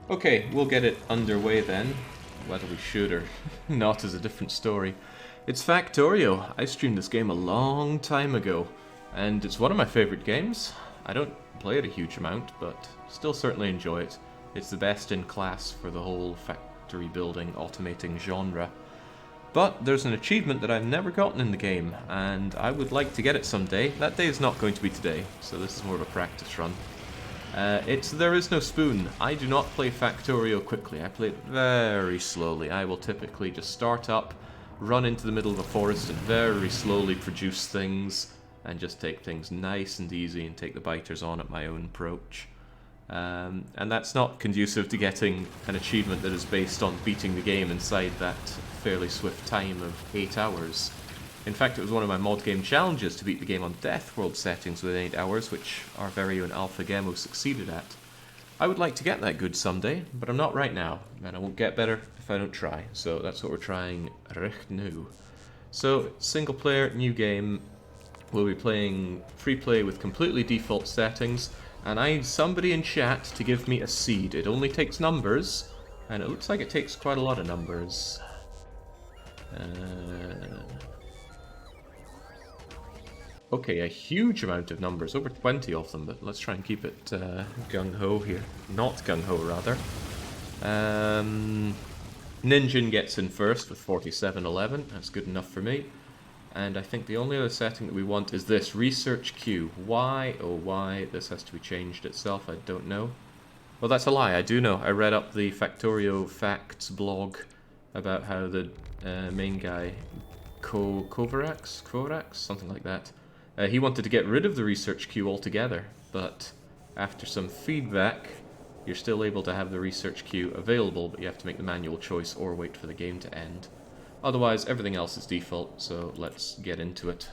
Okay, we'll get it underway then. Whether we should or not is a different story. It's Factorio. I streamed this game a long time ago, and it's one of my favorite games. I don't play it a huge amount, but still certainly enjoy it. It's the best in class for the whole factory building, automating genre. But there's an achievement that I've never gotten in the game, and I would like to get it someday. That day is not going to be today, so this is more of a practice run. It's There is no spoon. I do not play Factorio quickly. I play it very slowly. I will typically just start up, run into the middle of a forest, and very slowly produce things, and just take things nice and easy and take the biters on at my own approach. And that's not conducive to getting an achievement that is based on beating the game inside that fairly swift time of 8 hours. In fact, it was one of my mod game challenges to beat the game on Death World settings within 8 hours, which our very own Alpha Gemo succeeded at. I would like to get that good someday, but I'm not right now, and I won't get better if I don't try, so that's what we're trying right now. So, single player, new game, we'll be playing free play with completely default settings, and I need somebody in chat to give me a seed. It only takes numbers, and it looks like it takes quite a lot of numbers. Okay, a huge amount of numbers, over 20 of them, but let's try and keep it gung-ho here. Not gung-ho, rather. Ninjin gets in first with 4711, that's good enough for me. And I think the only other setting that we want is this, research queue. Why, oh why, this has to be changed itself, I don't know. Well, that's a lie, I do know. I read up the Factorio Facts blog about how the main guy, Kovacs, something like that, he wanted to get rid of the research queue altogether, but after some feedback, you're still able to have the research queue available, but you have to make the manual choice or wait for the game to end. Otherwise, everything else is default, so let's get into it.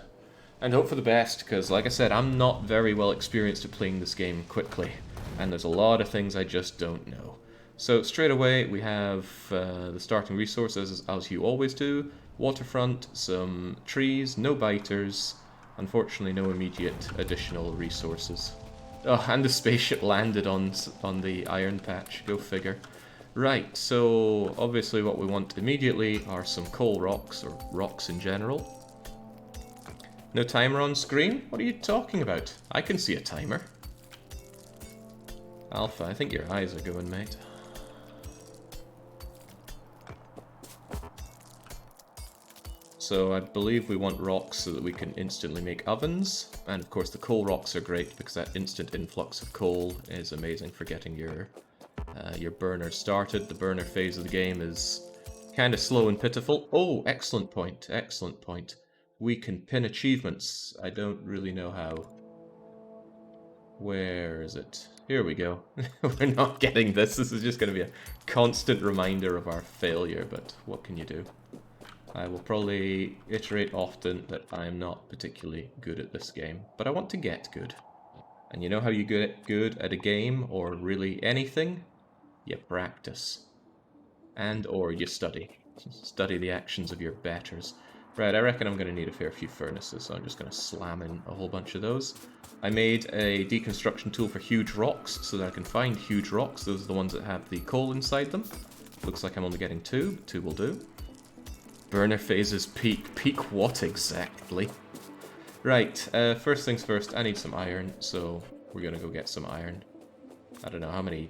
And hope for the best, because like I said, I'm not very well experienced at playing this game quickly, and there's a lot of things I just don't know. So straight away, we have the starting resources, as you always do. Waterfront, some trees, no biters, unfortunately no immediate additional resources. Oh, and the spaceship landed on the iron patch, go figure. Right, so obviously what we want immediately are some coal rocks, or rocks in general. No timer on screen? What are you talking about? I can see a timer. Alpha, I think your eyes are going, mate. So I believe we want rocks so that we can instantly make ovens. And of course the coal rocks are great because that instant influx of coal is amazing for getting your burner started. The burner phase of the game is kind of slow and pitiful. Oh, excellent point, excellent point. We can pin achievements. I don't really know how. Where is it? Here we go. We're not getting this. This is just going to be a constant reminder of our failure, but what can you do? I will probably iterate often that I am not particularly good at this game, but I want to get good. And you know how you get good at a game, or really anything? You practice. And or you study. Study the actions of your betters. Right, I reckon I'm going to need a fair few furnaces, so I'm just going to slam in a whole bunch of those. I made a deconstruction tool for huge rocks, so that I can find huge rocks. Those are the ones that have the coal inside them. Looks like I'm only getting two. Two will do. Burner phases peak. Peak what exactly? Right, first things first, I need some iron, so we're going to go get some iron. I don't know how many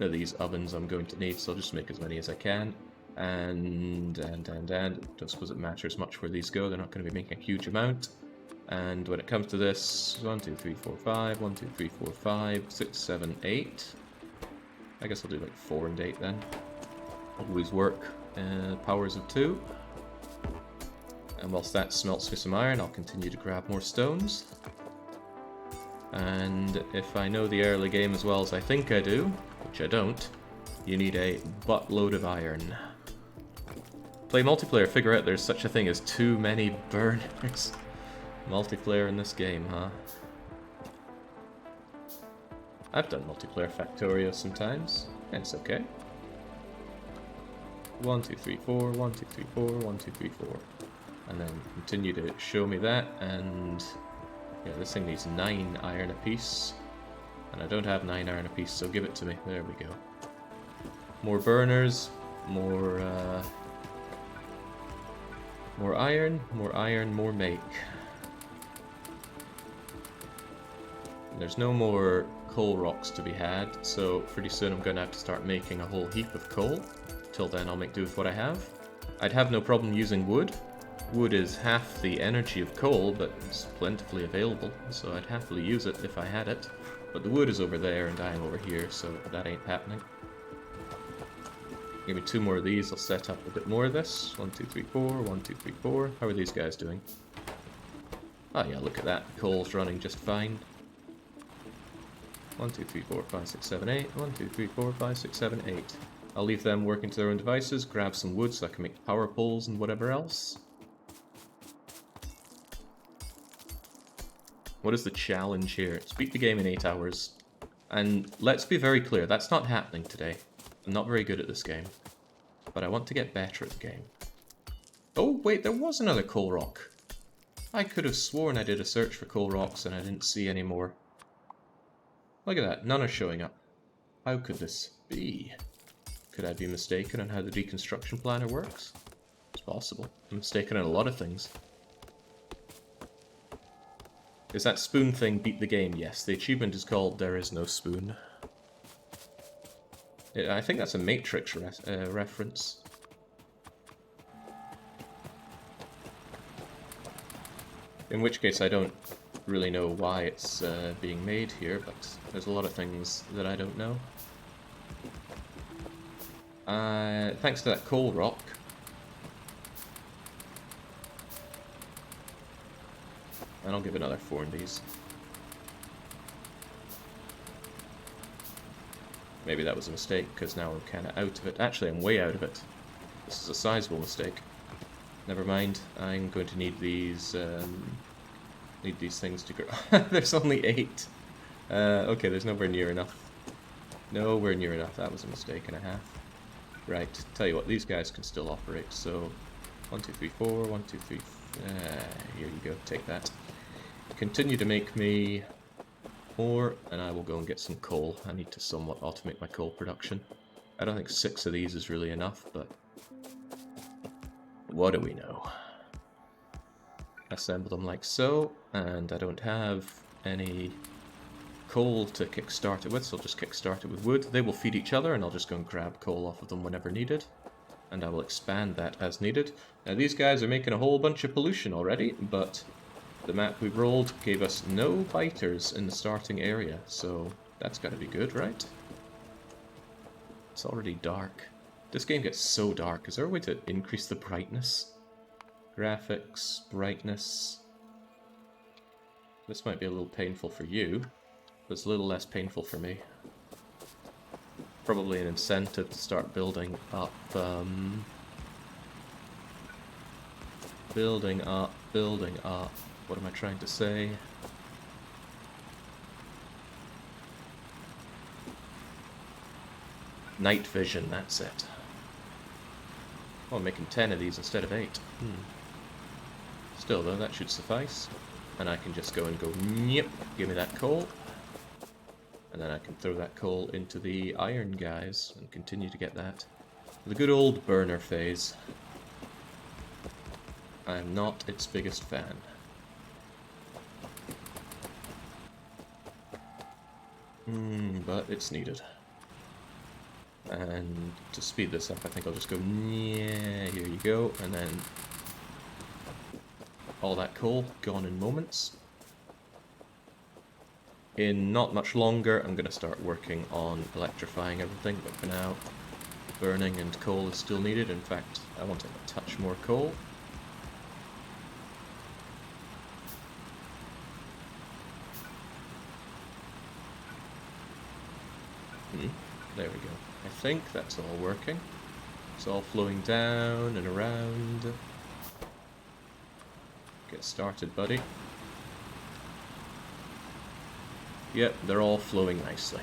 of these ovens I'm going to need, so I'll just make as many as I can. And don't suppose it matters much where these go, they're not going to be making a huge amount. And when it comes to this, 1, 2, 3, 4, 5, 1, 2, 3, 4, 5, 6, 7, 8. I guess I'll do like 4 and 8 then. Always work. Powers of 2. And whilst that smelts for some iron, I'll continue to grab more stones. And if I know the early game as well as I think I do, which I don't, you need a buttload of iron. Play multiplayer, figure out there's such a thing as too many burners. Multiplayer in this game, huh? I've done multiplayer Factorio sometimes, and it's okay. 1, 2, 3, 4, 1, 2, 3, 4, 1, 2, 3, 4. And then continue to show me that, and yeah, this thing needs 9 iron apiece. And I don't have 9 iron apiece, so give it to me. There we go. More burners, more iron, more make. And there's no more coal rocks to be had, so pretty soon I'm going to have to start making a whole heap of coal. Till then I'll make do with what I have. I'd have no problem using wood. Wood is half the energy of coal, but it's plentifully available, so I'd happily use it if I had it. But the wood is over there and I'm over here, so that ain't happening. Give me 2 more of these, I'll set up a bit more of this. 1, 2, 3, 4, 1, 2, 3, 4. How are these guys doing? Oh yeah, look at that. Coal's running just fine. 1, 2, 3, 4, 5, 6, 7, 8. 1, 2, 3, 4, 5, 6, 7, 8. I'll leave them working to their own devices, grab some wood so I can make power poles and whatever else. What is the challenge here? It's beat the game in 8 hours. And let's be very clear, that's not happening today. I'm not very good at this game. But I want to get better at the game. Oh, wait, there was another coal rock. I could have sworn I did a search for coal rocks and I didn't see any more. Look at that, none are showing up. How could this be? Could I be mistaken on how the deconstruction planner works? It's possible. I'm mistaken on a lot of things. Is that spoon thing beat the game? Yes, the achievement is called There Is No Spoon. I think that's a Matrix reference. In which case I don't really know why it's being made here, but there's a lot of things that I don't know. Thanks to that coal rock. And I'll give another 4 in these. Maybe that was a mistake, because now I'm kind of out of it. Actually, I'm way out of it. This is a sizable mistake. Never mind, I'm going to need these things to grow. There's only 8. Okay, there's nowhere near enough. Nowhere near enough, that was a mistake and a half. Right, tell you what, these guys can still operate, so 1, 2, 3, 4, 1, 2, 3, here you go, take that. Continue to make me more, and I will go and get some coal. I need to somewhat automate my coal production. I don't think 6 of these is really enough, but what do we know? Assemble them like so, and I don't have any coal to kickstart it with, so I'll just kickstart it with wood. They will feed each other, and I'll just go and grab coal off of them whenever needed. And I will expand that as needed. Now these guys are making a whole bunch of pollution already, but the map we rolled gave us no biters in the starting area, so that's gotta be good, right? It's already dark. This game gets so dark. Is there a way to increase the brightness? Graphics, brightness. This might be a little painful for you, but it's a little less painful for me. Probably an incentive to start building up, building up. What am I trying to say? Night vision, that's it. Oh, I'm making 10 of these instead of 8. Still though, that should suffice. And I can just go and go, yep, give me that coal. And then I can throw that coal into the iron guys and continue to get that. The good old burner phase. I'm not its biggest fan. But it's needed. And to speed this up, I think I'll just go, yeah, here you go, and then all that coal gone in moments. In not much longer, I'm going to start working on electrifying everything, but for now, burning and coal is still needed. In fact, I want a touch more coal. There we go. I think that's all working. It's all flowing down and around. Get started, buddy. Yep, they're all flowing nicely.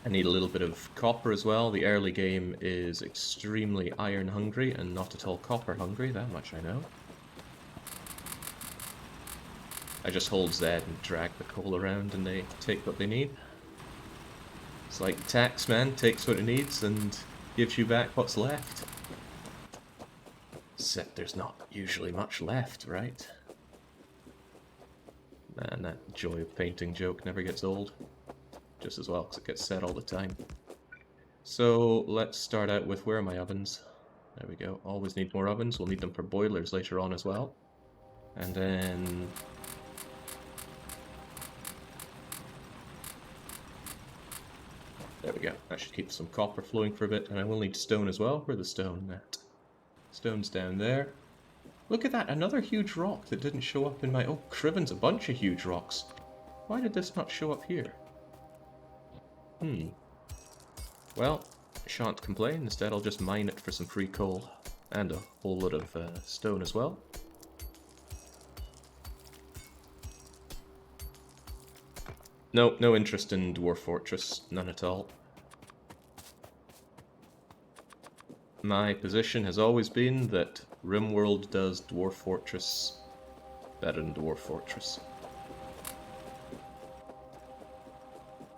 I need a little bit of copper as well. The early game is extremely iron hungry and not at all copper hungry, that much I know. I just hold Z and drag the coal around and they take what they need. It's like tax man takes what it needs and gives you back what's left. Except there's not usually much left, right? Man, that joy of painting joke never gets old. Just as well, because it gets said all the time. So let's start out with, where are my ovens? There we go. Always need more ovens. We'll need them for boilers later on as well. And then... there we go. That should keep some copper flowing for a bit. And I will need stone as well. Where's the stone at? Stone's down there. Look at that, another huge rock that didn't show up in my... oh, Criven's a bunch of huge rocks. Why did this not show up here? Well, shan't complain. Instead, I'll just mine it for some free coal. And a whole lot of stone as well. No, no interest in Dwarf Fortress. None at all. My position has always been that RimWorld does Dwarf Fortress better than Dwarf Fortress.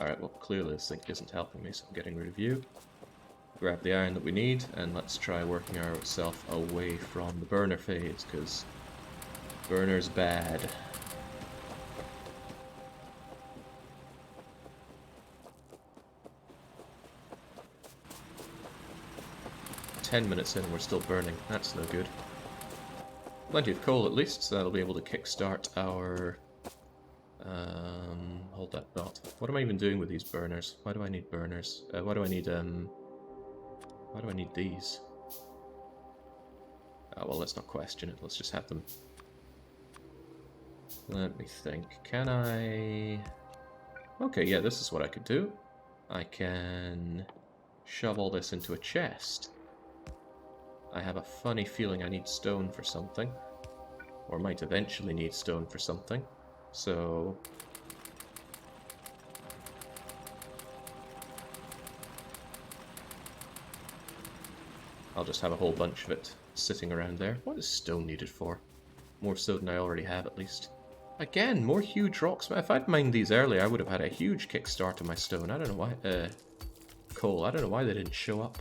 Alright, well clearly this thing isn't helping me, so I'm getting rid of you. Grab the iron that we need, and let's try working ourselves away from the burner phase, because burner's bad. .10 minutes in and we're still burning. That's no good. Plenty of coal at least, so that'll be able to kickstart our... hold that thought. What am I even doing with these burners? Why do I need burners? Why do I need these? Oh, well, let's not question it. Let's just have them. Let me think. Can I... okay, yeah, this is what I could do. I can shove all this into a chest. I have a funny feeling I need stone for something. Or might eventually need stone for something. So... I'll just have a whole bunch of it sitting around there. What is stone needed for? More so than I already have, at least. Again, more huge rocks. If I'd mined these earlier, I would have had a huge kickstart on my stone. I don't know why... coal. I don't know why they didn't show up.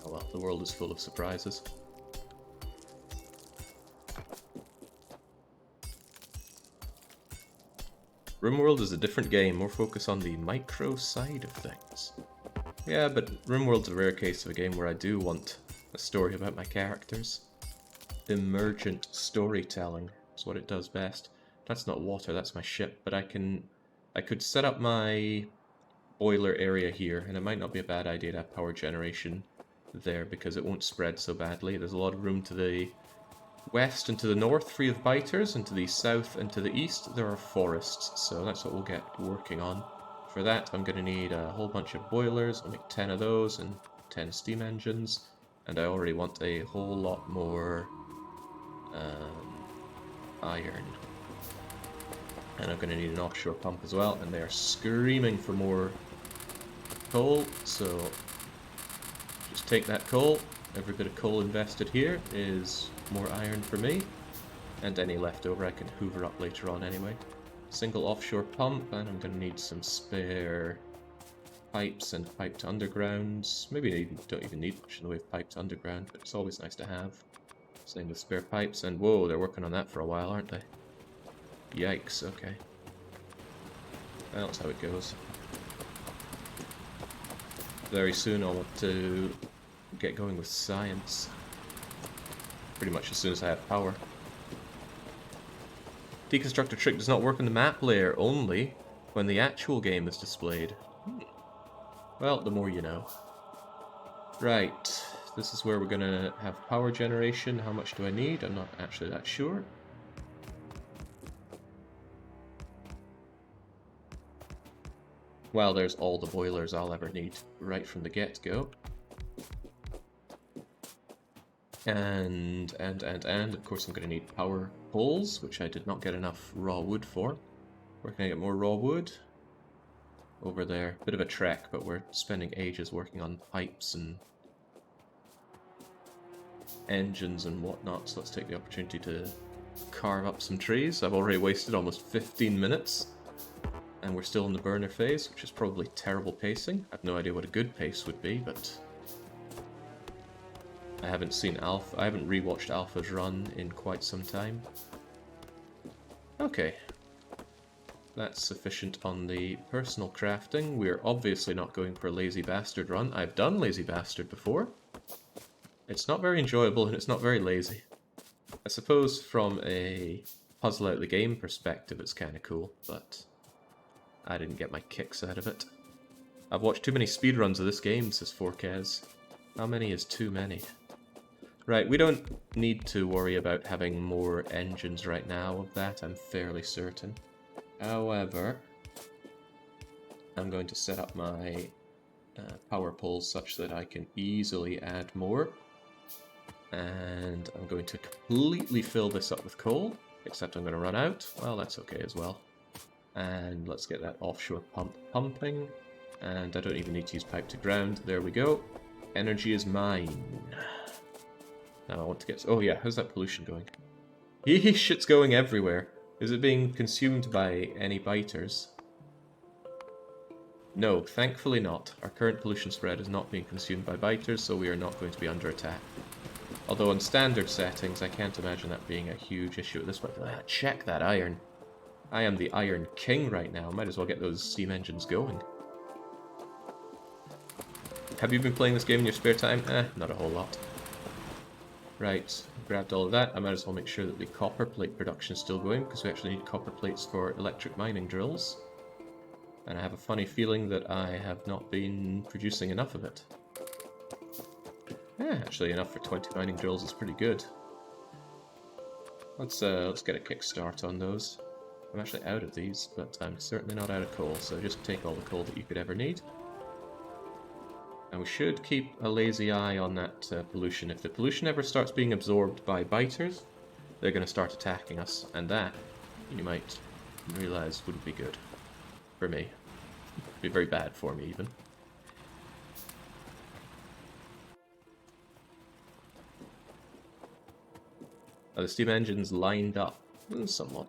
Oh well, the world is full of surprises. RimWorld is a different game, more focus on the micro side of things. Yeah, but RimWorld's a rare case of a game where I do want a story about my characters. Emergent storytelling is what it does best. That's not water, that's my ship, but I could set up my boiler area here, and it might not be a bad idea to have power generation there because it won't spread so badly. There's a lot of room to the west and to the north free of biters, and to the south and to the east there are forests, so that's what we'll get working on. For that I'm going to need a whole bunch of boilers. I'll make 10 of those and 10 steam engines, and I already want a whole lot more iron. And I'm going to need an offshore pump as well, and they are screaming for more coal, so just take that coal. Every bit of coal invested here is more iron for me, and any leftover I can hoover up later on anyway. Single offshore pump, and I'm going to need some spare pipes and piped undergrounds. Maybe I don't even need much in the way of piped underground, but it's always nice to have. Same with spare pipes, and whoa, they're working on that for a while, aren't they? Yikes, okay. Well, that's how it goes. Very soon I want to get going with science. Pretty much as soon as I have power. Deconstructor trick does not work on the map layer, only when the actual game is displayed. Well, the more you know. Right, this is where we're gonna have power generation. How much do I need? I'm not actually that sure. Well, there's all the boilers I'll ever need right from the get-go. And of course I'm going to need power poles, which I did not get enough raw wood for. Where can I get more raw wood? Over there. Bit of a trek, but we're spending ages working on pipes and engines and whatnot, so let's take the opportunity to carve up some trees. I've already wasted almost 15 minutes And we're still in the burner phase, which is probably terrible pacing. I have no idea what a good pace would be, but I haven't seen Alpha. I haven't rewatched Alpha's run in quite some time. Okay. That's sufficient on the personal crafting. We're obviously not going for a Lazy Bastard run. I've done Lazy Bastard before. It's not very enjoyable and it's not very lazy. I suppose from a puzzle out the game perspective it's kind of cool, but I didn't get my kicks out of it. I've watched too many speedruns of this game, says Forkez. How many is too many? Right, we don't need to worry about having more engines right now of that, I'm fairly certain. However, I'm going to set up my power poles such that I can easily add more. And I'm going to completely fill this up with coal, except I'm going to run out. Well, that's okay as well. And let's get that offshore pump pumping. And I don't even need to use pipe to ground. There we go. Energy is mine. Now I want to get... Oh yeah, how's that pollution going? Yeesh, it's going everywhere. Is it being consumed by any biters? No, thankfully not. Our current pollution spread is not being consumed by biters, so we are not going to be under attack. Although on standard settings, I can't imagine that being a huge issue at this point. Check that iron. I am the Iron King right now. Might as well get those steam engines going. Have you been playing this game in your spare time? Not a whole lot. Right, grabbed all of that. I might as well make sure that the copper plate production is still going, because we actually need copper plates for electric mining drills. And I have a funny feeling that I have not been producing enough of it. Yeah, actually enough for 20 mining drills is pretty good. Let's get a kickstart on those. I'm actually out of these, but I'm certainly not out of coal, so just take all the coal that you could ever need. And we should keep a lazy eye on that pollution. If the pollution ever starts being absorbed by biters, they're going to start attacking us, and that, you might realize, wouldn't be good for me. It'd be very bad for me, even. Are the steam engines lined up? Somewhat.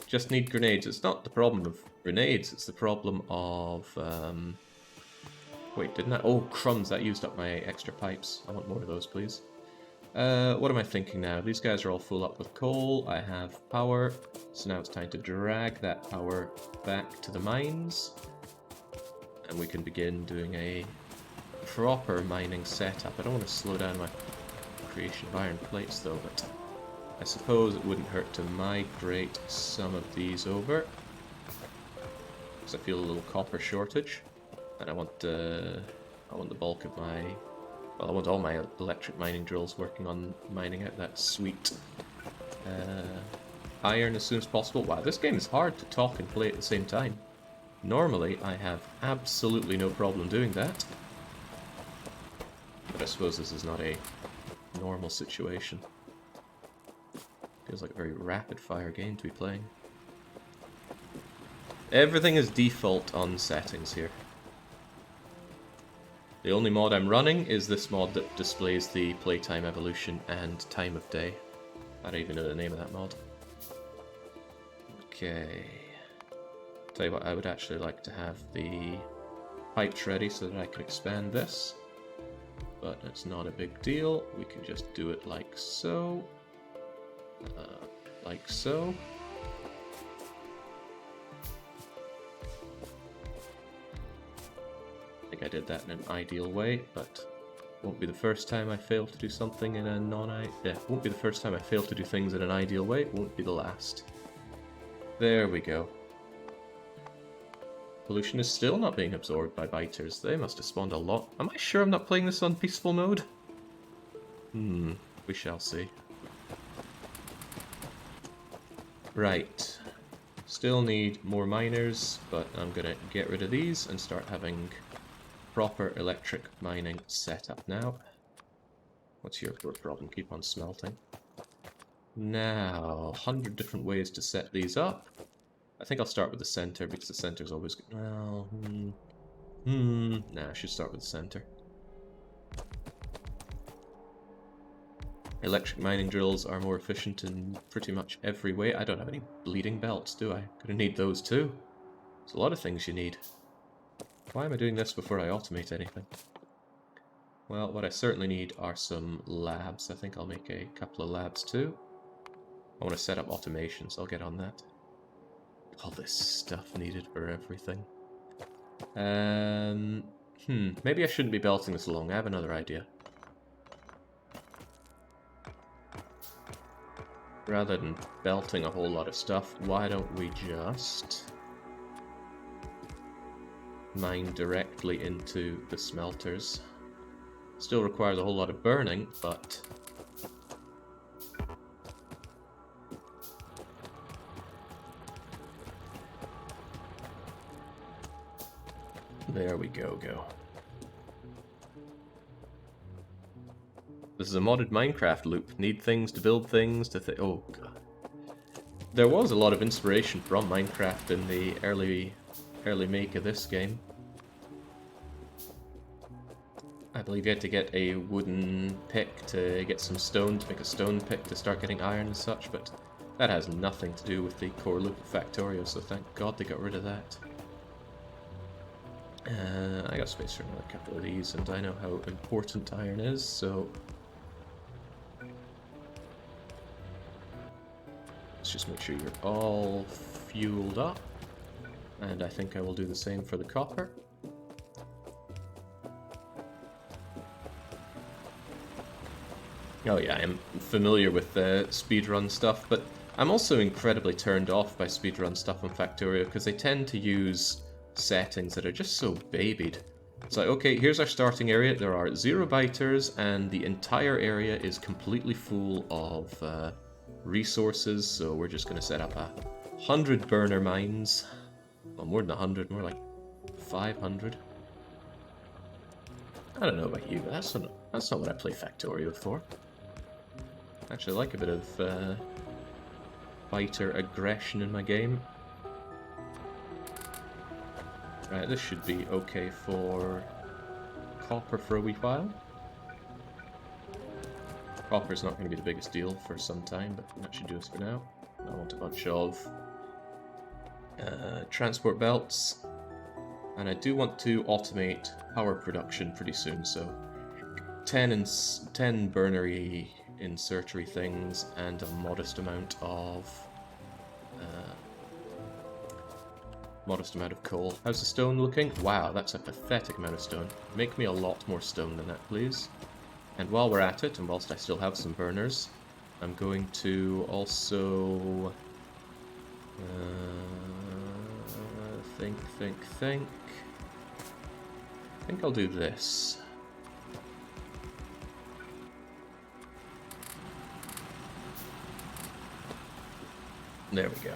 Just need grenades. It's not the problem of grenades, it's the problem of... Wait, didn't I? Oh, crumbs, that used up my extra pipes. I want more of those, please. What am I thinking now? These guys are all full up with coal. I have power. So now it's time to drag that power back to the mines. And we can begin doing a proper mining setup. I don't want to slow down my creation of iron plates, though, but I suppose it wouldn't hurt to migrate some of these over. Because I feel a little copper shortage. And I want the bulk of my... Well, I want all my electric mining drills working on mining out that sweet iron as soon as possible. Wow, this game is hard to talk and play at the same time. Normally, I have absolutely no problem doing that. But I suppose this is not a normal situation. Feels like a very rapid-fire game to be playing. Everything is default on settings here. The only mod I'm running is this mod that displays the playtime evolution and time of day. I don't even know the name of that mod. Okay. Tell you what, I would actually like to have the pipes ready so that I can expand this. But it's not a big deal. We can just do it like so. Like so. I think I did that in an ideal way, but won't be the first time I fail to do something in a won't be the first time I fail to do things in an ideal way, won't be the last. There we go. Pollution is still not being absorbed by biters. They must have spawned a lot. Am I sure I'm not playing this on peaceful mode? We shall see. Right. Still need more miners, but I'm gonna get rid of these and start having proper electric mining set up now. What's your problem? Keep on smelting. Now, 100 different ways to set these up. I think I'll start with the center because the center's always good. Well, nah, I should start with the center. Electric mining drills are more efficient in pretty much every way. I don't have any bleeding belts, do I? Gonna need those too. There's a lot of things you need. Why am I doing this before I automate anything? Well, what I certainly need are some labs. I think I'll make a couple of labs too. I want to set up automation, so I'll get on that. All this stuff needed for everything. Maybe I shouldn't be belting this along. I have another idea. Rather than belting a whole lot of stuff, why don't we just mine directly into the smelters? Still requires a whole lot of burning, but there we go. This is a modded Minecraft loop. Need things to build things to oh god. There was a lot of inspiration from Minecraft in the early make of this game. I believe you had to get a wooden pick to get some stone, to make a stone pick to start getting iron and such, but that has nothing to do with the core loop of Factorio, so thank god they got rid of that. I got space for another couple of these, and I know how important iron is, so let's just make sure you're all fueled up, and I think I will do the same for the copper. Oh yeah, I'm familiar with the speedrun stuff, but I'm also incredibly turned off by speedrun stuff on Factorio because they tend to use settings that are just so babied. It's like, okay, here's our starting area, there are 0 biters, and the entire area is completely full of resources, so we're just going to set up 100 burner mines. Well, more than 100, more like 500. I don't know about you, but that's not what I play Factorio for. I actually like a bit of biter aggression in my game. Right, this should be okay for copper for a wee while. Copper's not going to be the biggest deal for some time, but that should do us for now. I want a bunch of transport belts, and I do want to automate power production pretty soon, so 10 burnery insertery things and a modest amount of coal. How's the stone looking? Wow, that's a pathetic amount of stone. Make me a lot more stone than that, please. And while we're at it, and whilst I still have some burners, I'm going to also think. I think I'll do this. There we go.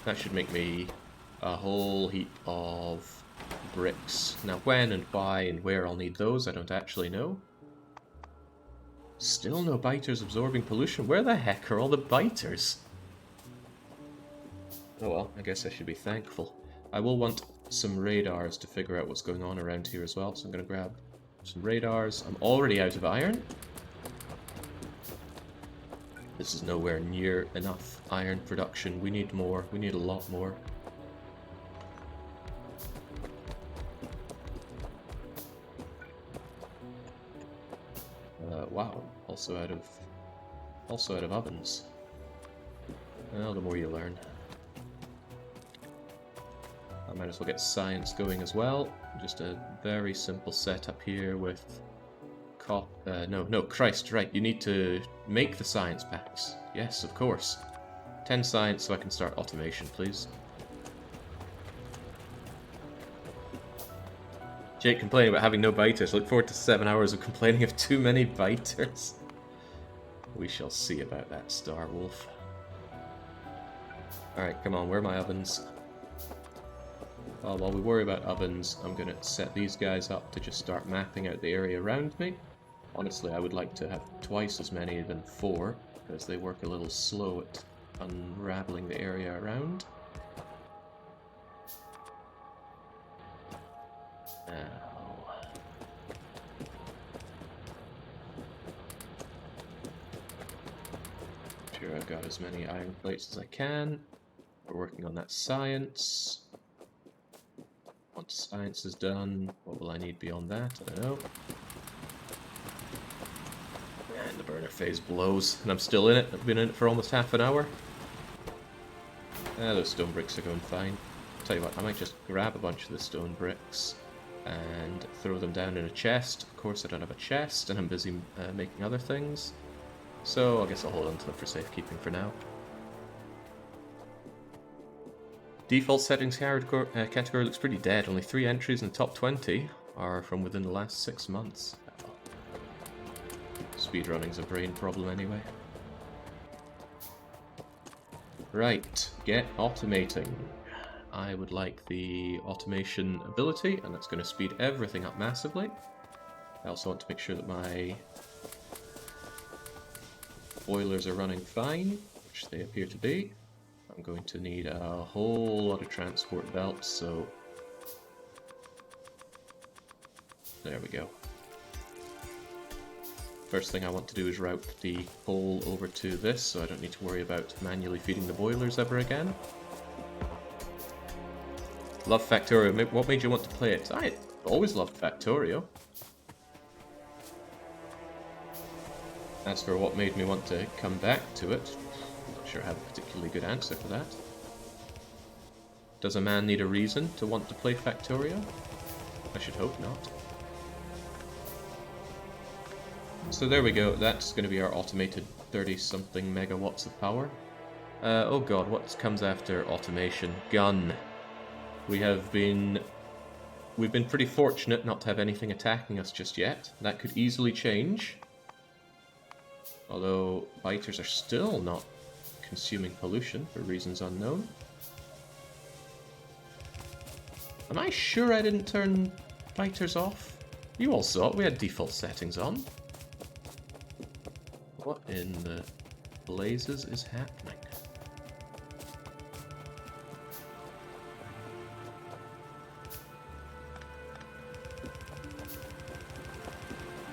That should make me a whole heap of bricks. Now when and why and where I'll need those, I don't actually know. Still no biters absorbing pollution. Where the heck are all the biters? Oh well, I guess I should be thankful. I will want some radars to figure out what's going on around here as well, so I'm going to grab some radars. I'm already out of iron. This is nowhere near enough iron production. We need more. We need a lot more. Wow, also out of ovens. Well, the more you learn. I might as well get science going as well. Just a very simple setup here with no, Christ, right, you need to make the science packs. Yes, of course. 10 science so I can start automation, please. Jake complaining about having no biters. Look forward to 7 hours of complaining of too many biters. We shall see about that, Star Wolf. Alright, come on, where are my ovens? Well, while we worry about ovens, I'm going to set these guys up to just start mapping out the area around me. Honestly, I would like to have twice as many than 4, because they work a little slow at unraveling the area around. Sure, I've got as many iron plates as I can. We're working on that science. Once science is done, what will I need beyond that? I don't know. And the burner phase blows, and I'm still in it. I've been in it for almost half an hour. Those stone bricks are going fine. Tell you what, I might just grab a bunch of the stone bricks and throw them down in a chest. Of course I don't have a chest, and I'm busy making other things. So I guess I'll hold on to them for safekeeping for now. Default settings category looks pretty dead. Only 3 entries in the top 20 are from within the last 6 months. Speedrunning's a brain problem anyway. Right, get automating. I would like the automation ability, and that's going to speed everything up massively. I also want to make sure that my boilers are running fine, which they appear to be. I'm going to need a whole lot of transport belts, so there we go. First thing I want to do is route the coal over to this, so I don't need to worry about manually feeding the boilers ever again. Love Factorio. What made you want to play it? I always loved Factorio. As for what made me want to come back to it, I'm not sure I have a particularly good answer for that. Does a man need a reason to want to play Factorio? I should hope not. So there we go, that's going to be our automated 30-something megawatts of power. Oh god, what comes after automation? Gun. We've been pretty fortunate not to have anything attacking us just yet. That could easily change. Although biters are still not consuming pollution for reasons unknown. Am I sure I didn't turn biters off? You all saw it, we had default settings on. What in the blazes is happening?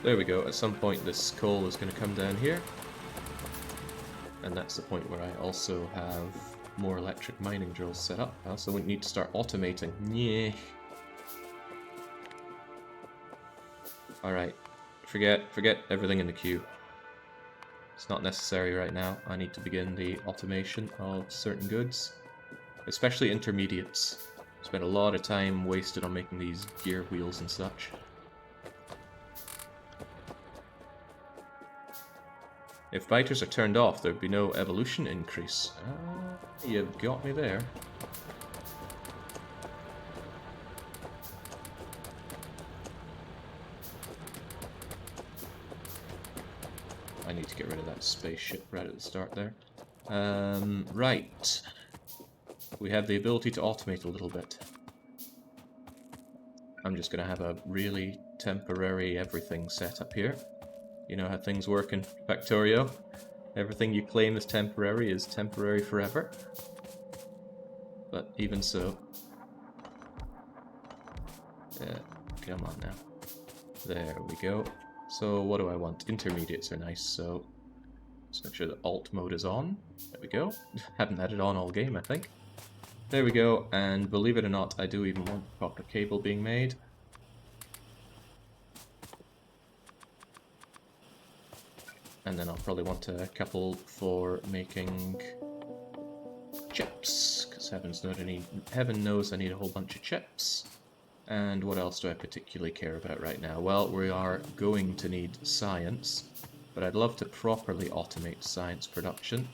There we go, at some point this coal is going to come down here. And that's the point where I also have more electric mining drills set up. I also need to start automating. Yeah. Alright, forget everything in the queue. It's not necessary right now. I need to begin the automation of certain goods, especially intermediates. Spent a lot of time wasted on making these gear wheels and such. If biters are turned off, there'd be no evolution increase. You've got me there. I need to get rid of that spaceship right at the start there. Right. We have the ability to automate a little bit. I'm just going to have a really temporary everything set up here. You know how things work in Factorio. Everything you claim is temporary forever. But even so... Yeah, come on now. There we go. So what do I want? Intermediates are nice, so let's make sure that alt mode is on. There we go. Haven't had it on all game, I think. There we go, and believe it or not, I do even want copper cable being made. And then I'll probably want a couple for making chips, because heaven knows I need a whole bunch of chips. And what else do I particularly care about right now? Well, we are going to need science, but I'd love to properly automate science production.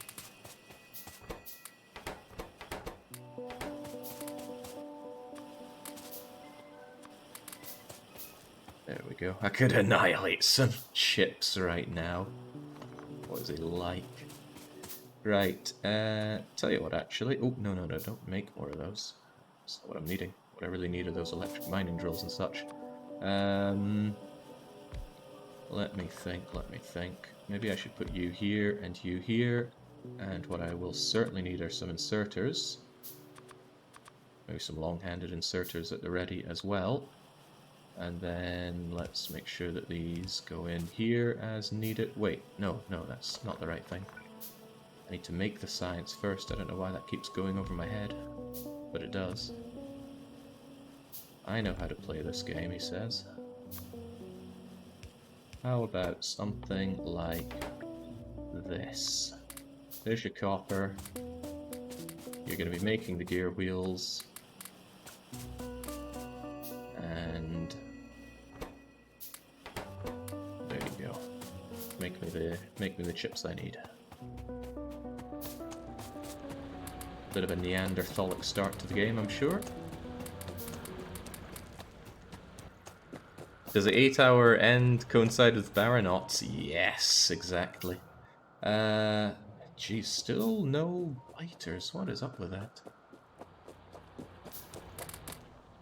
There we go. I could annihilate some chips right now. What is he like? Right, tell you what actually. Oh, no, don't make more of those. That's not what I'm needing. What I really need are those electric mining drills and such. Let me think. Maybe I should put you here and you here. And what I will certainly need are some inserters. Maybe some long-handed inserters at the ready as well. And then let's make sure that these go in here as needed. Wait, no, that's not the right thing. I need to make the science first. I don't know why that keeps going over my head, but it does. I know how to play this game, he says. How about something like this? There's your copper. You're going to be making the gear wheels. And there you go. Make me the chips I need. Bit of a Neanderthalic start to the game, I'm sure. Does the 8-hour end coincide with Baronauts? Yes, exactly. Geez, still no biters. What is up with that?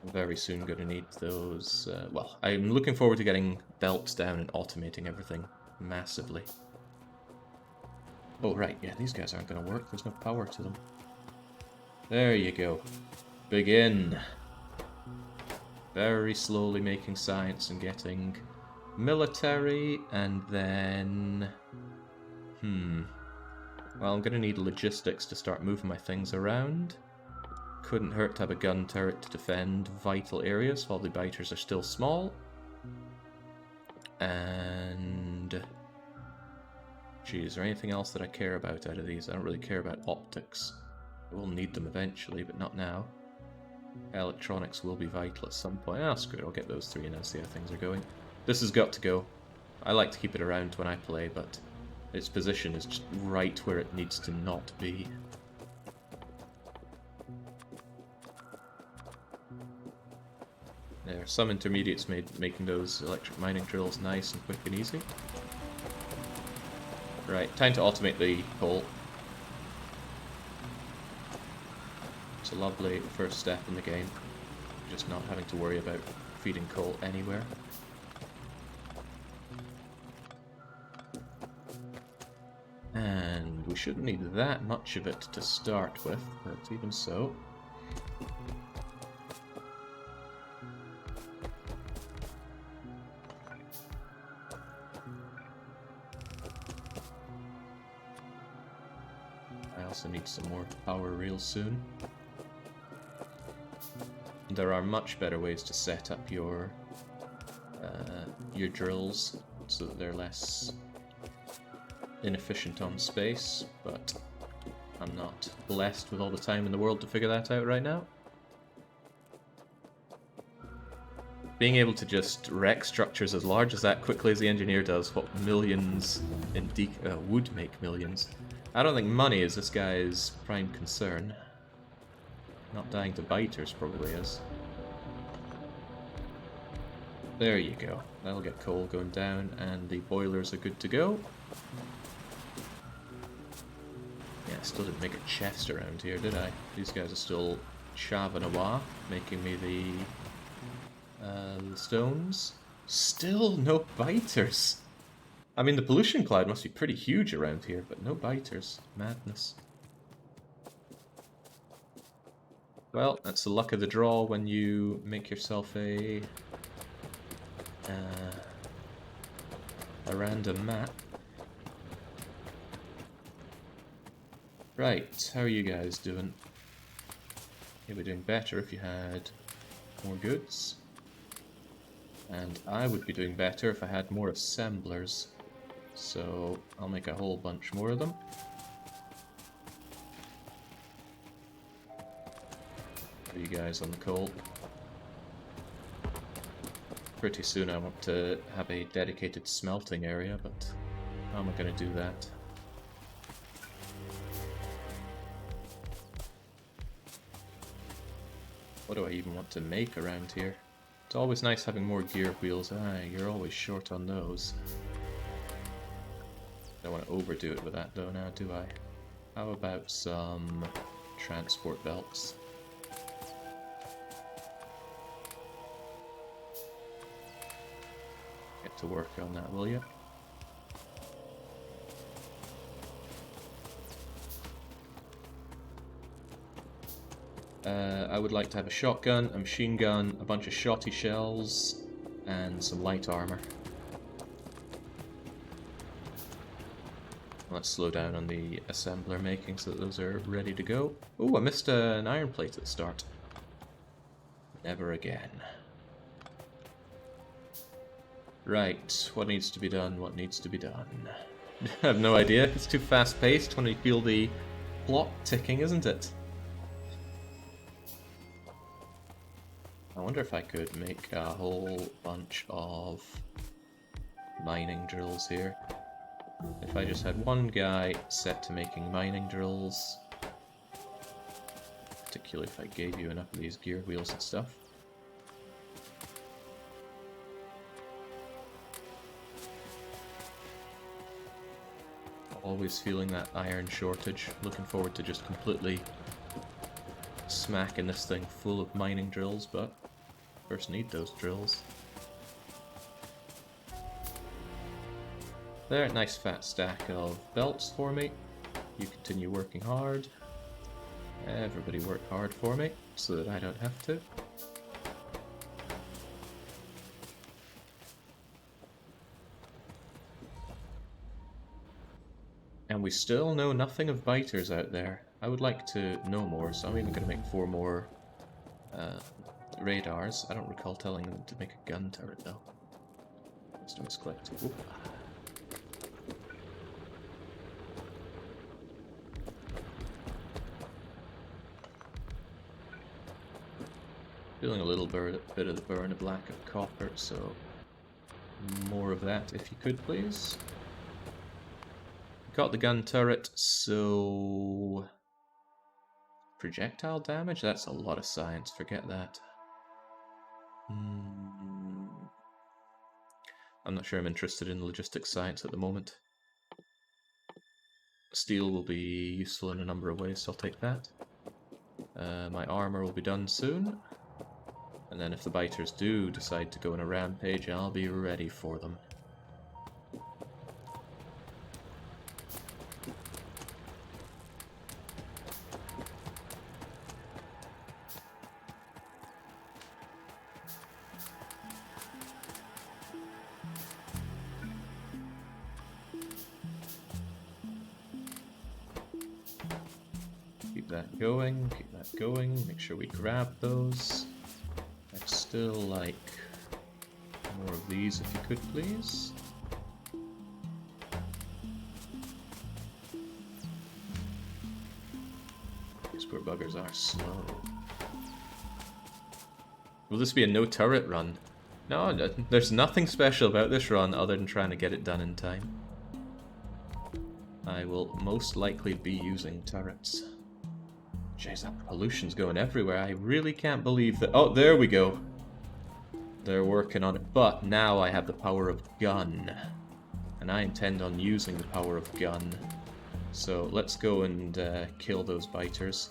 I'm very soon going to need those. Well, I'm looking forward to getting belts down and automating everything massively. Oh, right, yeah, these guys aren't going to work. There's no power to them. There you go. Begin. Very slowly making science and getting military, and then... Well, I'm going to need logistics to start moving my things around. Couldn't hurt to have a gun turret to defend vital areas while the biters are still small. And... Gee, is there anything else that I care about out of these? I don't really care about optics. I will need them eventually, but not now. Electronics will be vital at some point. Ah, screw it, I'll get those three and then see how things are going. This has got to go. I like to keep it around when I play, but its position is just right where it needs to not be. There are some intermediates making those electric mining drills nice and quick and easy. Right, time to automate the coal. It's a lovely first step in the game, just not having to worry about feeding coal anywhere. And we shouldn't need that much of it to start with, but even so. I also need some more power real soon. There are much better ways to set up your drills so that they're less inefficient on space, but I'm not blessed with all the time in the world to figure that out right now. Being able to just wreck structures as large as that quickly as the engineer does, what millions in would make millions. I don't think money is this guy's prime concern. Not dying to biters probably is. There you go. That'll get coal going down, and the boilers are good to go. Yeah, I still didn't make a chest around here, did I? These guys are still shaving away, making me the stones. Still no biters. I mean, the pollution cloud must be pretty huge around here, but no biters. Madness. Well, that's the luck of the draw when you make yourself a random map. Right, how are you guys doing? You'd be doing better if you had more goods. And I would be doing better if I had more assemblers. So I'll make a whole bunch more of them. For you guys on the coal. Pretty soon I want to have a dedicated smelting area, but how am I going to do that? What do I even want to make around here? It's always nice having more gear wheels. Ah, you're always short on those. Don't want to overdo it with that though now, do I? How about some transport belts? Get to work on that, will you? I would like to have a shotgun, a machine gun, a bunch of shotty shells, and some light armor. Let's slow down on the assembler making so that those are ready to go. Oh, I missed an iron plate at the start. Never again. Right, what needs to be done? What needs to be done? I have no idea. It's too fast-paced when you feel the clock ticking, isn't it? I wonder if I could make a whole bunch of mining drills here. If I just had one guy set to making mining drills, particularly if I gave you enough of these gear wheels and stuff. Always feeling that iron shortage. Looking forward to just completely smacking this thing full of mining drills, but first need those drills. There, nice fat stack of belts for me. You continue working hard. Everybody work hard for me, so that I don't have to. And we still know nothing of biters out there. I would like to know more, so I'm even going to make 4 more radars. I don't recall telling them to make a gun turret, though. Must have misclicked. Oop. Feeling a little bit of the burn of lack of copper, so more of that if you could, please. Got the gun turret, so projectile damage? That's a lot of science, forget that. I'm not sure I'm interested in logistics science at the moment. Steel will be useful in a number of ways, so I'll take that. My armor will be done soon. And then if the biters do decide to go on a rampage, I'll be ready for them. Keep that going, make sure we grab those. I'd still like more of these if you could, please. These poor buggers are slow. Will this be a no turret run? No, there's nothing special about this run other than trying to get it done in time. I will most likely be using turrets. Jeez, that pollution's going everywhere. I really can't believe that... Oh, there we go. They're working on it. But now I have the power of gun. And I intend on using the power of gun. So let's go and kill those biters.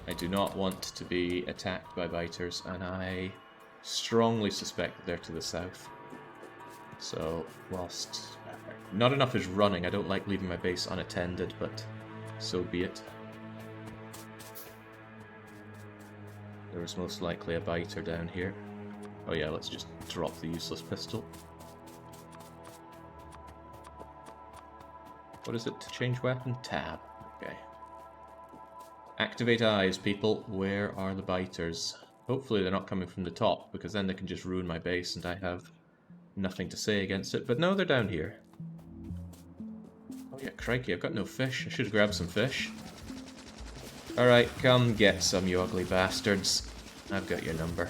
I do not want to be attacked by biters, and I strongly suspect that they're to the south. So, whilst not enough is running, I don't like leaving my base unattended, but so be it. There is most likely a biter down here. Oh yeah, let's just drop the useless pistol. What is it to change weapon? Tab. Okay. Activate eyes, people. Where are the biters? Hopefully they're not coming from the top, because then they can just ruin my base and I have nothing to say against it. But no, they're down here. Oh yeah, crikey, I've got no fish. I should have grabbed some fish. Alright, come get some, you ugly bastards. I've got your number.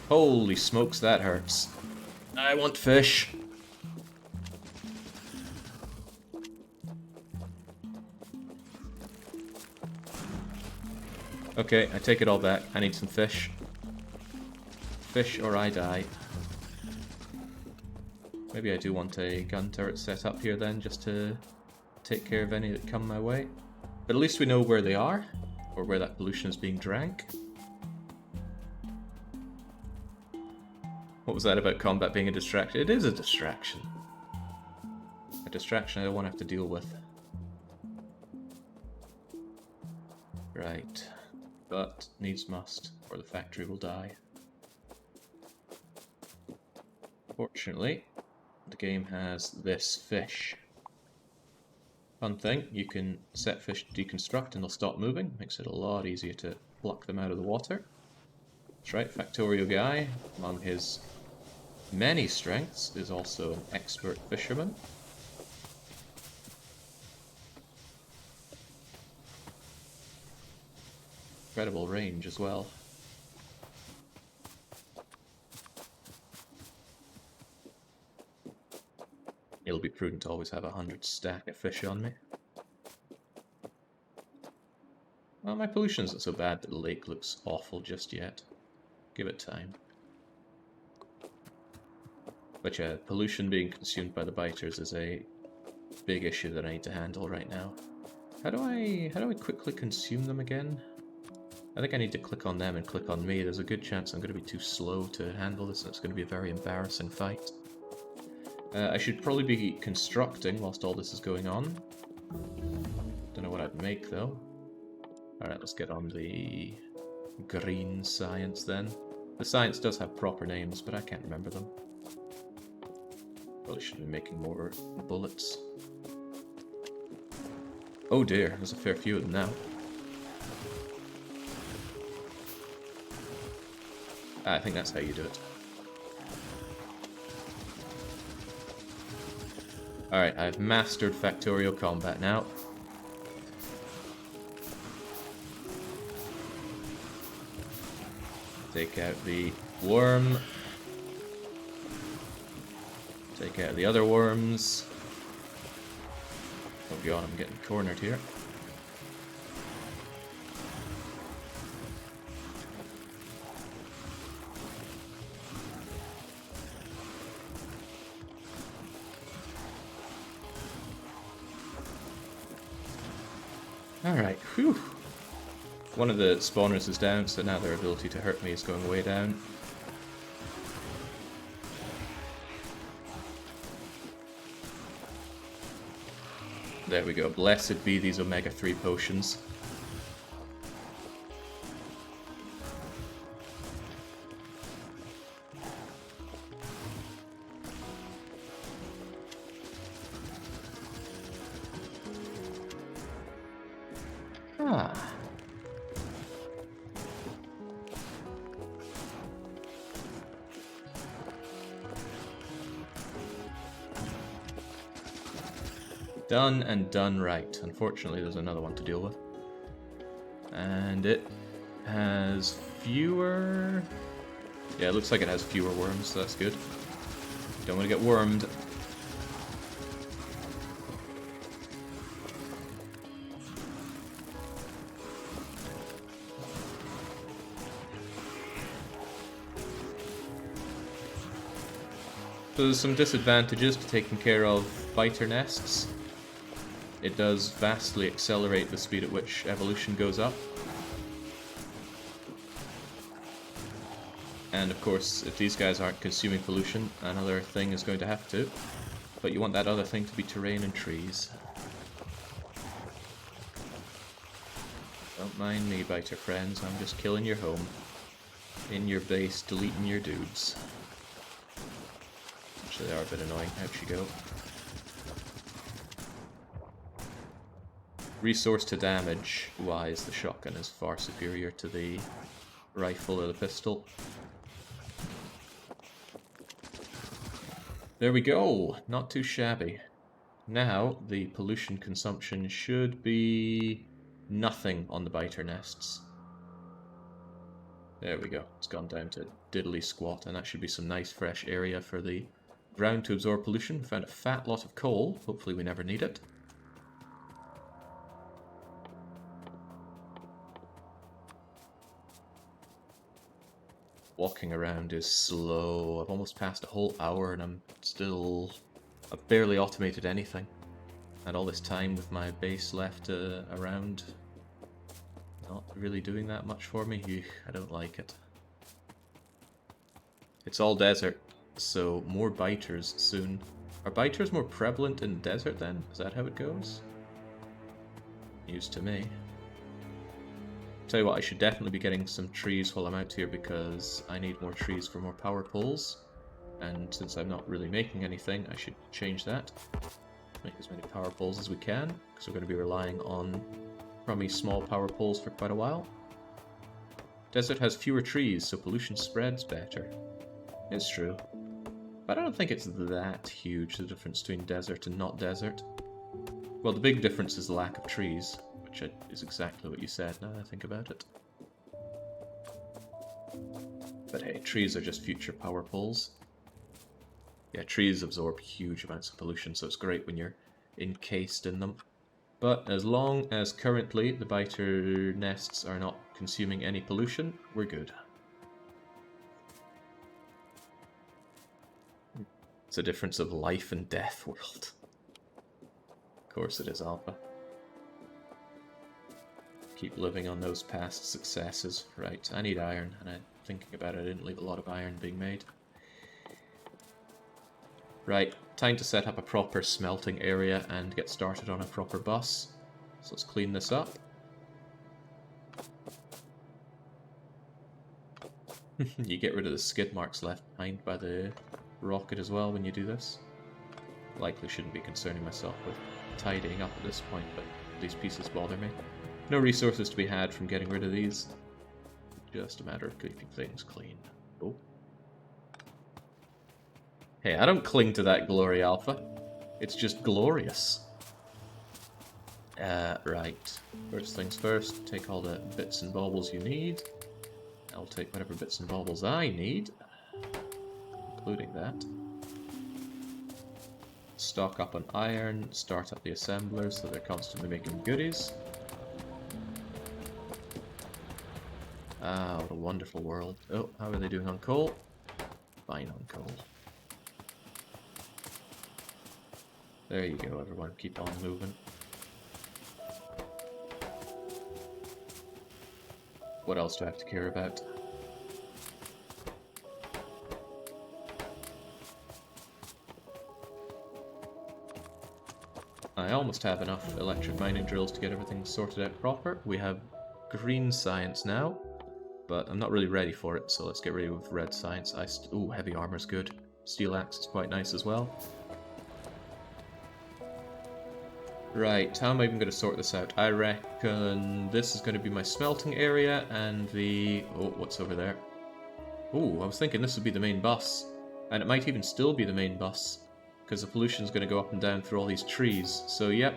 Holy smokes, that hurts. I want fish. Okay, I take it all back. I need some fish. Fish or I die. Maybe I do want a gun turret set up here then, just to take care of any that come my way. But at least we know where they are, or where that pollution is being drank. What was that about combat being a distraction? It is a distraction. A distraction I don't want to have to deal with. Right. But needs must, or the factory will die. Fortunately, the game has this fish. Fun thing, you can set fish to deconstruct and they'll stop moving. Makes it a lot easier to pluck them out of the water. That's right, Factorio guy, among his many strengths, is also an expert fisherman. Incredible range as well. It'll be prudent to always have 100 stack of fish on me. Well, my pollution isn't so bad that the lake looks awful just yet. Give it time. But yeah, pollution being consumed by the biters is a big issue that I need to handle right now. How do I quickly consume them again? I think I need to click on them and click on me. There's a good chance I'm going to be too slow to handle this and it's going to be a very embarrassing fight. I should probably be constructing whilst all this is going on. Don't know what I'd make though. Alright, let's get on the green science then. The science does have proper names, but I can't remember them. Probably should be making more bullets. Oh dear, there's a fair few of them now. I think that's how you do it. Alright, I've mastered Factorio combat now. Take out the worm. Take out the other worms. Oh god, I'm getting cornered here. Alright, whew. One of the spawners is down, so now their ability to hurt me is going way down. There we go. Blessed be these omega-3 potions. Ah. Done and done right. Unfortunately, there's another one to deal with. And it has fewer... Yeah, it looks like it has fewer worms, so that's good. Don't want to get wormed. So there's some disadvantages to taking care of biter nests. It does vastly accelerate the speed at which evolution goes up. And of course, if these guys aren't consuming pollution, another thing is going to have to. But you want that other thing to be terrain and trees. Don't mind me, biter friends, I'm just killing your home. In your base, deleting your dudes. Actually, they are a bit annoying. How'd she go? Resource to damage wise, the shotgun is far superior to the rifle or the pistol. There we go! Not too shabby. Now, the pollution consumption should be nothing on the biter nests. There we go. It's gone down to diddly squat, and that should be some nice fresh area for the ground to absorb pollution. Found a fat lot of coal. Hopefully we never need it. Walking around is slow. I've almost passed a whole hour and I've barely automated anything. And all this time with my base left around, not really doing that much for me. Eugh, I don't like it. It's all desert, so more biters soon. Are biters more prevalent in the desert then? Is that how it goes? News to me. Tell you what, I should definitely be getting some trees while I'm out here because I need more trees for more power poles. And since I'm not really making anything, I should change that. Make as many power poles as we can, because we're going to be relying on crummy small power poles for quite a while. Desert has fewer trees, so pollution spreads better. It's true. But I don't think it's that huge, the difference between desert and not desert. Well, the big difference is the lack of trees, which is exactly what you said now that I think about it. But hey, trees are just future power poles. Yeah, trees absorb huge amounts of pollution, so it's great when you're encased in them. But as long as currently the biter nests are not consuming any pollution, we're good. It's a difference of life and death world. Of course it is, Alpha. Keep living on those past successes. Right, I need iron, and I'm thinking about it, I didn't leave a lot of iron being made. Right, time to set up a proper smelting area and get started on a proper bus. So let's clean this up. You get rid of the skid marks left behind by the rocket as well when you do this. Likely shouldn't be concerning myself with tidying up at this point, but these pieces bother me. No resources to be had from getting rid of these. Just a matter of keeping things clean. Oh. Hey, I don't cling to that glory, Alpha. It's just glorious. Right. First things first, take all the bits and baubles you need. I'll take whatever bits and baubles I need, including that. Stock up on iron, start up the assemblers so they're constantly making goodies. Ah, what a wonderful world. Oh, how are they doing on coal? Fine on coal. There you go, everyone. Keep on moving. What else do I have to care about? I almost have enough electric mining drills to get everything sorted out proper. We have green science now, but I'm not really ready for it, so let's get ready with red science. Ooh, heavy armor's good. Steel axe is quite nice as well. Right, how am I even going to sort this out? I reckon this is going to be my smelting area, and the... Oh, what's over there? Ooh, I was thinking this would be the main bus. And it might even still be the main bus, because the pollution's going to go up and down through all these trees. So, yep.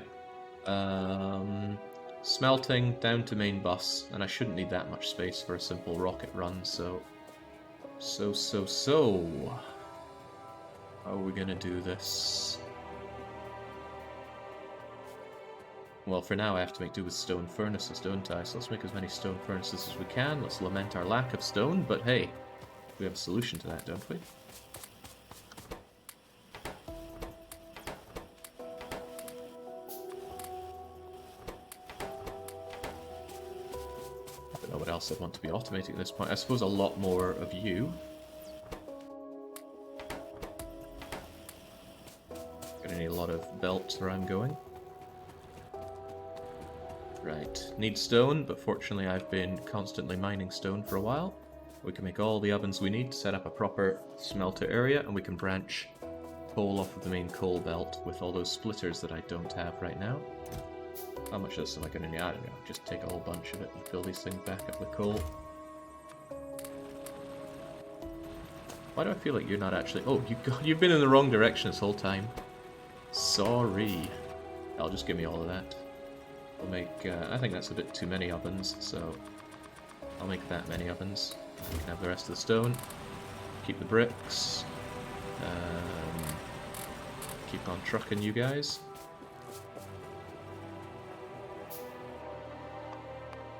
Smelting, down to main bus, and I shouldn't need that much space for a simple rocket run, so... So... How are we going to do this? Well, for now I have to make do with stone furnaces, don't I? So let's make as many stone furnaces as we can. Let's lament our lack of stone, but hey, we have a solution to that, don't we? I don't know what else I'd want to be automating at this point. I suppose a lot more of you. Gonna need a lot of belts where I'm going. Right, need stone, but fortunately I've been constantly mining stone for a while. We can make all the ovens we need to set up a proper smelter area, and we can branch coal off of the main coal belt with all those splitters that I don't have right now. How much of this am I going to need? I don't know, just take a whole bunch of it and fill these things back up with coal. Why do I feel like you're not actually... Oh, you've been in the wrong direction this whole time. Sorry. I'll just give me all of that. We'll make, I think that's a bit too many ovens, so I'll make that many ovens. We can have the rest of the stone. Keep the bricks. Keep on trucking you guys.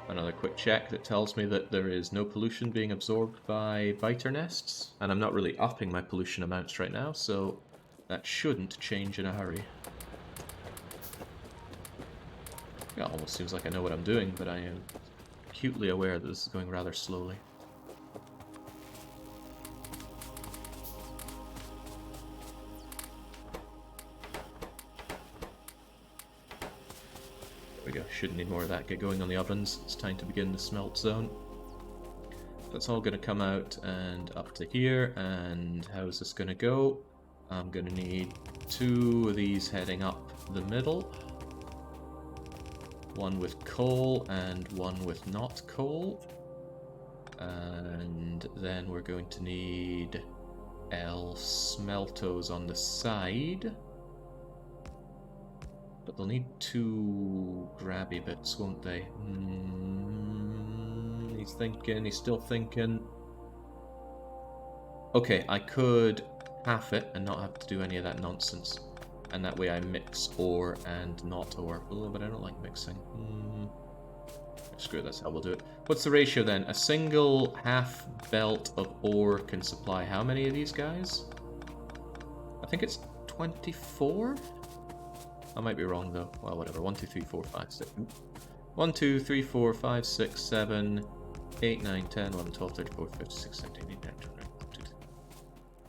Another quick check that tells me that there is no pollution being absorbed by biter nests, and I'm not really upping my pollution amounts right now, so that shouldn't change in a hurry. Yeah, it almost seems like I know what I'm doing, but I am acutely aware that this is going rather slowly. There we go, shouldn't need more of that. Get going on the ovens, it's time to begin the smelt zone. That's all going to come out and up to here, and how is this going to go? I'm going to need 2 of these heading up the middle. 1 with coal and 1 with not coal. And then we're going to need El Smeltos on the side. But they'll need 2 grabby bits, won't they? He's thinking, he's still thinking. Okay, I could half it and not have to do any of that nonsense. And that way I mix ore and not ore. Oh, but I don't like mixing. Screw it, that's how we'll do it. What's the ratio then? A single half belt of ore can supply how many of these guys? I think it's 24? I might be wrong though. Well, whatever. 1, 2, 3, 4, 5, 6. 1, 2, 3, 4, 5, 6, 7, 8, 9, 10, 11, 12, 13, 14, 15, 16, 17, 18, 19, 20, 22.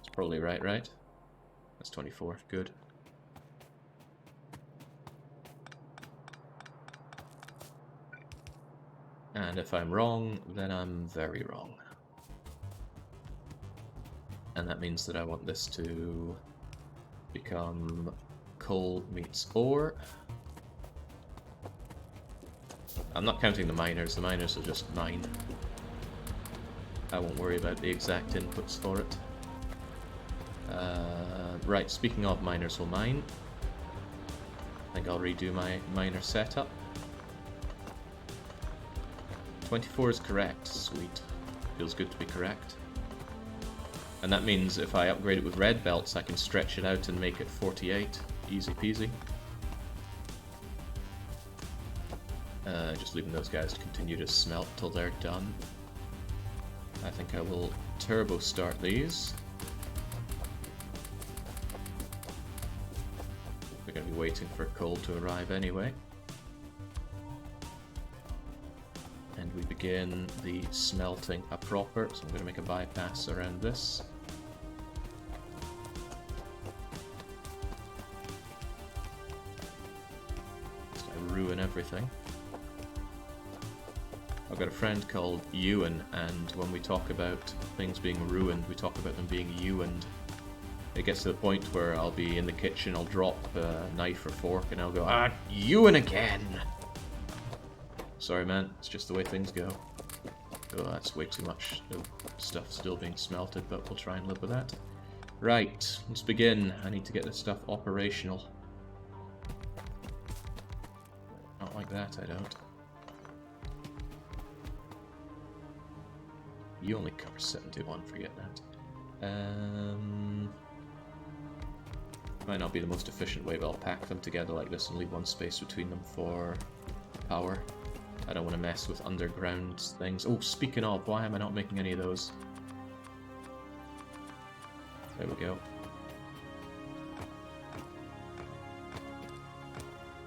It's probably right, right? That's 24. Good. And if I'm wrong, then I'm very wrong. And that means that I want this to become coal meets ore. I'm not counting the miners will just mine. I won't worry about the exact inputs for it. Right, speaking of miners will mine, I think I'll redo my miner setup. 24 is correct, sweet. Feels good to be correct. And that means if I upgrade it with red belts, I can stretch it out and make it 48. Easy peasy. Just leaving those guys to continue to smelt till they're done. I think I will turbo start these. We're going to be waiting for coal to arrive anyway. And we begin the smelting proper, so I'm going to make a bypass around this. So I ruin everything. I've got a friend called Ewan, and when we talk about things being ruined, we talk about them being Ewaned. It gets to the point where I'll be in the kitchen, I'll drop a knife or fork, and I'll go, "Ah, Ewan again!" Sorry man, it's just the way things go. Oh, that's way too much stuff still being smelted, but we'll try and live with that. Right, let's begin. I need to get this stuff operational. Not like that, I don't. You only cover 71, forget that. Might not be the most efficient way, but I'll pack them together like this and leave one space between them for power. I don't want to mess with underground things. Oh, speaking of, why am I not making any of those? There we go.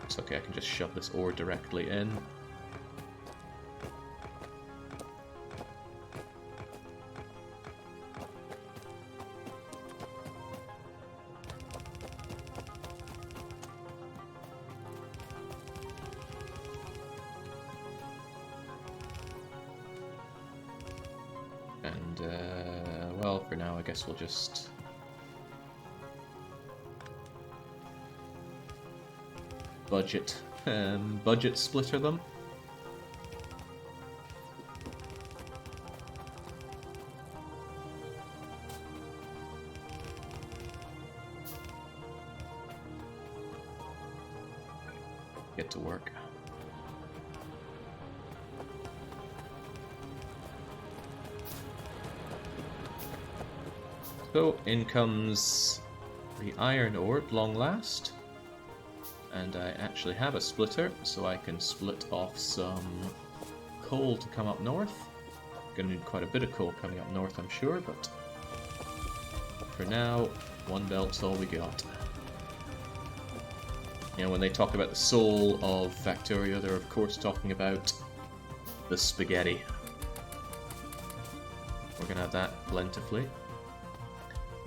It's okay, I can just shove this ore directly in. And, well, for now, I guess we'll just... budget splitter them. Get to work. So, in comes the iron ore at long last. And I actually have a splitter, so I can split off some coal to come up north. Gonna need quite a bit of coal coming up north, I'm sure, but for now, one belt's all we got. You know, when they talk about the soul of Factorio, they're of course talking about the spaghetti. We're gonna have that plentifully.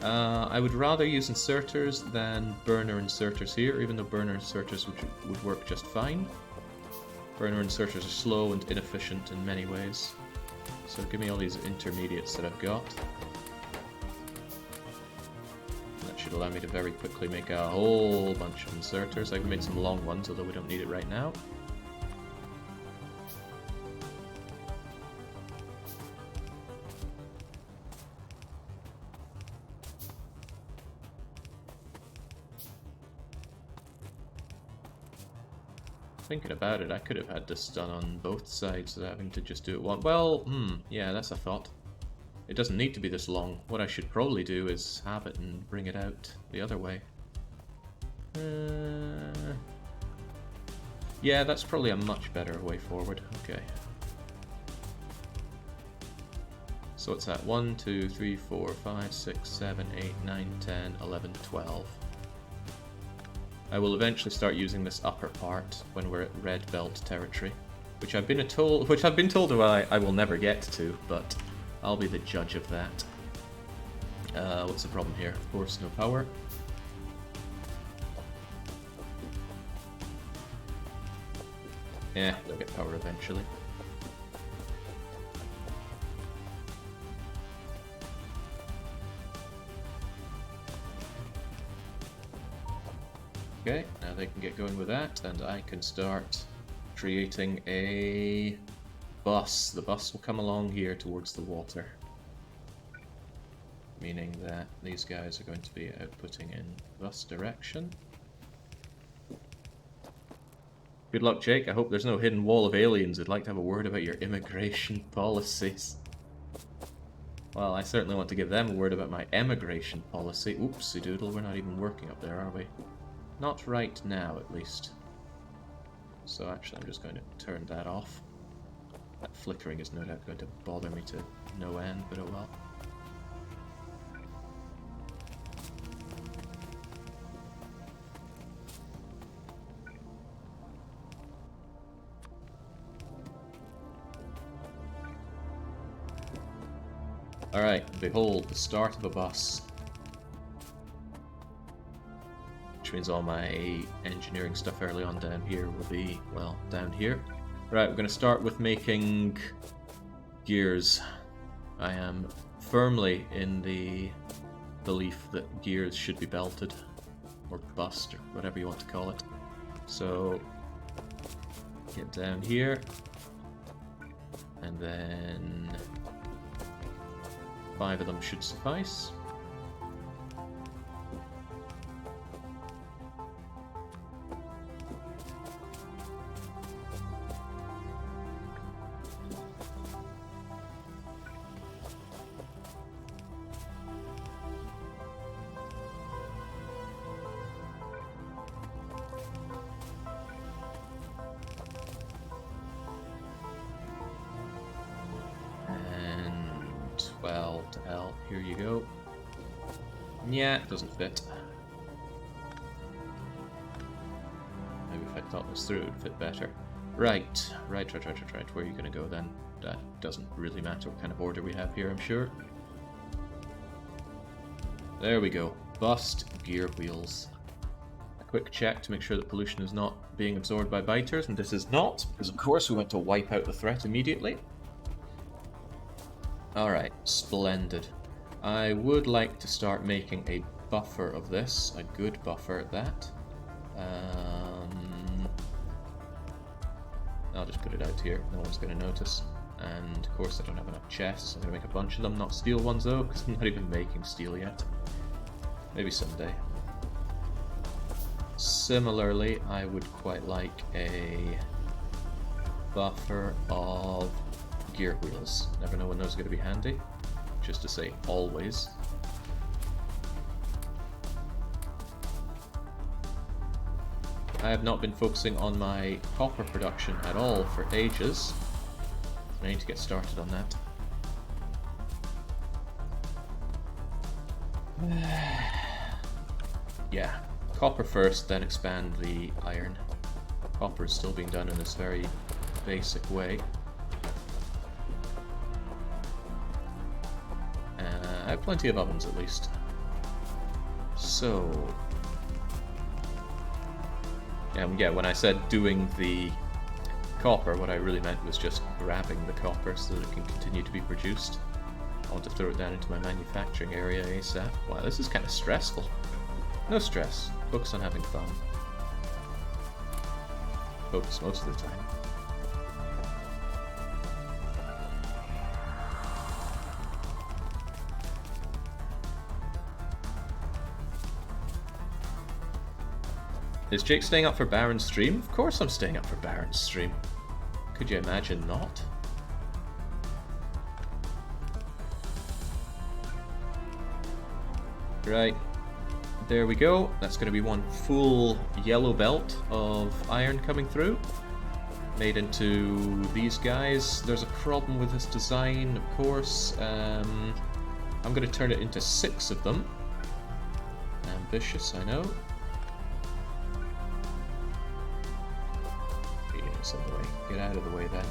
I would rather use inserters than burner inserters here, even though burner inserters would work just fine. Burner inserters are slow and inefficient in many ways. So give me all these intermediates that I've got. That should allow me to very quickly make a whole bunch of inserters. I've made some long ones, although we don't need it right now. Thinking about it, I could have had this done on both sides without having to just do it one. Well, yeah, that's a thought. It doesn't need to be this long. What I should probably do is have it and bring it out the other way. Yeah, that's probably a much better way forward. Okay. So what's that? 1, 2, 3, 4, 5, 6, 7, 8, 9, 10, 11, 12. I will eventually start using this upper part when we're at red belt territory, which I've been told I will never get to, but I'll be the judge of that. What's the problem here? Of course, no power. Yeah, they'll get power eventually. Okay, now they can get going with that, and I can start creating a bus. The bus will come along here towards the water, meaning that these guys are going to be outputting in this direction. Good luck, Jake. I hope there's no hidden wall of aliens who'd like to have a word about your immigration policies. Well, I certainly want to give them a word about my emigration policy. Oopsie doodle, we're not even working up there, are we? Not right now, at least. So actually, I'm just going to turn that off. That flickering is no doubt going to bother me to no end, but oh well. Alright, behold, the start of a bus. Which means all my engineering stuff early on down here will be, well, down here. Right, we're going to start with making gears. I am firmly in the belief that gears should be belted, or bust, or whatever you want to call it. So, get down here, and then 5 of them should suffice. Well, to hell, here you go. Yeah, it doesn't fit. Maybe if I thought this through, it would fit better. Right. Where are you gonna go then? That doesn't really matter what kind of order we have here, I'm sure. There we go. Bust gear wheels. A quick check to make sure that pollution is not being absorbed by biters, and this is not, because of course we want to wipe out the threat immediately. Alright, splendid. I would like to start making a buffer of this, a good buffer at that. I'll just put it out here, no one's going to notice. And of course I don't have enough chests, I'm going to make a bunch of them, not steel ones though, because I'm not even making steel yet. Maybe someday. Similarly, I would quite like a buffer of gear wheels. Never know when those are going to be handy. Just to say, always. I have not been focusing on my copper production at all for ages. I need to get started on that. Yeah, copper first, then expand the iron. Copper is still being done in this very basic way. I have plenty of ovens at least. So, yeah, when I said doing the copper, what I really meant was just grabbing the copper so that it can continue to be produced. I want to throw it down into my manufacturing area ASAP. Wow, this is kind of stressful. No stress. Focus on having fun. Focus most of the time. Is Jake staying up for Baron's stream? Of course I'm staying up for Baron's stream. Could you imagine not? Right. There we go. That's going to be one full yellow belt of iron coming through. Made into these guys. There's a problem with this design, of course. I'm going to turn it into 6 of them. Ambitious, I know. Yes, out of the way. Get out of the way then.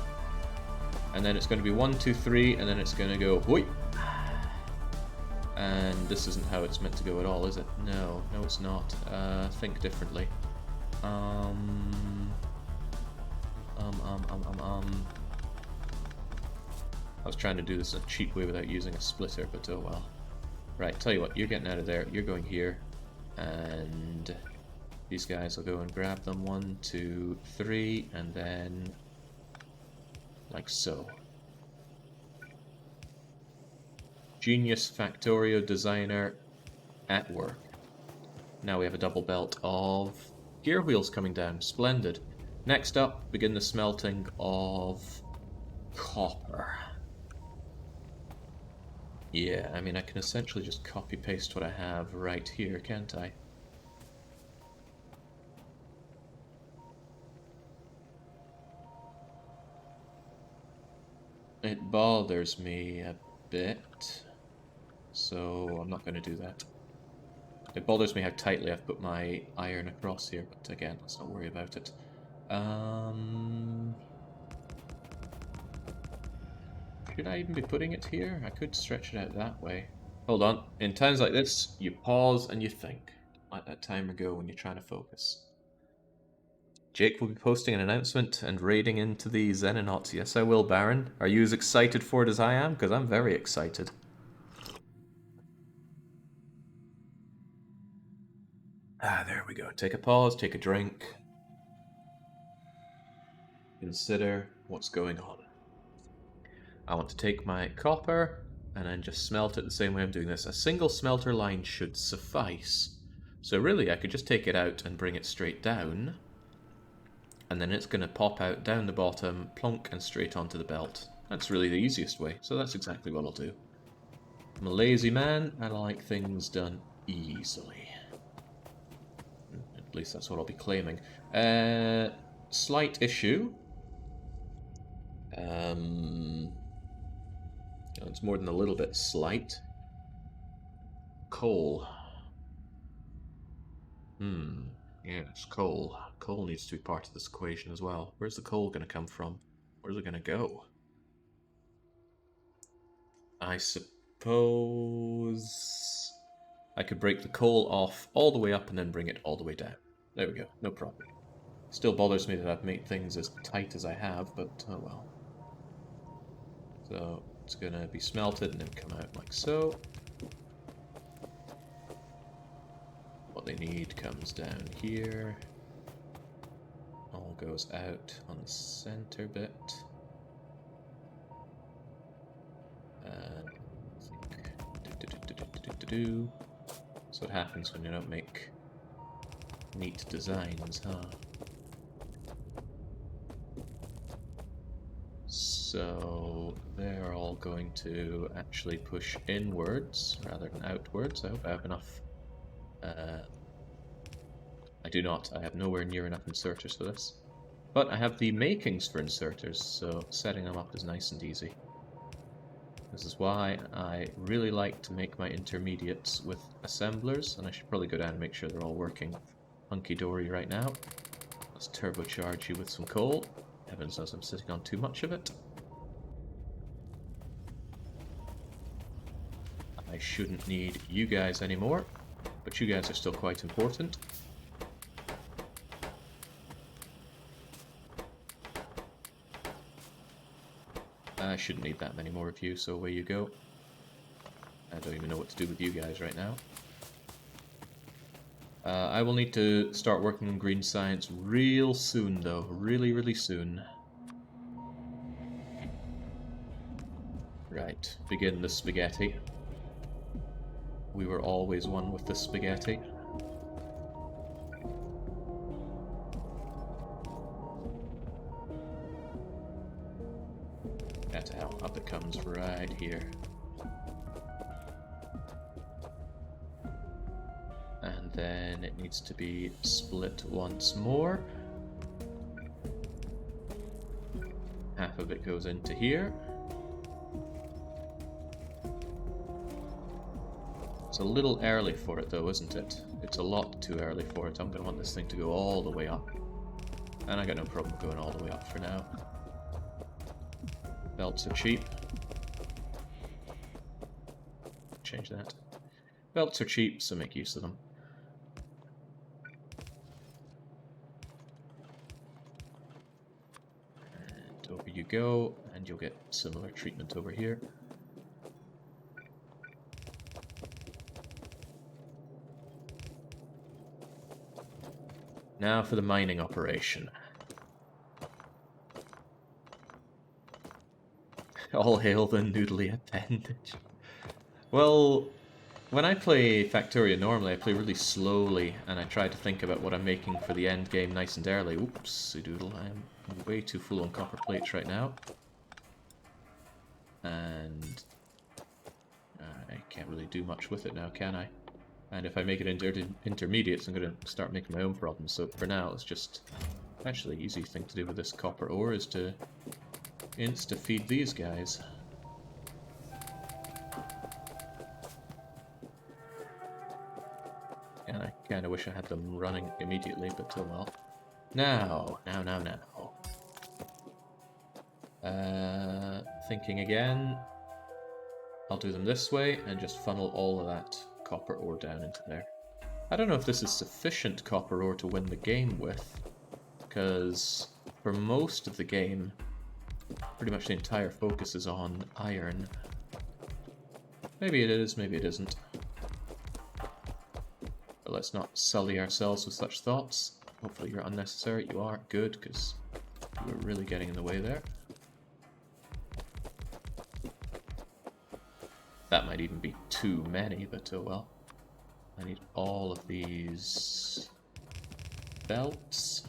And then it's going to be 1, 2, 3, and then it's going to go whooey. And this isn't how it's meant to go at all, is it? No, no it's not. Think differently. I was trying to do this in a cheap way without using a splitter, but oh well. Right, tell you what, you're getting out of there, you're going here, and these guys will go and grab them. 1, 2, 3, and then like so. Genius Factorio designer at work. Now we have a double belt of gear wheels coming down. Splendid. Next up, begin the smelting of copper. Yeah, I mean I can essentially just copy paste what I have right here, can't I? It bothers me a bit, so I'm not going to do that. It bothers me how tightly I've put my iron across here, but again, let's not worry about it. Should I even be putting it here? I could stretch it out that way. Hold on. In times like this, you pause and you think. Let that timer go when you're trying to focus. Jake will be posting an announcement and raiding into the Xenonauts. Yes, I will, Baron. Are you as excited for it as I am? Because I'm very excited. Ah, there we go. Take a pause, take a drink. Consider what's going on. I want to take my copper and then just smelt it the same way I'm doing this. A single smelter line should suffice. So really, I could just take it out and bring it straight down. And then it's going to pop out down the bottom, plonk, and straight onto the belt. That's really the easiest way, so that's exactly what I'll do. I'm a lazy man, and I like things done easily. At least that's what I'll be claiming. Slight issue. It's more than a little bit slight. Coal. Yes, coal. Coal needs to be part of this equation as well. Where's the coal going to come from? Where's it going to go? I suppose I could break the coal off all the way up and then bring it all the way down. There we go, no problem. Still bothers me that I've made things as tight as I have, but oh well. So it's going to be smelted and then come out like so. What they need comes down here. All goes out on the center bit. That's what happens when you don't make neat designs, huh? So they're all going to actually push inwards rather than outwards. I hope I have enough. I do not. I have nowhere near enough inserters for this. But I have the makings for inserters, so setting them up is nice and easy. This is why I really like to make my intermediates with assemblers, and I should probably go down and make sure they're all working hunky-dory right now. Let's turbocharge you with some coal. Heavens knows I'm sitting on too much of it. I shouldn't need you guys anymore, but you guys are still quite important. I shouldn't need that many more of you, so away you go. I don't even know what to do with you guys right now. I will need to start working on green science real soon, though. Really, really soon. Right, begin the spaghetti. We were always one with the spaghetti. That's how up it comes right here. And then it needs to be split once more. Half of it goes into here. It's a little early for it though, isn't it? It's a lot too early for it. I'm going to want this thing to go all the way up. And I got no problem going all the way up for now. Belts are cheap. Change that. Belts are cheap, so make use of them. And over you go, and you'll get similar treatment over here. Now for the mining operation. All hail the noodly appendage. Well, when I play Factorio normally, I play really slowly, and I try to think about what I'm making for the end game nice and early. Oops, doodle, I'm way too full on copper plates right now. And I can't really do much with it now, can I? And if I make it into intermediates, I'm going to start making my own problems. So for now, it's just... Actually, the easy thing to do with this copper ore is to insta-feed these guys. And I kind of wish I had them running immediately, but oh well. Now. Thinking again. I'll do them this way and just funnel all of that copper ore down into there. I don't know if this is sufficient copper ore to win the game with, because for most of the game, pretty much the entire focus is on iron. Maybe it is, maybe it isn't. But let's not sully ourselves with such thoughts. Hopefully you're unnecessary. You are. Good, because you were really getting in the way there. That might even be too many, but oh well. I need all of these belts.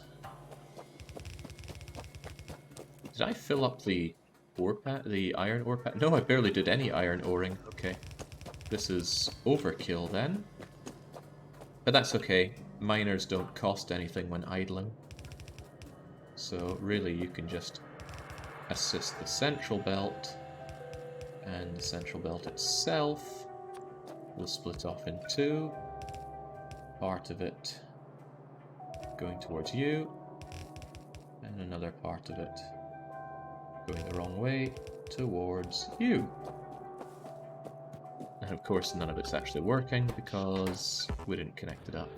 Did I fill up the ore pack, the iron ore pack? No, I barely did any iron oring. Okay. This is overkill then. But that's okay. Miners don't cost anything when idling. So really you can just assist the central belt, and the central belt itself will split off in two. Part of it going towards you, and another part of it going the wrong way towards you. And of course none of it's actually working because we didn't connect it up.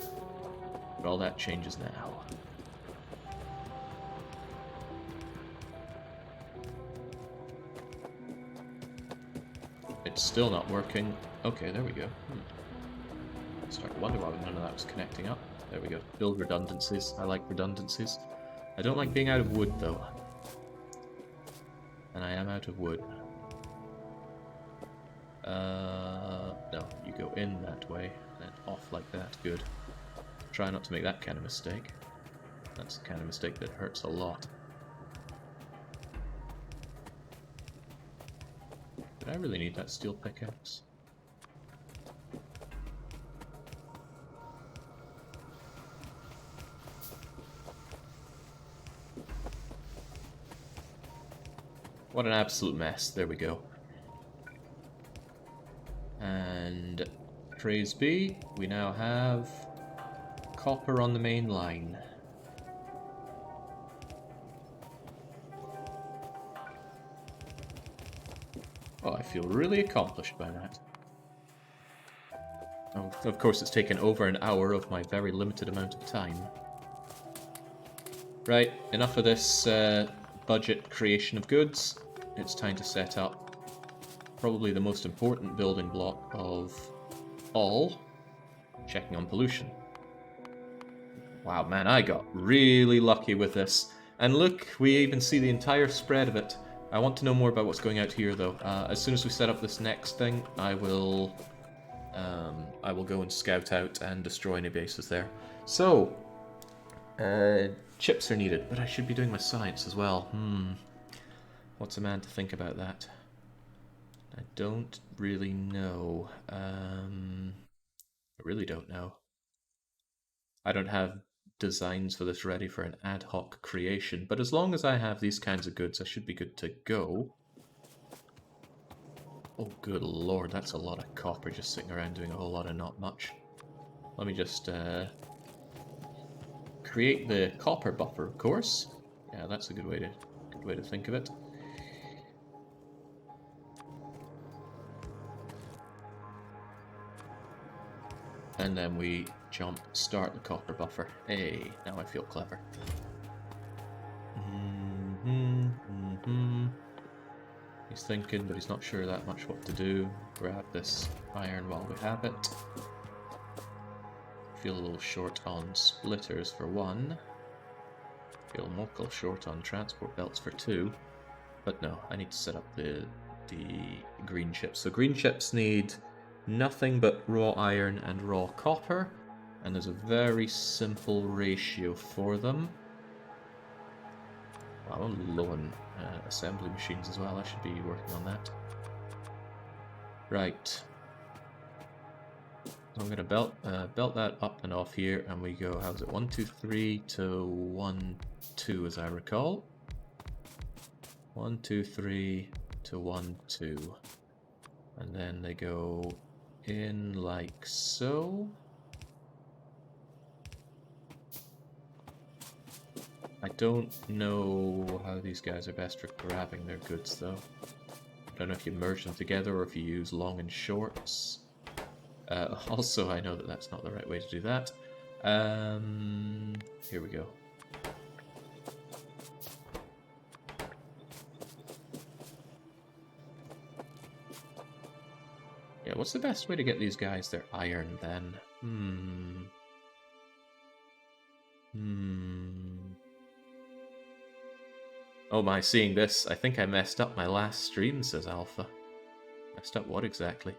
But all that changes now. It's still not working. Okay, there we go. Start to wonder why none of that was connecting up. There we go. Build redundancies. I like redundancies. I don't like being out of wood though. And I am out of wood. No, you go in that way, and then off like that. Good. Try not to make that kind of mistake. That's the kind of mistake that hurts a lot. Did I really need that steel pickaxe? What an absolute mess. There we go. And praise be, we now have copper on the main line. Oh, I feel really accomplished by that. Oh, of course, it's taken over an hour of my very limited amount of time. Right, enough of this budget creation of goods. It's time to set up. probably the most important building block of all, checking on pollution. Wow, man, I got really lucky with this. And look, we even see the entire spread of it. I want to know more about what's going out here, though. As soon as we set up this next thing, I will go and scout out and destroy any bases there. So, chips are needed, but I should be doing my science as well. What's a man to think about that? I don't really know. I really don't know. I don't have designs for this ready for an ad hoc creation, but as long as I have these kinds of goods, I should be good to go. Oh, good lord, that's a lot of copper just sitting around doing a whole lot of not much. Let me just create the copper buffer, of course. Yeah, that's a good way to think of it. And then we start the copper buffer. Hey, now I feel clever. He's thinking, but he's not sure that much what to do. Grab this iron while we have it. Feel a little short on splitters for 1. Feel a short on transport belts for 2. But no, I need to set up the green chips. So green chips need nothing but raw iron and raw copper, and there's a very simple ratio for them. Wow, I'm low on assembly machines as well. I should be working on that. Right. So I'm going to belt that up and off here, and we go, how's it, 1, 2, 3 to 1, 2 as I recall. 1, 2, 3 to 1, 2. And then they go in like so. I don't know how these guys are best for grabbing their goods though. I don't know if you merge them together or if you use long and shorts. Also, I know that that's not the right way to do that. Here we go. Yeah, what's the best way to get these guys their iron then? Oh my, seeing this, I think I messed up my last stream, says Alpha. Messed up what exactly?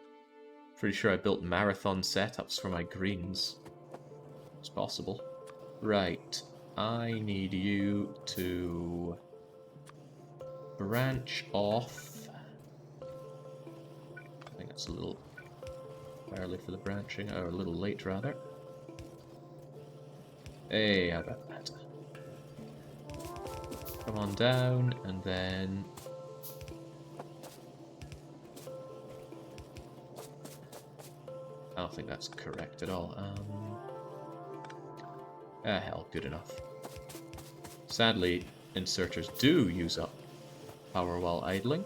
Pretty sure I built marathon setups for my greens. It's possible. Right, I need you to branch off. I think that's a little early for the branching, or a little late rather. Hey, how about that? Come on down, and then I don't think that's correct at all. Hell, good enough. Sadly, inserters do use up power while idling.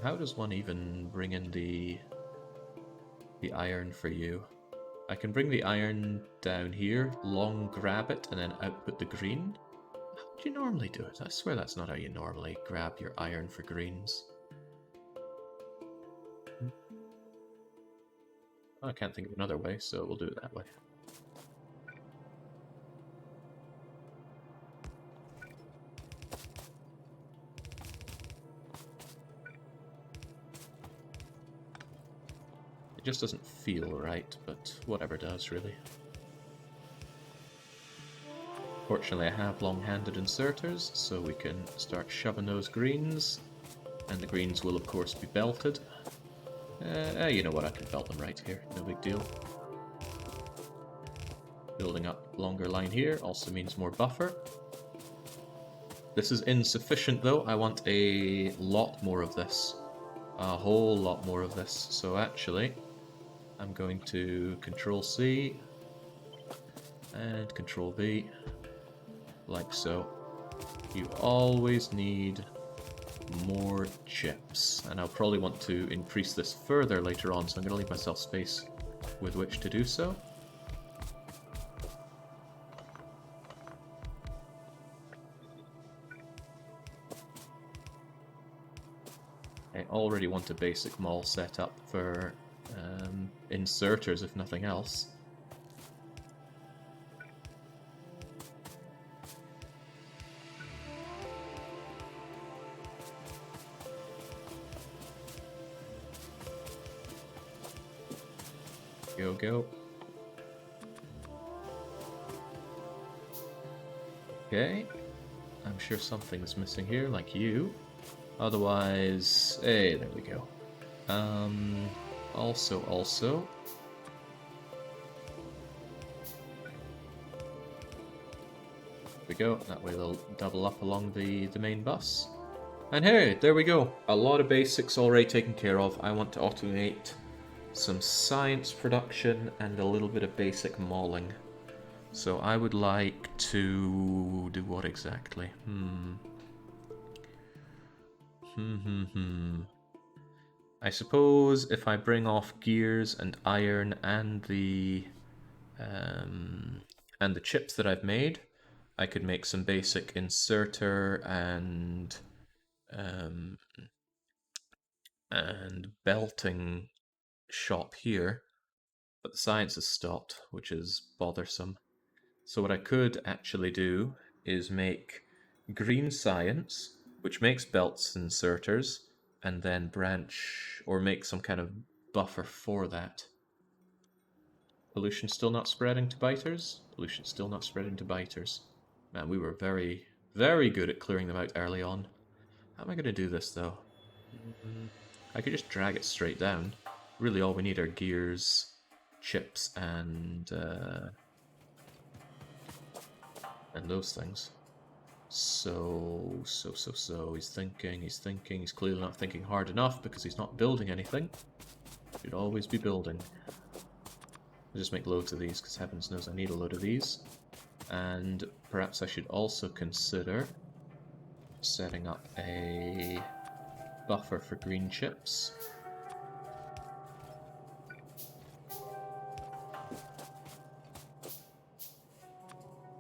How does one even bring in the iron for you? I can bring the iron down here, long grab it, and then output the green. How do you normally do it? I swear that's not how you normally grab your iron for greens. I can't think of another way, so we'll do it that way. It just doesn't feel right, but whatever does, really. Fortunately, I have long-handed inserters, so we can start shoving those greens. And the greens will, of course, be belted. You know what, I can belt them right here, no big deal. Building up longer line here also means more buffer. This is insufficient, though. I want a lot more of this. A whole lot more of this. So actually, I'm going to Control-C and Control-V, like so. You always need more chips, and I'll probably want to increase this further later on, so I'm going to leave myself space with which to do so. already want a basic mall set up for inserters, if nothing else. Go, go. Okay. I'm sure something's missing here, like you. Otherwise... Hey, there we go. Also... There we go. That way they'll double up along the main bus. And hey, there we go. A lot of basics already taken care of. I want to automate some science production and a little bit of basic mauling. So I would like to do what exactly? I suppose if I bring off gears and iron and the chips that I've made, I could make some basic inserter and belting shop here, but the science has stopped, which is bothersome. So what I could actually do is make green science, which makes belts inserters, and then branch or make some kind of buffer for that. Pollution still not spreading to biters? Pollution still not spreading to biters. Man, we were very, very good at clearing them out early on. How am I going to do this, though? I could just drag it straight down. Really, all we need are gears, chips, and those things. So, he's thinking, he's clearly not thinking hard enough because he's not building anything. Should always be building. I'll just make loads of these because heavens knows I need a load of these. And perhaps I should also consider setting up a buffer for green chips.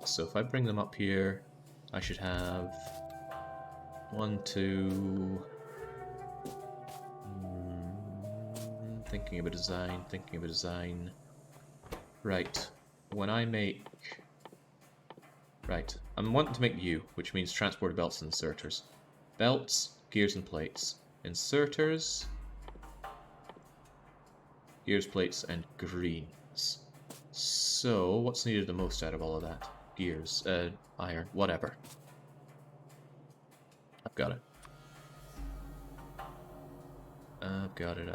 So if I bring them up here, I should have 1, 2... Thinking of a design. Right, when I make... Right, I'm wanting to make U, which means transport belts and inserters. Belts, gears and plates. Inserters, gears, plates, and greens. So, what's needed the most out of all of that? Gears, iron, whatever. I've got it. I've got it.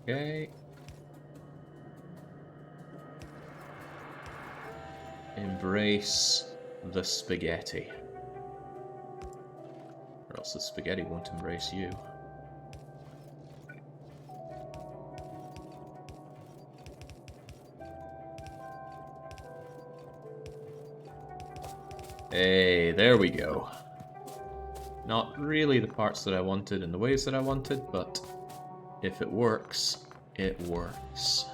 Okay. Embrace the spaghetti. Or else the spaghetti won't embrace you. Hey, there we go. Not really the parts that I wanted in the ways that I wanted, but if it works, it works.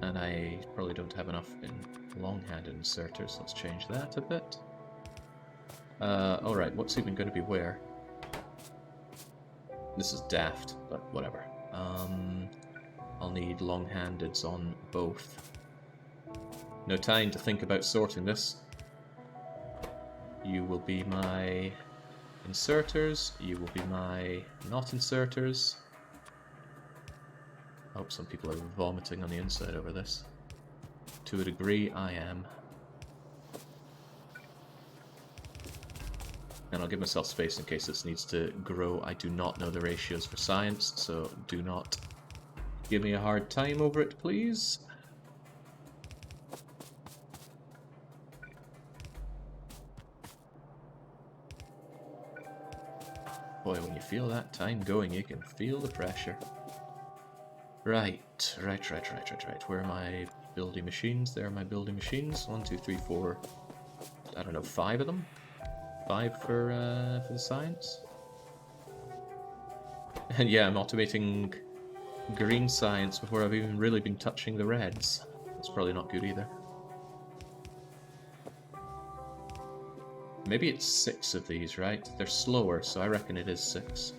And I probably don't have enough in long-handed inserters. Let's change that a bit. Alright, what's even going to be where? This is daft, but whatever. I'll need long-handeds on both. No time to think about sorting this. You will be my inserters, you will be my not inserters. I hope some people are vomiting on the inside over this. To a degree, I am. And I'll give myself space in case this needs to grow. I do not know the ratios for science, so do not give me a hard time over it, please. Boy, when you feel that time going, you can feel the pressure. Right. Where are my building machines? There are my building machines. 1, 2, 3, 4. I don't know, 5 of them? 5 for the science. And yeah, I'm automating green science before I've even really been touching the reds. That's probably not good either. Maybe it's 6 of these, right? They're slower, so I reckon it is 6.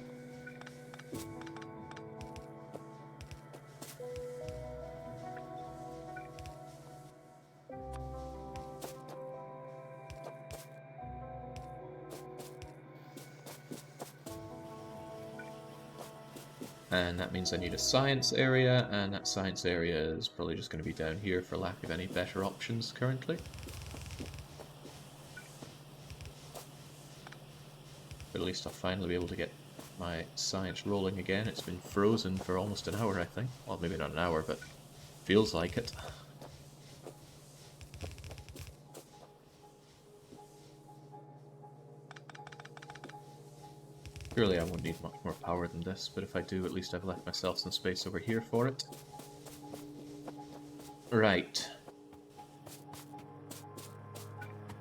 And that means I need a science area, and that science area is probably just going to be down here for lack of any better options currently. But at least I'll finally be able to get my science rolling again. It's been frozen for almost an hour, I think. Well, maybe not an hour, but feels like it. Surely I won't need much more power than this, but if I do, at least I've left myself some space over here for it. Right.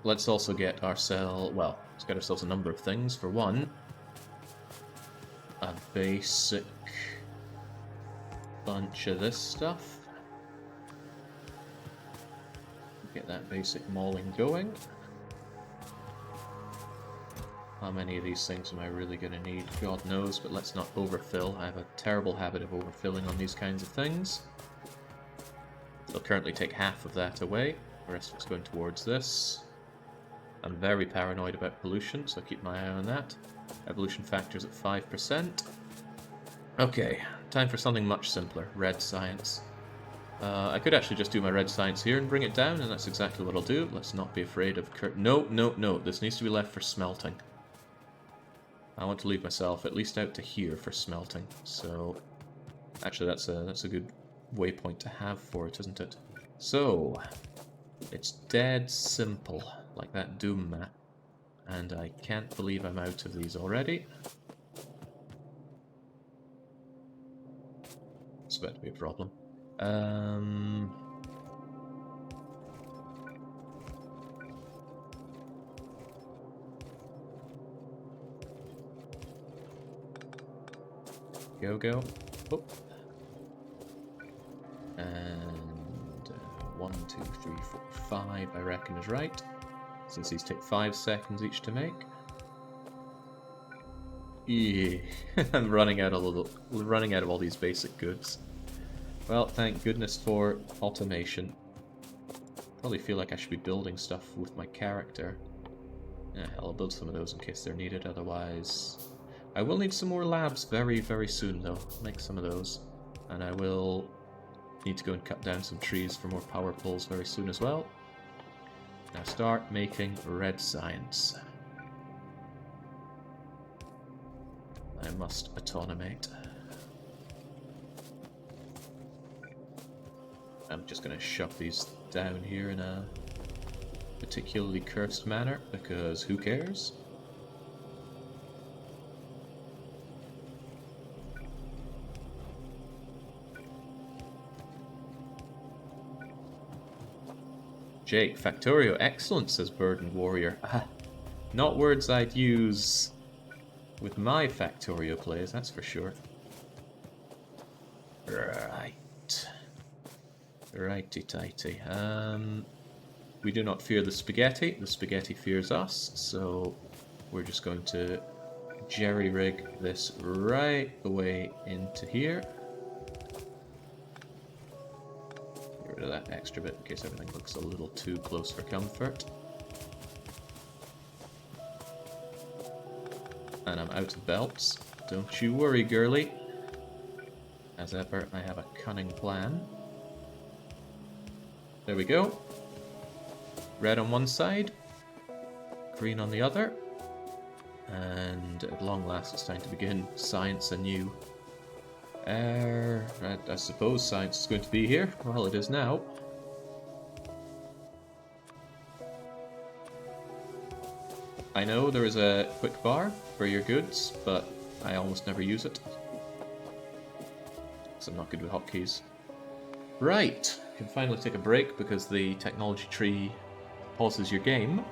Let's also get ourselves, well, let's get ourselves a number of things. For one, a basic bunch of this stuff. Get that basic mauling going. How many of these things am I really going to need? God knows, but let's not overfill. I have a terrible habit of overfilling on these kinds of things. I'll currently take half of that away. The rest of it's going towards this. I'm very paranoid about pollution, so keep my eye on that. Evolution factor's at 5%. Okay, time for something much simpler. Red science. I could actually just do my red science here and bring it down, and that's exactly what I'll do. Let's not be afraid of... No. This needs to be left for smelting. I want to leave myself at least out to here for smelting. So, actually, that's a good waypoint to have for it, isn't it? So, it's dead simple, like that Doom map. And I can't believe I'm out of these already. It's about to be a problem. Go. Oh. And 1, 2, 3, 4, 5, I reckon is right. Since these take 5 seconds each to make. Yeah, I'm running out of all these basic goods. Well, thank goodness for automation. Probably feel like I should be building stuff with my character. Yeah, hell, I'll build some of those in case they're needed, otherwise... I will need some more labs very, very soon, though. Make some of those. And I will need to go and cut down some trees for more power poles very soon as well. Now start making red science. I must automate. I'm just going to shove these down here in a particularly cursed manner, because who cares? Jake, Factorio, excellent, says Burden Warrior. Not words I'd use with my Factorio plays, that's for sure. Right. Righty-tighty. We do not fear the spaghetti fears us, so we're just going to jerry-rig this right away into here. Get rid of that extra bit in case everything looks a little too close for comfort. And I'm out of belts. Don't you worry, girly. As ever, I have a cunning plan. There we go. Red on one side, green on the other, and at long last it's time to begin science anew. I suppose science is going to be here. Well, it is now. I know there is a quick bar for your goods, but I almost never use it. Because I'm not good with hotkeys. Right, you can finally take a break because the technology tree pauses your game.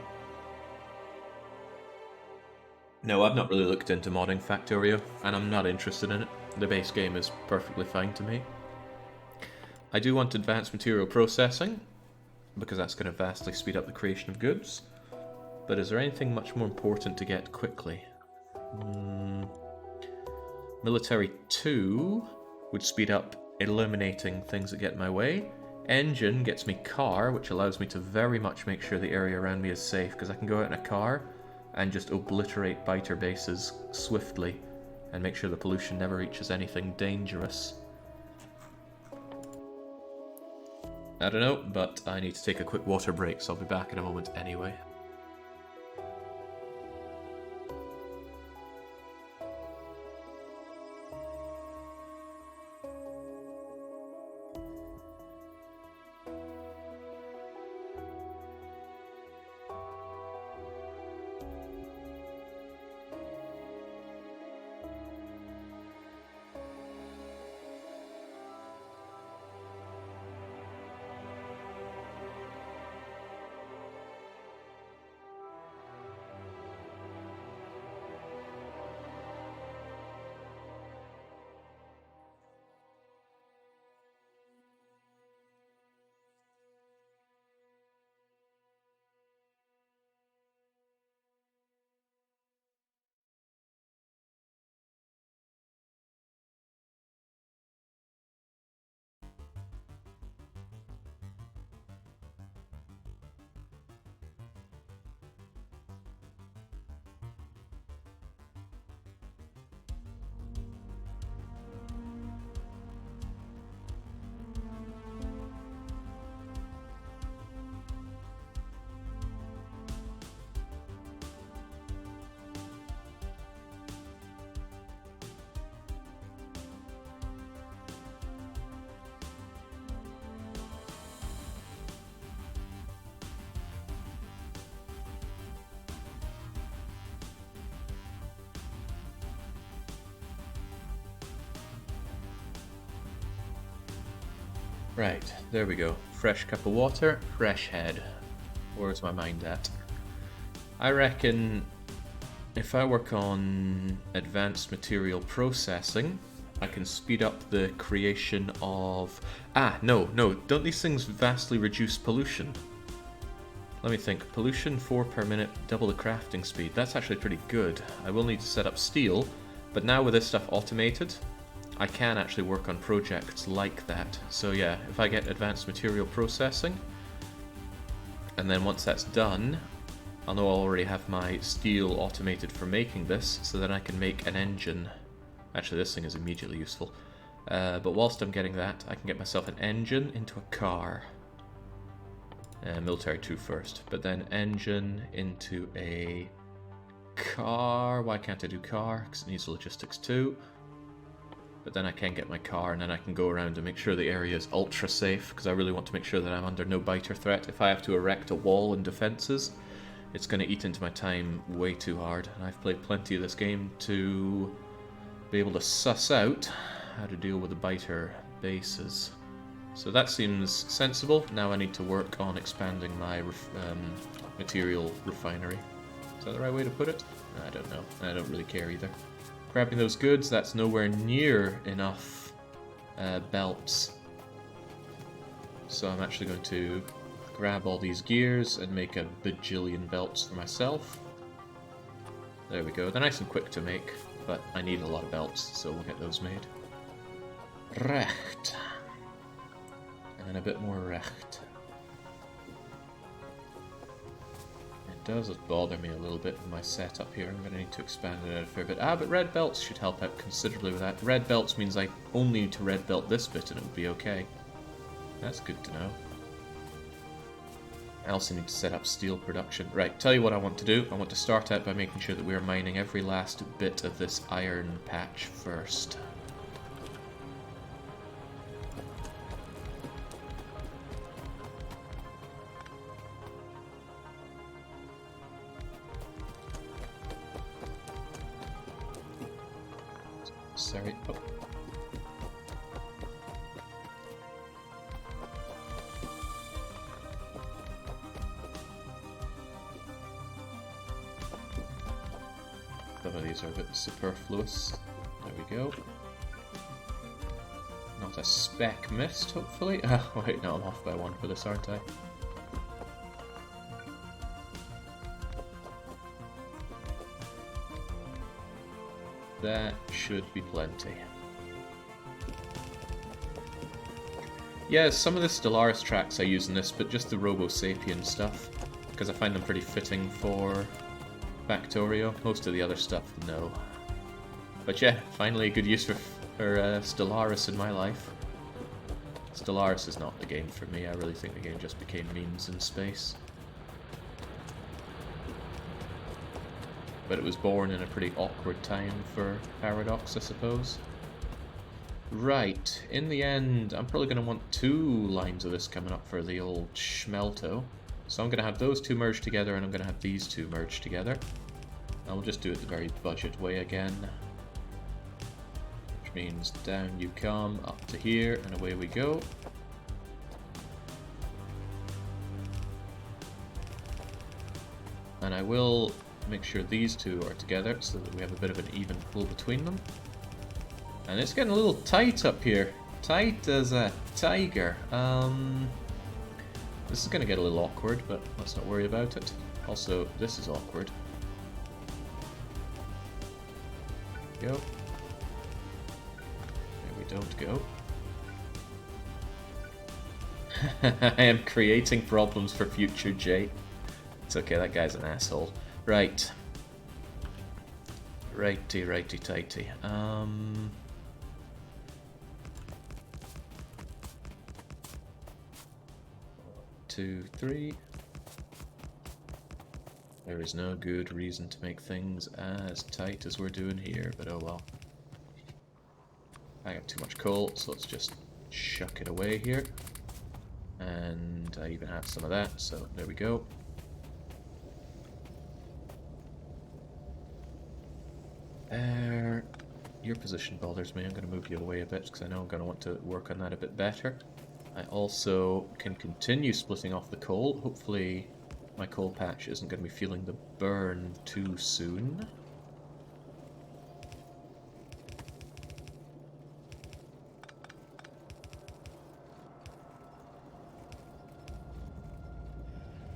No, I've not really looked into modding Factorio, and I'm not interested in it. The base game is perfectly fine to me. I do want advanced material processing, because that's going to vastly speed up the creation of goods. But is there anything much more important to get quickly? Military 2 would speed up eliminating things that get in my way. Engine gets me car, which allows me to very much make sure the area around me is safe, because I can go out in a car and just obliterate biter bases swiftly and make sure the pollution never reaches anything dangerous. I don't know, but I need to take a quick water break, so I'll be back in a moment anyway. Right, there we go. Fresh cup of water, fresh head. Where's my mind at? I reckon if I work on advanced material processing, I can speed up the creation of... No, don't these things vastly reduce pollution? Let me think. Pollution 4 per minute, double the crafting speed. That's actually pretty good. I will need to set up steel, but now with this stuff automated, I can actually work on projects like that. So yeah, if I get advanced material processing, and then once that's done, I'll know I'll already have my steel automated for making this, so that I can make an engine. Actually, this thing is immediately useful. But whilst I'm getting that, I can get myself an engine into a car. Military 2 first, but then engine into a car. Why can't I do car? Because it needs logistics too. But then I can get my car, and then I can go around and make sure the area is ultra safe, because I really want to make sure that I'm under no biter threat. If I have to erect a wall and defenses, it's going to eat into my time way too hard. And I've played plenty of this game to be able to suss out how to deal with the biter bases. So that seems sensible. Now I need to work on expanding my material refinery. Is that the right way to put it? I don't know. I don't really care either. Grabbing those goods, that's nowhere near enough belts. So I'm actually going to grab all these gears and make a bajillion belts for myself. There we go. They're nice and quick to make, but I need a lot of belts, so we'll get those made. Recht. And a bit more recht. It does bother me a little bit with my setup here. I'm going to need to expand it out a fair bit. But red belts should help out considerably with that. Red belts means I only need to red belt this bit and it will be okay. That's good to know. I also need to set up steel production. Right, tell you what I want to do. I want to start out by making sure that we are mining every last bit of this iron patch first. Sorry. Oh. these are a bit superfluous. There we go. Not a speck missed, hopefully. Oh, wait, no, I'm off by one for this, aren't I? That should be plenty. Yeah, some of the Stellaris tracks I use in this, but just the Robo Sapien stuff, because I find them pretty fitting for Factorio. Most of the other stuff, no. But yeah, finally a good use for Stellaris in my life. Stellaris is not the game for me. I really think the game just became memes in space. But it was born in a pretty awkward time for Paradox, I suppose. Right, in the end, I'm probably going to want 2 lines of this coming up for the old Schmelto. So I'm going to have those 2 merged together, and I'm going to have these 2 merged together. I'll just do it the very budget way again. Which means down you come, up to here, and away we go. And I will make sure these 2 are together so that we have a bit of an even pull between them. And it's getting a little tight up here. Tight as a tiger. This is going to get a little awkward, but let's not worry about it. Also, this is awkward. Go. There we don't go. I am creating problems for future Jay. It's okay, that guy's an asshole. Right. Righty, righty, tighty. 2, 3. There is no good reason to make things as tight as we're doing here, but oh well. I got too much coal, so let's just chuck it away here. And I even have some of that, so there we go. There. Your position bothers me. I'm going to move you away a bit because I know I'm going to want to work on that a bit better. I also can continue splitting off the coal. Hopefully my coal patch isn't going to be feeling the burn too soon.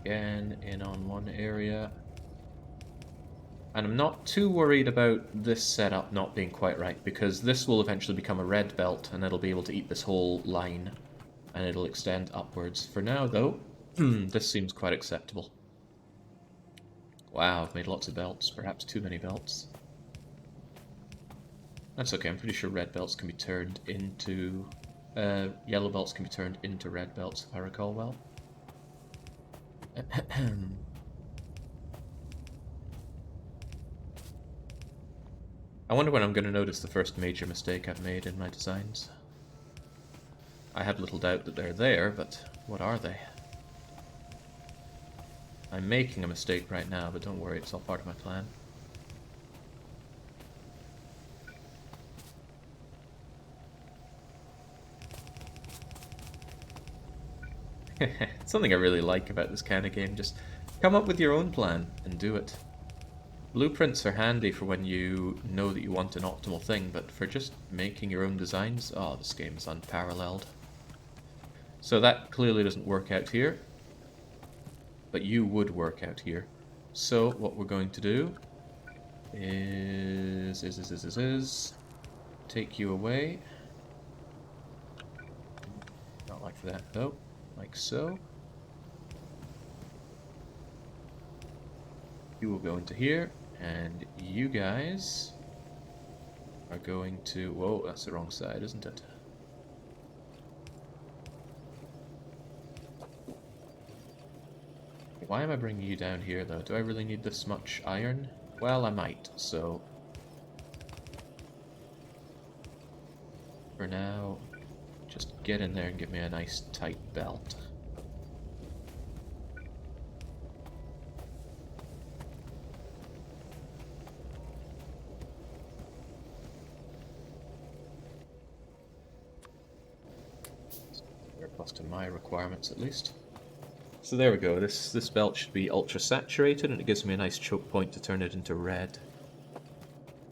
Again, in on one area. And I'm not too worried about this setup not being quite right, because this will eventually become a red belt, and it'll be able to eat this whole line, and it'll extend upwards. For now, though, this seems quite acceptable. Wow, I've made lots of belts, perhaps too many belts. That's okay, I'm pretty sure red belts can be turned into... yellow belts can be turned into red belts, if I recall well. I wonder when I'm going to notice the first major mistake I've made in my designs. I have little doubt that they're there, but what are they? I'm making a mistake right now, but don't worry, it's all part of my plan. It's something I really like about this kind of game, just come up with your own plan and do it. Blueprints are handy for when you know that you want an optimal thing, but for just making your own designs, oh, this game is unparalleled. So that clearly doesn't work out here, but you would work out here. So what we're going to do is take you away. Not like that though, like so. You will go into here, and you guys are going to... Whoa, that's the wrong side, isn't it? Why am I bringing you down here, though? Do I really need this much iron? Well, I might, so... For now, just get in there and give me a nice tight belt. Plus to my requirements, at least. So there we go, this belt should be ultra saturated, and it gives me a nice choke point to turn it into red.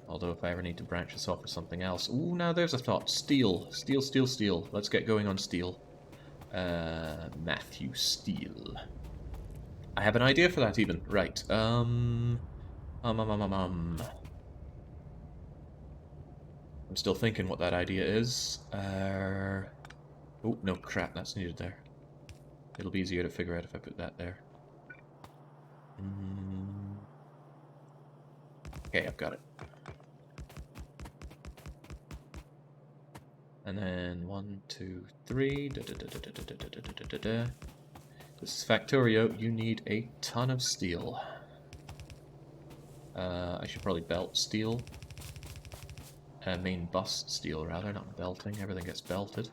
Although if I ever need to branch this off for something else... Ooh, now there's a thought. Steel. Steel, steel, steel. Let's get going on steel. Matthew Steel. I have an idea for that even. Right. I'm still thinking what that idea is. Oh, no, crap, that's needed there. It'll be easier to figure out if I put that there. Okay, I've got it. And then 1, 2, 3. This is Factorio. You need a ton of steel. I should probably belt steel. Main bus steel, rather, not belting. Everything gets belted.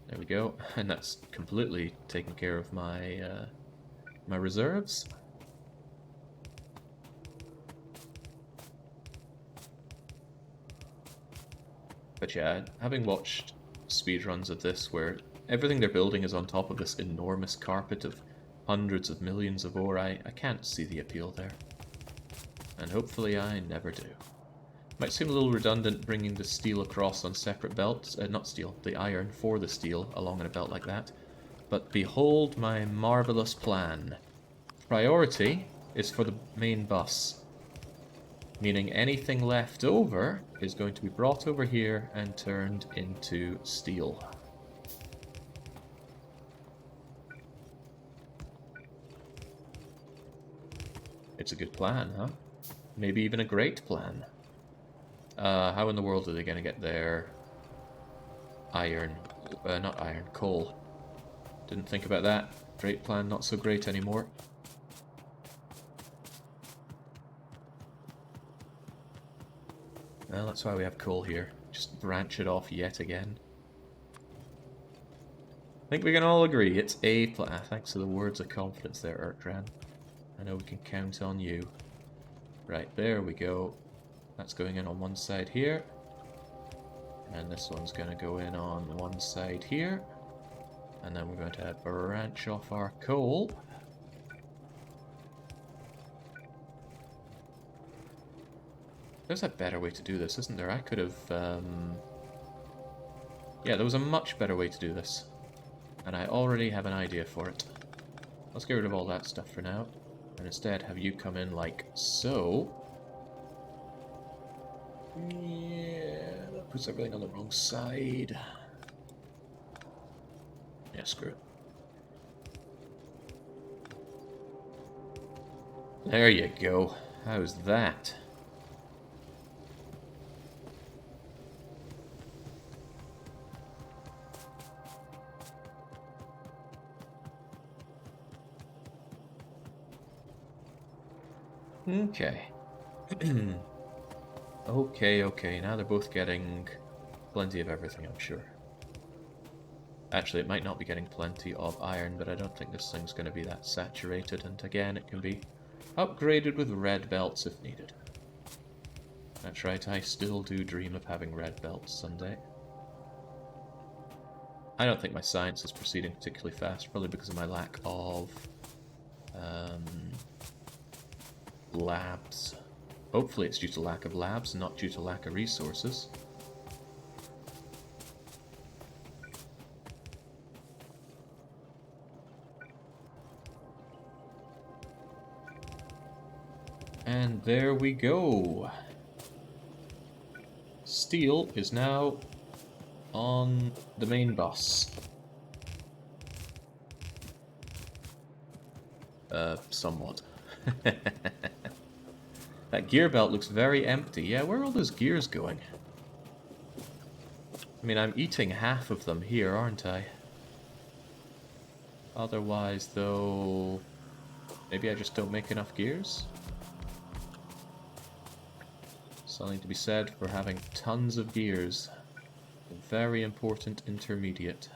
There we go. And that's completely taken care of my my reserves. But yeah, having watched speedruns of this where everything they're building is on top of this enormous carpet of hundreds of millions of ore, I can't see the appeal there. And hopefully I never do. Might seem a little redundant bringing the steel across on separate belts, not steel, the iron for the steel along in a belt like that. But behold my marvelous plan. Priority is for the main bus, meaning anything left over is going to be brought over here and turned into steel. It's a good plan, huh? Maybe even a great plan. How in the world are they going to get their iron? Not iron, coal. Didn't think about that. Great plan, not so great anymore. Well, that's why we have coal here. Just branch it off yet again. I think we can all agree it's a plan. Thanks for the words of confidence there, Ertran. I know we can count on you. Right, there we go. That's going in on one side here. And this one's going to go in on one side here. And then we're going to branch off our coal. There's a better way to do this, isn't there? I could have... Yeah, there was a much better way to do this. And I already have an idea for it. Let's get rid of all that stuff for now. And instead have you come in like so. Yeah, that puts everything on the wrong side. Yeah, screw it. There you go. How's that? Okay. Okay, now they're both getting plenty of everything, I'm sure. Actually, it might not be getting plenty of iron, but I don't think this thing's going to be that saturated, and again, it can be upgraded with red belts if needed. That's right, I still do dream of having red belts someday. I don't think my science is proceeding particularly fast, probably because of my lack of labs. Hopefully it's due to lack of labs, not due to lack of resources. And there we go. Steel is now on the main bus. Somewhat. That gear belt looks very empty. Yeah, where are all those gears going? I mean, I'm eating half of them here, aren't I? Otherwise, though... Maybe I just don't make enough gears? Something to be said for having tons of gears. A very important intermediate.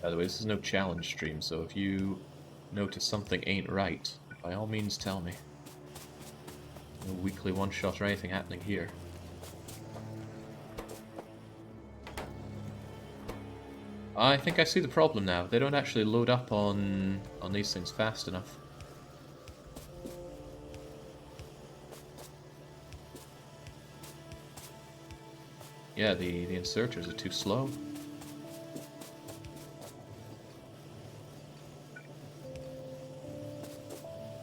By the way, this is no challenge stream, so if you notice something ain't right, by all means tell me. No weekly one-shot or anything happening here. I think I see the problem now. They don't actually load up on these things fast enough. Yeah, the inserters are too slow.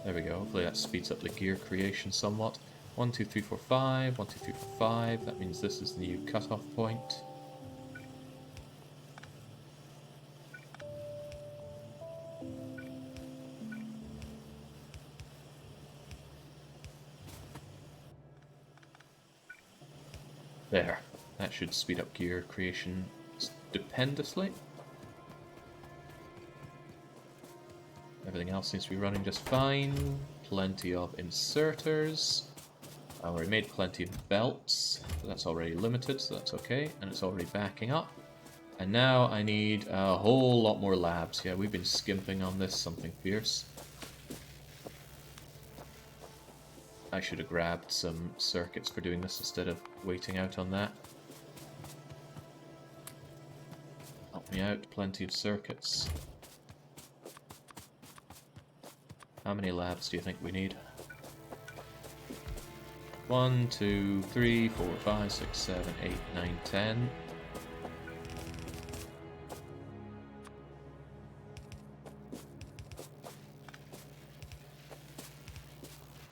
There we go. Hopefully that speeds up the gear creation somewhat. 1, 2, 3, 4, 5. 1, 2, 3, 4, 5. That means this is the new cutoff point. There. That should speed up gear creation stupendously. Everything else seems to be running just fine. Plenty of inserters. I already made plenty of belts. So that's already limited, so that's okay. And it's already backing up. And now I need a whole lot more labs. Yeah, we've been skimping on this, something fierce. I should have grabbed some circuits for doing this instead of waiting out on that. Help me out, plenty of circuits. How many labs do you think we need? 1, 2, 3, 4, 5, 6, 7, 8, 9, 10.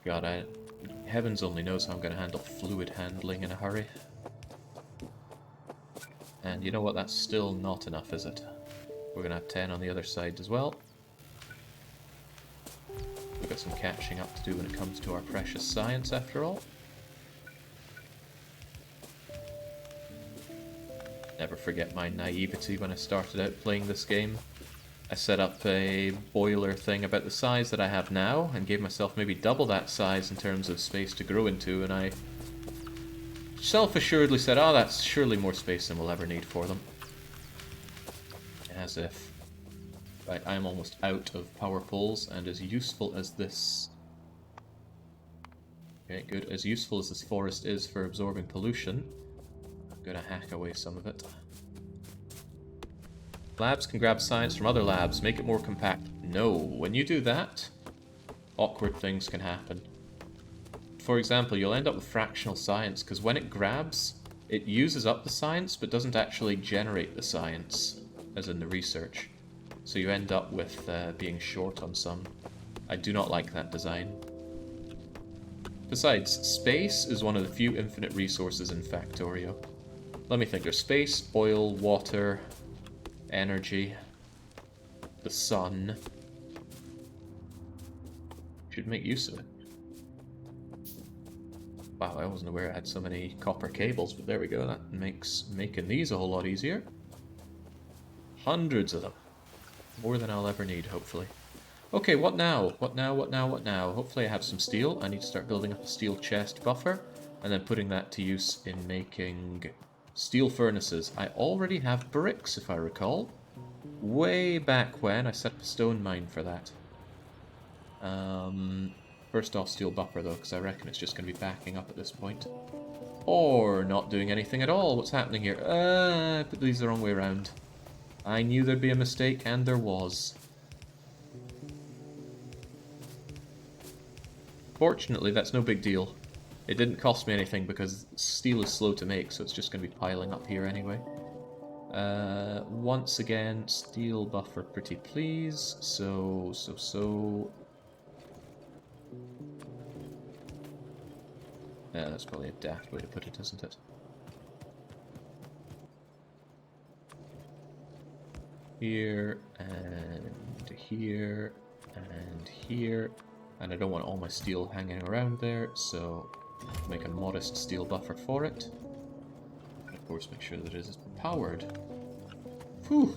God, heavens only knows how I'm going to handle fluid handling in a hurry. And you know what, that's still not enough, is it? We're going to have 10 on the other side as well. We've got some catching up to do when it comes to our precious science, after all. Never forget my naivety when I started out playing this game. I set up a boiler thing about the size that I have now, and gave myself maybe double that size in terms of space to grow into, and I self-assuredly said, oh, that's surely more space than we'll ever need for them. As if. Right, I'm almost out of power poles, and as useful as this... Okay, good. As useful as this forest is for absorbing pollution, I'm gonna hack away some of it. Labs can grab science from other labs, make it more compact. No, when you do that, awkward things can happen. For example, you'll end up with fractional science, because when it grabs, it uses up the science, but doesn't actually generate the science, as in the research. So you end up with being short on some. I do not like that design. Besides, space is one of the few infinite resources in Factorio. Let me think, there's space, oil, water, energy, the sun. Should make use of it. Wow, I wasn't aware I had so many copper cables, but there we go, that makes making these a whole lot easier. Hundreds of them. More than I'll ever need, hopefully. Okay, what now? What now, what now, what now? Hopefully I have some steel. I need to start building up a steel chest buffer, and then putting that to use in making steel furnaces. I already have bricks, if I recall. Way back when I set up a stone mine for that. First off steel buffer though, because I reckon it's just going to be backing up at this point. Or not doing anything at all. What's happening here? I put these the wrong way around. I knew there'd be a mistake, and there was. Fortunately, that's no big deal. It didn't cost me anything because steel is slow to make, so it's just going to be piling up here anyway. Once again, steel buffer pretty please. So. Yeah, that's probably a daft way to put it, isn't it? Here, and here, and here. And I don't want all my steel hanging around there, so make a modest steel buffer for it. And of course, make sure that it is powered. Whew!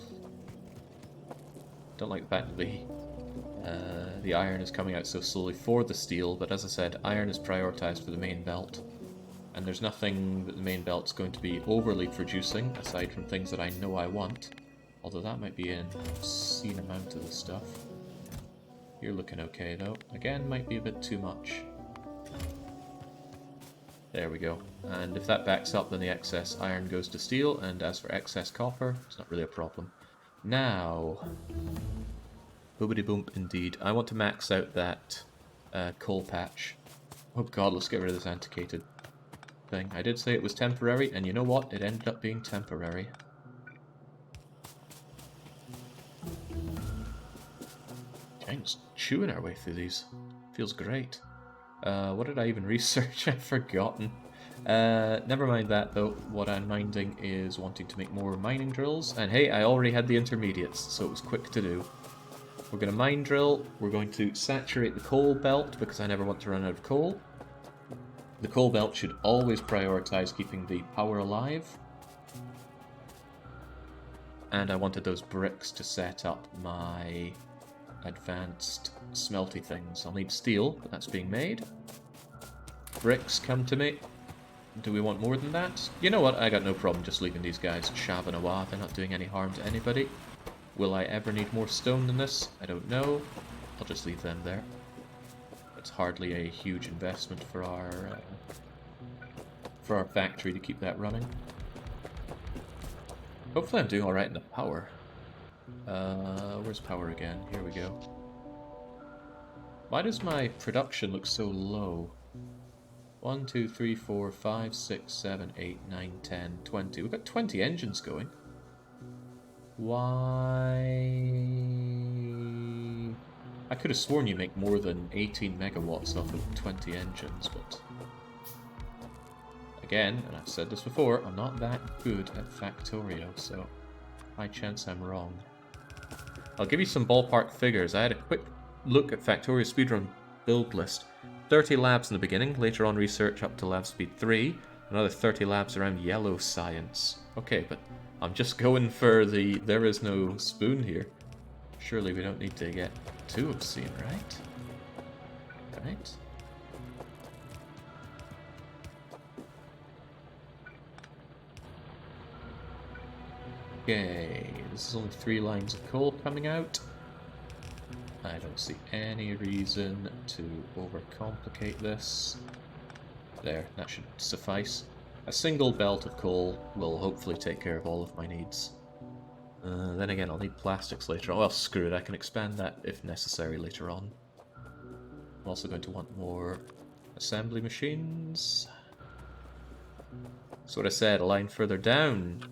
Don't like the fact that the iron is coming out so slowly for the steel, but as I said, iron is prioritized for the main belt. And there's nothing that the main belt's going to be overly producing, aside from things that I know I want. Although that might be an obscene amount of the stuff. You're looking okay though. Again, might be a bit too much. There we go. And if that backs up, then the excess iron goes to steel, and as for excess copper, it's not really a problem. Now, boobity boomp indeed. I want to max out that coal patch. Oh god, let's get rid of this antiquated thing. I did say it was temporary, and you know what? It ended up being temporary. Dang, just chewing our way through these. Feels great. What did I even research? I've forgotten. Never mind that though. What I'm minding is wanting to make more mining drills. And hey, I already had the intermediates, so it was quick to do. We're going to mine drill. We're going to saturate the coal belt because I never want to run out of coal. The coal belt should always prioritize keeping the power alive. And I wanted those bricks to set up my advanced smelty things. I'll need steel, but that's being made. Bricks, come to me. Do we want more than that? You know what, I got no problem just leaving these guys shaving away. They're not doing any harm to anybody. Will I ever need more stone than this? I don't know. I'll just leave them there. It's hardly a huge investment for our factory to keep that running. Hopefully I'm doing alright in the power. Where's power again? Here we go. Why does my production look so low? 1, 2, 3, 4, 5, 6, 7, 8, 9, 10, 20. We've got 20 engines going. Why? I could have sworn you make more than 18 megawatts off of 20 engines, but... Again, and I've said this before, I'm not that good at Factorio, so high chance I'm wrong. I'll give you some ballpark figures. I had a quick look at Factorio speedrun build list. 30 labs in the beginning, later on research up to lab speed 3, another 30 labs around yellow science. Okay, but I'm just going for the there is no spoon here. Surely we don't need to get too obscene, right? Right? Okay, this is only 3 lines of coal coming out. I don't see any reason to overcomplicate this. There, that should suffice. A single belt of coal will hopefully take care of all of my needs. Then again, I'll need plastics later on. Well, screw it, I can expand that if necessary later on. I'm also going to want more assembly machines. That's what I said, a line further down.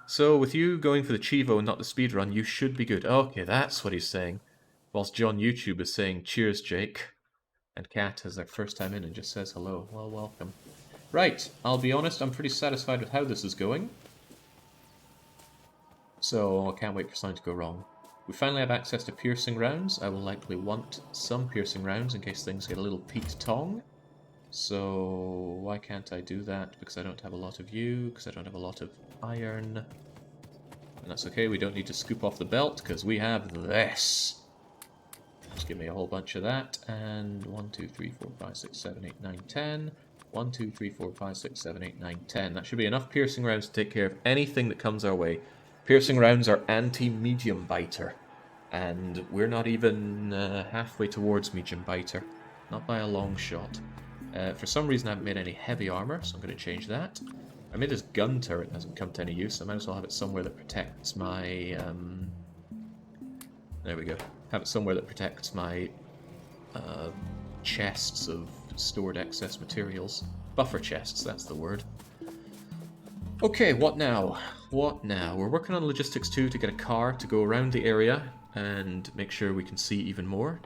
So, with you going for the Chivo and not the speedrun, you should be good. Okay, that's what he's saying. Whilst John YouTube is saying, cheers, Jake. And Kat has their first time in and just says hello. Well, welcome. Right, I'll be honest, I'm pretty satisfied with how this is going. So, I can't wait for something to go wrong. We finally have access to piercing rounds. I will likely want some piercing rounds in case things get a little Pete Tong. So, why can't I do that? Because I don't have a lot of you, because I don't have a lot of iron. And that's okay, we don't need to scoop off the belt, because we have this. Just give me a whole bunch of that, and 1, 2, 3, 4, 5, 6, 7, 8, 9, 10. 1, 2, 3, 4, 5, 6, 7, 8, 9, 10. That should be enough piercing rounds to take care of anything that comes our way. Piercing rounds are anti-medium biter, and we're not even halfway towards medium biter. Not by a long shot. For some reason I haven't made any heavy armor, so I'm going to change that. I made this gun turret, it hasn't come to any use, so I might as well have it somewhere that protects my... There we go. Have it somewhere that protects my chests of stored excess materials. Buffer chests, that's the word. Okay, what now? What now? We're working on logistics 2 to get a car to go around the area and make sure we can see even more.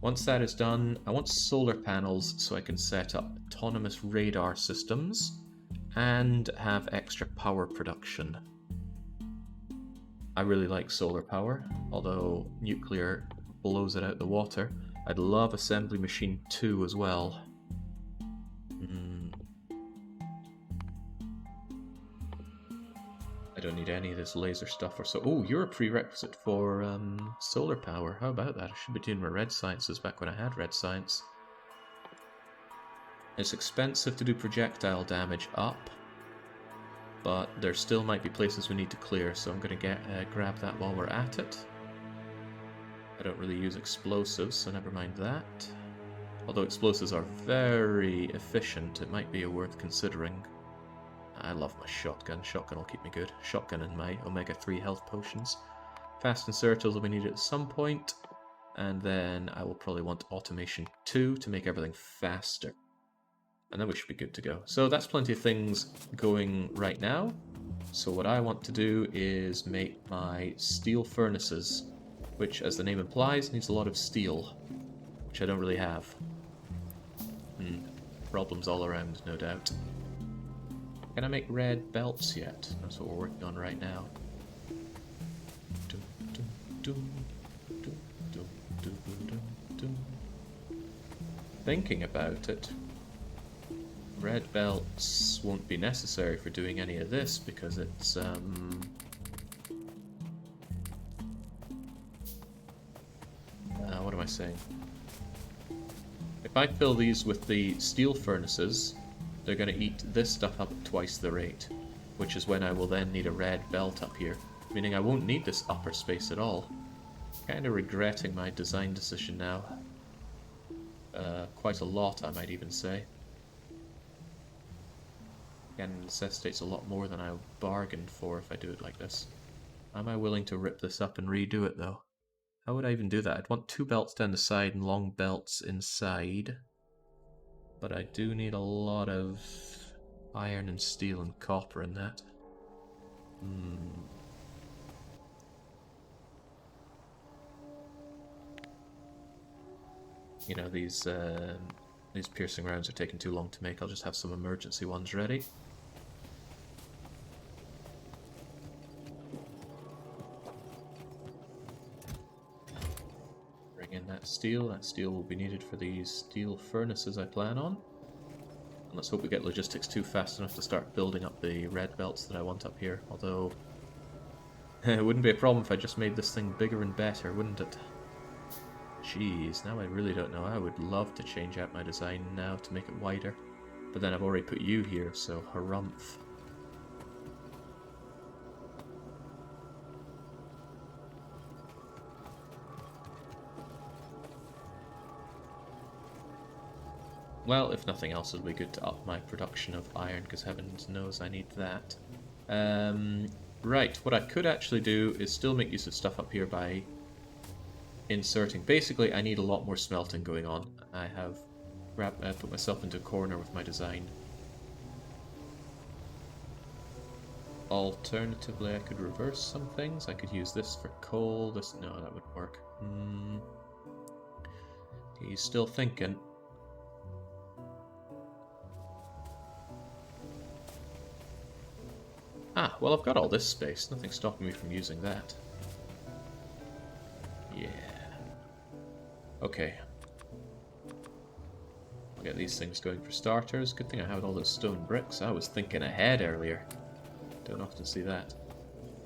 Once that is done, I want solar panels so I can set up autonomous radar systems and have extra power production. I really like solar power, although nuclear blows it out the water. I'd love assembly machine 2 as well. I don't need any of this laser stuff or so. Oh, you're a prerequisite for solar power. How about that? I should be doing my red sciences back when I had red science. It's expensive to do projectile damage up, but there still might be places we need to clear, so I'm going to grab that while we're at it. I don't really use explosives, so never mind that. Although explosives are very efficient, it might be worth considering. I love my shotgun. Shotgun will keep me good. Shotgun and my omega-3 health potions. Fast inserters will be needed at some point. And then I will probably want automation 2 to make everything faster. And then we should be good to go. So that's plenty of things going right now. So what I want to do is make my steel furnaces, which, as the name implies, needs a lot of steel, which I don't really have. Problems all around, no doubt. Can I make red belts yet? That's what we're working on right now. Thinking about it, red belts won't be necessary for doing any of this because it's what am I saying? If I fill these with the steel furnaces, they're going to eat this stuff up at twice the rate, which is when I will then need a red belt up here, meaning I won't need this upper space at all. Kind of regretting my design decision now. Quite a lot, I might even say. Again, it necessitates a lot more than I bargained for if I do it like this. Am I willing to rip this up and redo it, though? How would I even do that? I'd want 2 belts down the side and long belts inside. But I do need a lot of iron and steel and copper in that. You know, these piercing rounds are taking too long to make. I'll just have some emergency ones ready. Bring in that steel. That steel will be needed for these steel furnaces I plan on. And let's hope we get logistics 2 fast enough to start building up the red belts that I want up here. Although, it wouldn't be a problem if I just made this thing bigger and better, wouldn't it? Jeez, now I really don't know. I would love to change out my design now to make it wider. But then I've already put you here, so harumph. Well, if nothing else, it'll be good to up my production of iron, because heavens knows I need that. Right, what I could actually do is still make use of stuff up here by inserting. Basically, I need a lot more smelting going on. I have put myself into a corner with my design. Alternatively, I could reverse some things. I could use this for coal. This, no, that wouldn't work. He's still thinking. Ah, well, I've got all this space. Nothing's stopping me from using that. Yeah. Okay. I'll get these things going for starters. Good thing I have all those stone bricks. I was thinking ahead earlier. Don't often see that.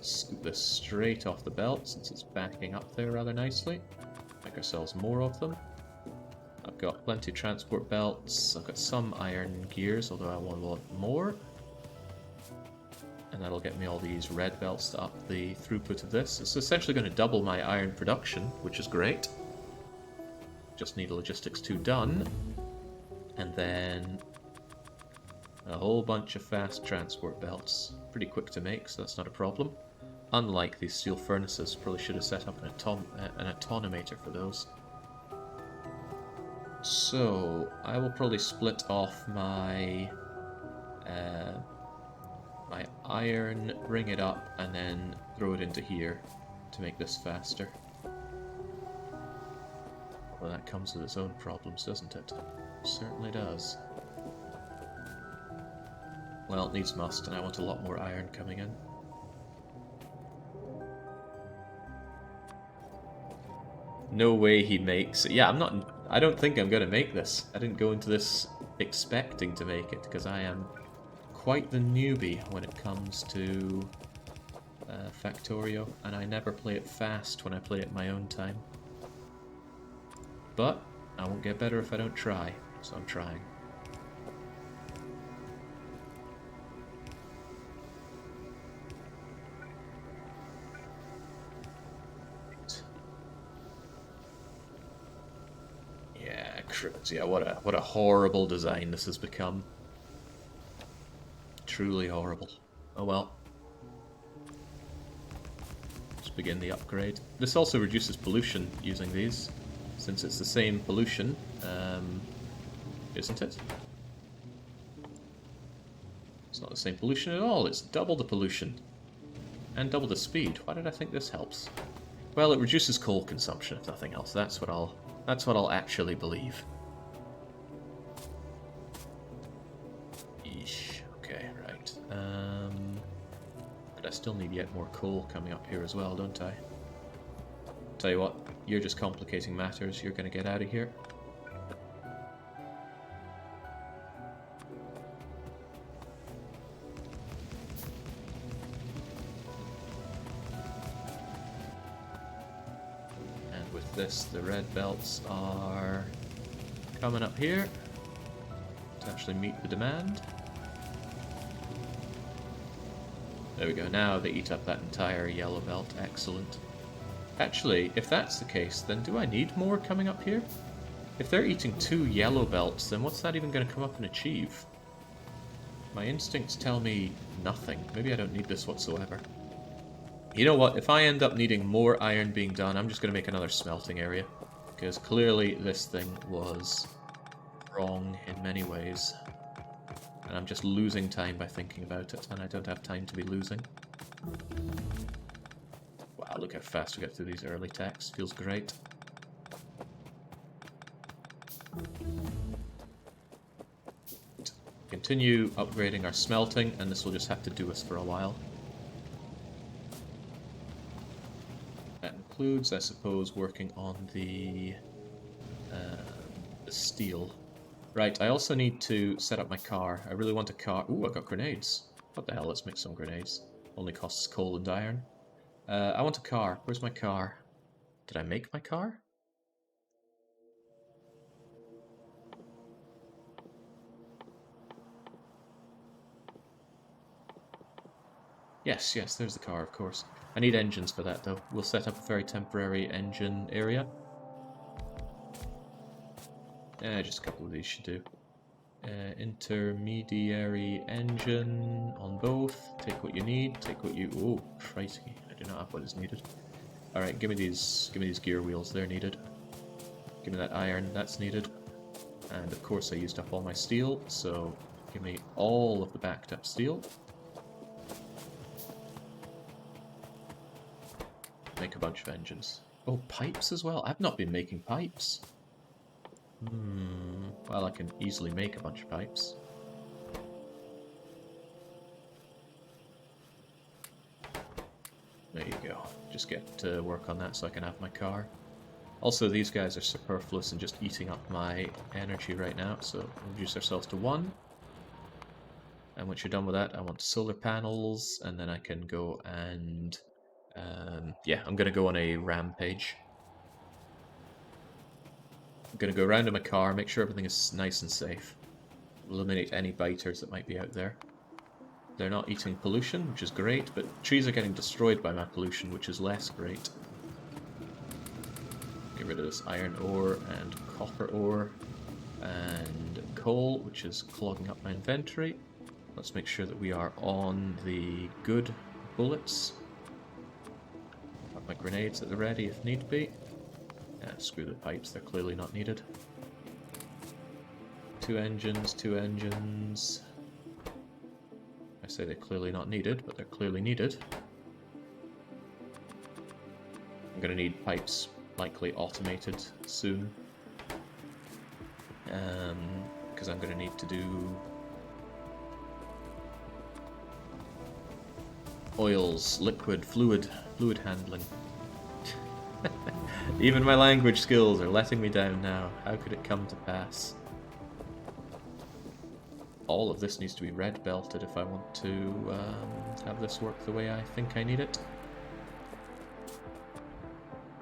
Scoop this straight off the belt since it's backing up there rather nicely. Make ourselves more of them. I've got plenty of transport belts. I've got some iron gears, although I want a lot more. And that'll get me all these red belts to up the throughput of this. It's essentially going to double my iron production, which is great. Just need a logistics 2 done. And then a whole bunch of fast transport belts. Pretty quick to make, so that's not a problem. Unlike these steel furnaces, probably should have set up an automator for those. So, I will probably split off my my iron, bring it up, and then throw it into here to make this faster. Well, that comes with its own problems, doesn't it? Certainly does. Well, it needs must, and I want a lot more iron coming in. No way he makes it. Yeah, I don't think I'm gonna make this. I didn't go into this expecting to make it, because I am quite the newbie when it comes to Factorio, and I never play it fast when I play it in my own time. But I won't get better if I don't try, so I'm trying. Yeah, cribbits. Yeah, what a horrible design this has become. truly horrible. Oh well. Let's begin the upgrade. This also reduces pollution using these, since it's the same pollution, isn't it? It's not the same pollution at all, it's double the pollution. And double the speed. Why did I think this helps? Well, it reduces coal consumption, if nothing else. That's what I'll actually believe. Eesh. Okay, right. But I still need yet more coal coming up here as well, don't I? Tell you what, you're just complicating matters. You're gonna get out of here. This, the red belts are coming up here to actually meet the demand. There we go, now they eat up that entire yellow belt, excellent. Actually, if that's the case, then do I need more coming up here? If they're eating 2 yellow belts, then what's that even going to come up and achieve? My instincts tell me nothing. Maybe I don't need this whatsoever. You know what, if I end up needing more iron being done, I'm just going to make another smelting area. Because clearly this thing was wrong in many ways. And I'm just losing time by thinking about it, and I don't have time to be losing. Wow, look how fast we get through these early techs. Feels great. Continue upgrading our smelting, and this will just have to do us for a while. Includes, I suppose, working on the steel. Right, I also need to set up my car. I really want a car. Ooh, I got grenades. What the hell, let's make some grenades. Only costs coal and iron. I want a car. Where's my car? Did I make my car? Yes, yes, there's the car, of course. I need engines for that, though. We'll set up a very temporary engine area. Just a couple of these should do. Intermediary engine on both. Take what you need. Take what you... Oh, crikey! I do not have what is needed. All right, give me these gear wheels. They're needed. Give me that iron. That's needed. And of course, I used up all my steel. So give me all of the backed up steel. Make a bunch of engines. Oh, pipes as well. I've not been making pipes. Well, I can easily make a bunch of pipes. There you go. Just get to work on that so I can have my car. Also, these guys are superfluous and just eating up my energy right now, so we'll reduce ourselves to 1. And once you're done with that, I want solar panels, and then I can go and... yeah, I'm going to go on a rampage. I'm going to go around in my car, make sure everything is nice and safe. Eliminate any biters that might be out there. They're not eating pollution, which is great, but trees are getting destroyed by my pollution, which is less great. Get rid of this iron ore and copper ore and coal, which is clogging up my inventory. Let's make sure that we are on the good bullets. Have my grenades at the ready if need be. Screw the pipes, they're clearly not needed. 2 engines, 2 engines. I say they're clearly not needed, but they're clearly needed. I'm going to need pipes, likely automated soon. Because I'm going to need to do oils, liquid, fluid handling. Even my language skills are letting me down now. How could it come to pass? All of this needs to be red belted if I want to have this work the way I think I need it.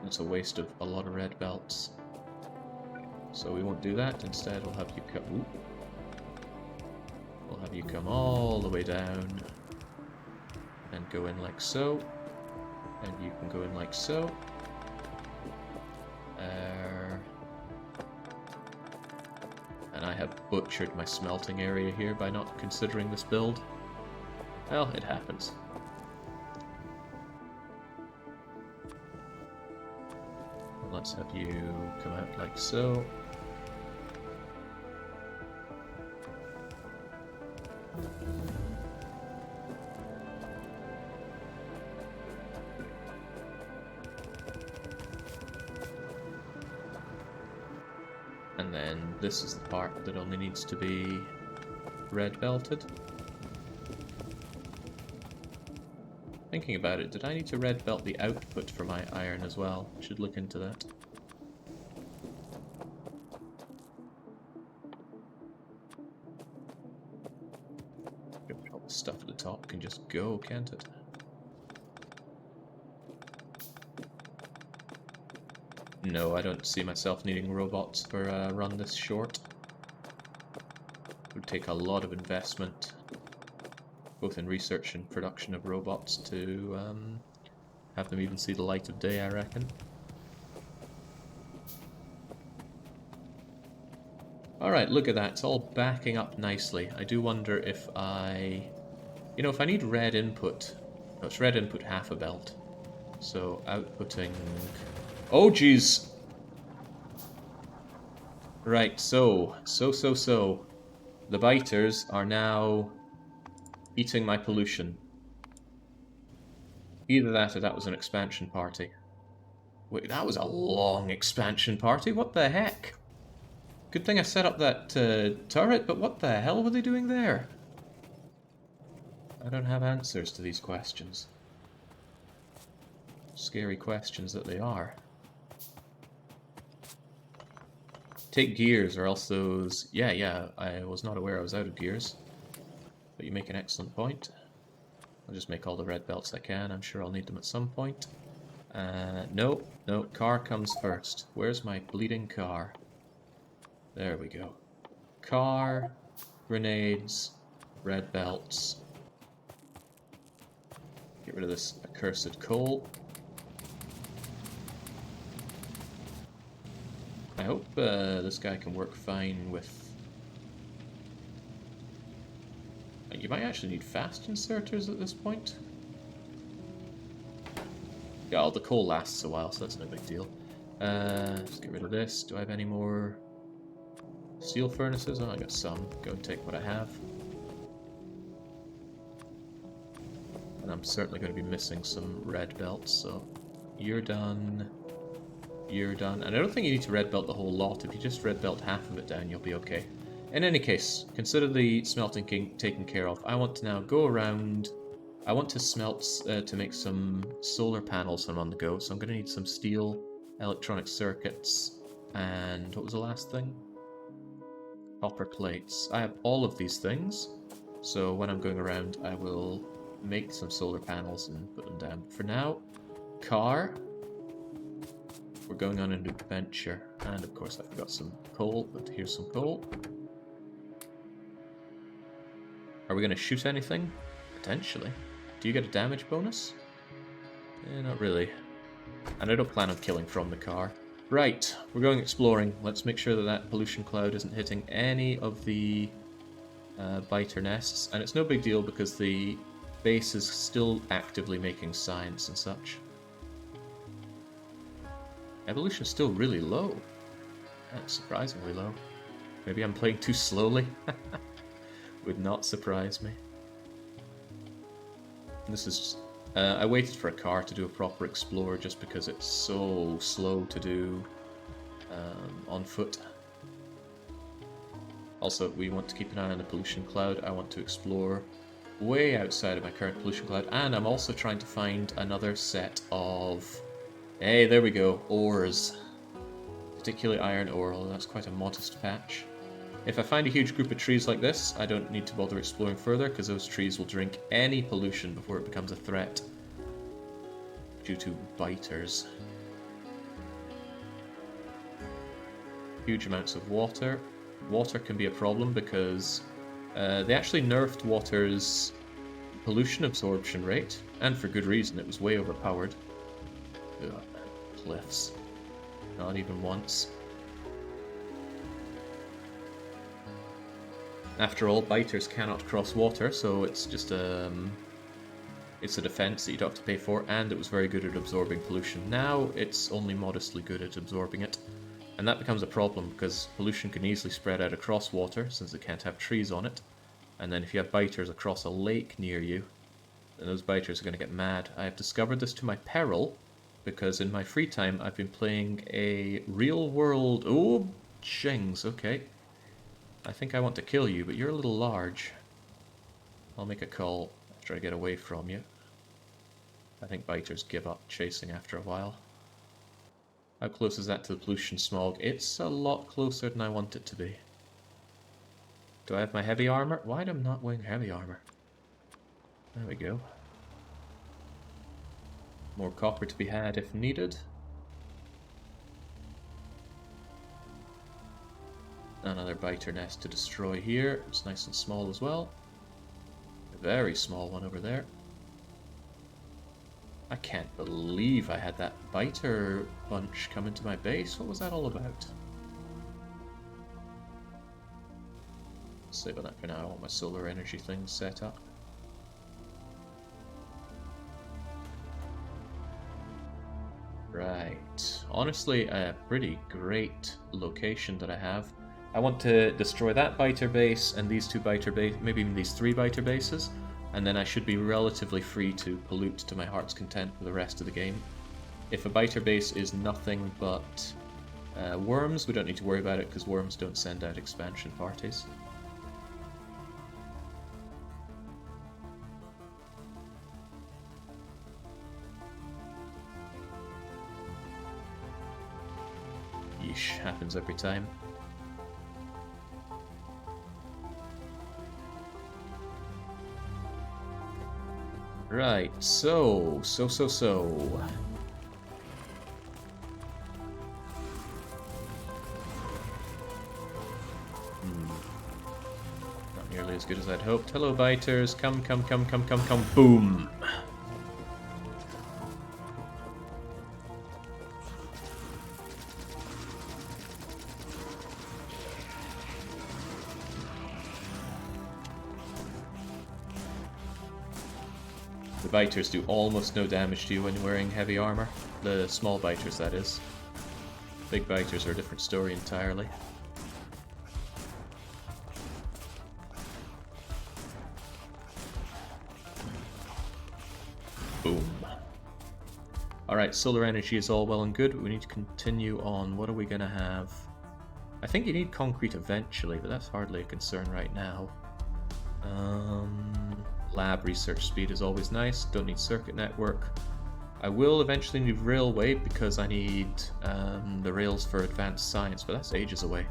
It's a waste of a lot of red belts. So we won't do that. Instead, we'll have you come. Ooh. We'll have you come all the way down and go in like so, and you can go in like so. And I have butchered my smelting area here by not considering this build. Well, it happens. Let's have you come out like so. And then this is the part that only needs to be red belted. Thinking about it, did I need to red belt the output for my iron as well? I should look into that. All the stuff at the top can just go, can't it? No, I don't see myself needing robots for a run this short. It would take a lot of investment, both in research and production of robots, to have them even see the light of day, I reckon. Alright, look at that, it's all backing up nicely. I do wonder if I... You know, if I need red input... No, it's red input half a belt. So, outputting... Oh, jeez! Right, so. The biters are now eating my pollution. Either that or that was an expansion party. Wait, that was a long expansion party? What the heck? Good thing I set up that turret, but what the hell were they doing there? I don't have answers to these questions. Scary questions that they are. Take gears, or else those... Yeah, I was not aware I was out of gears. But you make an excellent point. I'll just make all the red belts I can. I'm sure I'll need them at some point. No, car comes first. Where's my bleeding car? There we go. Car, grenades, red belts. Get rid of this accursed coal. I hope this guy can work fine with... You might actually need fast inserters at this point. Yeah, well, the coal lasts a while, so that's no big deal. Let's get rid of this. Do I have any more steel furnaces? Oh, I got some. Go and take what I have. And I'm certainly going to be missing some red belts, so you're done. You're done. And I don't think you need to red belt the whole lot. If you just red belt half of it down, you'll be okay. In any case, consider the smelting taken care of. I want to now go around. I want to smelt to make some solar panels when I'm on the go. So I'm going to need some steel, electronic circuits, and what was the last thing? Copper plates. I have all of these things. So when I'm going around, I will make some solar panels and put them down. For now, car. We're going on an adventure. And of course, I forgot some coal, but here's some coal. Are we going to shoot anything? Potentially. Do you get a damage bonus? Not really. And I don't plan on killing from the car. Right, we're going exploring. Let's make sure that that pollution cloud isn't hitting any of the biter nests. And it's no big deal because the base is still actively making science and such. Evolution is still really low. That's surprisingly low. Maybe I'm playing too slowly. Would not surprise me. This is... I waited for a car to do a proper explore just because it's so slow to do on foot. Also, we want to keep an eye on the pollution cloud. I want to explore way outside of my current pollution cloud, and I'm also trying to find another set of... Hey, there we go, ores. Particularly iron ore, although that's quite a modest patch. If I find a huge group of trees like this, I don't need to bother exploring further, because those trees will drink any pollution before it becomes a threat. Due to biters. Huge amounts of water. Water can be a problem because they actually nerfed water's pollution absorption rate, and for good reason. It was way overpowered. Ugh, cliffs. Not even once. After all, biters cannot cross water, so it's just it's a defense that you don't have to pay for, and it was very good at absorbing pollution. Now it's only modestly good at absorbing it, and that becomes a problem because pollution can easily spread out across water since it can't have trees on it. And then if you have biters across a lake near you, then those biters are going to get mad. I have discovered this to my peril, because in my free time I've been playing a real-world... Oh, jings, okay. I think I want to kill you, but you're a little large. I'll make a call after I get away from you. I think biters give up chasing after a while. How close is that to the pollution smog? It's a lot closer than I want it to be. Do I have my heavy armor? Why am I not wearing heavy armor? There we go. More copper to be had if needed. Another biter nest to destroy here. It's nice and small as well. A very small one over there. I can't believe I had that biter bunch come into my base. What was that all about? Save on that for now. I want my solar energy thing set up. Right. Honestly, a pretty great location that I have. I want to destroy that biter base and these two biter base, maybe even these three biter bases, and then I should be relatively free to pollute to my heart's content for the rest of the game. If a biter base is nothing but worms, we don't need to worry about it because worms don't send out expansion parties. Yeesh, happens every time. Right, so. Not nearly as good as I'd hoped. Hello, biters. Come. Boom! The biters do almost no damage to you when wearing heavy armor. The small biters, that is. Big biters are a different story entirely. Boom. Alright, solar energy is all well and good, but we need to continue on. What are we gonna have? I think you need concrete eventually, but that's hardly a concern right now. Lab research speed is always nice. Don't need circuit network. I will eventually need railway because I need the rails for advanced science, but that's ages away.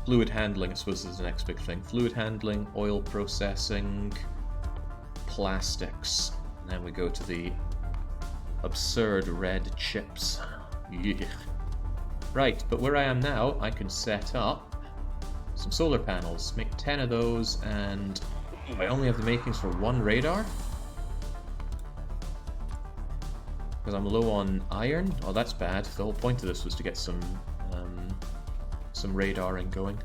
Fluid handling, I suppose, is the next big thing. Fluid handling, oil processing, plastics. And then we go to the absurd red chips. Yeah. Right, but where I am now, I can set up some solar panels. Make 10 of those, and I only have the makings for one radar? Because I'm low on iron? Oh, that's bad. The whole point of this was to get some radaring going.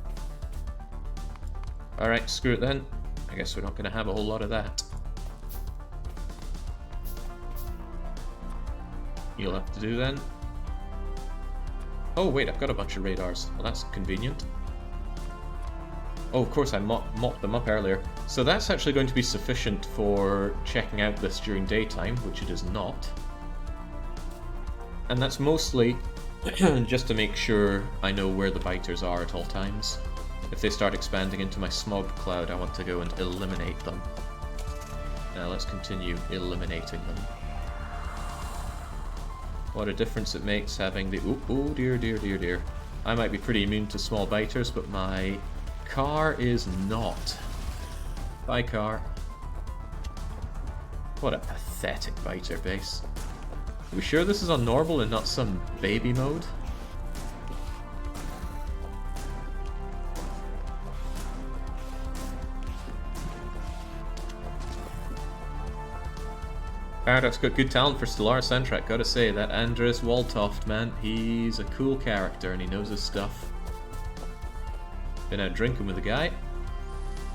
Alright, screw it then. I guess we're not going to have a whole lot of that. You'll have to do then. Oh wait, I've got a bunch of radars. Well, that's convenient. Oh, of course I mopped them up earlier. So that's actually going to be sufficient for checking out this during daytime, which it is not. And that's mostly just to make sure I know where the biters are at all times. If they start expanding into my smog cloud, I want to go and eliminate them. Now let's continue eliminating them. What a difference it makes having the... Oh dear. I might be pretty immune to small biters, but my car is not. Bye, car. What a pathetic biter base. Are we sure this is on normal and not some baby mode? Paradox got good talent for Stellaris soundtrack, gotta say. That Andres Waltoft, man, he's a cool character and he knows his stuff. Been out drinking with the guy.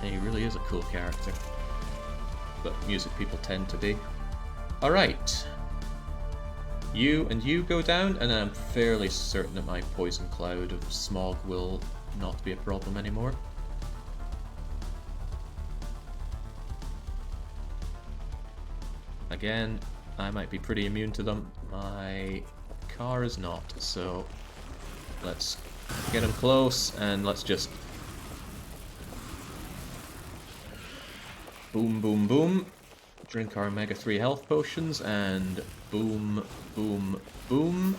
He really is a cool character. But music people tend to be. Alright. You and you go down, and I'm fairly certain that my poison cloud of smog will not be a problem anymore. Again, I might be pretty immune to them. My car is not, so let's get him close and let's just boom, boom, boom. Drink our Omega 3 health potions and boom, boom, boom.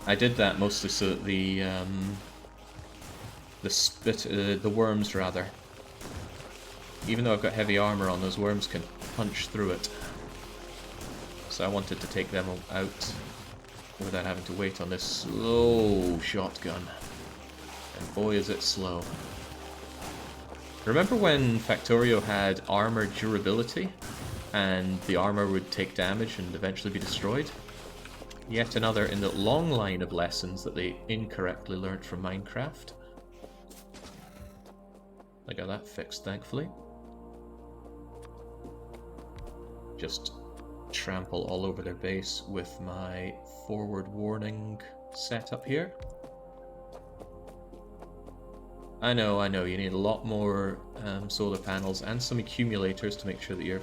I did that mostly so that the worms rather. Even though I've got heavy armor on, those worms can punch through it. So I wanted to take them out without having to wait on this slow shotgun. And boy is it slow. Remember when Factorio had armor durability and the armor would take damage and eventually be destroyed? Yet another in the long line of lessons that they incorrectly learnt from Minecraft. I got that fixed, thankfully. Just trample all over their base with my forward warning setup here. I know, you need a lot more solar panels and some accumulators to make sure that your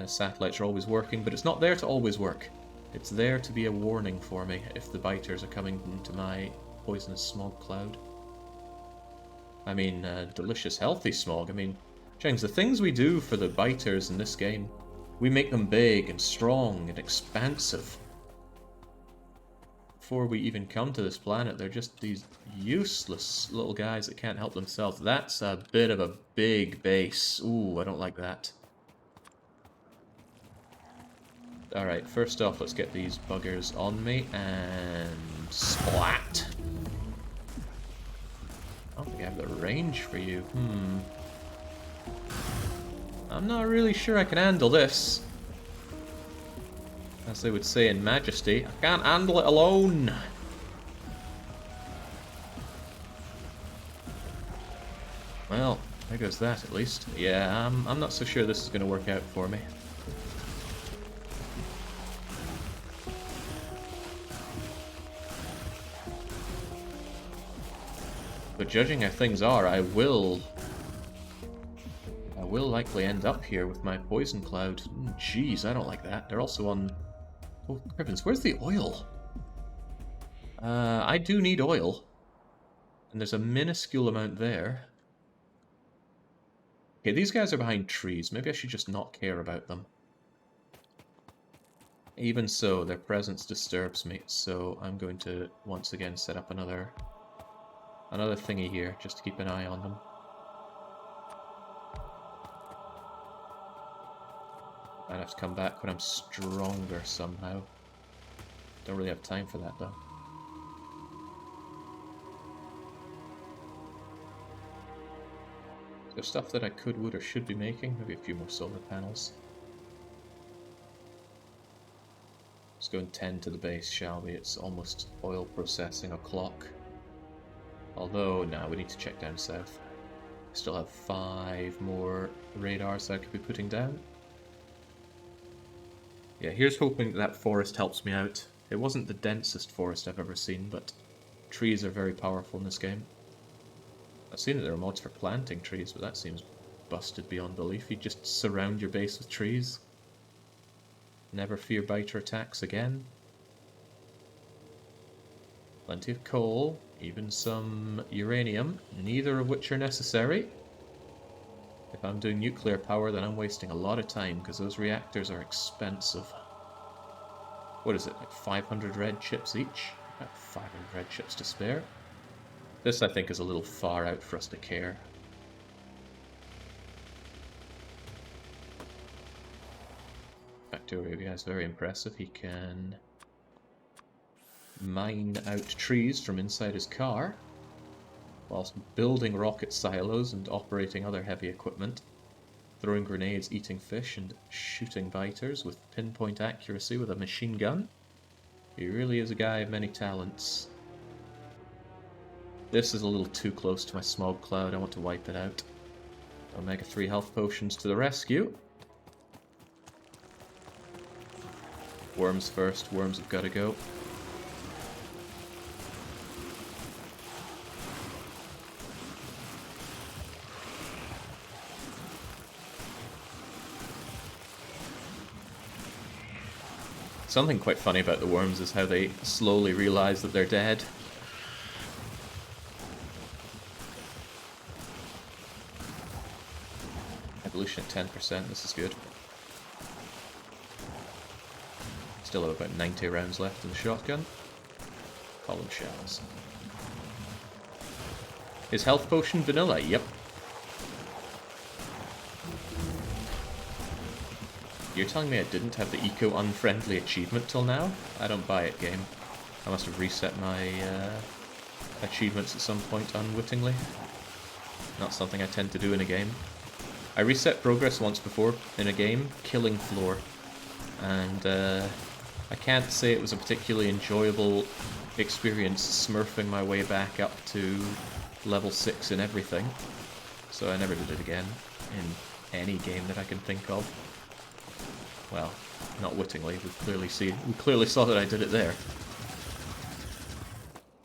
satellites are always working, but it's not there to always work. It's there to be a warning for me if the biters are coming into my poisonous smog cloud. I mean, delicious, healthy smog. I mean, James, the things we do for the biters in this game, we make them big and strong and expansive. Before we even come to this planet, they're just these useless little guys that can't help themselves. That's a bit of a big base. Ooh, I don't like that. Alright, first off, let's get these buggers on me, and splat! I don't think I have the range for you. I'm not really sure I can handle this. As they would say in Majesty, I can't handle it alone! Well, there goes that at least. Yeah, I'm not so sure this is going to work out for me. But judging how things are, I will likely end up here with my poison cloud. Jeez, I don't like that. They're also on... Oh, heavens, where's the oil? I do need oil. And there's a minuscule amount there. Okay, these guys are behind trees. Maybe I should just not care about them. Even so, their presence disturbs me, so I'm going to once again set up another thingy here, just to keep an eye on them. I'd have to come back when I'm stronger somehow. Don't really have time for that though. There's stuff that I could, would, or should be making. Maybe a few more solar panels. Let's go and tend to the base, shall we? It's almost oil processing o'clock. Although, no, we need to check down south. I still have 5 more radars that I could be putting down. Yeah, here's hoping that forest helps me out. It wasn't the densest forest I've ever seen, but trees are very powerful in this game. I've seen that there are mods for planting trees, but that seems busted beyond belief. You just surround your base with trees. Never fear biter attacks again. Plenty of coal, even some uranium, neither of which are necessary. If I'm doing nuclear power, then I'm wasting a lot of time, because those reactors are expensive. What is it, like 500 red chips each? About 500 red chips to spare. This, I think, is a little far out for us to care. Factorio guy is very impressive. He can mine out trees from inside his car, whilst building rocket silos and operating other heavy equipment, throwing grenades, eating fish, and shooting biters with pinpoint accuracy with a machine gun. He really is a guy of many talents. This is a little too close to my smog cloud. I want to wipe it out. Omega 3 health potions to the rescue. Worms first. Worms have got to go. Something quite funny about the worms is how they slowly realize that they're dead. Evolution at 10%, this is good. Still have about 90 rounds left in the shotgun. Column shells. Is health potion vanilla? Yep. You're telling me I didn't have the eco-unfriendly achievement till now? I don't buy it, game. I must have reset my achievements at some point unwittingly. Not something I tend to do in a game. I reset progress once before in a game, killing floor. And I can't say it was a particularly enjoyable experience smurfing my way back up to level 6 in everything. So I never did it again in any game that I can think of. Well, not wittingly, we clearly saw that I did it there.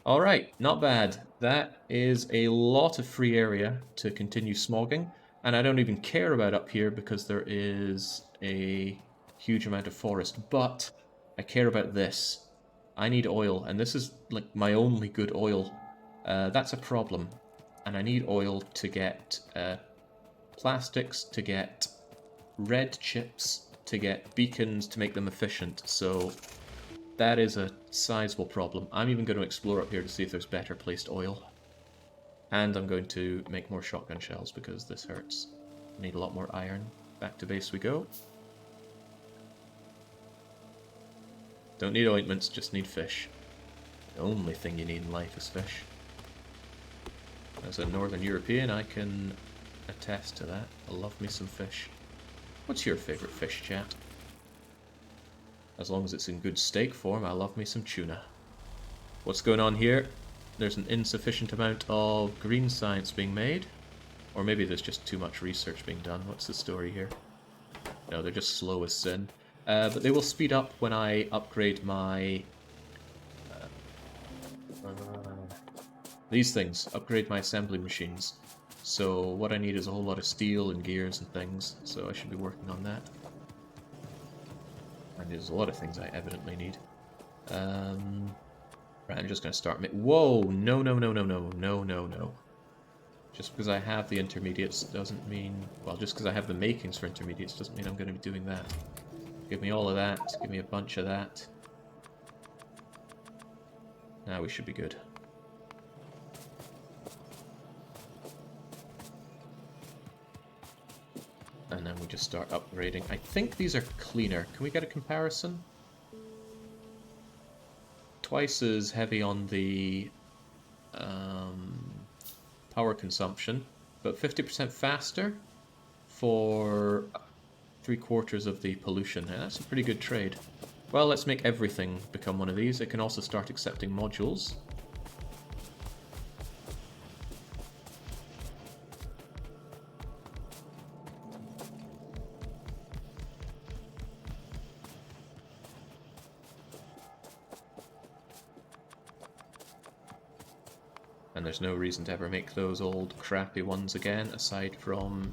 Alright, not bad. That is a lot of free area to continue smogging, and I don't even care about up here because there is a huge amount of forest, but I care about this. I need oil, and this is like my only good oil. That's a problem, and I need oil to get plastics, to get red chips, to get beacons to make them efficient, so that is a sizable problem. I'm even going to explore up here to see if there's better placed oil. And I'm going to make more shotgun shells because this hurts. Need a lot more iron. Back to base we go. Don't need ointments, just need fish. The only thing you need in life is fish. As a Northern European, I can attest to that. I love me some fish. What's your favourite fish, chat? As long as it's in good steak form, I love me some tuna. What's going on here? There's an insufficient amount of green science being made. Or maybe there's just too much research being done. What's the story here? No, they're just slow as sin. But they will speed up when I upgrade my... these things. Upgrade my assembly machines. So what I need is a whole lot of steel and gears and things, so I should be working on that. And there's a lot of things I evidently need. Right, I'm just going to start... Whoa! No, no, no, no, no, no, no, no. Just because I have the intermediates doesn't mean... Well, just because I have the makings for intermediates doesn't mean I'm going to be doing that. Give me all of that, give me a bunch of that. Now we should be good. And then we just start upgrading. I think these are cleaner. Can we get a comparison? Twice as heavy on the power consumption, but 50% faster for 3/4 of the pollution. Yeah, that's a pretty good trade. Well, let's make everything become one of these. It can also start accepting modules. And there's no reason to ever make those old crappy ones again, aside from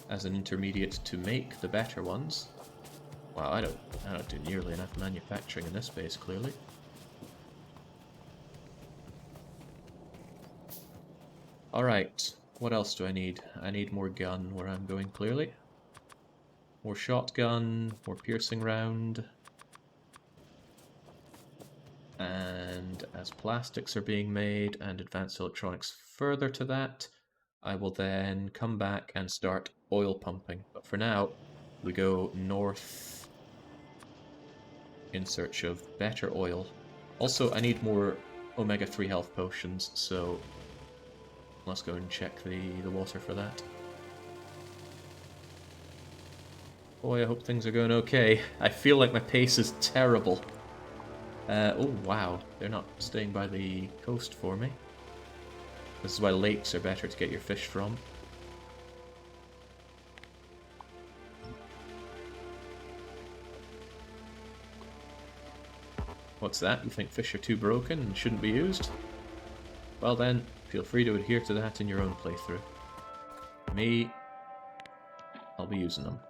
as an intermediate to make the better ones. Wow, I don't do nearly enough manufacturing in this base, clearly. Alright, what else do I need? I need more gun where I'm going, clearly. More shotgun, more piercing round. And as plastics are being made and advanced electronics further to that, I will then come back and start oil pumping. But for now, we go north in search of better oil. Also, I need more Omega 3 health potions, so let's go and check the water for that. Boy, I hope things are going okay. I feel like my pace is terrible. Oh wow, they're not staying by the coast for me. This is why lakes are better to get your fish from. What's that? You think fish are too broken and shouldn't be used? Well then, feel free to adhere to that in your own playthrough. Me, I'll be using them.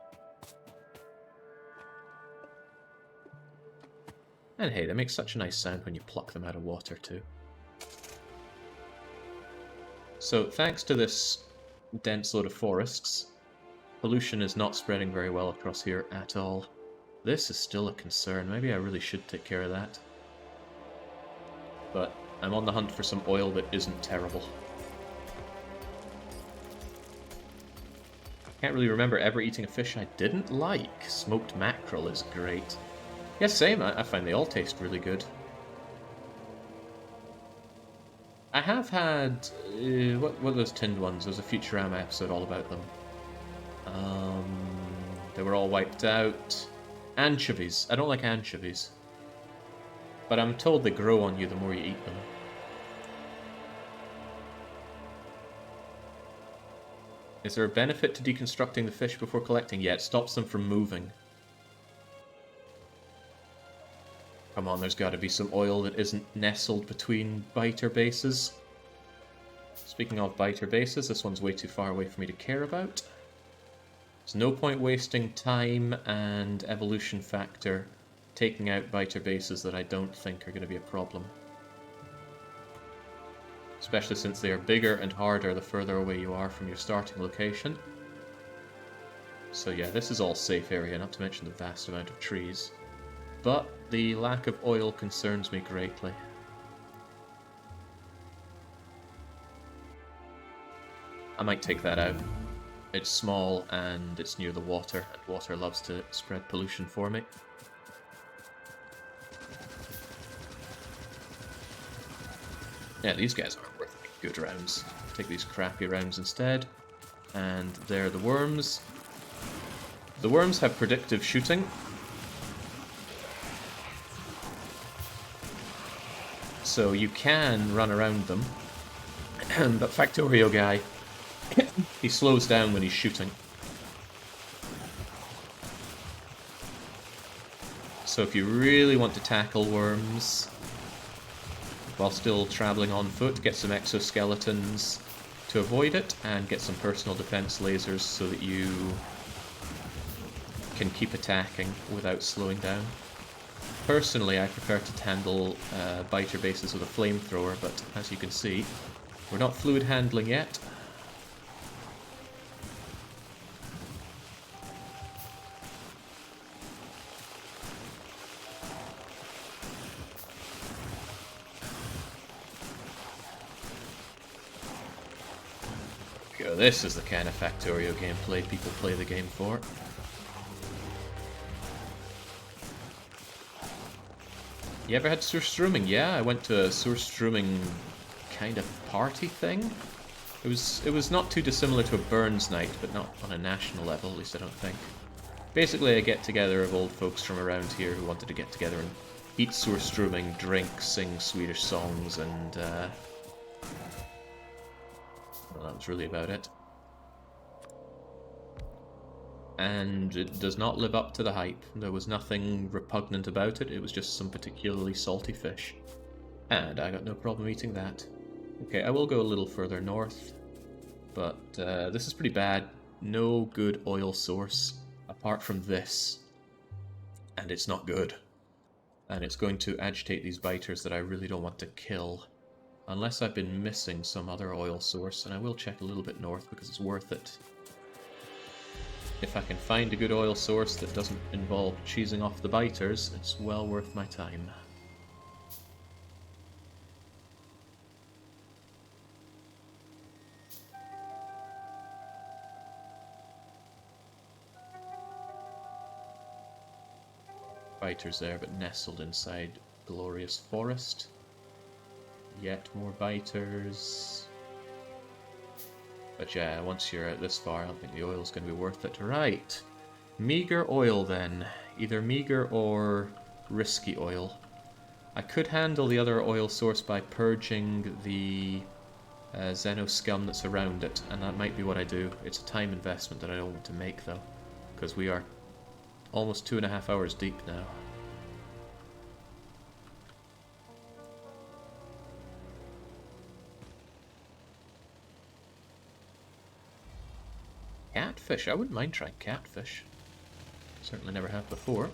And hey, they make such a nice sound when you pluck them out of water too. So thanks to this dense load of forests, pollution is not spreading very well across here at all. This is still a concern. Maybe I really should take care of that. But I'm on the hunt for some oil that isn't terrible. Can't really remember ever eating a fish I didn't like. Smoked mackerel is great. Yeah, same. I find they all taste really good. I have had... what are those tinned ones? There's a Futurama episode all about them. They were all wiped out. Anchovies. I don't like anchovies. But I'm told they grow on you the more you eat them. Is there a benefit to deconstructing the fish before collecting? Yeah, it stops them from moving. Come on, there's got to be some oil that isn't nestled between biter bases. Speaking of biter bases, this one's way too far away for me to care about. There's no point wasting time and evolution factor taking out biter bases that I don't think are going to be a problem. Especially since they are bigger and harder the further away you are from your starting location. So yeah, this is all safe area, not to mention the vast amount of trees. But the lack of oil concerns me greatly. I might take that out. It's small and it's near the water, and water loves to spread pollution for me. Yeah, these guys aren't worth good rounds. Take these crappy rounds instead. And there are the worms. The worms have predictive shooting. So you can run around them. But Factorio guy, he slows down when he's shooting. So if you really want to tackle worms while still traveling on foot, get some exoskeletons to avoid it, and get some personal defense lasers so that you can keep attacking without slowing down. Personally, I prefer to handle biter bases with a flamethrower, but as you can see, we're not fluid handling yet. This is the kind of Factorio gameplay people play the game for. You ever had Surströmming? Yeah, I went to a Surströmming kind of party thing. It was not too dissimilar to a Burns night, but not on a national level, at least I don't think. Basically a get-together of old folks from around here who wanted to get together and eat Surströmming, drink, sing Swedish songs, and well, that was really about it. And it does not live up to the hype. There was nothing repugnant about it, it was just some particularly salty fish. And I got no problem eating that. Okay, I will go a little further north, but this is pretty bad. No good oil source, apart from this. And it's not good. And it's going to agitate these biters that I really don't want to kill. Unless I've been missing some other oil source, and I will check a little bit north because it's worth it. If I can find a good oil source that doesn't involve cheesing off the biters, it's well worth my time. Biters there, but nestled inside glorious forest. Yet more biters. But yeah, once you're out this far, I don't think the oil's going to be worth it. Right. Meager oil then. Either meager or risky oil. I could handle the other oil source by purging the Xeno scum that's around it, and that might be what I do. It's a time investment that I don't want to make, though, because we are almost 2.5 hours deep now. Catfish. I wouldn't mind trying catfish. Certainly never have before.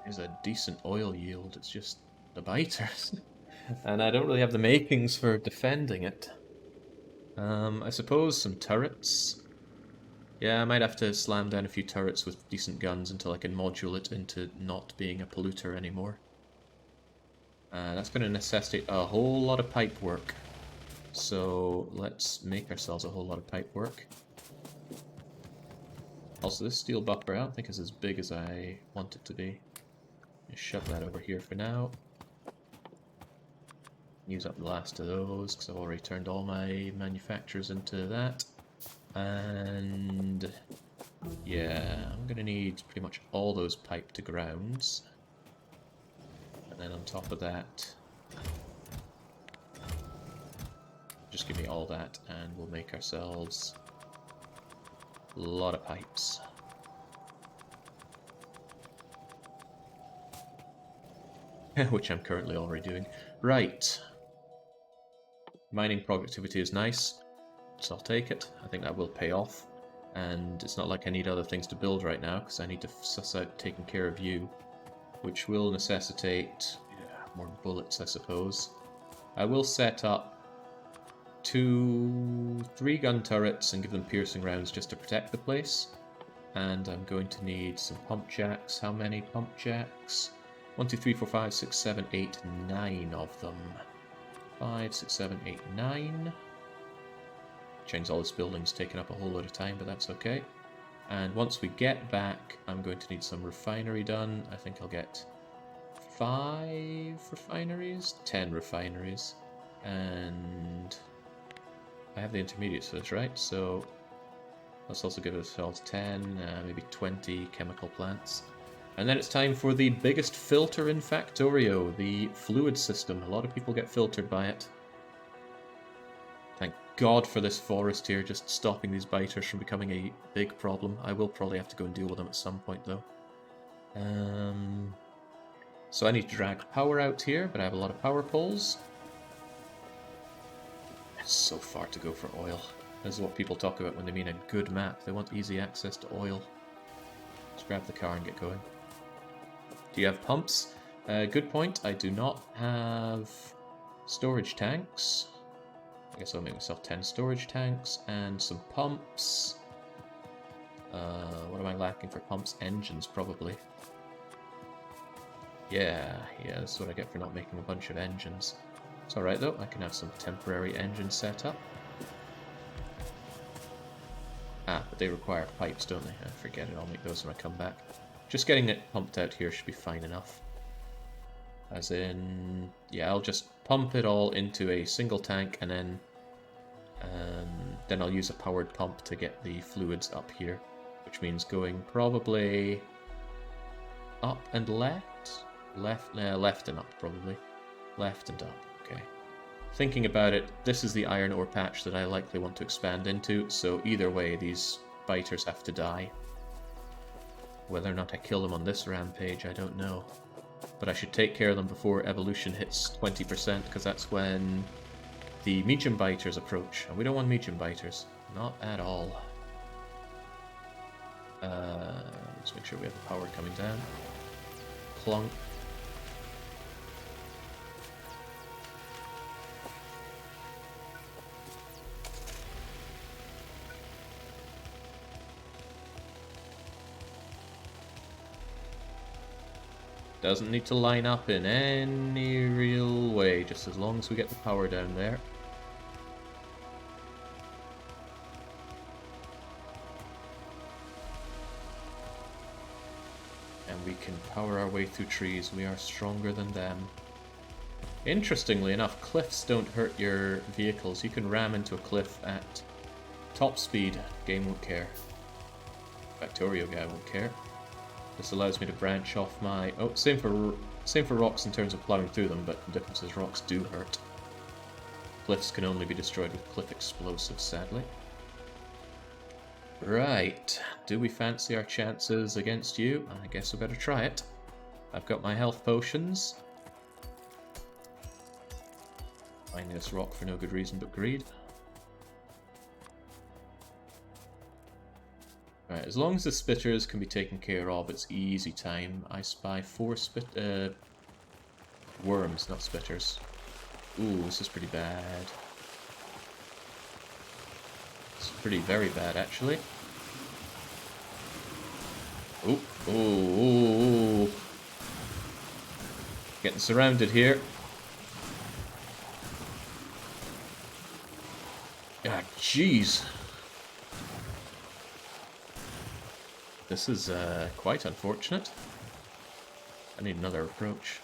There's a decent oil yield. It's just the biters. And I don't really have the makings for defending it. I suppose some turrets. Yeah, I might have to slam down a few turrets with decent guns until I can module it into not being a polluter anymore. That's going to necessitate a whole lot of pipe work. So let's make ourselves a whole lot of pipe work. Also, this steel buffer I don't think is as big as I want it to be. Just shove that over here for now. Use up the last of those because I've already turned all my manufacturers into that. And yeah, I'm going to need pretty much all those pipe to grounds. And then on top of that, just give me all that and we'll make ourselves a lot of pipes. Which I'm currently already doing. Right. Mining productivity is nice, so I'll take it. I think that will pay off. And it's not like I need other things to build right now, because I need to suss out taking care of you, which will necessitate more bullets, I suppose. I will set up 3 gun turrets and give them piercing rounds just to protect the place. And I'm going to need some pump jacks. How many pump jacks? 1, 2, 3, 4, 5, 6, 7, 8, 9 of them. 5, 6, 7, 8, 9. Change all this building's taken up a whole load of time, but that's okay. And once we get back, I'm going to need some refinery done. I think I'll get 5 refineries? 10 refineries. And I have the intermediates for this, right? So let's also give ourselves 10, maybe 20 chemical plants. And then it's time for the biggest filter in Factorio, the fluid system. A lot of people get filtered by it. Thank God for this forest here, just stopping these biters from becoming a big problem. I will probably have to go and deal with them at some point, though. So I need to drag power out here, but I have a lot of power poles. It's so far to go for oil. This is what people talk about when they mean a good map. They want easy access to oil. Let's grab the car and get going. Do you have pumps? Good point. I do not have storage tanks. I guess I'll make myself 10 storage tanks and some pumps. What am I lacking for pumps? Engines, probably. Yeah, that's what I get for not making a bunch of engines. It's alright though, I can have some temporary engines set up. Ah, but they require pipes, don't they? Forget it, I'll make those when I come back. Just getting it pumped out here should be fine enough. As in, yeah, I'll just pump it all into a single tank and then I'll use a powered pump to get the fluids up here, which means going probably up and left? Left and up, probably. Left and up, okay. Thinking about it, this is the iron ore patch that I likely want to expand into, so either way, these biters have to die. Whether or not I kill them on this rampage, I don't know. But I should take care of them before evolution hits 20%, because that's when the medium biters approach. And we don't want medium biters. Not at all. Let's make sure we have the power coming down. Clunk. Doesn't need to line up in any real way, just as long as we get the power down there. And we can power our way through trees. We are stronger than them. Interestingly enough, cliffs don't hurt your vehicles. You can ram into a cliff at top speed. Game won't care. Factorio guy won't care. This allows me to branch off my... Oh, same for rocks in terms of plowing through them, but the difference is rocks do hurt. Cliffs can only be destroyed with cliff explosives, sadly. Right, do we fancy our chances against you? I guess I better try it. I've got my health potions. Finding this rock for no good reason but greed. Right, as long as the spitters can be taken care of, it's easy time. I spy 4 worms, not spitters. Ooh, this is pretty bad. It's very bad, actually. Ooh, ooh, ooh. Getting surrounded here. Ah, jeez. This is quite unfortunate. I need another approach.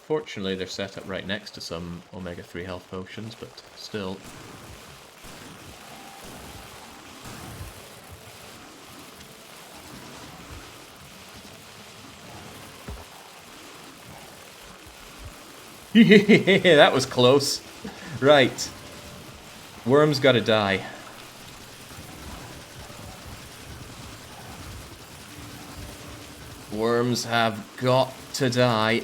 Fortunately, they're set up right next to some omega-3 health potions, but still. Yeah, that was close. Right. Worms gotta die. Worms have got to die.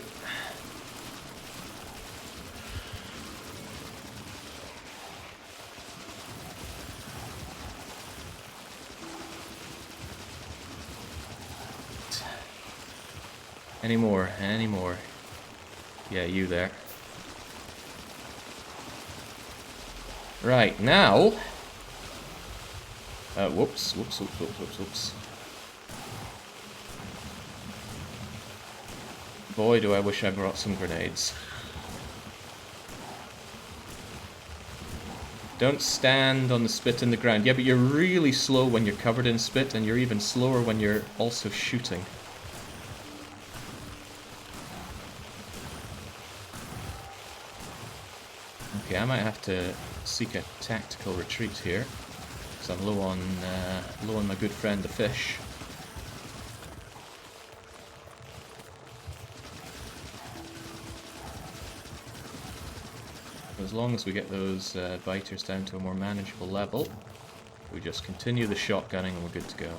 Any more? Any more? Yeah, you there. Right, now... whoops. Boy, do I wish I brought some grenades. Don't stand on the spit in the ground. Yeah, but you're really slow when you're covered in spit, and you're even slower when you're also shooting. Okay, I might have to seek a tactical retreat here, because I'm low on my good friend the fish. As long as we get those biters down to a more manageable level, we just continue the shotgunning and we're good to go.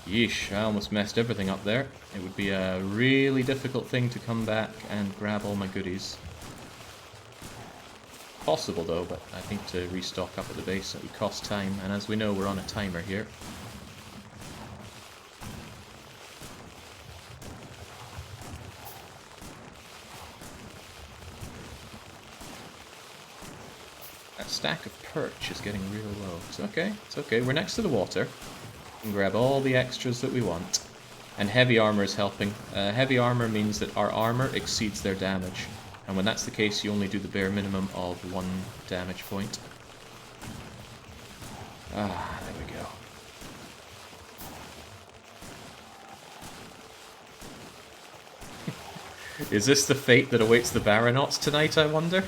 Yeesh, I almost messed everything up there. It would be a really difficult thing to come back and grab all my goodies. Possible though, but I think to restock up at the base it would cost time, and as we know we're on a timer here. That stack of perch is getting real low. It's okay, we're next to the water. We can grab all the extras that we want. And heavy armor is helping. Heavy armor means that our armor exceeds their damage. And when that's the case, you only do the bare minimum of 1 damage point. Ah, there we go. Is this the fate that awaits the Baronauts tonight, I wonder?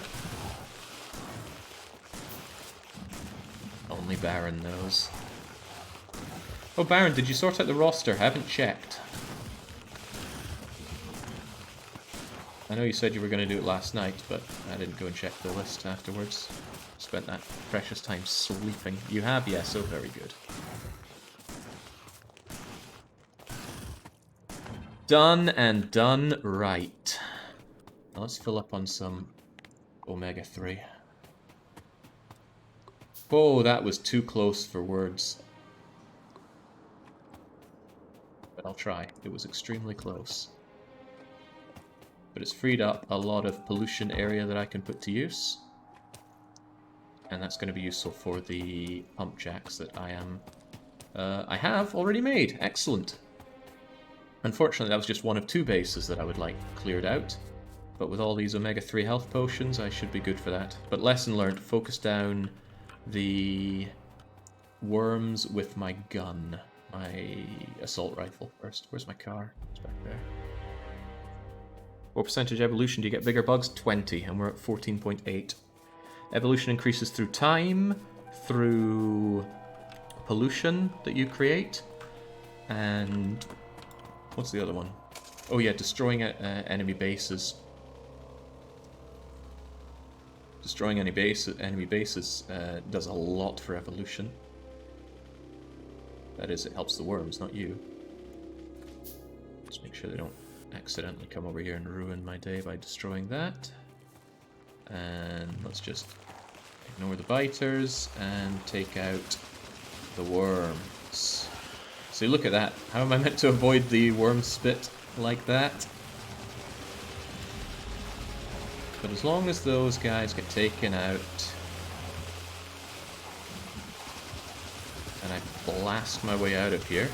Only Baron knows. Oh, Baron, did you sort out the roster? I haven't checked. I know you said you were going to do it last night, but I didn't go and check the list afterwards. Spent that precious time sleeping. You have? Yes, oh very good. Done and done right. Now let's fill up on some omega-3. Oh, that was too close for words. But I'll try. It was extremely close. But it's freed up a lot of pollution area that I can put to use. And that's going to be useful for the pump jacks that I have already made. Excellent. Unfortunately, that was just one of 2 bases that I would like cleared out. But with all these omega-3 health potions, I should be good for that. But lesson learned, focus down the worms with my gun. My assault rifle first. Where's my car? It's back there. What percentage evolution do you get bigger bugs? 20, and we're at 14.8. Evolution increases through time, through pollution that you create. And what's the other one? Oh yeah, destroying enemy bases. Destroying enemy bases does a lot for evolution. That is, it helps the worms, not you. Let's make sure they don't accidentally come over here and ruin my day by destroying that. And let's just ignore the biters and take out the worms. See, look at that. How am I meant to avoid the worm spit like that? But as long as those guys get taken out and I blast my way out of here.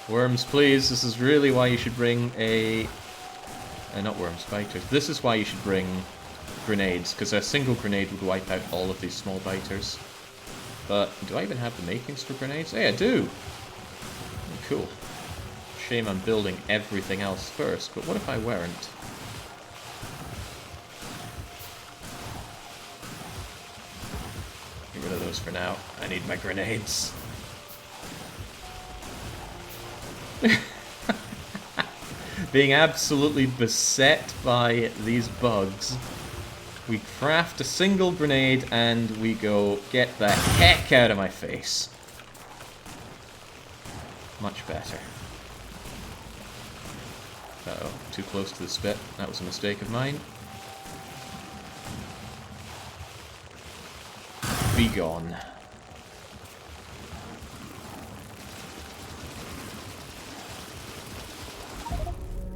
Worms, please. This is really why you should bring a... not worms, biters. This is why you should bring grenades, because a single grenade would wipe out all of these small biters. But do I even have the makings for grenades? Hey, I do! Oh, cool. Shame I'm building everything else first, but what if I weren't? Get rid of those for now. I need my grenades. Being absolutely beset by these bugs, we craft a single grenade and we go, get the heck out of my face. Much better. Uh-oh, too close to the spit. That was a mistake of mine. Be gone.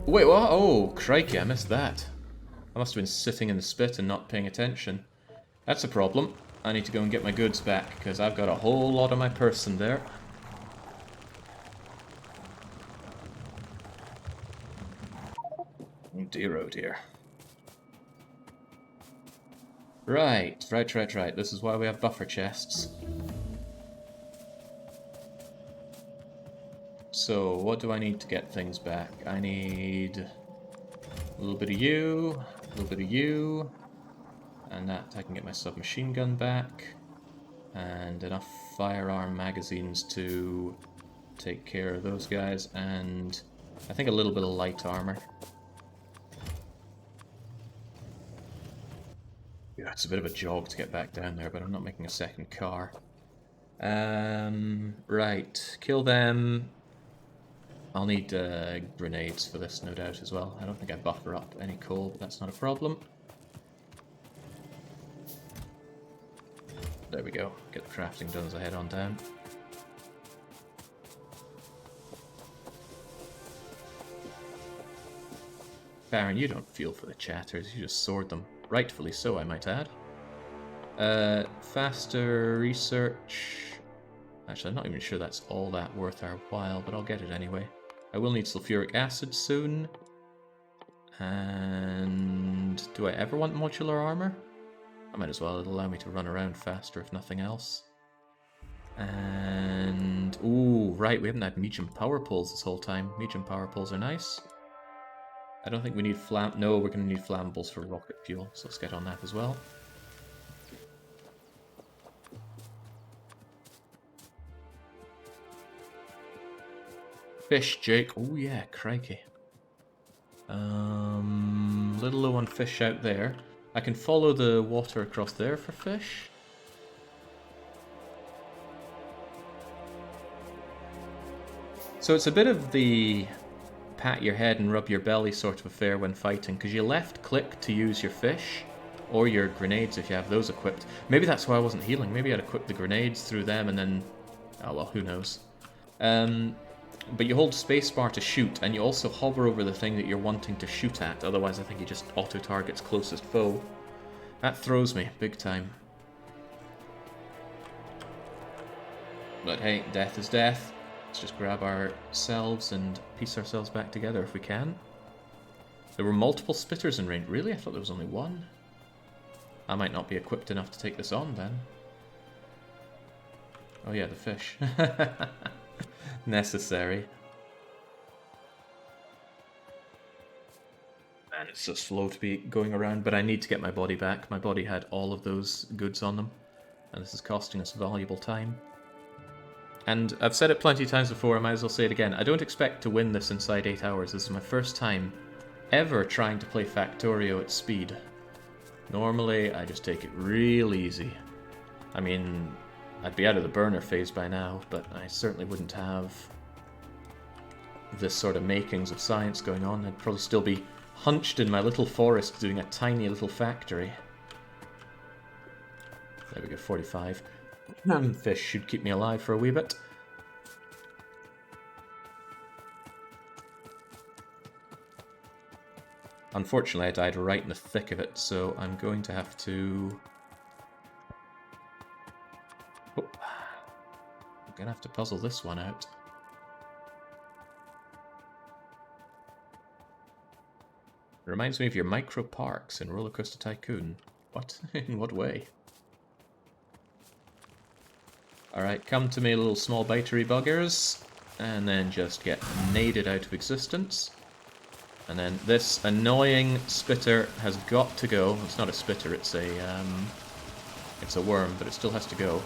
Wait, what? Oh, crikey, I missed that. I must have been sitting in the spit and not paying attention. That's a problem. I need to go and get my goods back, because I've got a whole lot on my person there. Oh dear, oh dear. Right. This is why we have buffer chests. So, what do I need to get things back? I need a little bit of you, a little bit of you, and that I can get my submachine gun back, and enough firearm magazines to take care of those guys, and I think a little bit of light armor. Yeah, it's a bit of a jog to get back down there, but I'm not making a second car. Right, kill them. I'll need grenades for this, no doubt, as well. I don't think I buffer up any coal, but that's not a problem. There we go. Get the crafting done as I head on down. Baron, you don't feel for the chatters, you just sword them. Rightfully so, I might add. Faster research. Actually, I'm not even sure that's all that worth our while, but I'll get it anyway. I will need sulfuric acid soon. And do I ever want modular armor? I might as well, it'll allow me to run around faster if nothing else. And... ooh, right, we haven't had medium power poles this whole time. Medium power poles are nice. I don't think we need no, we're going to need flammables for rocket fuel, so let's get on that as well. Fish, Jake. Oh yeah, crikey. Little low on fish out there. I can follow the water across there for fish. So it's a bit of the pat your head and rub your belly sort of affair when fighting, because you left click to use your fish, or your grenades if you have those equipped. Maybe that's why I wasn't healing. Maybe I'd equip the grenades through them and then... oh well, who knows. But you hold spacebar to shoot, and you also hover over the thing that you're wanting to shoot at, otherwise I think he just auto-targets closest foe. That throws me, big time. But hey, death is death. Let's just grab ourselves and piece ourselves back together if we can. There were multiple spitters in range. Really? I thought there was only one. I might not be equipped enough to take this on then. Oh yeah, the fish. Necessary. Man, it's so slow to be going around, but I need to get my body back. My body had all of those goods on them. and this is costing us valuable time. And I've said it plenty of times before, I might as well say it again. I don't expect to win this inside 8 hours. This is my first time ever trying to play Factorio at speed. Normally, I just take it real easy. I mean, I'd be out of the burner phase by now, but I certainly wouldn't have this sort of makings of science going on. I'd probably still be hunched in my little forest doing a tiny little factory. There we go, 45. Fish should keep me alive for a wee bit. Unfortunately, I died right in the thick of it, so I'm going to have to... Oh. I'm going to have to puzzle this one out. It reminds me of your micro parks in Roller Coaster Tycoon. What? In what way? Alright, come to me, little small bitery buggers, and then just get naded out of existence. And then this annoying spitter has got to go. It's not a spitter, it's a worm, but it still has to go.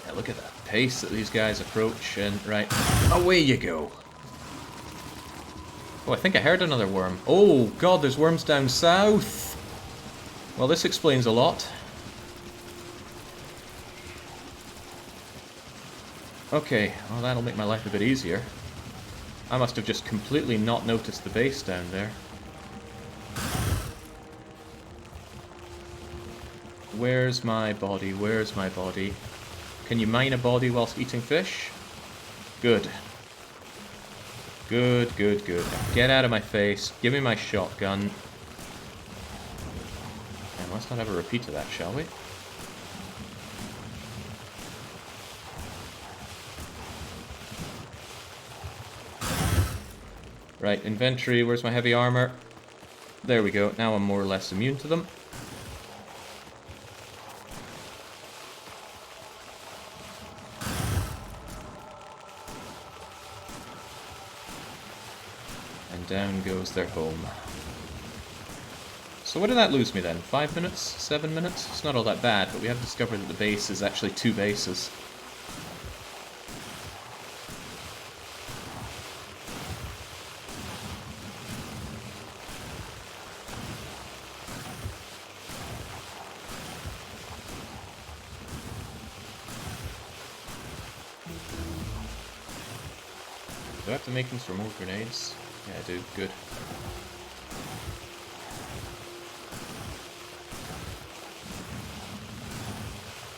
Yeah, look at that pace that these guys approach, and right, away you go. Oh, I think I heard another worm. Oh god, there's worms down south! Well, this explains a lot. Okay, well that'll make my life a bit easier. I must have just completely not noticed the base down there. Where's my body? Where's my body? Can you mine a body whilst eating fish? Good. Good, good, good. Now get out of my face. Give me my shotgun. And let's not have a repeat of that, shall we? Right, inventory, where's my heavy armor? There we go, now I'm more or less immune to them. And down goes their home. So what did that lose me then? 5 minutes? 7 minutes? It's not all that bad, but we have discovered that the base is actually 2 bases. Do I have to make things for more grenades? Yeah, I do. Good.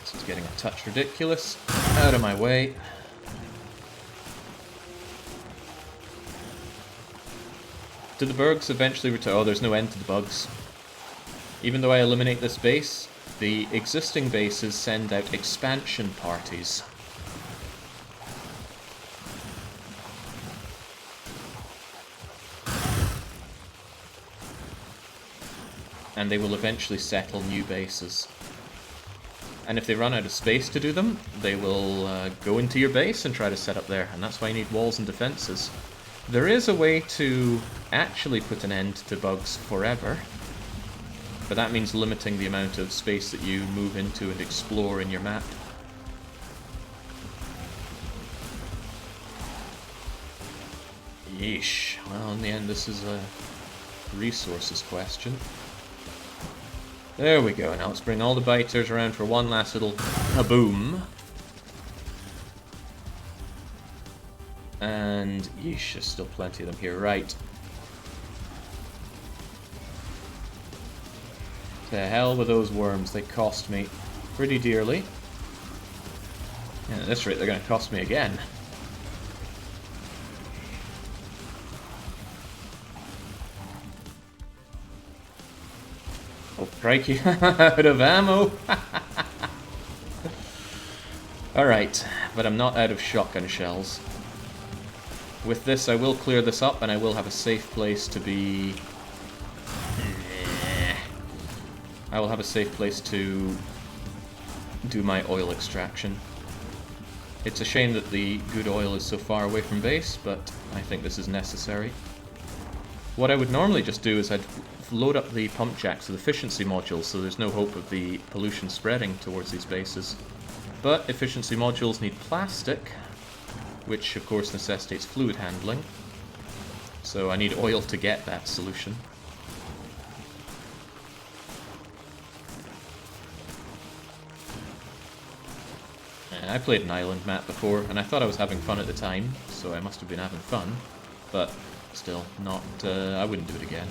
This is getting a touch ridiculous. Out of my way. Do the bugs eventually return? Oh, there's no end to the bugs. Even though I eliminate this base, the existing bases send out expansion parties. And they will eventually settle new bases. And if they run out of space to do them, they will go into your base and try to set up there, and that's why you need walls and defenses. There is a way to actually put an end to bugs forever, but that means limiting the amount of space that you move into and explore in your map. Yeesh. Well, in the end, this is a resources question. There we go, now let's bring all the biters around for one last little kaboom. And, yeesh, there's still plenty of them here, right. To hell with those worms, they cost me pretty dearly. And at this rate, they're going to cost me again. Oh, crikey, out of ammo! Alright, but I'm not out of shotgun shells. With this, I will clear this up, and I will have a safe place to be... I will have a safe place to do my oil extraction. It's a shame that the good oil is so far away from base, but I think this is necessary. What I would normally just do is I'd load up the pump jacks with efficiency modules, so there's no hope of the pollution spreading towards these bases. But efficiency modules need plastic, which of course necessitates fluid handling. So I need oil to get that solution. And I played an island map before, and I thought I was having fun at the time, so I must have been having fun. But still, not. I wouldn't do it again.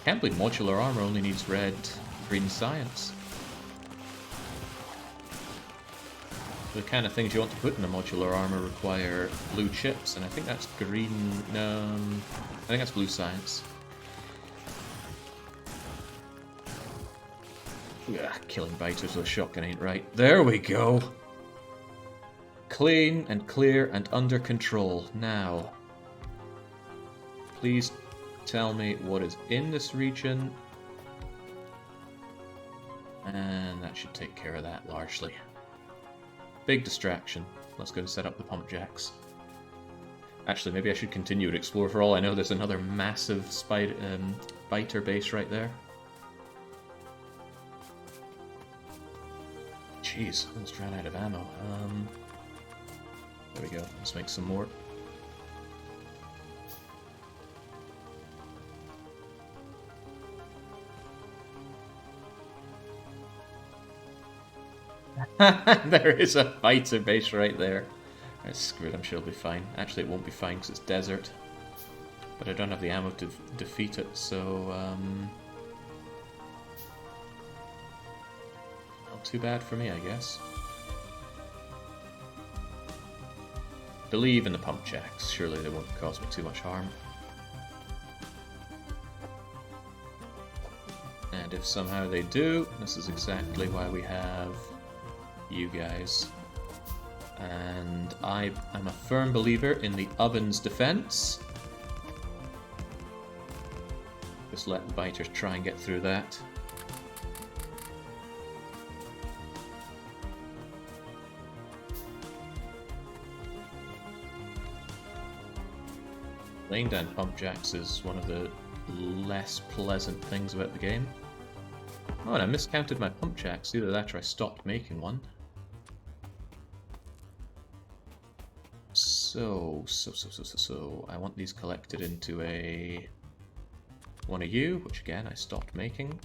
Can't believe modular armor only needs red, green science. The kind of things you want to put in a modular armor require blue chips, and I think that's green. I think that's blue science. Yeah, killing biters with a shotgun ain't right. There we go. Clean and clear and under control. Now, please tell me what is in this region. And that should take care of that largely. Big distraction. Let's go and set up the pump jacks. Actually, maybe I should continue to explore. For all I know, there's another massive biter base right there. Jeez, almost ran out of ammo. There we go. Let's make some more. There is a fighter base right there. Right, screw it, I'm sure it'll be fine. Actually, it won't be fine because it's desert. But I don't have the ammo to defeat it, so... not too bad for me, I guess. Believe in the pump jacks. Surely they won't cause me too much harm. And if somehow they do, this is exactly why we have you guys. And I'm a firm believer in the oven's defense. Just let the biters try and get through that. Laying down pump jacks is one of the less pleasant things about the game. Oh, and I miscounted my pump jacks. Either that or I stopped making one. So, I want these collected into one of you, which again I stopped making.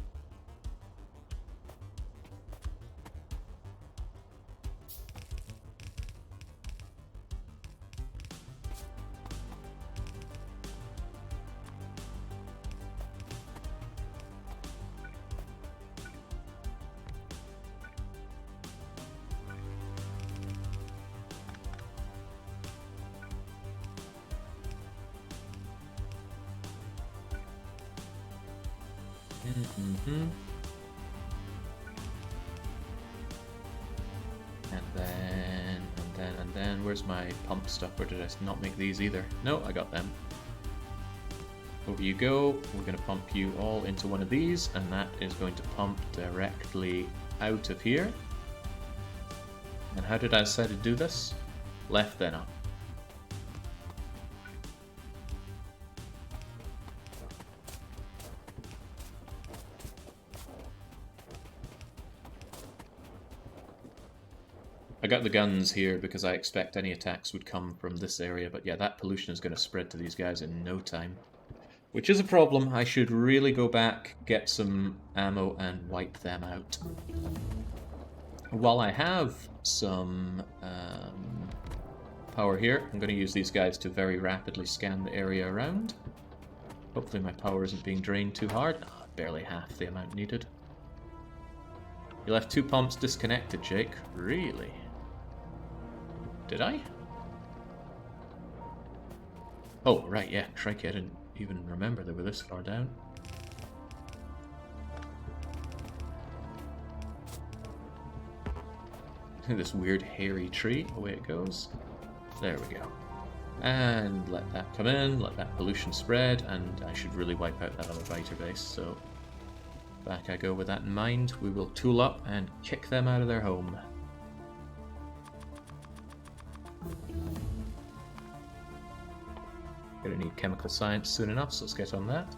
And then, where's my pump stuff? Or did I not make these either? No, I got them. Over you go. We're going to pump you all into one of these, and that is going to pump directly out of here. And how did I decide to do this? Left then up. I got the guns here because I expect any attacks would come from this area, but yeah, that pollution is going to spread to these guys in no time. Which is a problem. I should really go back, get some ammo, and wipe them out. While I have some power here, I'm going to use these guys to very rapidly scan the area around. Hopefully my power isn't being drained too hard. Oh, barely half the amount needed. You left 2 pumps disconnected, Jake. Really? Did I? Oh, right, yeah. Crikey, I didn't even remember they were this far down. This weird hairy tree, away it goes. There we go. And let that come in, let that pollution spread, and I should really wipe out that other biter base, so back I go with that in mind. We will tool up and kick them out of their home. Gonna need chemical science soon enough, so let's get on that.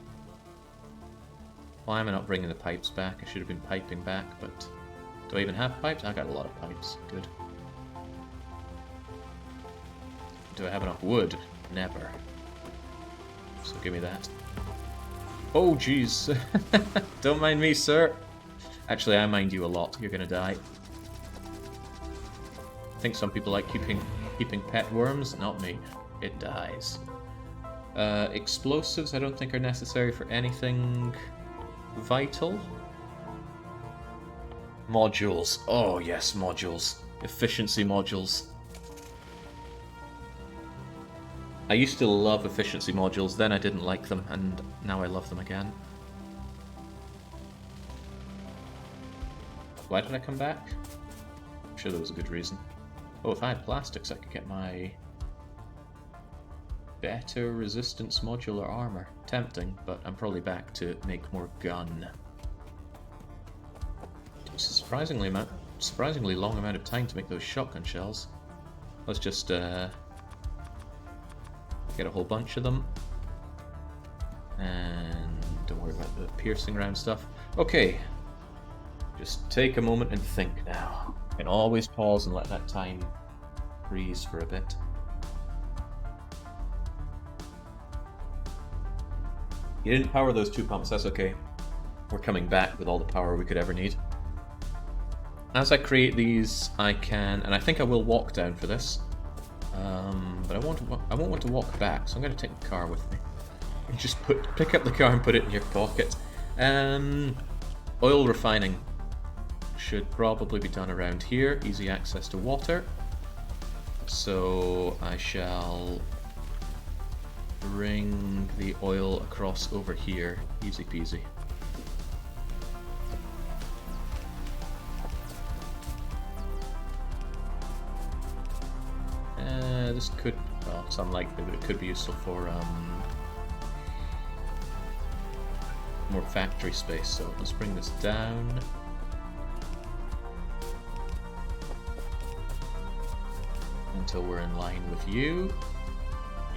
Why am I not bringing the pipes back? I should have been piping back, but... Do I even have pipes? I got a lot of pipes. Good. Do I have enough wood? Never. So give me that. Oh, jeez. Don't mind me, sir. Actually, I mind you a lot. You're gonna die. I think some people like keeping pet worms. Not me. It dies. Explosives I don't think are necessary for anything vital. Modules. Oh, yes, modules. Efficiency modules. I used to love efficiency modules, then I didn't like them, and now I love them again. Why did I come back? I'm sure there was a good reason. Oh, if I had plastics, I could get my better resistance modular armor. Tempting, but I'm probably back to make more gun. It's a surprisingly long amount of time to make those shotgun shells. Let's just get a whole bunch of them. And don't worry about the piercing round stuff. Okay. Just take a moment and think now. You can always pause and let that time freeze for a bit. You didn't power those 2 pumps, that's okay. We're coming back with all the power we could ever need. As I create these, I can, and I think I will walk down for this. But I won't want to walk back, so I'm going to take the car with me. And just pick up the car and put it in your pocket. Oil refining should probably be done around here. Easy access to water. So I shall bring the oil across over here. Easy peasy. This could, well, it's unlikely, but it could be useful for more factory space. So let's bring this down. Until we're in line with you.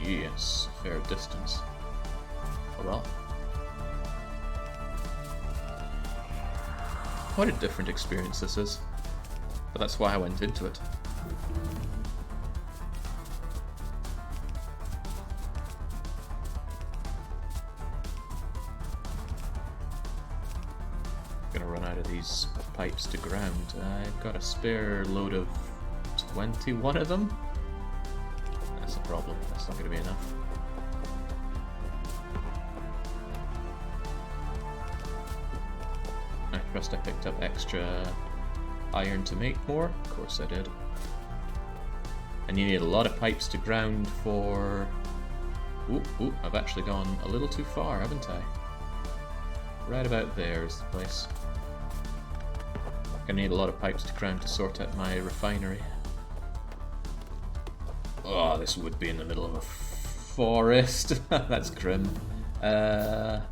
Yes, fair distance. Oh well. What a different experience this is. But that's why I went into it. Gonna run out of these pipes to ground. I've got a spare load of 21 of them. That's a problem. That's not gonna be enough. I trust I picked up extra iron to make more. Of course I did. And you need a lot of pipes to ground for... Ooh, I've actually gone a little too far, haven't I? Right about there is the place. I need a lot of pipes to ground to sort out my refinery. Oh, this would be in the middle of a forest. That's grim. That's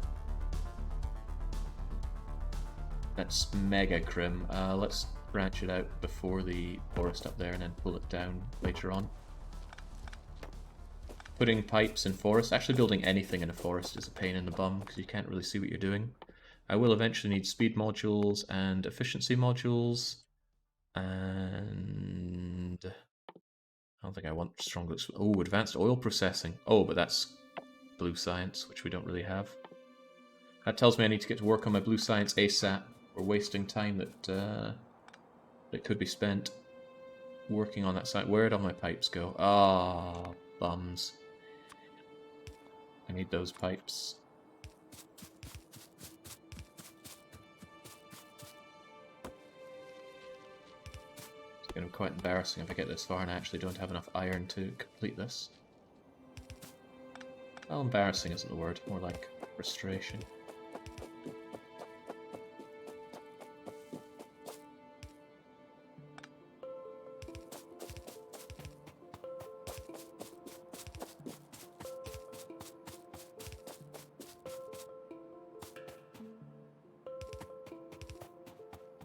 mega grim. Let's branch it out before the forest up there and then pull it down later on. Putting pipes in forest, actually building anything in a forest is a pain in the bum because you can't really see what you're doing. I will eventually need speed modules and efficiency modules, and I don't think I want stronger. Oh, advanced oil processing. Oh, but that's blue science, which we don't really have. That tells me I need to get to work on my blue science ASAP. We're wasting time that could be spent working on that site. Where'd all my pipes go? Ah, bums. I need those pipes. It's going to be quite embarrassing if I get this far and I actually don't have enough iron to complete this. Well, embarrassing isn't the word, more like frustration.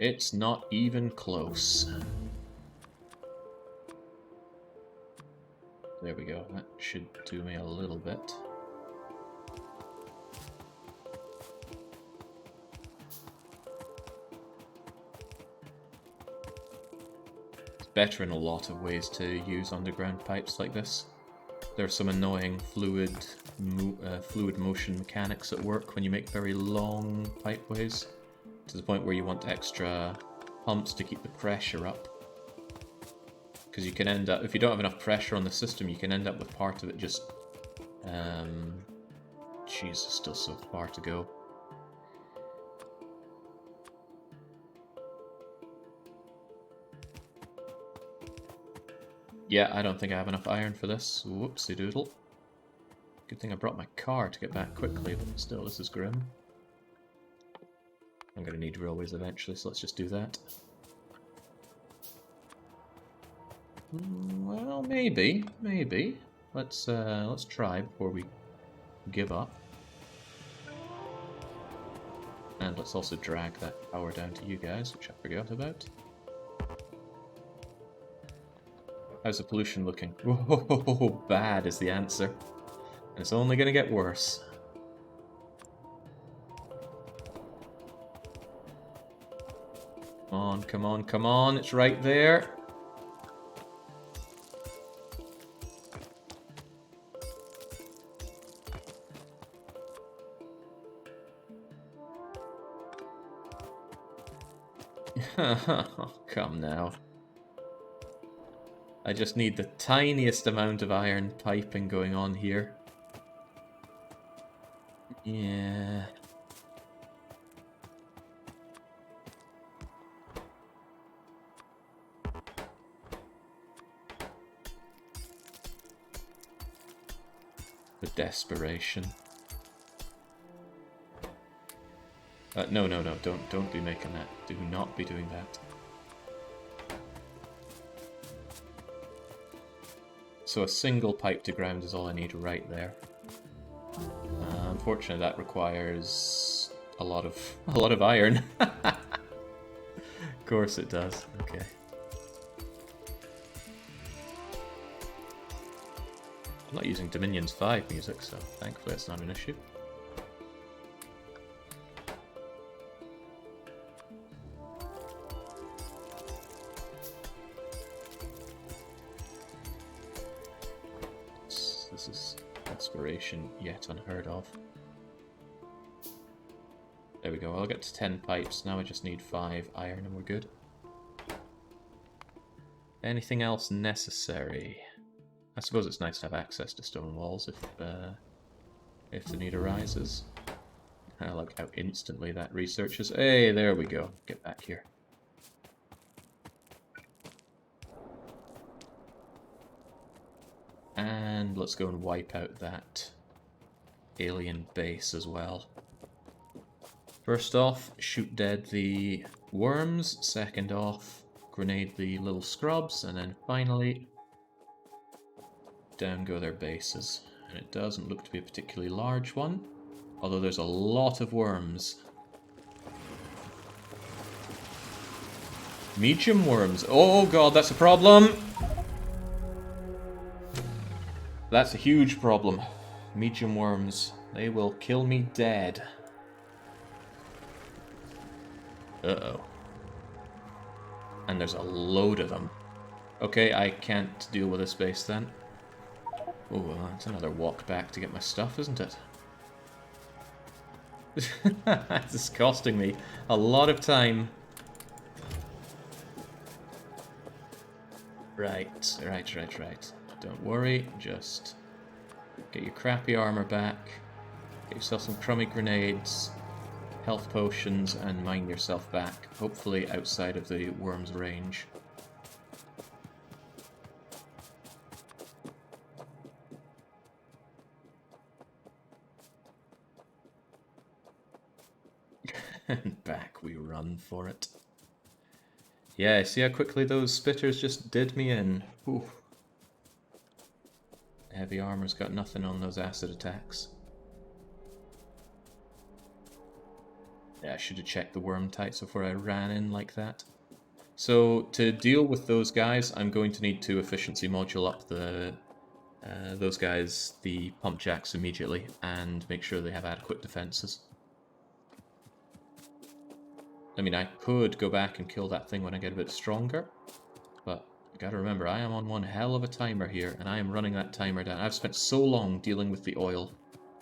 It's not even close. There we go, that should do me a little bit. better in a lot of ways to use underground pipes like this. There's some annoying fluid motion mechanics at work when you make very long pipeways, to the point where you want extra pumps to keep the pressure up. Because you can end up, if you don't have enough pressure on the system, you can end up with part of it just... Jesus, still so far to go. Yeah, I don't think I have enough iron for this. Whoopsie doodle. Good thing I brought my car to get back quickly, but still, this is grim. I'm going to need railways eventually, so let's just do that. Well, maybe. Let's try before we give up. And let's also drag that power down to you guys, which I forgot about. How's the pollution looking? Whoa, bad is the answer. And it's only going to get worse. Come on, come on, come on, it's right there. Come now. I just need the tiniest amount of iron piping going on here. Yeah. The desperation. No, don't be making that. Do not be doing that. So a single pipe to ground is all I need right there. Unfortunately, that requires a lot of iron. Of course it does. Okay. I'm not using Dominion's 5 music, so thankfully it's not an issue. This is desperation yet unheard of. There we go, I'll get to 10 pipes, now I just need 5 iron and we're good. Anything else necessary? I suppose it's nice to have access to stone walls if the need arises. I like how instantly that researches. Hey, there we go. Get back here. And let's go and wipe out that alien base as well. First off, shoot dead the worms. Second off, grenade the little scrubs. And then finally, down go their bases. And it doesn't look to be a particularly large one, although there's a lot of worms. Medium worms. Oh god, that's a problem! That's a huge problem. Medium worms. They will kill me dead. Uh-oh. And there's a load of them. Okay, I can't deal with this base then. Oh, well, it's another walk back to get my stuff, isn't it? This is costing me a lot of time. Right. Don't worry, just get your crappy armor back, get yourself some crummy grenades, health potions, and mine yourself back, hopefully outside of the worm's range. And back we run for it. Yeah, see how quickly those spitters just did me in? Whew. Heavy armor's got nothing on those acid attacks. Yeah, I should have checked the worm types before I ran in like that. So, to deal with those guys, I'm going to need to efficiency module up those guys, the pump jacks, immediately, and make sure they have adequate defenses. I mean, I could go back and kill that thing when I get a bit stronger, but Gotta remember, I am on one hell of a timer here, and I am running that timer down. I've spent so long dealing with the oil,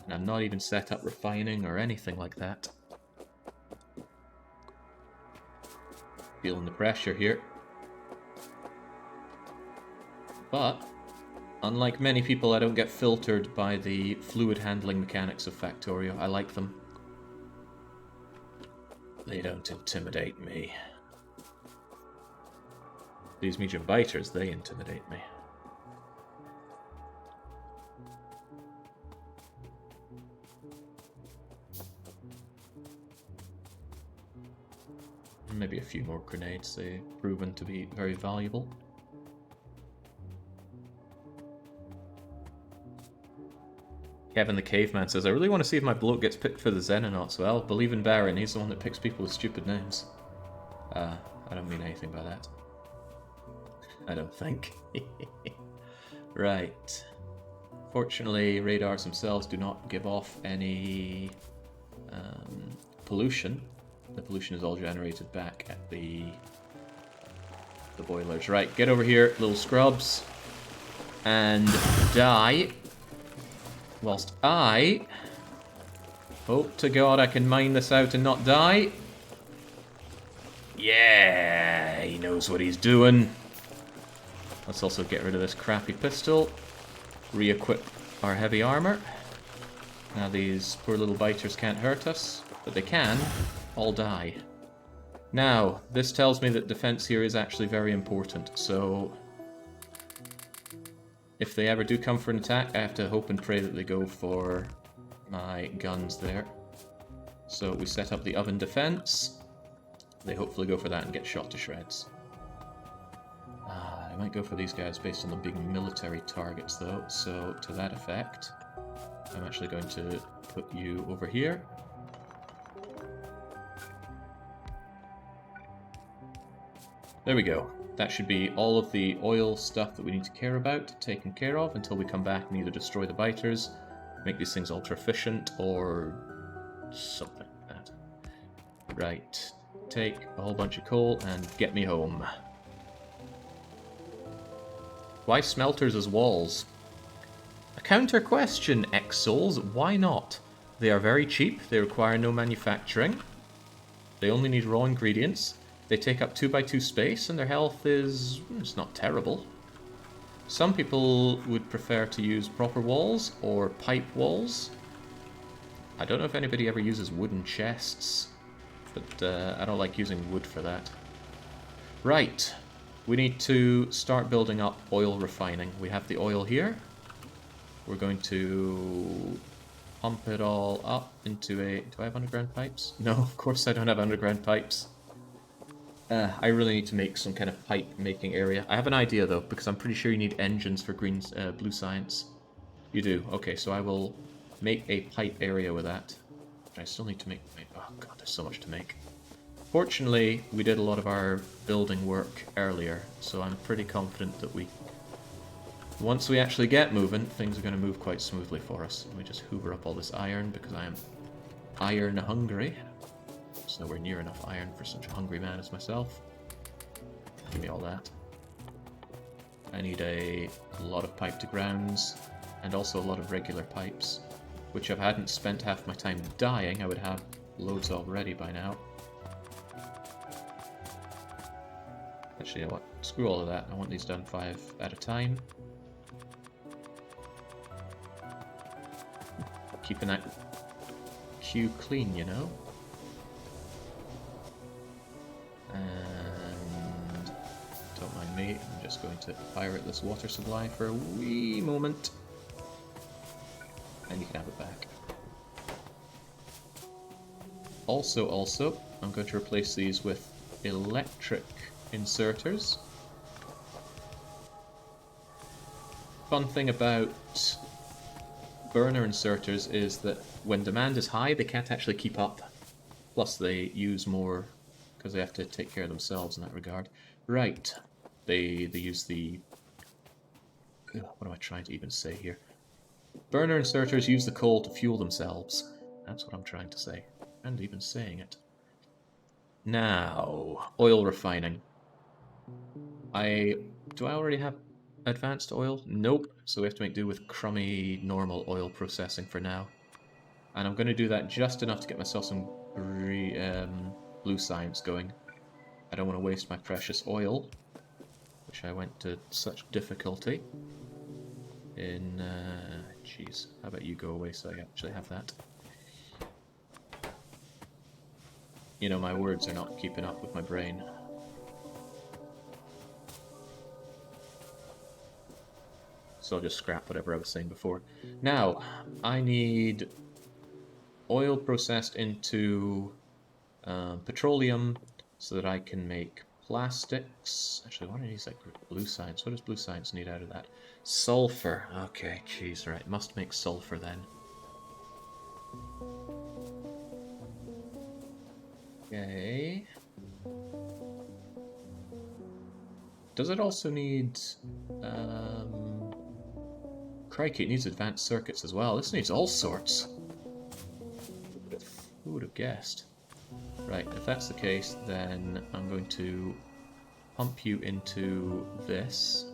and I'm not even set up refining or anything like that. Feeling the pressure here. But, unlike many people, I don't get filtered by the fluid handling mechanics of Factorio. I like them. They don't intimidate me. These medium biters, they intimidate me. Maybe a few more grenades, they've proven to be very valuable. Kevin the Caveman says, I really want to see if my bloke gets picked for the Xenonauts. Well, believe in Baron, he's the one that picks people with stupid names. I don't mean anything by that. I don't think. Right. Fortunately, radars themselves do not give off any pollution. The pollution is all generated back at the boilers. Right, get over here, little scrubs, and die. Whilst I hope to God I can mine this out and not die. Yeah, he knows what he's doing. Let's also get rid of this crappy pistol. Re-equip our heavy armor. Now these poor little biters can't hurt us, but they can all die. Now, this tells me that defense here is actually very important, so if they ever do come for an attack, I have to hope and pray that they go for my guns there. So we set up the oven defense. They hopefully go for that and get shot to shreds. I might go for these guys based on them being military targets though, so to that effect, I'm actually going to put you over here. There we go. That should be all of the oil stuff that we need to care about taken care of until we come back and either destroy the biters, make these things ultra efficient, or something like that. Right. Take a whole bunch of coal and get me home. Why smelters as walls? A counter question, X-Souls. Why not? They are very cheap, they require no manufacturing, they only need raw ingredients, they take up 2x2 space, and their health is... it's not terrible. Some people would prefer to use proper walls or pipe walls. I don't know if anybody ever uses wooden chests, but I don't like using wood for that. Right. We need to start building up oil refining. We have the oil here. We're going to pump it all up into a... do I have underground pipes? No, of course I don't have underground pipes. I really need to make some kind of pipe making area. I have an idea though, because I'm pretty sure you need engines for blue science. You do. Okay, so I will make a pipe area with that. But I still need to make... oh god, there's so much to make. Fortunately, we did a lot of our building work earlier, so I'm pretty confident that once we actually get moving, things are going to move quite smoothly for us. Let me just hoover up all this iron, because I am iron hungry. There's nowhere near enough iron for such a hungry man as myself. Give me all that. I need a lot of pipe to grounds, and also a lot of regular pipes, which if I hadn't spent half my time dying, I would have loads already by now. Actually, you know what? Screw all of that. I want these done 5 at a time. Keeping that queue clean, you know? And don't mind me, I'm just going to fire at this water supply for a wee moment. And you can have it back. Also, I'm going to replace these with electric inserters. Fun thing about burner inserters is that when demand is high, they can't actually keep up. Plus they use more because they have to take care of themselves in that regard. Right. They use the... what am I trying to even say here? Burner inserters use the coal to fuel themselves. That's what I'm trying to say. And even saying it. Now, oil refining. I Do I already have advanced oil? Nope. So we have to make do with crummy normal oil processing for now. And I'm going to do that just enough to get myself some blue science going. I don't want to waste my precious oil, which I went to such difficulty in... Jeez, how about you go away so I actually have that? You know, my words are not keeping up with my brain. So I'll just scrap whatever I was saying before. Now, I need oil processed into petroleum so that I can make plastics. Actually, what do I need? Like blue science. What does blue science need out of that? Sulfur. Okay, jeez, right. Must make sulfur then. Okay. Does it also need... Crikey, it needs advanced circuits as well. This needs all sorts. Who would have guessed? Right, if that's the case, then I'm going to pump you into this.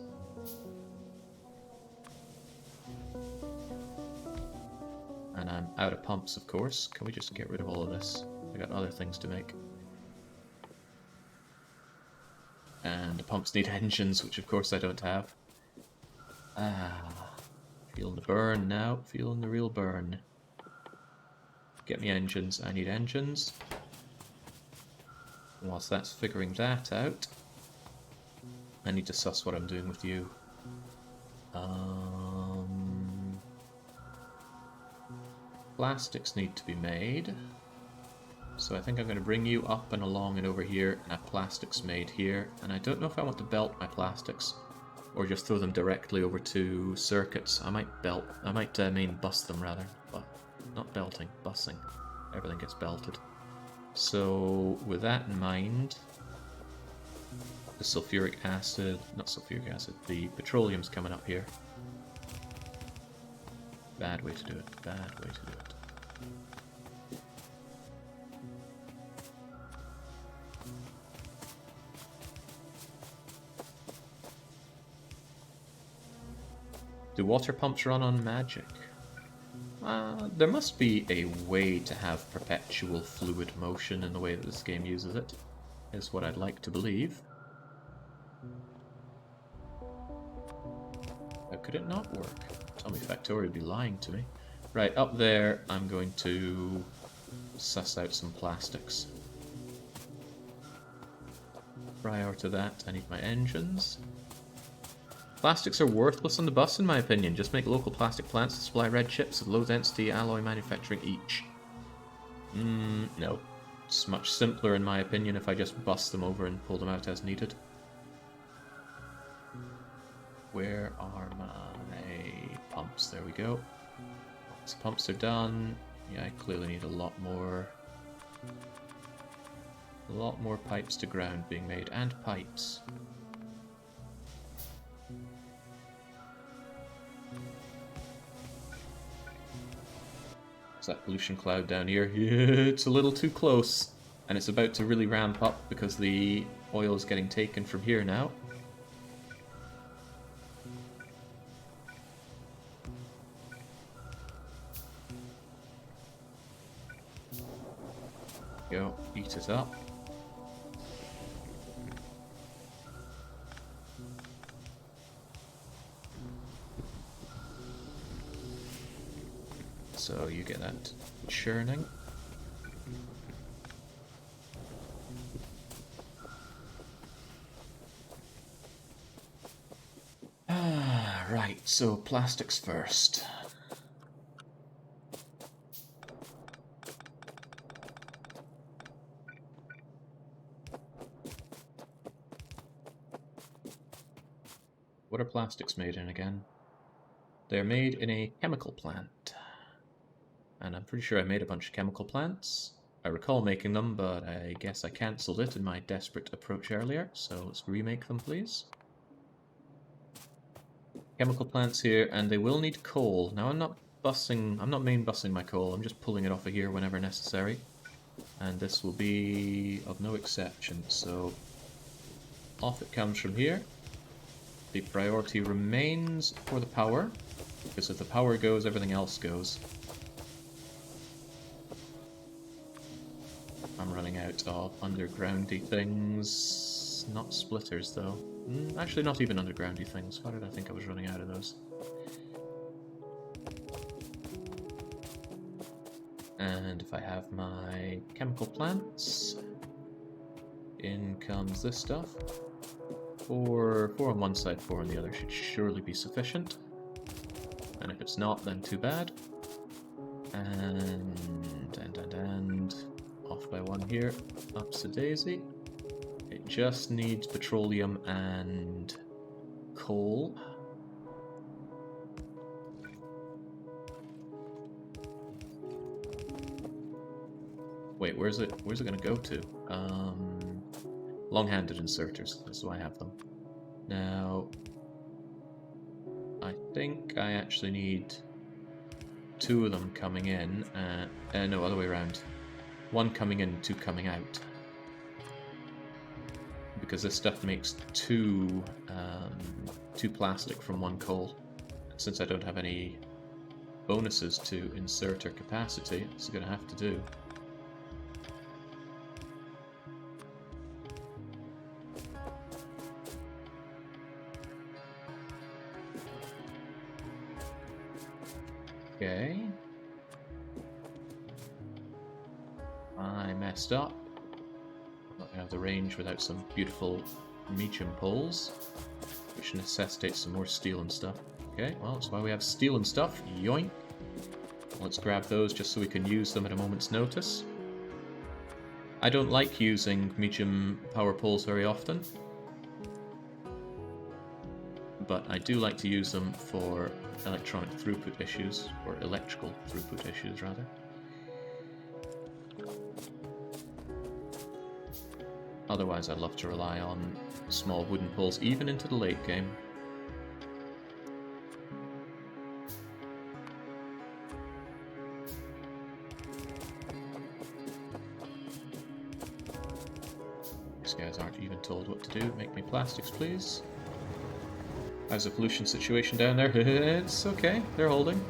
And I'm out of pumps, of course. Can we just get rid of all of this? I got other things to make. And the pumps need engines, which of course I don't have. Feeling the burn now, feeling the real burn. Get me engines, I need engines. And whilst that's figuring that out, I need to suss what I'm doing with you. Plastics need to be made. So I think I'm going to bring you up and along and over here and have plastics made here. And I don't know if I want to belt my plastics or just throw them directly over to circuits. I might mean bust them rather, but not belting, bussing. Everything gets belted. So with that in mind, the sulfuric acid, not sulfuric acid, the petroleum's coming up here. Bad way to do it, bad way to do it. Do water pumps run on magic? There must be a way to have perpetual fluid motion in the way that this game uses it, is what I'd like to believe. How could it not work? Tell me Factorio would be lying to me. Right, up there I'm going to suss out some plastics. Prior to that, I need my engines. Plastics are worthless on the bus, in my opinion. Just make local plastic plants to supply red chips with low-density alloy manufacturing each. No. It's much simpler, in my opinion, if I just bust them over and pull them out as needed. Where are my pumps? There we go. Once pumps are done, yeah, I clearly need a lot more pipes to ground being made, and pipes. That pollution cloud down here. Yeah, it's a little too close. And it's about to really ramp up because the oil is getting taken from here now. Go, eat it up. So you get that churning. Right, so plastics first. What are plastics made in again? They're made in a chemical plant. And I'm pretty sure I made a bunch of chemical plants. I recall making them, but I guess I cancelled it in my desperate approach earlier, so let's remake them, please. Chemical plants here, and they will need coal. Now I'm not main bussing my coal, I'm just pulling it off of here whenever necessary. And this will be of no exception, so off it comes from here. the priority remains for the power, because if the power goes, everything else goes. I'm running out of undergroundy things. Not splitters, though. Actually, not even undergroundy things. Why did I think I was running out of those? And if I have my chemical plants, in comes this stuff. Four on one side, 4 on the other should surely be sufficient. And if it's not, then too bad. And off by 1 here, up's a daisy. It just needs petroleum and coal. Wait, where's it gonna go to? Long-handed inserters, that's why I have them. Now, I think I actually need 2 of them coming in, no, other way around. 1 coming in, 2 coming out. Because this stuff makes 2 plastic from 1 coal. Since I don't have any bonuses to insert or capacity, it's gonna have to do. Okay. I messed up. I'm not gonna have the range without some beautiful medium poles, which necessitates some more steel and stuff. Okay, well, that's why we have steel and stuff. Yoink! Let's grab those just so we can use them at a moment's notice. I don't like using medium power poles very often, but I do like to use them for electronic throughput issues, or electrical throughput issues, rather. Otherwise, I'd love to rely on small wooden poles, even into the late game. These guys aren't even told what to do. Make me plastics, please. How's the pollution situation down there? It's okay, they're holding.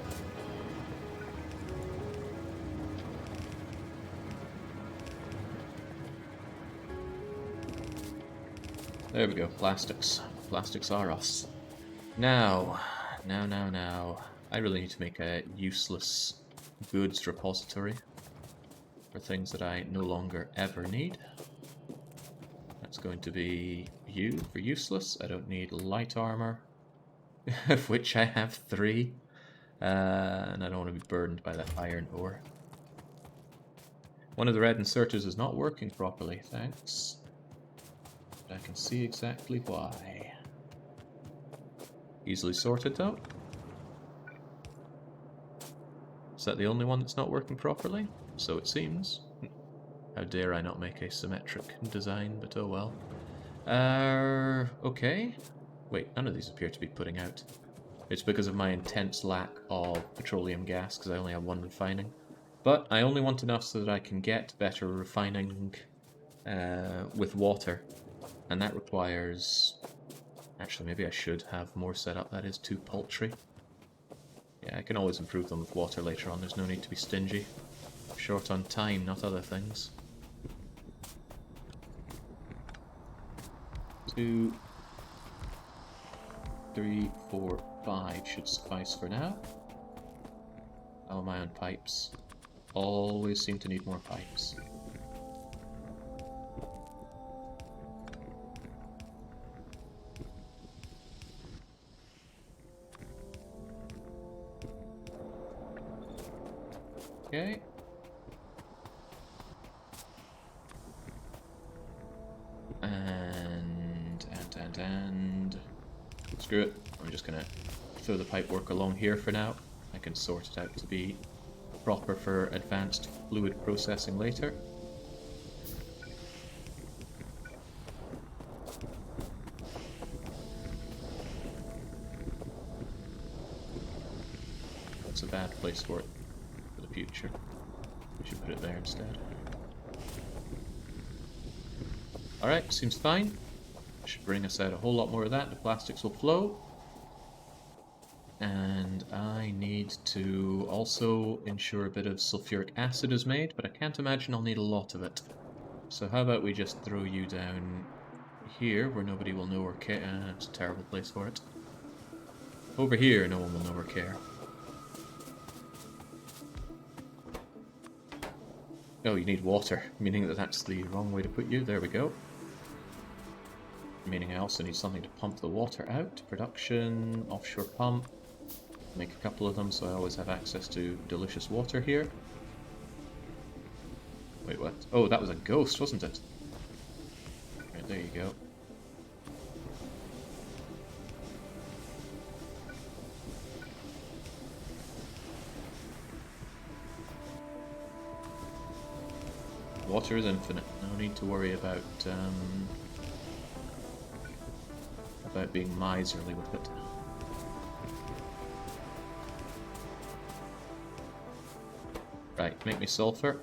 There we go, plastics. Plastics are us. Now. I really need to make a useless goods repository for things that I no longer ever need. That's going to be U for useless. I don't need light armor, of which I have 3. And I don't want to be burdened by that iron ore. One of the red inserters is not working properly, thanks. But I can see exactly why. Easily sorted though. Is that the only one that's not working properly? So it seems. How dare I not make a symmetric design, but oh well. Okay. Wait, none of these appear to be putting out. It's because of my intense lack of petroleum gas, because I only have 1 refining. But I only want enough so that I can get better refining with water. And that requires... Actually, maybe I should have more set up. That is too paltry. Yeah, I can always improve them with water later on. There's no need to be stingy. Short on time, not other things. 2, 3, 4, 5 should suffice for now. Aluminium pipes. Always seem to need more pipes. Okay. And screw it. I'm just gonna throw the pipe work along here for now. I can sort it out to be proper for advanced fluid processing later. That's a bad place for it for the future. We should put it there instead. Alright, seems fine. Should bring us out a whole lot more of that. The plastics will flow. And I need to also ensure a bit of sulfuric acid is made, but I can't imagine I'll need a lot of it. So how about we just throw you down here where nobody will know or care. It's a terrible place for it. Over here, no one will know or care. Oh, you need water, meaning that that's the wrong way to put you. There we go. Meaning I also need something to pump the water out. Production, offshore pump. Make a couple of them so I always have access to delicious water here. Wait, what? Oh, that was a ghost, wasn't it? Right, there you go. Water is infinite. No need to worry about being miserly with it. Right, make me sulfur.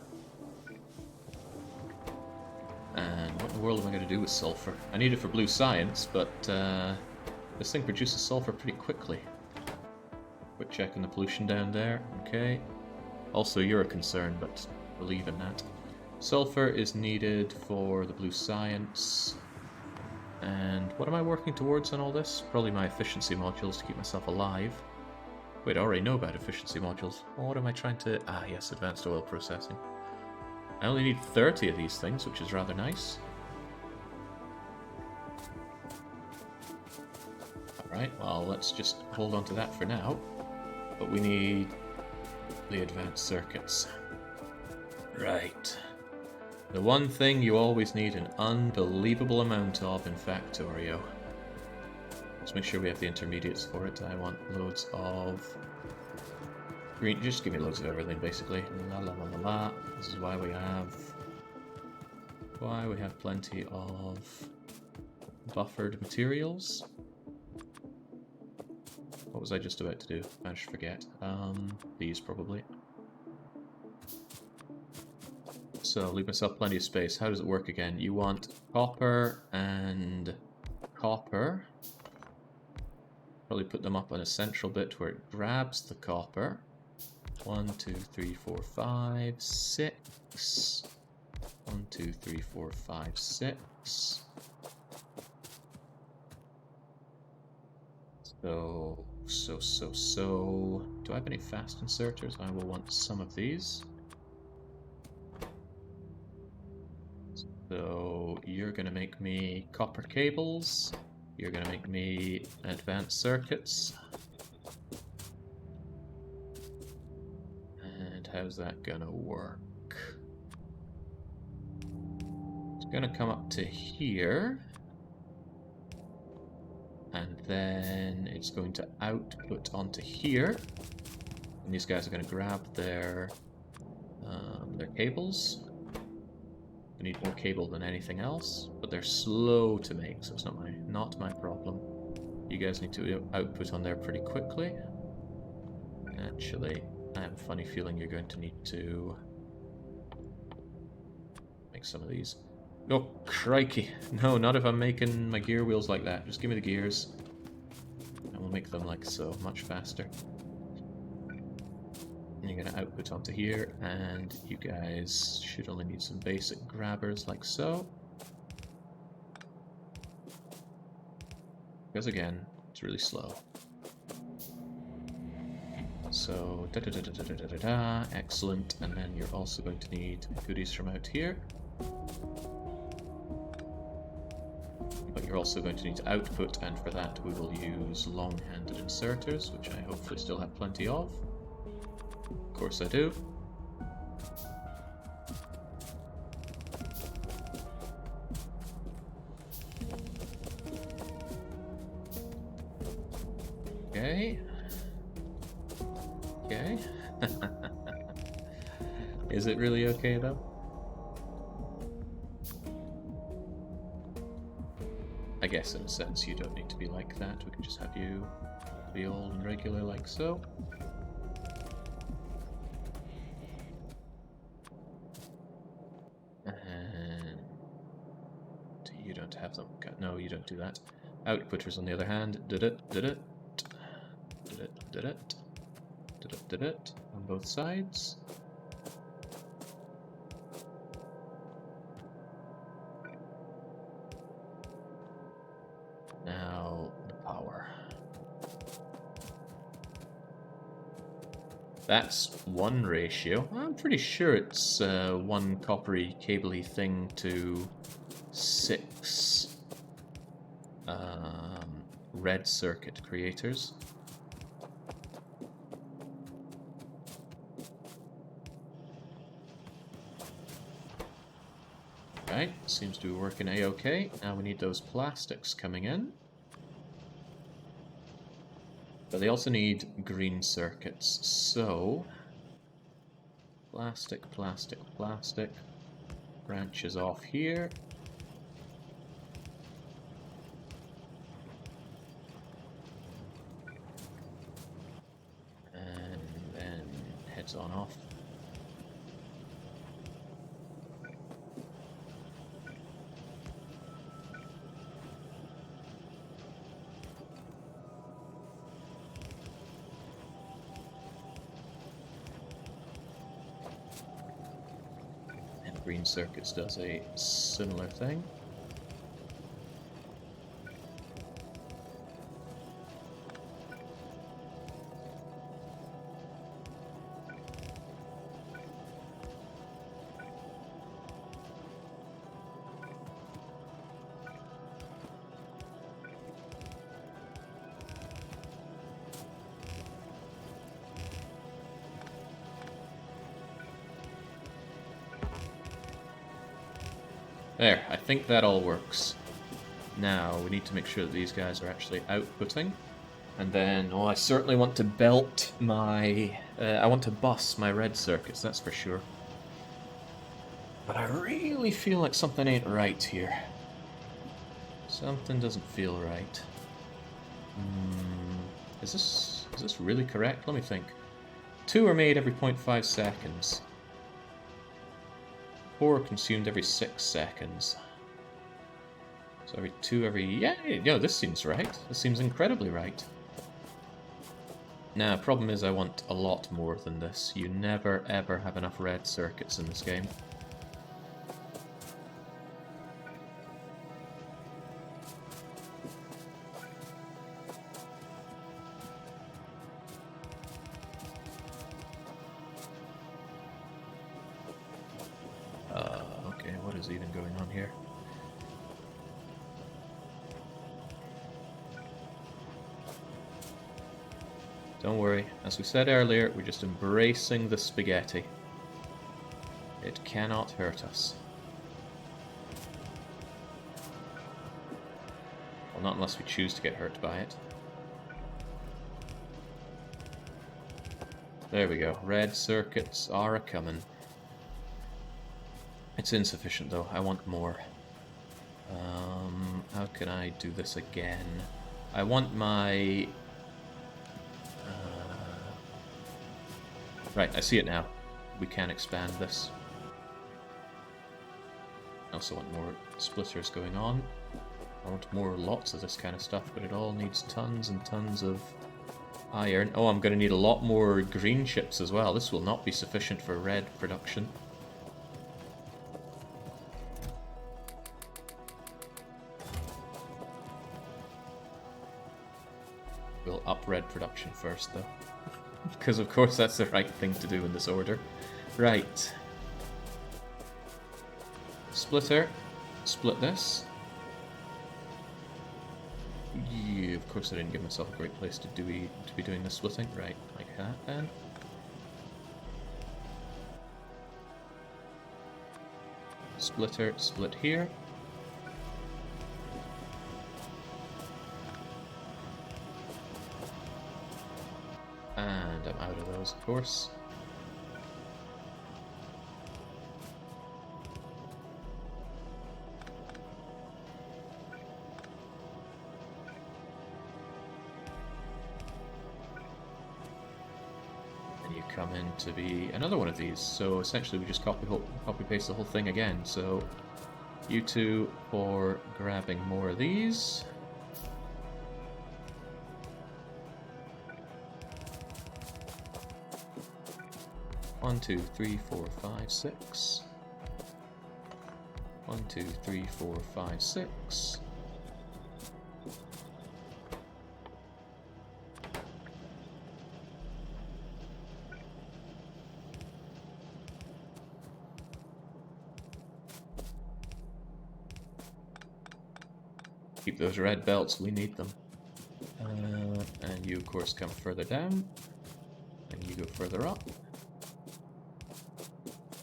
And what in the world am I going to do with sulfur? I need it for blue science, but this thing produces sulfur pretty quickly. Quick check on the pollution down there. Okay. Also, you're a concern, but believe in that. Sulfur is needed for the blue science. And what am I working towards on all this? Probably my efficiency modules to keep myself alive. Wait, I already know about efficiency modules. Well, what am I trying to... Ah, yes, advanced oil processing. I only need 30 of these things, which is rather nice. Alright, well, let's just hold on to that for now. But we need the advanced circuits. Right. The one thing you always need an unbelievable amount of in Factorio. Let's make sure we have the intermediates for it. I want loads of green. Just give me loads of everything, basically. La la la la la. This is why we have plenty of buffered materials. What was I just about to do? I should forget. These probably. So leave myself plenty of space. How does it work again? You want copper and copper. Probably put them up on a central bit where it grabs the copper. 1, 2, 3, 4, 5, 6. 1, 2, 3, 4, 5, 6. So. Do I have any fast inserters? I will want some of these. So you're going to make me copper cables. You're going to make me advanced circuits. And how's that going to work? It's going to come up to here. And then it's going to output onto here. And these guys are going to grab their cables. I need more cable than anything else, but they're slow to make, so it's not my problem. You guys need to output on there pretty quickly. Actually, I have a funny feeling you're going to need to make some of these. Oh, crikey. No, not if I'm making my gear wheels like that. Just give me the gears, and we'll make them like so, much faster. You're going to output onto here, and you guys should only need some basic grabbers like so. Because again, it's really slow. So, da-da-da-da-da-da-da-da, excellent. And then you're also going to need goodies from out here. But you're also going to need to output, and for that we will use long-handed inserters, which I hopefully still have plenty of. Of course I do. Okay. Okay. Is it really okay though? I guess in a sense you don't need to be like that. We can just have you be old and regular like so. you don't have them. No, you don't do that. Outputters, on the other hand, did it, did it, did it, did it, did it, did it, on both sides. Now, the power. That's one ratio. I'm pretty sure it's one coppery cabley thing to 6 red circuit creators. Right, seems to be working a-okay. Now we need those plastics coming in. But they also need green circuits, so... Plastic, plastic, plastic. Branches off here. And then heads on off. Green circuits does a similar thing. There, I think that all works. Now, we need to make sure that these guys are actually outputting. And then, oh, I certainly want to belt my... I want to bus my red circuits, that's for sure. But I really feel like something ain't right here. Something doesn't feel right. Is this really correct? Let me think. 2 are made every 0.5 seconds. 4 consumed every 6 seconds. So every 2, yeah, this seems right. This seems incredibly right. Now, problem is I want a lot more than this. You never, ever have enough red circuits in this game. Okay, what is even going on here? Don't worry, as we said earlier, we're just embracing the spaghetti. It cannot hurt us. Well, not unless we choose to get hurt by it. There we go, red circuits are a-coming. It's insufficient though, I want more. How can I do this again? I want my... Right, I see it now. We can expand this. I also want more splitters going on. I want more lots of this kind of stuff, but it all needs tons and tons of iron. Oh, I'm going to need a lot more green chips as well. This will not be sufficient for red production. We'll up red production first, though. Because, of course, that's the right thing to do in this order. Right. Splitter. Split this. Yeah, of course I didn't give myself a great place to be doing the splitting. Right, like that, then. Splitter, split here. And I'm out of those, of course. And you come in to be another one of these. So essentially we just copy paste the whole thing again. So you two for grabbing more of these. One, two, three, four, five, six. 1, 2, 3, 4, 5, 6. Keep those red belts, we need them. And you, of course, come further down. And you go further up.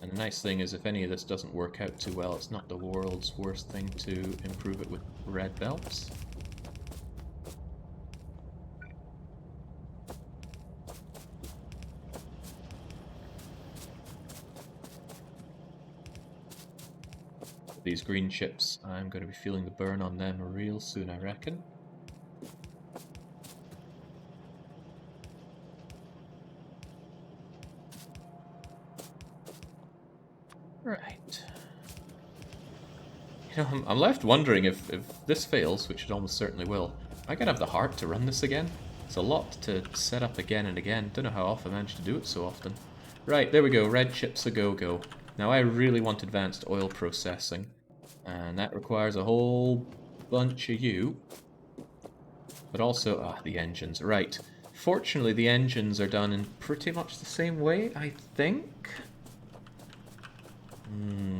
And the nice thing is, if any of this doesn't work out too well, it's not the world's worst thing to improve it with red belts. These green chips, I'm going to be feeling the burn on them real soon, I reckon. Right. You know, I'm left wondering if this fails, which it almost certainly will, am I going to have the heart to run this again? It's a lot to set up again and again. Don't know how often I managed to do it so often. Right, there we go. Red chips a go-go. Now I really want advanced oil processing. And that requires a whole bunch of you. But also, the engines. Right. Fortunately, the engines are done in pretty much the same way, I think.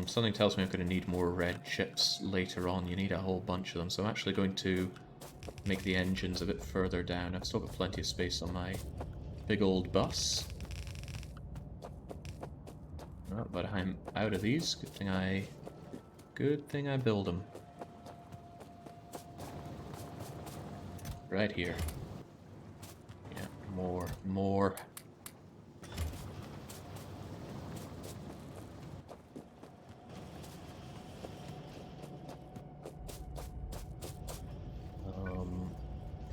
Something tells me I'm going to need more red chips later on. You need a whole bunch of them. So I'm actually going to make the engines a bit further down. I've still got plenty of space on my big old bus. Oh, but I'm out of these. Good thing I build them. Right here. Yeah, more.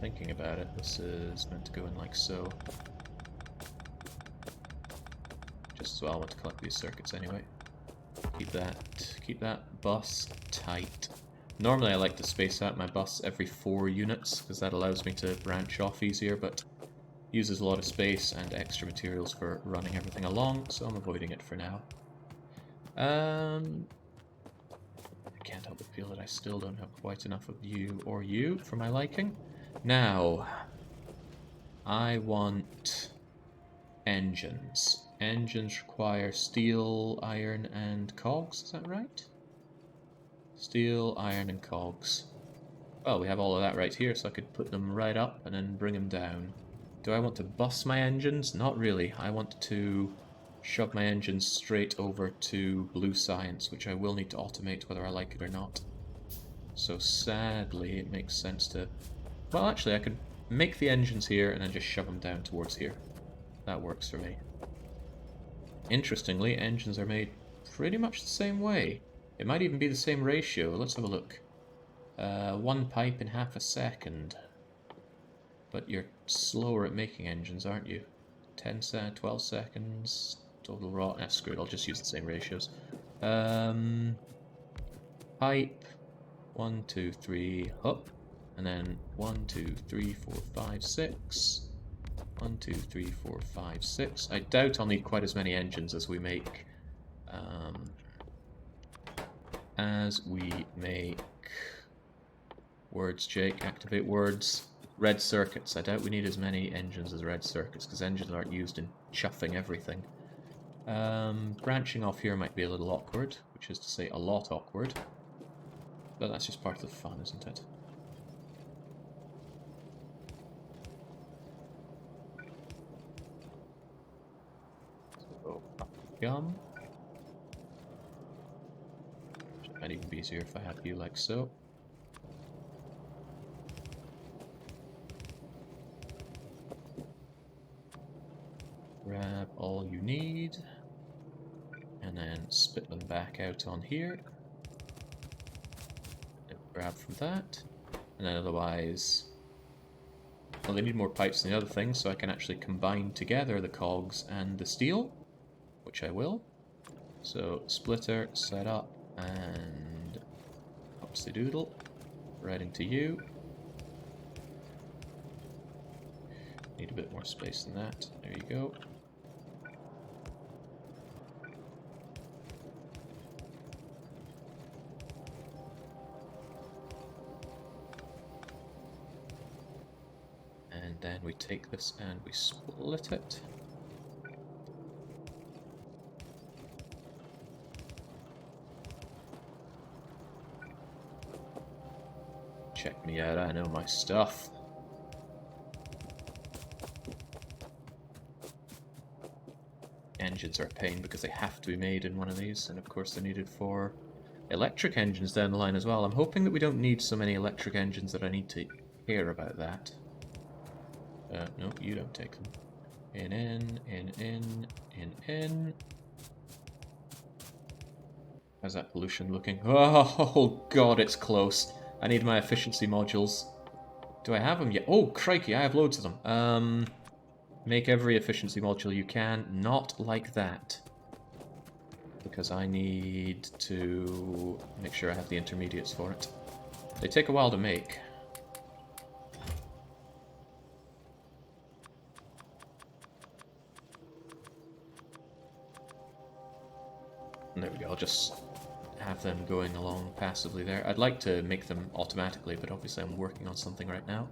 Thinking about it, this is meant to go in like so. Just as well, I want to collect these circuits anyway. Keep that bus tight. Normally I like to space out my bus every 4 units, because that allows me to branch off easier, but uses a lot of space and extra materials for running everything along, so I'm avoiding it for now. I can't help but feel that I still don't have quite enough of you or you for my liking. Now, I want engines. Engines require steel, iron, and cogs, is that right? Steel, iron, and cogs. Well, we have all of that right here, so I could put them right up and then bring them down. Do I want to bus my engines? Not really. I want to shove my engines straight over to blue science, which I will need to automate whether I like it or not. So sadly, it makes sense to... Well, actually, I could make the engines here and then just shove them down towards here. That works for me. Interestingly, engines are made pretty much the same way. It might even be the same ratio. Let's have a look. 1 pipe in half a second. But you're slower at making engines, aren't you? 12 seconds. Total raw. Screw it, I'll just use the same ratios. Pipe. 1, 2, 3, up. And then 1, 2, 3, 4, 5, 6. 1, 2, 3, 4, 5, 6. I doubt I'll need quite as many engines as we make. Words, Jake, activate words. Red circuits. I doubt we need as many engines as red circuits, because engines aren't used in chuffing everything. Branching off here might be a little awkward, which is to say a lot awkward. But that's just part of the fun, isn't it? So, up we come. It might even be easier if I had you like so. Grab all you need, and then spit them back out on here. And grab from that, and then otherwise... Well, they need more pipes than the other things, so I can actually combine together the cogs and the steel, which I will. So, splitter, set up, and up Whoopsie doodle. Right into you. Need a bit more space than that. There you go. And then we take this and we split it. Check me out, I know my stuff. Engines are a pain because they have to be made in one of these, and of course they're needed for electric engines down the line as well. I'm hoping that we don't need so many electric engines that I need to care about that. No, you don't take them. In. How's that pollution looking? Oh god, it's close. I need my efficiency modules. Do I have them yet? Oh, crikey, I have loads of them. Make every efficiency module you can. Not like that. Because I need to make sure I have the intermediates for it. They take a while to make. And there we go, I'll just have them going along passively there. I'd like to make them automatically, but obviously I'm working on something right now.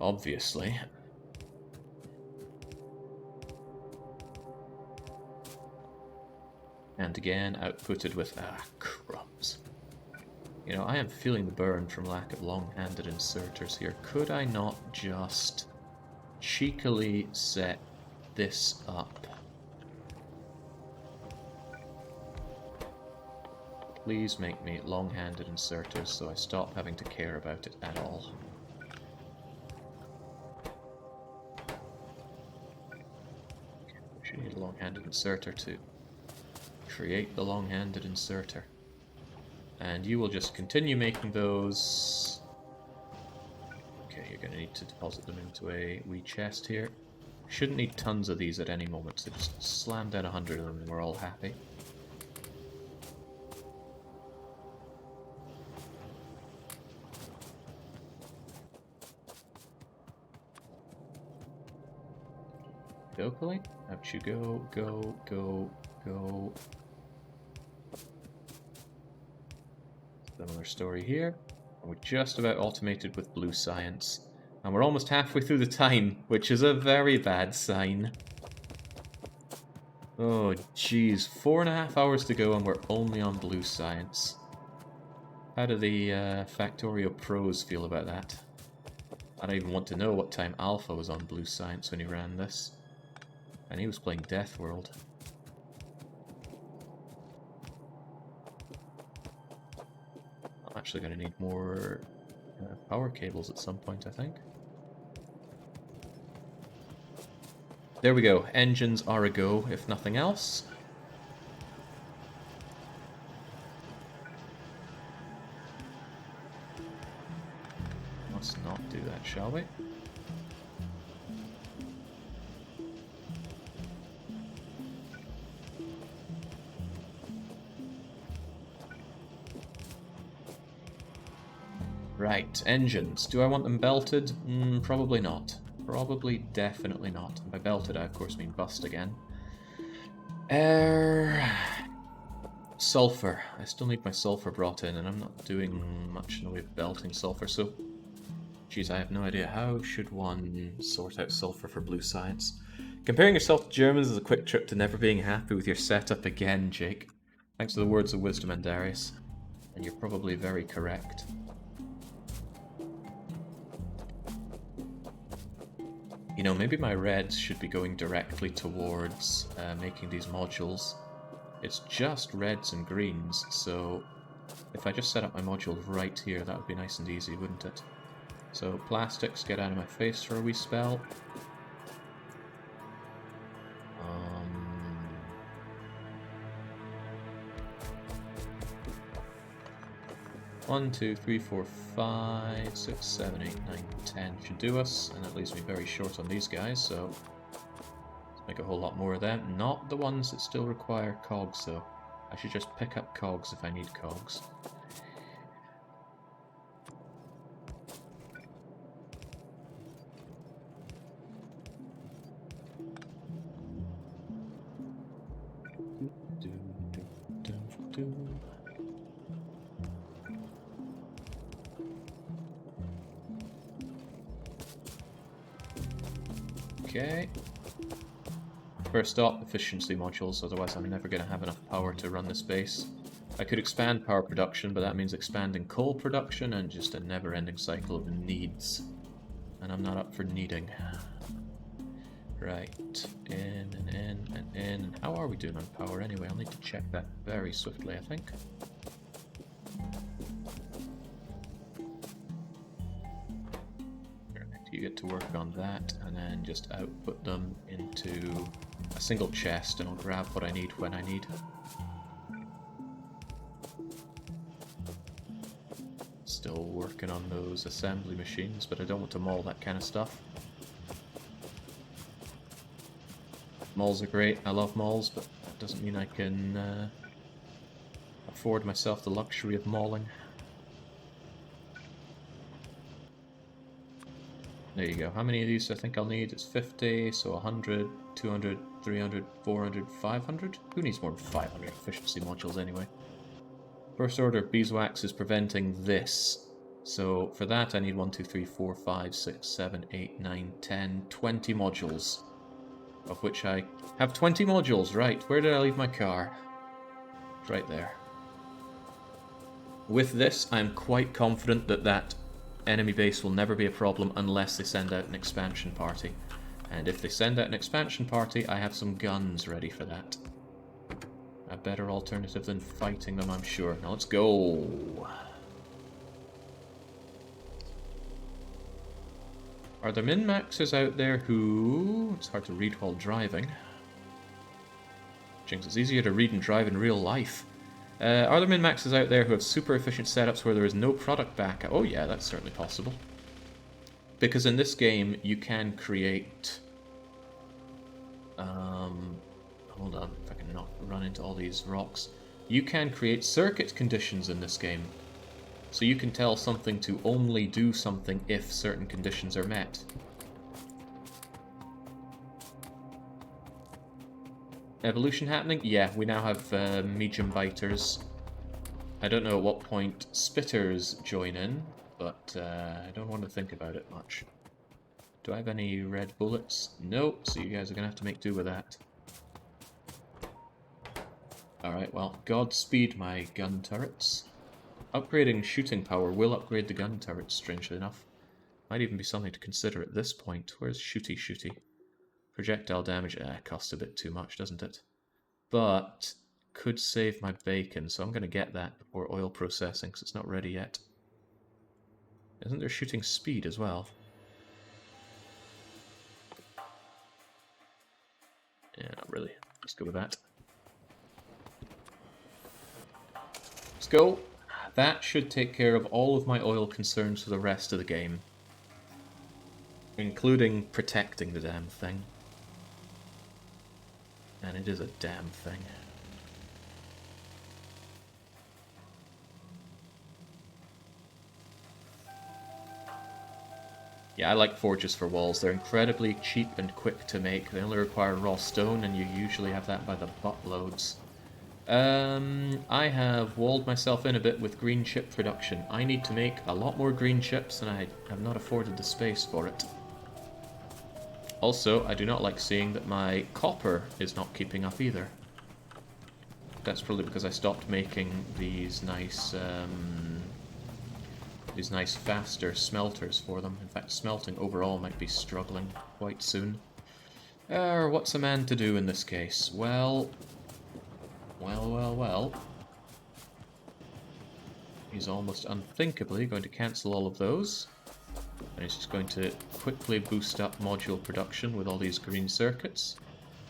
Obviously. And again, outputted with... crumbs. You know, I am feeling the burn from lack of long-handed inserters here. Could I not just cheekily set this up? Please make me long-handed inserters so I stop having to care about it at all. Okay, we should need a long-handed inserter to create the long-handed inserter. And you will just continue making those. Okay, you're going to need to deposit them into a wee chest here. Shouldn't need tons of these at any moment, so just slam down 100 of them and we're all happy. Hopefully. Out you go, go, go, go. Similar story here. We're just about automated with blue science. And we're almost halfway through the time, which is a very bad sign. Oh, jeez. 4.5 hours to go and we're only on blue science. How do the Factorio pros feel about that? I don't even want to know what time Alpha was on blue science when he ran this. And he was playing Death World. I'm actually going to need more power cables at some point, I think. There we go. Engines are a go, if nothing else. Let's not do that, shall we? Right, engines. Do I want them belted? Probably not. Probably definitely not. By belted, I of course mean bust again. Sulfur. I still need my sulfur brought in, and I'm not doing much in the way of belting sulfur, so... Geez, I have no idea. How should one sort out sulfur for blue science? Comparing yourself to Germans is a quick trip to never being happy with your setup again, Jake. Thanks for the words of wisdom, Andarius. And you're probably very correct. You know, maybe my reds should be going directly towards making these modules. It's just reds and greens, so if I just set up my modules right here, that would be nice and easy, wouldn't it? So plastics, get out of my face for a wee spell. 1, 2, 3, 4, 5, 6, 7, 8, 9, 10 should do us, and that leaves me very short on these guys, so let's make a whole lot more of them. Not the ones that still require cogs, though. I should just pick up cogs if I need cogs. Okay. First up, efficiency modules, otherwise I'm never going to have enough power to run this base. I could expand power production, but that means expanding coal production and just a never-ending cycle of needs. And I'm not up for needing. Right, in and in and in. And how are we doing on power anyway? I'll need to check that very swiftly, I think. You get to work on that, and then just output them into a single chest, and I'll grab what I need when I need. Still working on those assembly machines, but I don't want to maul that kind of stuff. Mauls are great, I love mauls, but that doesn't mean I can afford myself the luxury of mauling. There you go. How many of these do I think I'll need? It's 50, so 100, 200, 300, 400, 500? Who needs more than 500 efficiency modules anyway? First order beeswax is preventing this. So for that I need 1, 2, 3, 4, 5, 6, 7, 8, 9, 10, 20 modules. Of which I have 20 modules. Right, where did I leave my car? It's right there. With this, I'm quite confident that that enemy base will never be a problem unless they send out an expansion party. And if they send out an expansion party, I have some guns ready for that. A better alternative than fighting them, I'm sure. Now let's go! Are there min-maxers out there who... It's hard to read while driving. Jinx, it's easier to read and drive in real life. Are there min-maxers out there who have super efficient setups where there is no product backup? Oh yeah, that's certainly possible. Because in this game, you can create... hold on, if I can not run into all these rocks. You can create circuit conditions in this game. So you can tell something to only do something if certain conditions are met. Evolution happening? Yeah, we now have medium biters. I don't know at what point spitters join in, but I don't want to think about it much. Do I have any red bullets? No, so you guys are going to have to make do with that. Alright, well, Godspeed my gun turrets. Upgrading shooting power will upgrade the gun turrets, strangely enough. Might even be something to consider at this point. Where's shooty? Projectile damage, costs a bit too much, doesn't it? But could save my bacon, so I'm going to get that before oil processing, because it's not ready yet. Isn't there shooting speed as well? Yeah, not really. Let's go with that. Let's go. That should take care of all of my oil concerns for the rest of the game. Including protecting the damn thing. And it is a damn thing. Yeah, I like forges for walls. They're incredibly cheap and quick to make. They only require raw stone, and you usually have that by the buttloads. I have walled myself in a bit with green chip production. I need to make a lot more green chips, and I have not afforded the space for it. Also, I do not like seeing that my copper is not keeping up either. That's probably because I stopped making these nice faster smelters for them. In fact, smelting overall might be struggling quite soon. What's a man to do in this case? Well... He's almost unthinkably going to cancel all of those. And he's just going to quickly boost up module production with all these green circuits.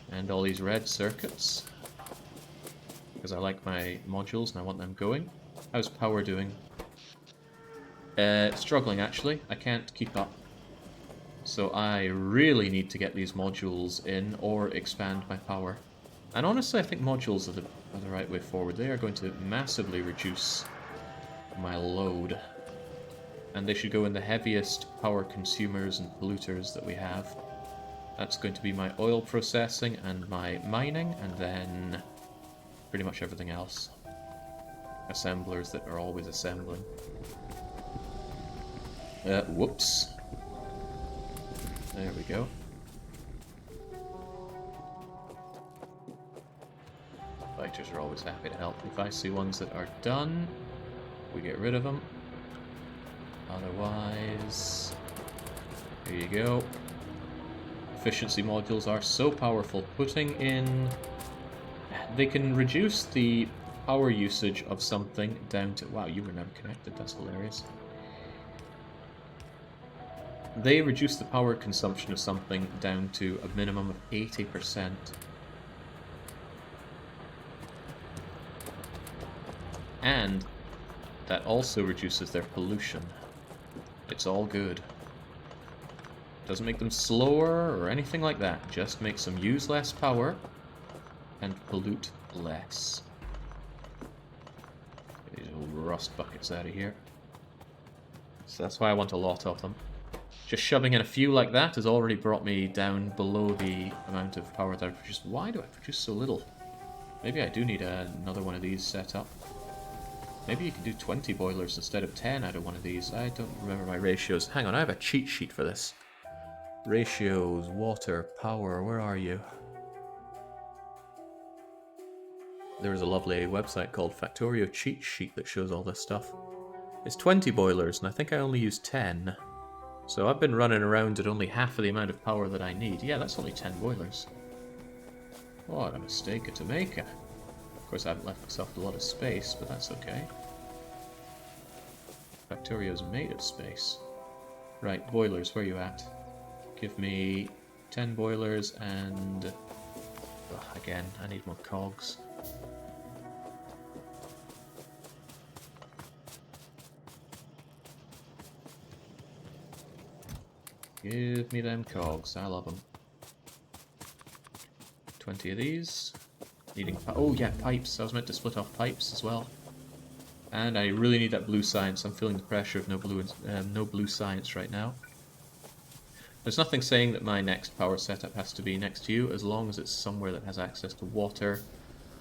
And all these red circuits. Because I like my modules and I want them going. How's power doing? Struggling actually. I can't keep up. So I really need to get these modules in or expand my power. And honestly, I think modules are the right way forward. They are going to massively reduce my load. And they should go in the heaviest power consumers and polluters that we have. That's going to be my oil processing and my mining, and then pretty much everything else. Assemblers that are always assembling. Whoops. There we go. Fighters are always happy to help. If I see ones that are done, we get rid of them. Otherwise, here you go. Efficiency modules are so powerful. Putting in... They can reduce the power usage of something down to... Wow, you were never connected. That's hilarious. They reduce the power consumption of something down to a minimum of 80%. And that also reduces their pollution. It's all good. Doesn't make them slower or anything like that. Just makes them use less power and pollute less. Get these old rust buckets out of here. So that's why I want a lot of them. Just shoving in a few like that has already brought me down below the amount of power that I produce. Why do I produce so little? Maybe I do need another one of these set up. Maybe you can do 20 boilers instead of 10 out of one of these. I don't remember my ratios. Hang on, I have a cheat sheet for this. Ratios, water, power, where are you? There's a lovely website called Factorio cheat sheet that shows all this stuff. It's 20 boilers, and I think I only use 10. So I've been running around at only half of the amount of power that I need. Yeah, that's only 10 boilers. What a mistake to make. Of course, I haven't left myself a lot of space, but that's okay. Factorio's made of space. Right, boilers, where are you at? Give me 10 boilers and... Ugh, again, I need more cogs. Give me them cogs, I love them. 20 of these. Needing... Oh yeah, pipes. I was meant to split off pipes as well. And I really need that blue science. I'm feeling the pressure of no blue science right now. There's nothing saying that my next power setup has to be next to you, as long as it's somewhere that has access to water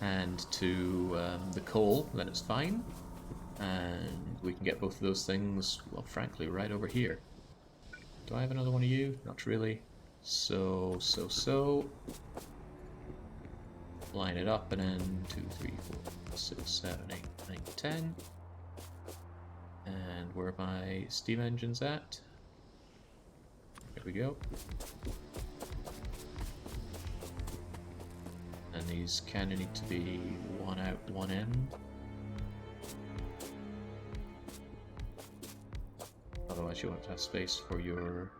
and to the coal, then it's fine. And we can get both of those things, well, frankly, right over here. Do I have another one of you? Not really. So. Line it up and then 2, 3, 4, 6, 7, 8, 9, 10. And where are my steam engines at? There we go. And these kind of need to be one out, one in. Otherwise you won't have space for your...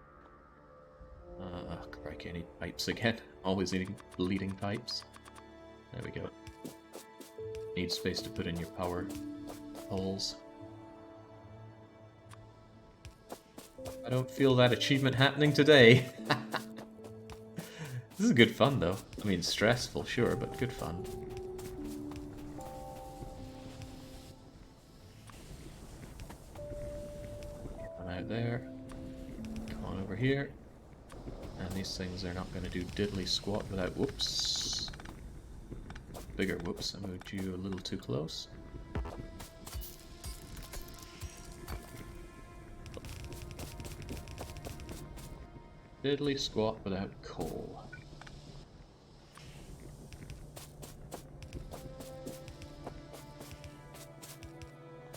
crikey, I need pipes again. Always needing bleeding pipes. There we go. Need space to put in your power poles. I don't feel that achievement happening today. This is good fun though. I mean, stressful, sure, but good fun. Get one out there. Come on over here. And these things are not going to do diddly squat without... Whoops. Bigger whoops. I moved you a little too close. Diddly squat without coal.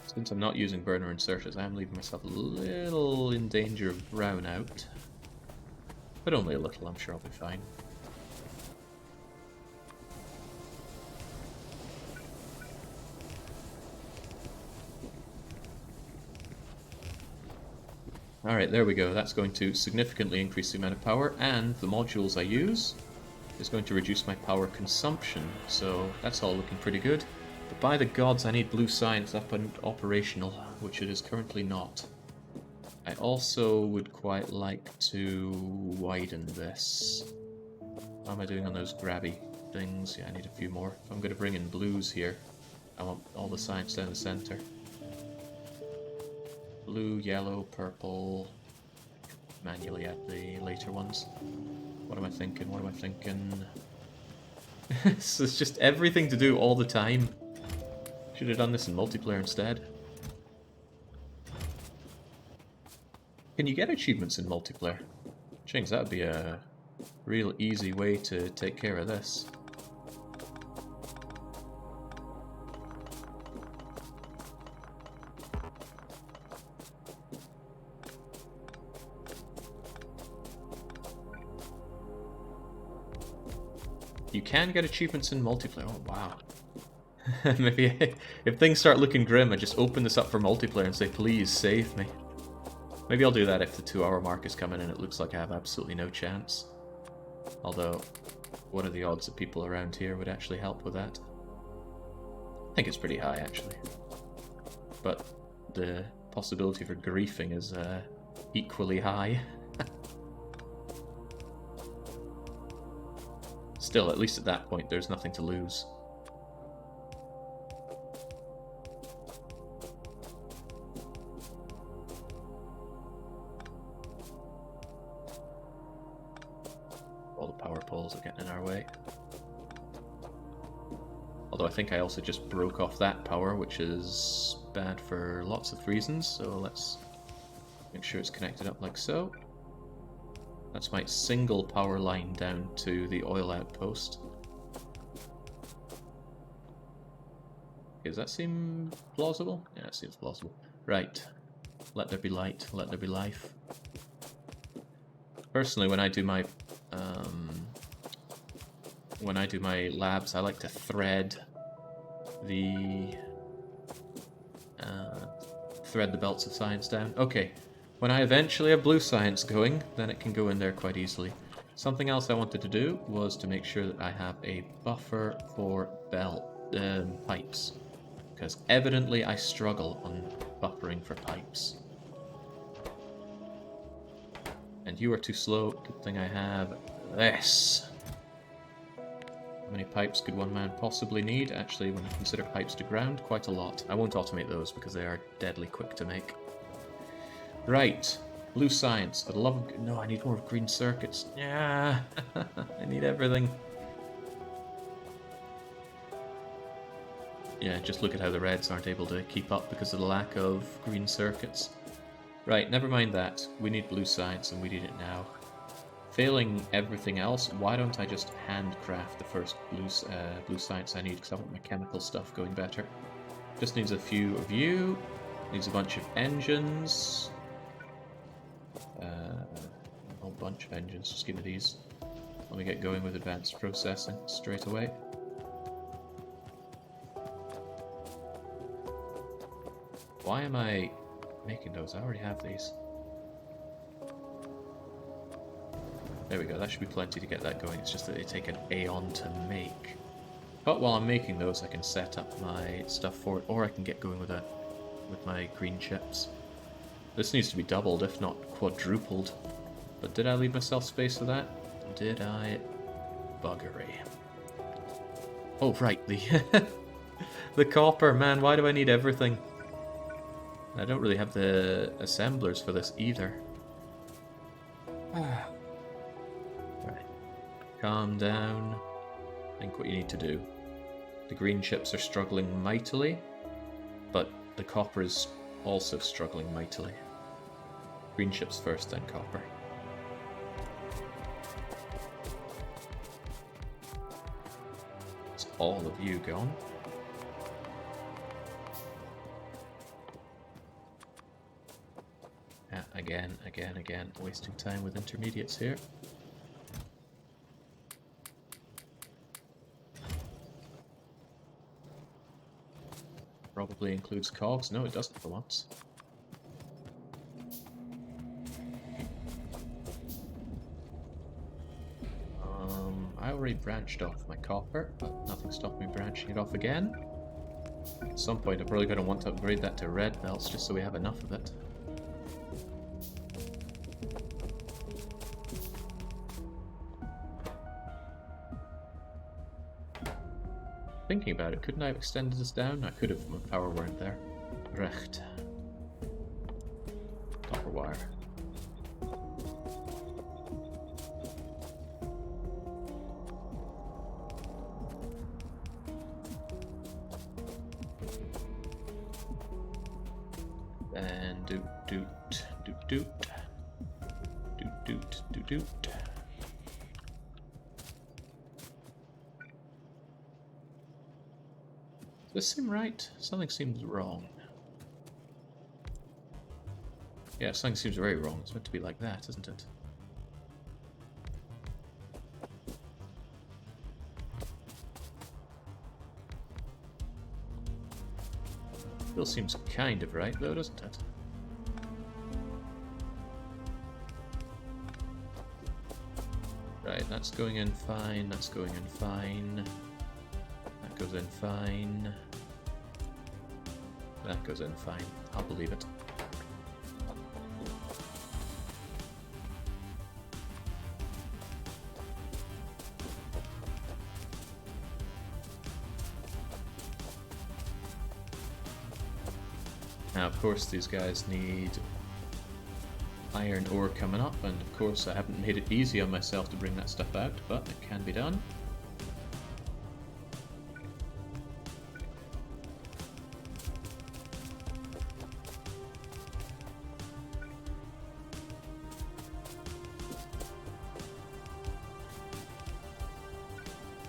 Since I'm not using burner inserters, I am leaving myself a little in danger of brownout. But only a little, I'm sure I'll be fine. Alright, there we go. That's going to significantly increase the amount of power, and the modules I use is going to reduce my power consumption, so that's all looking pretty good. But by the gods, I need blue science up and operational, which it is currently not. I also would quite like to widen this. How am I doing on those grabby things? Yeah, I need a few more. If I'm going to bring in blues here, I want all the science down the center. Blue, yellow, purple. Manually add the later ones. What am I thinking? What am I thinking? So it's just everything to do all the time. Should have done this in multiplayer instead. Can you get achievements in multiplayer? Chings, that would be a real easy way to take care of this. You can get achievements in multiplayer. Oh, wow. Maybe if things start looking grim, I just open this up for multiplayer and say, please save me. Maybe I'll do that if the 2-hour mark is coming and it looks like I have absolutely no chance. Although, what are the odds that people around here would actually help with that? I think it's pretty high, actually. But the possibility for griefing is equally high. Still, at least at that point, there's nothing to lose. All the power poles are getting in our way. Although I think I also just broke off that power, which is bad for lots of reasons, so let's make sure it's connected up like so. That's my single power line down to the oil outpost. Does that seem plausible? Yeah, it seems plausible. Right. Let there be light. Let there be life. Personally, when I do my labs, I like to thread the belts of science down. Okay. When I eventually have blue science going, then it can go in there quite easily. Something else I wanted to do was to make sure that I have a buffer for pipes. Because evidently I struggle on buffering for pipes. And you are too slow. Good thing I have this. How many pipes could one man possibly need? Actually, when you consider pipes to ground, quite a lot. I won't automate those because they are deadly quick to make. Right, blue science. For the love of... No, I need more green circuits. Yeah, I need everything. Yeah, just look at how the reds aren't able to keep up because of the lack of green circuits. Right, never mind that. We need blue science and we need it now. Failing everything else, why don't I just handcraft the first blue science I need, because I want my chemical stuff going better. Just needs a few of you. Needs a bunch of engines. A whole bunch of engines, just give me these. Let me get going with advanced processing straight away. Why am I making those? I already have these. There we go, that should be plenty to get that going. It's just that they take an aeon to make. But while I'm making those, I can set up my stuff for it, or I can get going with my green chips. This needs to be doubled, if not quadrupled. But did I leave myself space for that? Did I? Buggery. Oh, right, the copper. Man, why do I need everything? I don't really have the assemblers for this either. Right. Calm down. Think what you need to do. The green chips are struggling mightily, but the copper is also struggling mightily. Green chips first, then copper. It's all of you gone. Yeah, again. Wasting time with intermediates here. Probably includes cogs. No, it doesn't for once. I already branched off my copper, but nothing stopped me branching it off again. At some point I'm probably going to want to upgrade that to red belts just so we have enough of it. Thinking about it, couldn't I have extended this down? I could have if my power weren't there. Recht. Copper wire. And doot doot doot doot doot doot doot doot. Does this seem right? Something seems wrong. Yeah, something seems very wrong. It's meant to be like that, isn't it? Still seems kind of right, though, doesn't it? Right, that's going in fine, that's going in fine. That goes in fine. That goes in fine. I'll believe it. Now, of course, these guys need iron ore coming up, and of course I haven't made it easy on myself to bring that stuff out, but it can be done.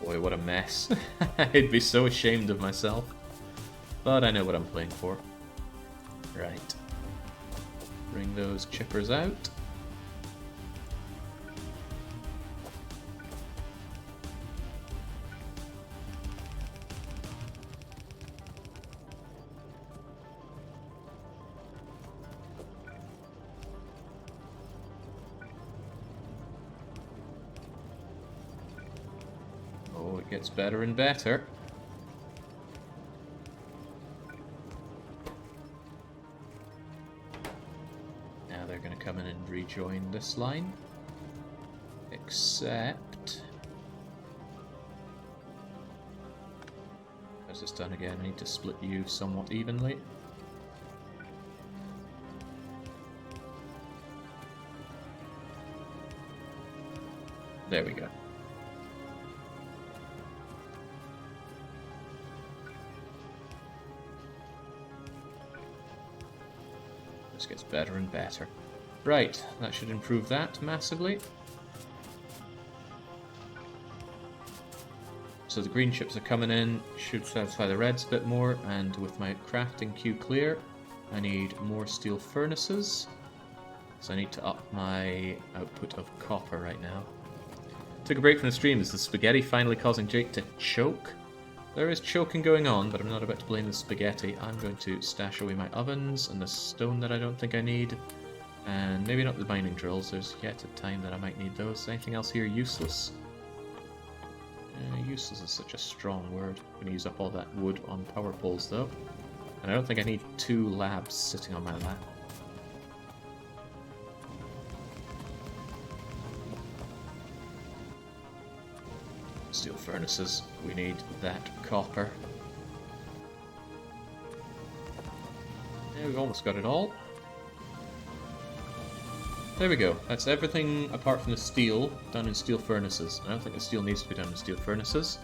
Boy, what a mess. I'd be so ashamed of myself. But I know what I'm playing for. Right. Bring those chippers out. Oh, it gets better and better. Come in and rejoin this line, except how's this done again? I need to split you somewhat evenly. There we go. This gets better and better. Right, that should improve that massively. So the green chips are coming in, should satisfy the reds a bit more, and with my crafting queue clear, I need more steel furnaces. So I need to up my output of copper right now. Took a break from the stream. Is the spaghetti finally causing Jake to choke? There is choking going on, but I'm not about to blame the spaghetti. I'm going to stash away my ovens and the stone that I don't think I need. And maybe not the mining drills, there's yet a time that I might need those. Anything else here useless? Useless is such a strong word. I'm going to use up all that wood on power poles though. And I don't think I need 2 labs sitting on my lap. Steel furnaces, we need that copper. Yeah, we've almost got it all. There we go. That's everything apart from the steel done in steel furnaces. I don't think the steel needs to be done in steel furnaces.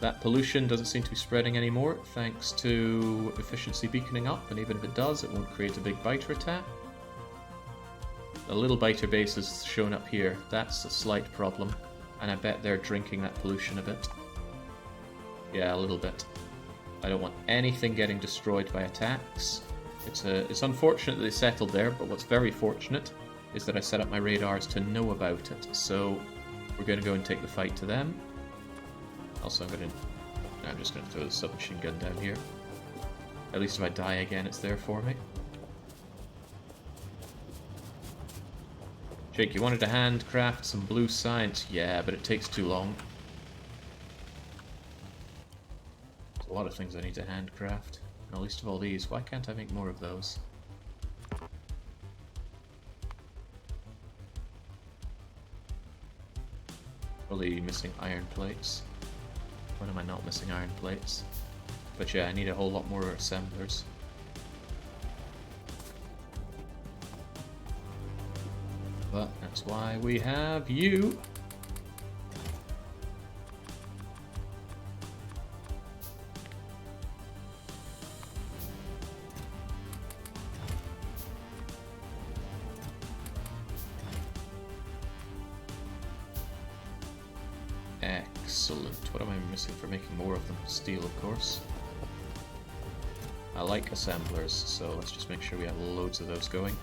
That pollution doesn't seem to be spreading anymore thanks to efficiency beaconing up, and even if it does, it won't create a big biter attack. The little biter base is shown up here. That's a slight problem, and I bet they're drinking that pollution a bit. Yeah, a little bit. I don't want anything getting destroyed by attacks. It's unfortunate that they settled there, but what's very fortunate is that I set up my radars to know about it. So we're going to go and take the fight to them. Also, I'm just going to throw the submachine gun down here. At least if I die again, it's there for me. Jake, you wanted to handcraft some blue science? Yeah, but it takes too long. There's a lot of things I need to handcraft. Not least of all these. Why can't I make more of those? Probably missing iron plates. When am I not missing iron plates? But yeah, I need a whole lot more assemblers. But that's why we have you. Excellent. What am I missing for making more of them? Steel, of course. I like assemblers, so let's just make sure we have loads of those going.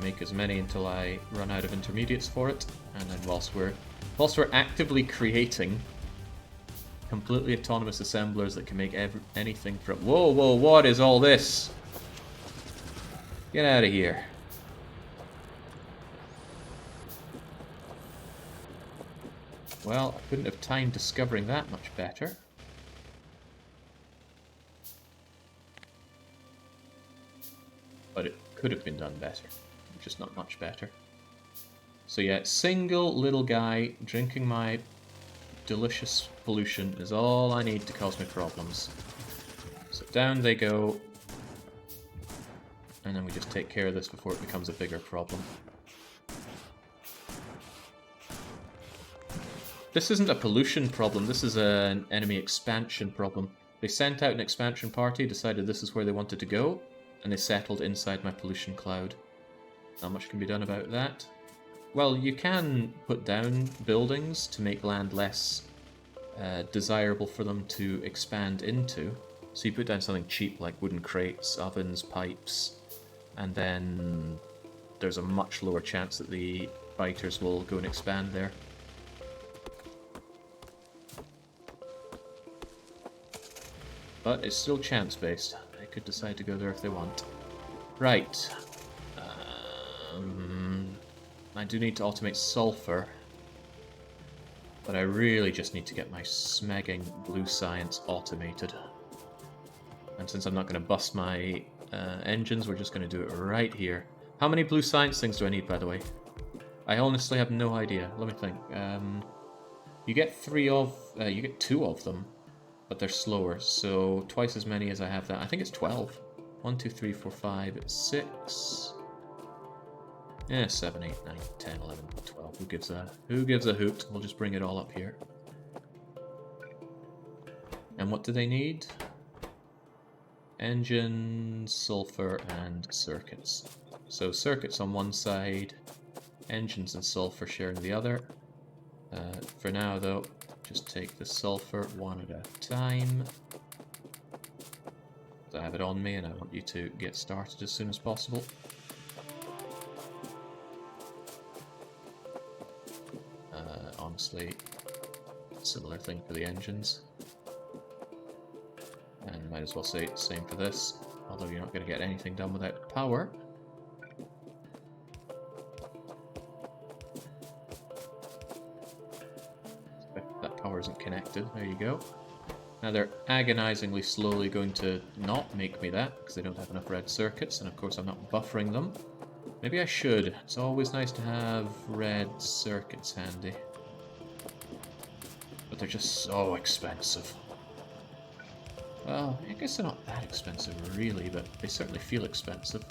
Make as many until I run out of intermediates for it, and then whilst we're actively creating completely autonomous assemblers that can make anything from... Whoa, whoa, what is all this? Get out of here. Well, I couldn't have timed discovering that much better. But it could have been done better. Just not much better. So yeah, single little guy drinking my delicious pollution is all I need to cause me problems. So down they go. And then we just take care of this before it becomes a bigger problem. This isn't a pollution problem, this is an enemy expansion problem. They sent out an expansion party, decided this is where they wanted to go, and they settled inside my pollution cloud. Not much can be done about that. Well, you can put down buildings to make land less desirable for them to expand into. So you put down something cheap like wooden crates, ovens, pipes, and then there's a much lower chance that the biters will go and expand there. But it's still chance-based. They could decide to go there if they want. Right. I do need to automate sulfur. But I really just need to get my smegging blue science automated. And since I'm not going to bust my engines, we're just going to do it right here. How many blue science things do I need, by the way? I honestly have no idea. Let me think. You get you get 2 of them. But they're slower, so twice as many as I have that. I think it's 12. 1, 2, 3, 4, 5, 6. Yeah, 7, 8, 9, 10, 11, 12. Who gives a hoot? We'll just bring it all up here. And what do they need? Engine, sulfur, and circuits. So circuits on one side, engines and sulfur sharing the other. For now, though, just take the sulfur one at a time. I have it on me and I want you to get started as soon as possible. Honestly, similar thing for the engines. And might as well say the same for this, although you're not going to get anything done without power. Isn't connected. There you go. Now they're agonizingly slowly going to not make me that because they don't have enough red circuits, and of course I'm not buffering them. Maybe I should. It's always nice to have red circuits handy. But they're just so expensive. Well, I guess they're not that expensive really, but they certainly feel expensive.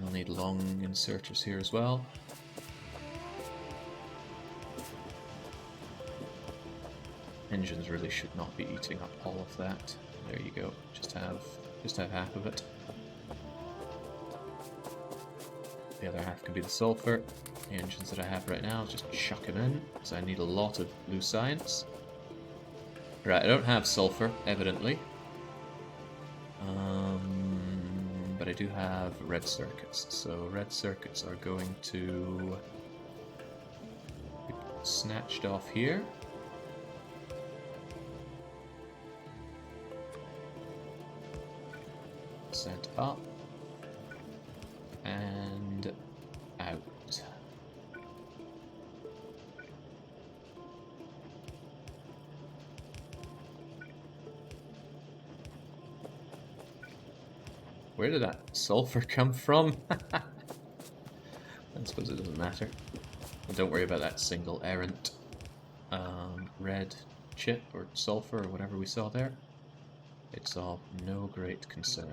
We'll need long inserters here as well. Engines really should not be eating up all of that. There you go. Just have half of it. The other half can be the sulfur. The engines that I have right now, I'll just chuck them in, because I need a lot of blue science. Right, I don't have sulfur, evidently. But I do have red circuits, so red circuits are going to be snatched off here. Sent up and out. Where did that sulfur come from? I suppose it doesn't matter. And don't worry about that single errant red chip or sulfur or whatever we saw there. It's of no great concern.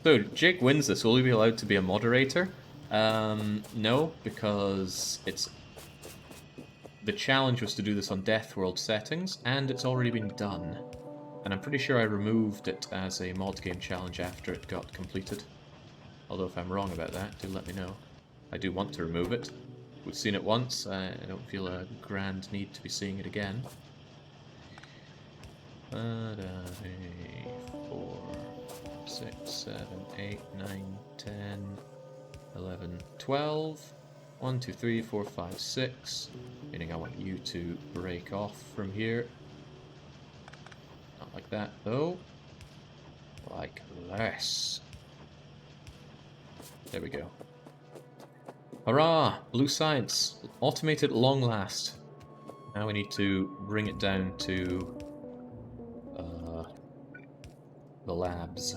So, Jake wins this. Will he be allowed to be a moderator? No, because the challenge was to do this on Death World settings, and it's already been done. And I'm pretty sure I removed it as a mod game challenge after it got completed. Although if I'm wrong about that, do let me know. I do want to remove it. We've seen it once, I don't feel a grand need to be seeing it again. 4, 6, 7, 8, 9, 10, 11, 12. 1, 2, 3, 4, 5, 6. Meaning I want you to break off from here. Not like that, though. Like this. There we go. Hurrah! Blue science. Automated at long last. Now we need to bring it down to the labs.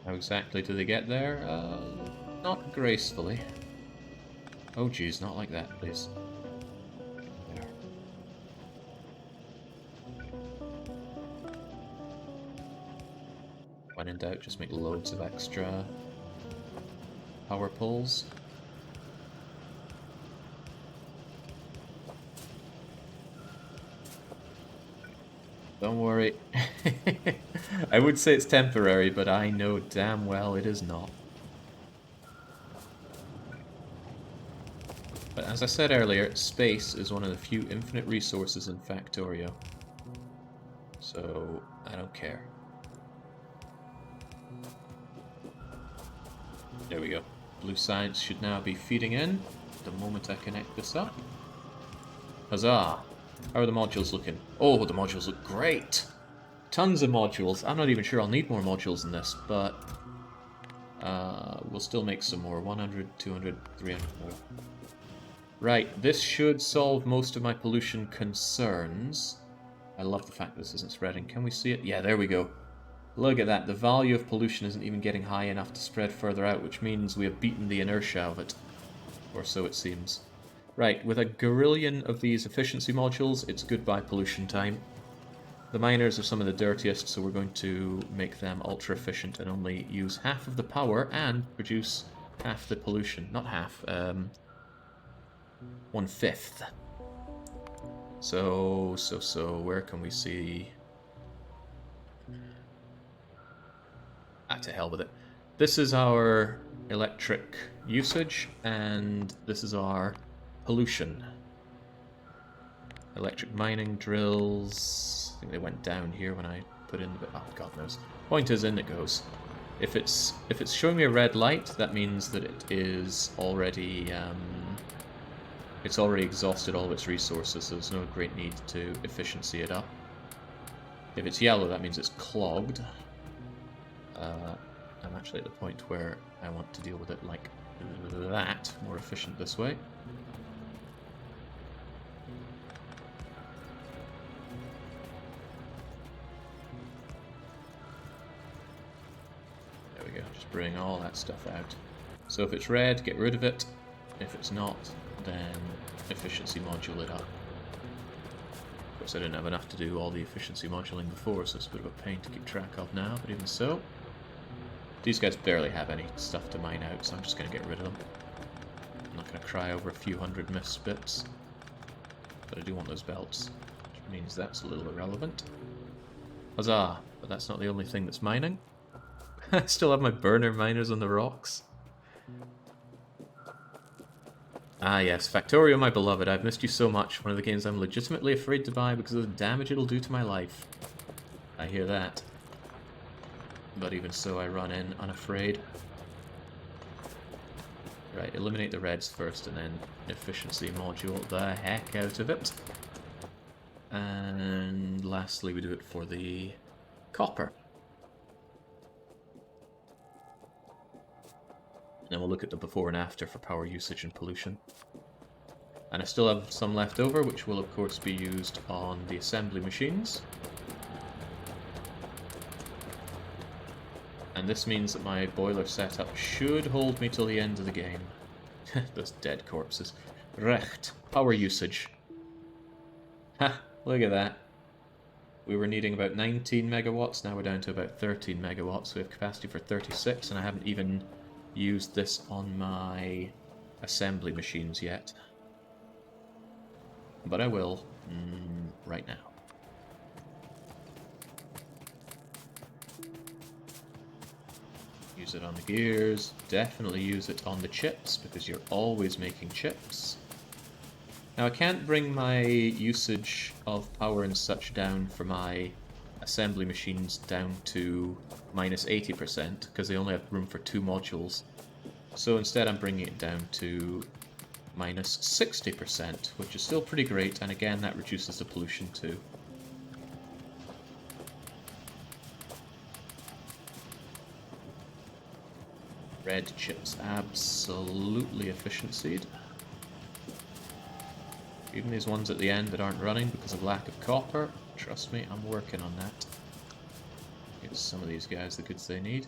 How exactly do they get there? Not gracefully. Oh geez, not like that, please. There. When in doubt, just make loads of extra power poles. Don't worry. I would say it's temporary, but I know damn well it is not. But as I said earlier, space is one of the few infinite resources in Factorio. So, I don't care. There we go. Blue science should now be feeding in the moment I connect this up. Huzzah! How are the modules looking? Oh, the modules look great! Tons of modules. I'm not even sure I'll need more modules in this, but we'll still make some more. 100, 200, 300 more. Right, this should solve most of my pollution concerns. I love the fact that this isn't spreading. Can we see it? Yeah, there we go. Look at that. The value of pollution isn't even getting high enough to spread further out, which means we have beaten the inertia of it. Or so it seems. Right, with a gorillion of these efficiency modules, it's goodbye pollution time. The miners are some of the dirtiest, so we're going to make them ultra efficient and only use half of the power and produce half the pollution. Not half, 1/5. So, where can we see... Ah, to hell with it. This is our electric usage, and this is our pollution. Electric mining drills... I think they went down here when I put in the bit... Oh, God knows. Point is, in it goes. If it's showing me a red light, that means that it is already... it's already exhausted all of its resources, so there's no great need to efficiency it up. If it's yellow, that means it's clogged. I'm actually at the point where I want to deal with it like that, more efficient this way. There we go, just bring all that stuff out. So if it's red, get rid of it. If it's not, then efficiency module it up. Of course I didn't have enough to do all the efficiency moduling before, so it's a bit of a pain to keep track of now, but even so. These guys barely have any stuff to mine out, so I'm just going to get rid of them. I'm not going to cry over a few hundred missed bits. But I do want those belts, which means that's a little irrelevant. Huzzah! But that's not the only thing that's mining. I still have my burner miners on the rocks. Ah yes, Factorio, my beloved, I've missed you so much. One of the games I'm legitimately afraid to buy because of the damage it'll do to my life. I hear that. But even so, I run in unafraid. Right, eliminate the reds first and then efficiency module the heck out of it. And lastly, we do it for the copper. And we'll look at the before and after for power usage and pollution. And I still have some left over, which will of course be used on the assembly machines. And this means that my boiler setup should hold me till the end of the game. Those dead corpses. Recht. Power usage. Ha! Look at that. We were needing about 19 megawatts, now we're down to about 13 megawatts. We have capacity for 36, and I haven't even used this on my assembly machines yet. But I will right now. Use it on the gears, definitely use it on the chips, because you're always making chips. Now I can't bring my usage of power and such down for my assembly machines down to minus 80%, because they only have room for 2 modules. So instead I'm bringing it down to minus 60%, which is still pretty great, and again that reduces the pollution too. Red chips, absolutely efficiencyed. Even these ones at the end that aren't running because of lack of copper, trust me, I'm working on that. Get some of these guys the goods they need.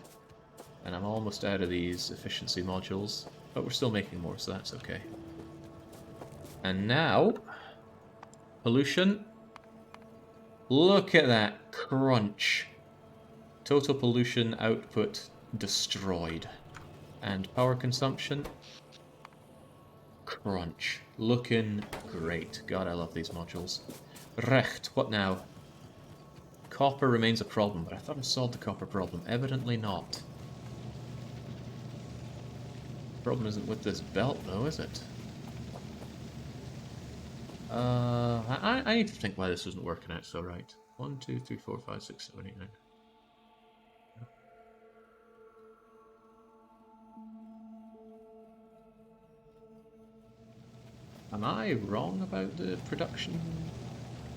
And I'm almost out of these efficiency modules, but we're still making more, so that's okay. And now, pollution. Look at that crunch. Total pollution output destroyed. And power consumption. Crunch. Looking great. God, I love these modules. Recht, what now? Copper remains a problem, but I thought I solved the copper problem. Evidently not. The problem isn't with this belt, though, is it? I need to think why this isn't working out so right. 1, 2, 3, 4, 5, 6, 7, 8, 9. Am I wrong about the production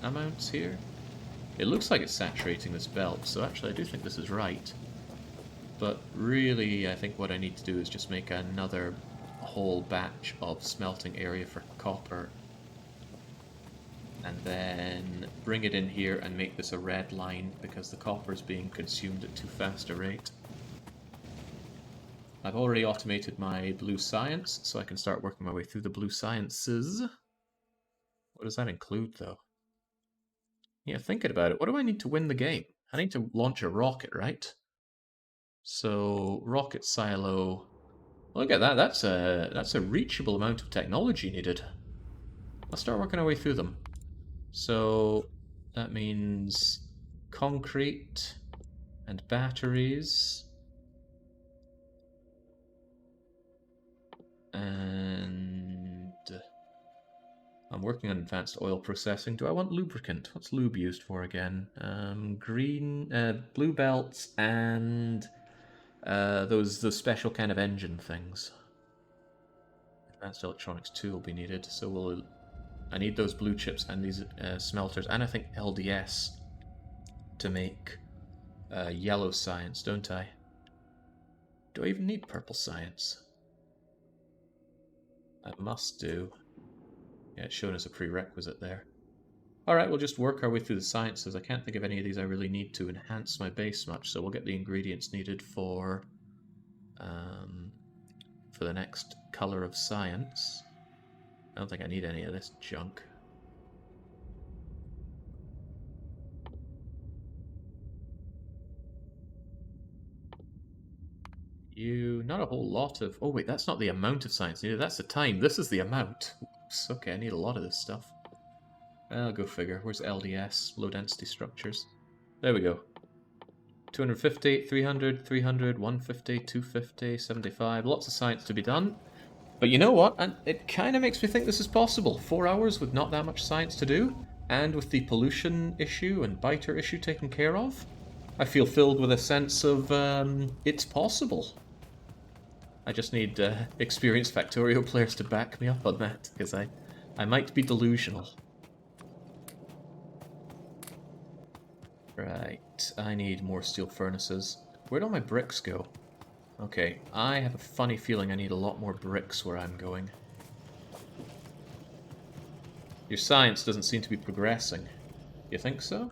amounts here? It looks like it's saturating this belt, so actually I do think this is right. But really, I think what I need to do is just make another whole batch of smelting area for copper. And then bring it in here and make this a red line, because the copper is being consumed at too fast a rate. I've already automated my blue science, so I can start working my way through the blue sciences. What does that include, though? Yeah, thinking about it, what do I need to win the game? I need to launch a rocket, right? So, rocket silo. Look at that, that's a reachable amount of technology needed. Let's start working our way through them. So, that means concrete and batteries. And I'm working on advanced oil processing. Do I want lubricant? What's lube used for again? Blue belts and those special kind of engine things. Advanced electronics too will be needed, so I need those blue chips and these smelters, and I think LDS to make yellow science, don't I? Do I even need purple science? I must do. Yeah, it's shown as a prerequisite there. Alright, we'll just work our way through the sciences. I can't think of any of these I really need to enhance my base much, so we'll get the ingredients needed for the next color of science. I don't think I need any of this junk. Not a whole lot of... Oh wait, that's not the amount of science needed, that's the time. This is the amount. Oops, okay, I need a lot of this stuff. I'll go figure. Where's LDS? Low density structures. There we go. 250, 300, 300, 150, 250, 75. Lots of science to be done. But you know what? And it kind of makes me think this is possible. 4 hours with not that much science to do, and with the pollution issue and biter issue taken care of, I feel filled with a sense of it's possible. I just need experienced Factorio players to back me up on that, because I might be delusional. Right, I need more steel furnaces. Where'd all my bricks go? Okay, I have a funny feeling I need a lot more bricks where I'm going. Your science doesn't seem to be progressing. You think so?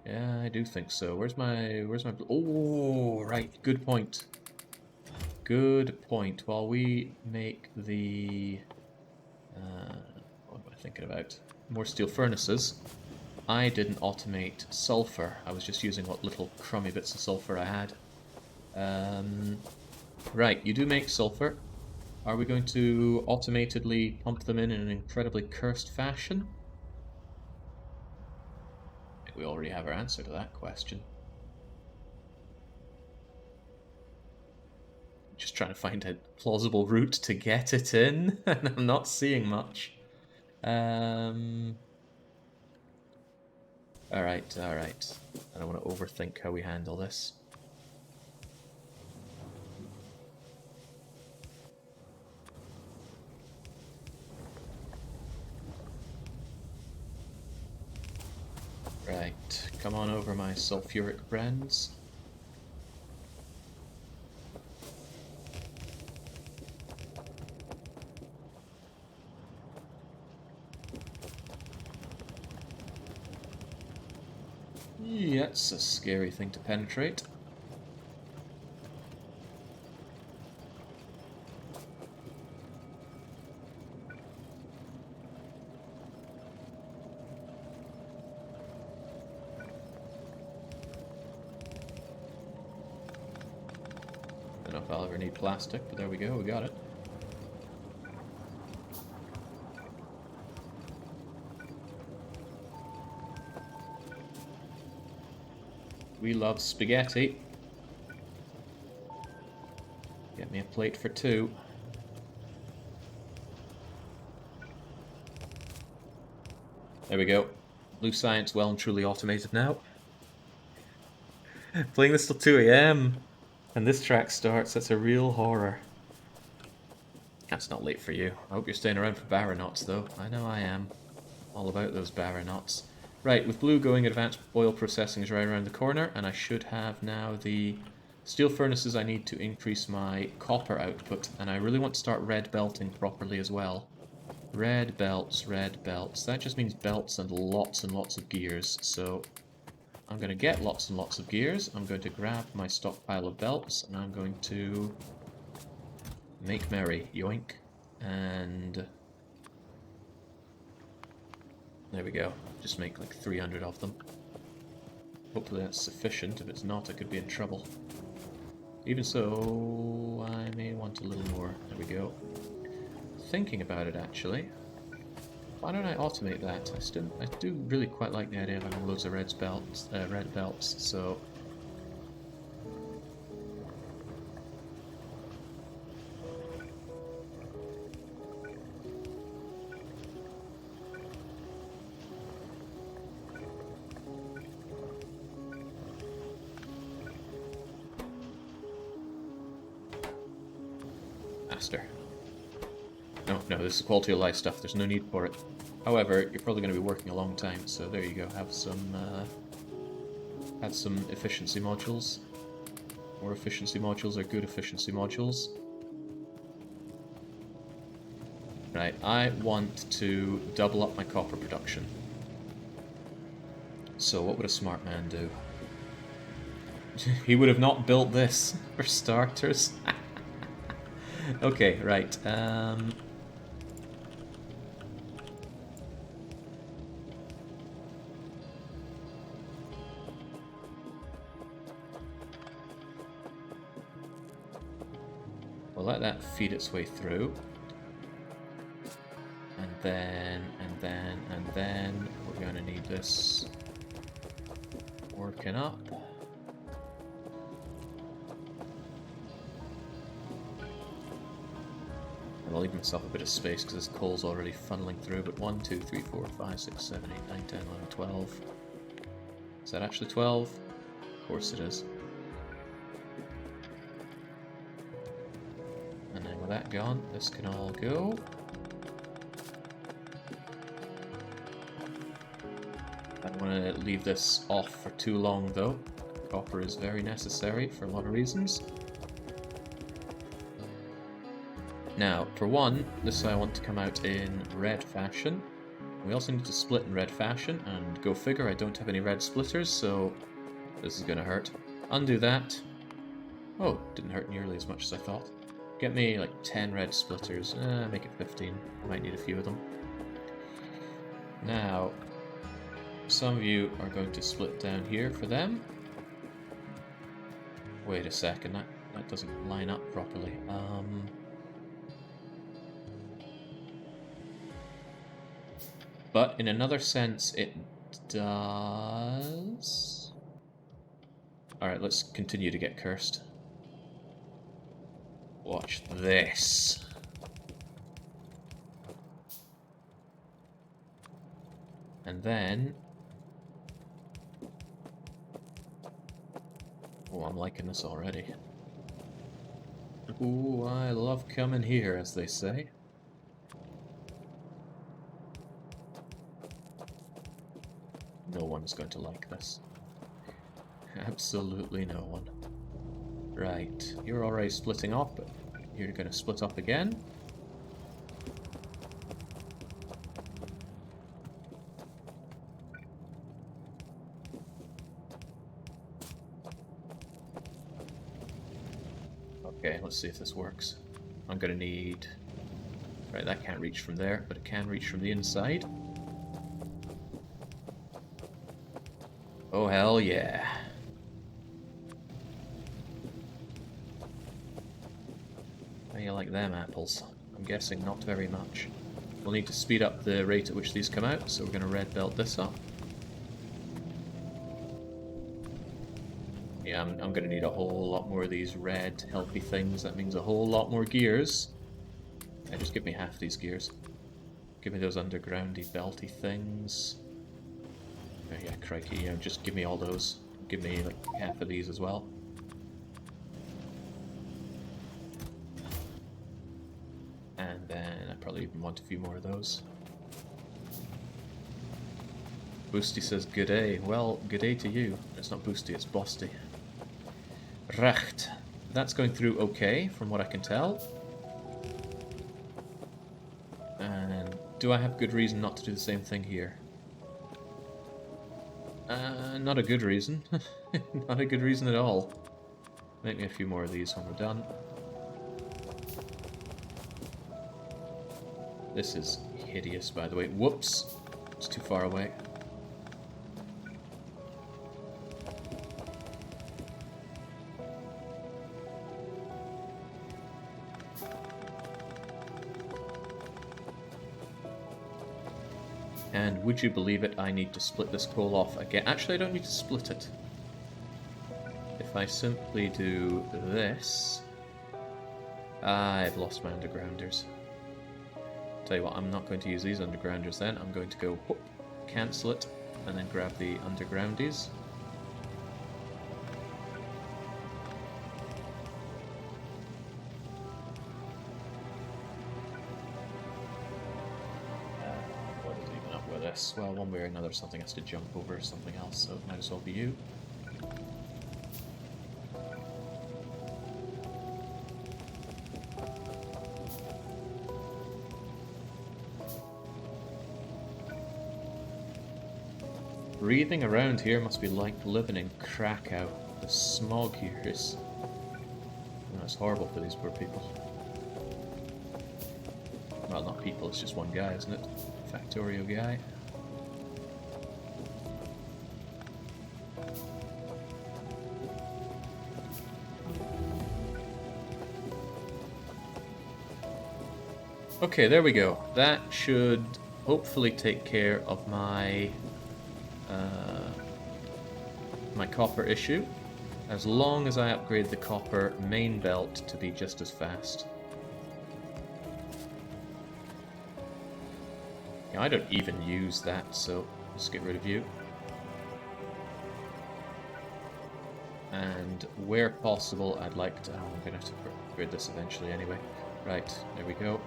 Yeah, I do think so. Where's my... Oh, right, good point. good point. While we make the... what am I thinking about? More steel furnaces. I didn't automate sulfur. I was just using what little crummy bits of sulfur I had. Right, you do make sulfur. Are we going to automatedly pump them in an incredibly cursed fashion? I think we already have our answer to that question. Just trying to find a plausible route to get it in, and I'm not seeing much. Alright, alright. I don't want to overthink how we handle this. Right, come on over, my sulfuric friends. Yeah, it's a scary thing to penetrate. Don't know if I'll ever need plastic, but there we go, we got it. We love spaghetti. Get me a plate for two. There we go. Blue Science well and truly automated now. Playing this till 2 AM. And this track starts, that's a real horror. That's not late for you. I hope you're staying around for Baronauts though. I know I am. All about those Baronauts. Right, with blue going, advanced oil processing is right around the corner, and I should have now the steel furnaces I need to increase my copper output, and I really want to start red belting properly as well. Red belts, red belts. That just means belts and lots of gears, so I'm going to get lots and lots of gears. I'm going to grab my stockpile of belts, and I'm going to make merry. Yoink. And there we go. Just make like 300 of them. Hopefully that's sufficient. If it's not, I could be in trouble. Even so, I may want a little more. There we go. Thinking about it, actually. Why don't I automate that? I do really quite like the idea of having loads of red belts, so... Faster. No, this is quality of life stuff. There's no need for it. However, you're probably going to be working a long time, so there you go. Have some efficiency modules. More efficiency modules are good efficiency modules. Right, I want to double up my copper production. So what would a smart man do? He would have not built this, for starters. Okay, right. We'll let that feed its way through. And then we're going to need this working up. And I'll leave myself a bit of space because this coal's already funneling through, but 1, 2, 3, 4, 5, 6, 7, 8, 9, 10, 11, 12. Is that actually 12? Of course it is. And then with that gone, this can all go. I don't want to leave this off for too long though. Copper is very necessary for a lot of reasons. Now, for one, this I want to come out in red fashion. We also need to split in red fashion, and go figure, I don't have any red splitters, so this is going to hurt. Undo that. Oh, didn't hurt nearly as much as I thought. Get me like 10 red splitters. Make it 15. Might need a few of them. Now, some of you are going to split down here for them. Wait a second, that doesn't line up properly. But in another sense, it does. Alright, let's continue to get cursed. Watch this. And then... Oh, I'm liking this already. Ooh, I love coming here, as they say. No one's going to like this. Absolutely no one. Right, you're already splitting off, but you're going to split up again. Okay, let's see if this works. I'm going to need... Right, that can't reach from there, but it can reach from the inside. Oh, hell yeah. How do you like them apples? I'm guessing not very much. We'll need to speed up the rate at which these come out, so we're going to red belt this up. Yeah, I'm going to need a whole lot more of these red healthy things. That means a whole lot more gears. Yeah, just give me half these gears. Give me those undergroundy belty things. Oh, yeah, crikey, yeah, just give me all those. Give me like half of these as well. And then I probably even want a few more of those. Boosty says good day. Well, good day to you. It's not Boosty, it's Bosty. Recht. That's going through okay, from what I can tell. And do I have good reason not to do the same thing here? Not a good reason. Not a good reason at all. Make me a few more of these when we're done. This is hideous, by the way. Whoops! It's too far away. And would you believe it, I need to split this coal off again. Actually, I don't need to split it. If I simply do this... I've lost my undergrounders. Tell you what, I'm not going to use these undergrounders then. I'm going to go, whoop, cancel it, and then grab the undergroundies. Well, one way or another, something has to jump over something else, so it might as well be you. Breathing around here must be like living in Krakow. The smog here is... Oh, it's horrible for these poor people. Well, not people, it's just one guy, isn't it? Factorio guy. Okay, there we go. That should hopefully take care of my my copper issue, as long as I upgrade the copper main belt to be just as fast. Yeah, I don't even use that, so let's get rid of you. And where possible, I'd like to... Oh, I'm going to have to upgrade this eventually anyway. Right, there we go.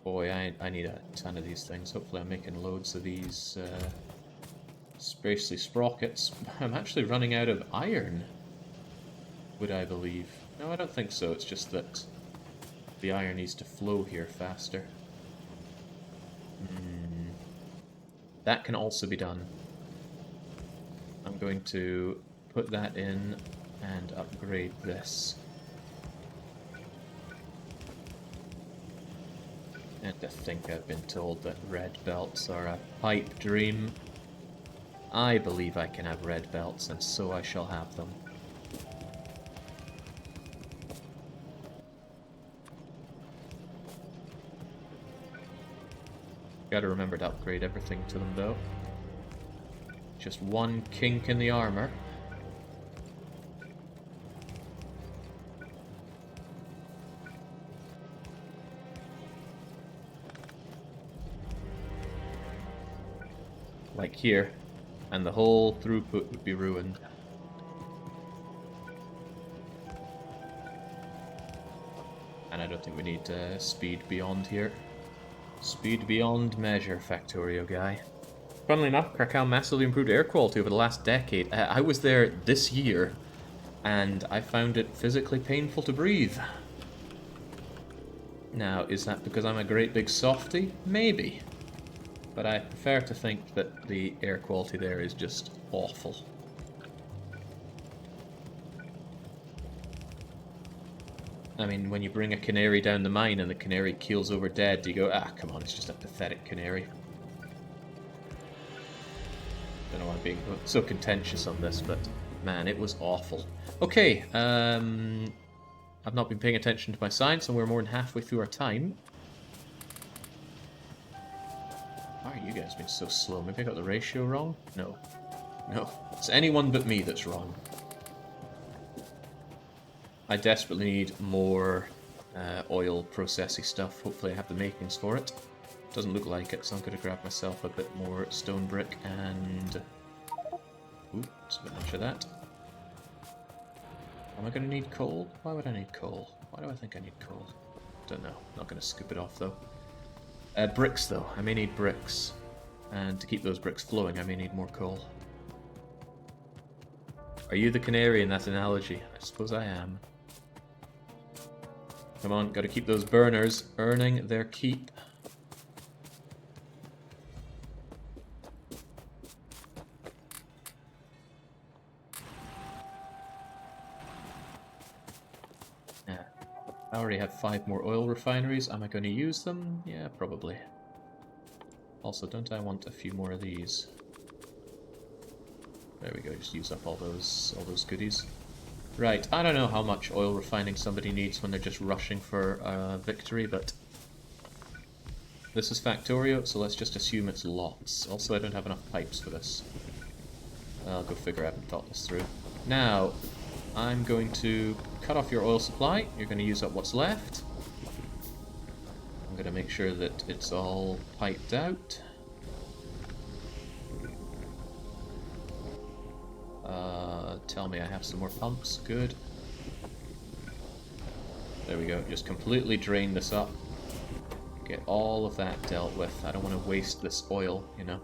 Boy, I need a ton of these things. Hopefully I'm making loads of these spacely sprockets. I'm actually running out of iron, would I believe. No, I don't think so. It's just that the iron needs to flow here faster. That can also be done. I'm going to put that in and upgrade this. And I think I've been told that red belts are a pipe dream. I believe I can have red belts, and so I shall have them. Gotta remember to upgrade everything to them, though. Just one kink in the armor. Like here, and the whole throughput would be ruined. And I don't think we need speed beyond here. Speed beyond measure, Factorio guy. Funnily enough, Krakow massively improved air quality over the last decade. I was there this year, and I found it physically painful to breathe. Now, is that because I'm a great big softie? Maybe. But I prefer to think that the air quality there is just awful. I mean, when you bring a canary down the mine and the canary keels over dead, you go, ah, come on, it's just a pathetic canary. Don't know why I'm being so contentious on this, but man, it was awful. Okay, I've not been paying attention to my science, and we're more than halfway through our time. Why are you guys being so slow? Maybe I got the ratio wrong? No. No. It's anyone but me that's wrong. I desperately need more oil processing stuff. Hopefully I have the makings for it. Doesn't look like it, so I'm going to grab myself a bit more stone brick and... Ooh, it's a bit much of that. Am I going to need coal? Why would I need coal? Why do I think I need coal? Don't know. Not going to scoop it off, though. Bricks, though. I may need bricks. And to keep those bricks flowing, I may need more coal. Are you the canary in that analogy? I suppose I am. Come on, gotta keep those burners earning their keep. Yeah. I already have 5 more oil refineries. Am I going to use them? Yeah, probably. Also, don't I want a few more of these? There we go, just use up all those goodies. Right, I don't know how much oil refining somebody needs when they're just rushing for victory, but this is Factorio, so let's just assume it's lots. Also, I don't have enough pipes for this. I'll go figure, I haven't thought this through. Now, I'm going to cut off your oil supply. You're going to use up what's left. I'm going to make sure that it's all piped out. Tell me I have some more pumps. Good. There we go. Just completely drain this up. Get all of that dealt with. I don't want to waste this oil, you know.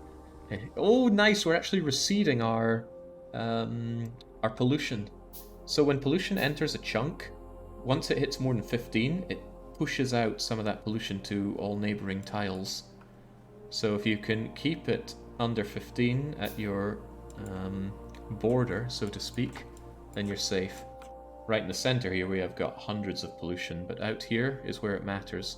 Oh, nice! We're actually receding our pollution. So when pollution enters a chunk, once it hits more than 15, it pushes out some of that pollution to all neighboring tiles. So if you can keep it under 15 at your border, so to speak, then you're safe. Right in the center here we have got hundreds of pollution, but out here is where it matters.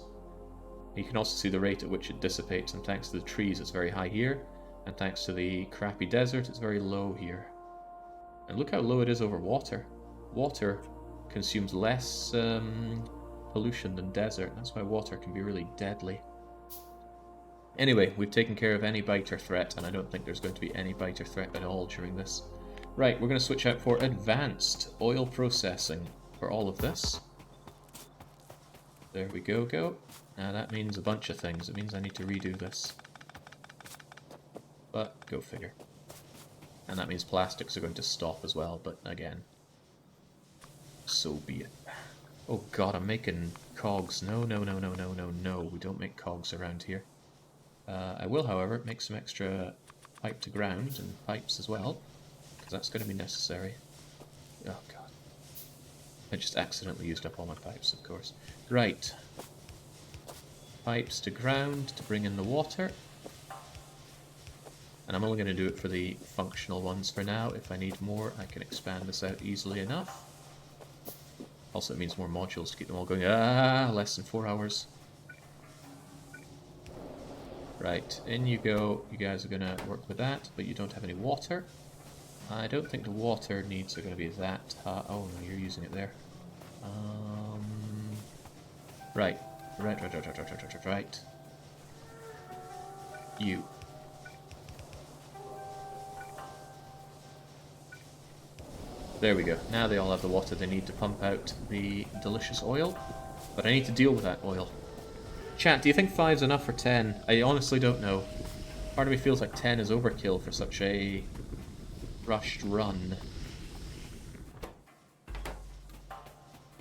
You can also see the rate at which it dissipates, and thanks to the trees it's very high here, and thanks to the crappy desert it's very low here. And look how low it is over water. Water consumes less pollution than desert. That's why water can be really deadly. Anyway, we've taken care of any biter threat, and I don't think there's going to be any biter threat at all during this. Right, we're going to switch out for advanced oil processing for all of this. There we go. Now that means a bunch of things. It means I need to redo this. But go figure. And that means plastics are going to stop as well, but again, so be it. Oh god, I'm making cogs. No, we don't make cogs around here. I will, however, make some extra pipe to ground and pipes as well, because that's going to be necessary. Oh god. I just accidentally used up all my pipes, of course. Right. Pipes to ground to bring in the water. And I'm only going to do it for the functional ones for now. If I need more, I can expand this out easily enough. Also, it means more modules to keep them all going. Less than 4 hours. Right, in you go. You guys are going to work with that, but you don't have any water. I don't think the water needs are going to be that. Oh no, you're using it there. Right. Right. You. There we go. Now they all have the water they need to pump out the delicious oil. But I need to deal with that oil. Chat, do you think 5's enough for 10? I honestly don't know. Part of me feels like 10 is overkill for such a rushed run.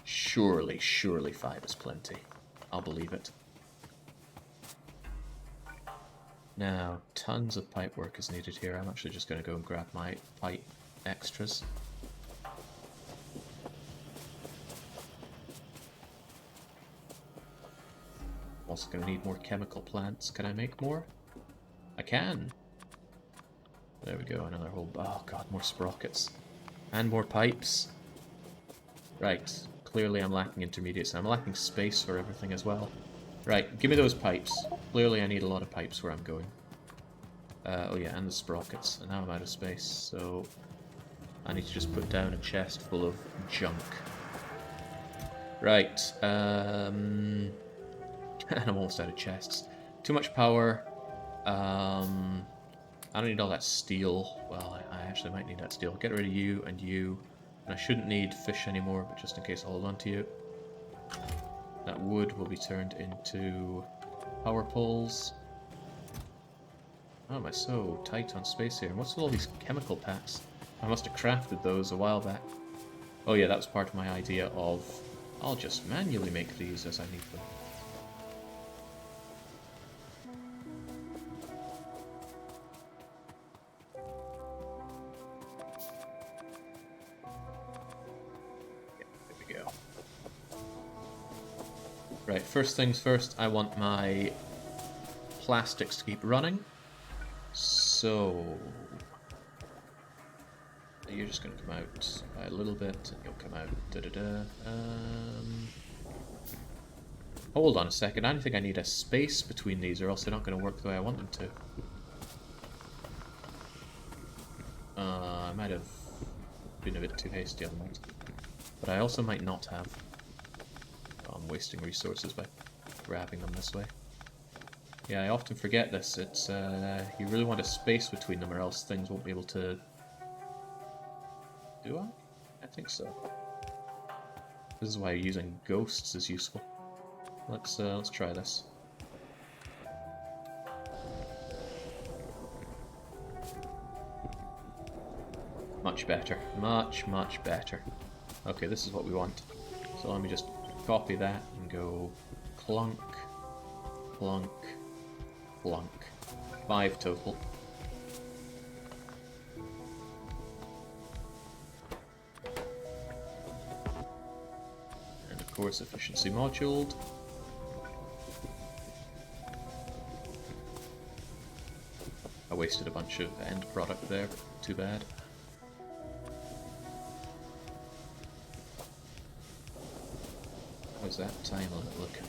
Surely 5 is plenty. I'll believe it. Now, tons of pipe work is needed here. I'm actually just going to go and grab my pipe extras. Also going to need more chemical plants. Can I make more? I can! There we go, another whole... Oh god, more sprockets. And more pipes. Right, clearly I'm lacking intermediates. I'm lacking space for everything as well. Right, give me those pipes. Clearly I need a lot of pipes where I'm going. Oh yeah, and the sprockets. And now I'm out of space, so... I need to just put down a chest full of junk. Right, and I'm almost out of chests. Too much power. I don't need all that steel. Well, I actually might need that steel. Get rid of you and you. And I shouldn't need fish anymore, but just in case I'll hold on to you. That wood will be turned into power poles. Oh, am I so tight on space here? And what's with all these chemical packs? I must have crafted those a while back. Oh yeah, that was part of my idea of... I'll just manually make these as I need them. Right, first things first, I want my plastics to keep running. So... You're just going to come out by a little bit, and you'll come out Hold on a second, I don't think I need a space between these, or else they're not going to work the way I want them to. I might have been a bit too hasty on that. But I also might not have. I'm wasting resources by grabbing them this way. Yeah, I often forget this. It's you really want a space between them, or else things won't be able to. Do I? I think so. This is why using ghosts is useful. Let's try this. Much better. Much better. Okay, this is what we want. So let me just copy that and go clunk, clunk, clunk. 5 total. And of course efficiency moduled. I wasted a bunch of end product there, but too bad. How's that time limit looking?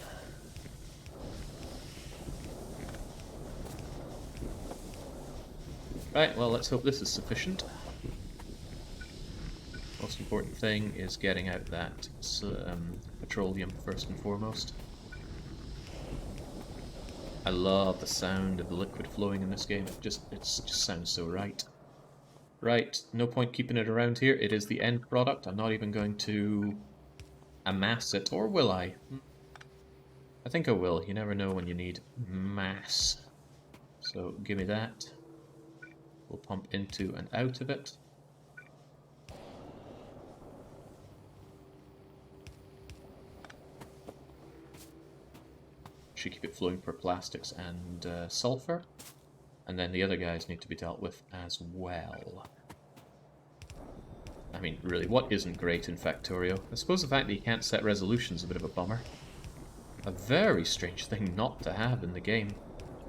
Right, well, let's hope this is sufficient. Most important thing is getting out that petroleum first and foremost. I love the sound of the liquid flowing in this game. It just sounds so right. Right, no point keeping it around here. It is the end product. I'm not even going to amass it, or will I? I think I will. You never know when you need mass. So give me that. We'll pump into and out of it. Should keep it flowing for plastics and sulfur. And then the other guys need to be dealt with as well. I mean, really, what isn't great in Factorio? I suppose the fact that you can't set resolution is a bit of a bummer. A very strange thing not to have in the game.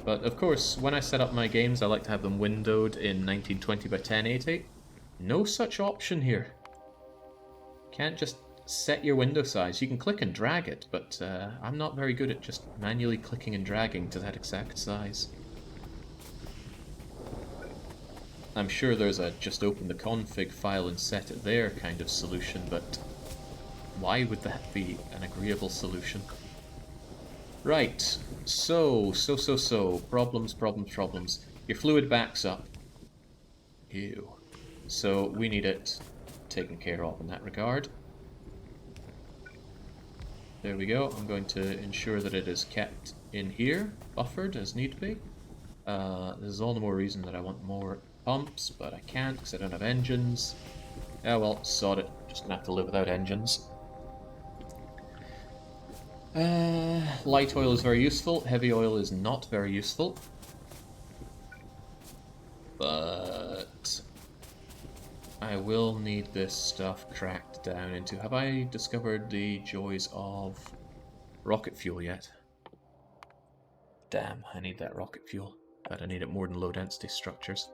But of course, when I set up my games, I like to have them windowed in 1920 by 1080. No such option here. Can't just set your window size. You can click and drag it, but I'm not very good at just manually clicking and dragging to that exact size. I'm sure there's a just open the config file and set it there kind of solution, but why would that be an agreeable solution? Right, so, problems. Your fluid backs up. Ew. So we need it taken care of in that regard. There we go. I'm going to ensure that it is kept in here, buffered as need be. This is all the more reason that I want more pumps, but I can't because I don't have engines. Yeah, well, sod it. Just gonna have to live without engines. Light oil is very useful. Heavy oil is not very useful. But I will need this stuff cracked down into... Have I discovered the joys of rocket fuel yet? Damn, I need that rocket fuel. But I need it more than low density structures.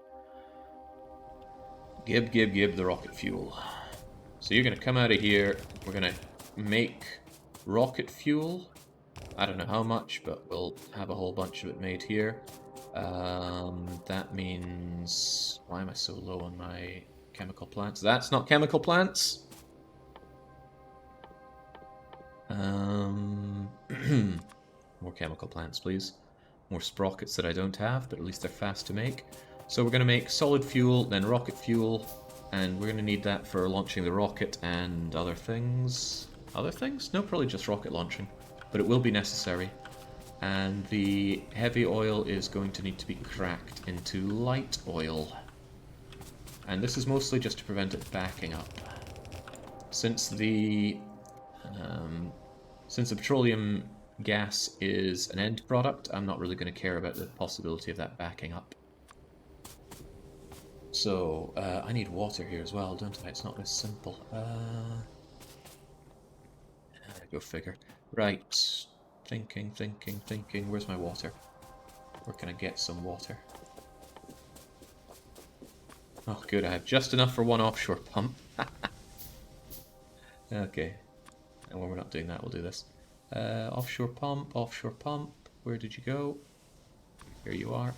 Gib the rocket fuel. So you're gonna come out of here. We're gonna make rocket fuel. I don't know how much, but we'll have a whole bunch of it made here. That means... Why am I so low on my chemical plants? That's not chemical plants! More chemical plants, please. More sprockets that I don't have, but at least they're fast to make. So we're going to make solid fuel, then rocket fuel, and we're going to need that for launching the rocket and other things. Other things? No, probably just rocket launching. But it will be necessary. And the heavy oil is going to need to be cracked into light oil. And this is mostly just to prevent it backing up. Since the petroleum gas is an end product, I'm not really going to care about the possibility of that backing up. So, I need water here as well, don't I? It's not this simple. Go figure. Right. Thinking. Where's my water? Where can I get some water? Oh, good. I have just enough for one offshore pump. Okay. And when we're not doing that, we'll do this. Offshore pump. Where did you go? Here you are.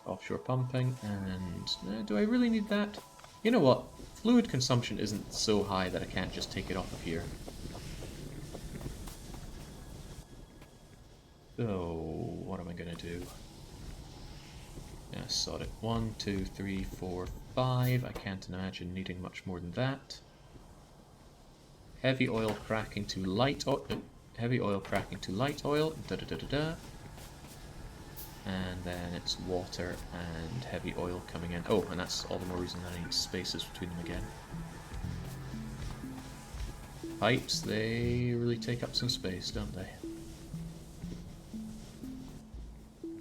Offshore pumping, and do I really need that? You know what? Fluid consumption isn't so high that I can't just take it off of here. So, what am I gonna do? Yeah, sod it. 1, 2, 3, 4, 5. I can't imagine needing much more than that. Heavy oil cracking to light oil. Heavy oil cracking to light oil. And then it's water and heavy oil coming in. Oh, and that's all the more reason that I need spaces between them again. Pipes, they really take up some space, don't they?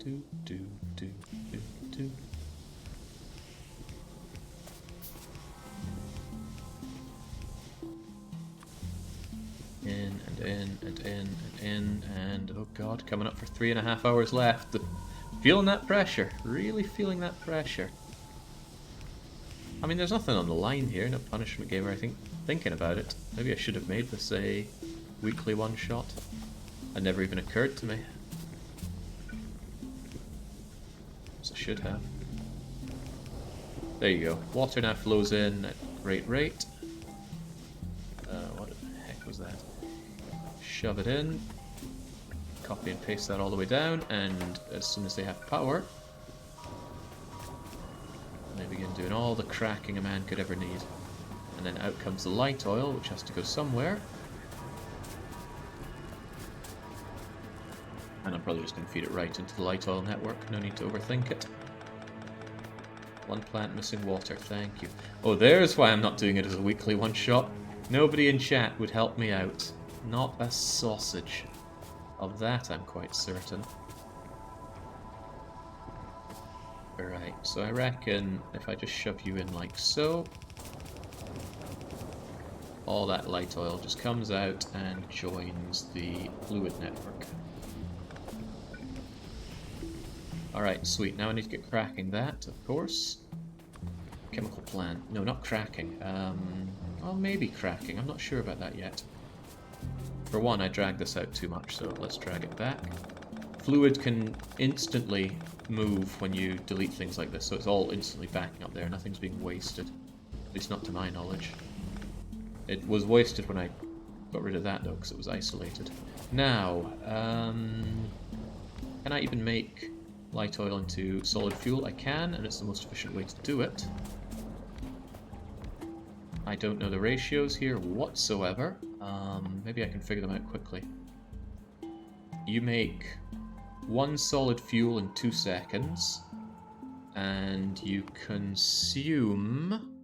Do. In and in, and oh god, coming up for 3.5 hours left. Feeling that pressure, really feeling that pressure. I mean, there's nothing on the line here, no punishment game or anything. Thinking about it, maybe I should have made this a weekly one-shot. It never even occurred to me. So I should have. There you go. Water now flows in at a great rate. What the heck was that? Shove it in. Copy and paste that all the way down, and as soon as they have power, they begin doing all the cracking a man could ever need. And then out comes the light oil, which has to go somewhere. And I'm probably just going to feed it right into the light oil network, no need to overthink it. One plant missing water, thank you. Oh, there's why I'm not doing it as a weekly one-shot. Nobody in chat would help me out. Not a sausage. Of that, I'm quite certain. Alright, so I reckon if I just shove you in like so, all that light oil just comes out and joins the fluid network. Alright, sweet. Now I need to get cracking that, of course. Chemical plant. No, not cracking. Well, maybe cracking. I'm not sure about that yet. For one, I dragged this out too much, so let's drag it back. Fluid can instantly move when you delete things like this, so it's all instantly backing up there. Nothing's being wasted. At least not to my knowledge. It was wasted when I got rid of that, though, because it was isolated. Now, can I even make light oil into solid fuel? I can, and it's the most efficient way to do it. I don't know the ratios here whatsoever. Maybe I can figure them out quickly. You make 1 solid fuel in 2 seconds, and you consume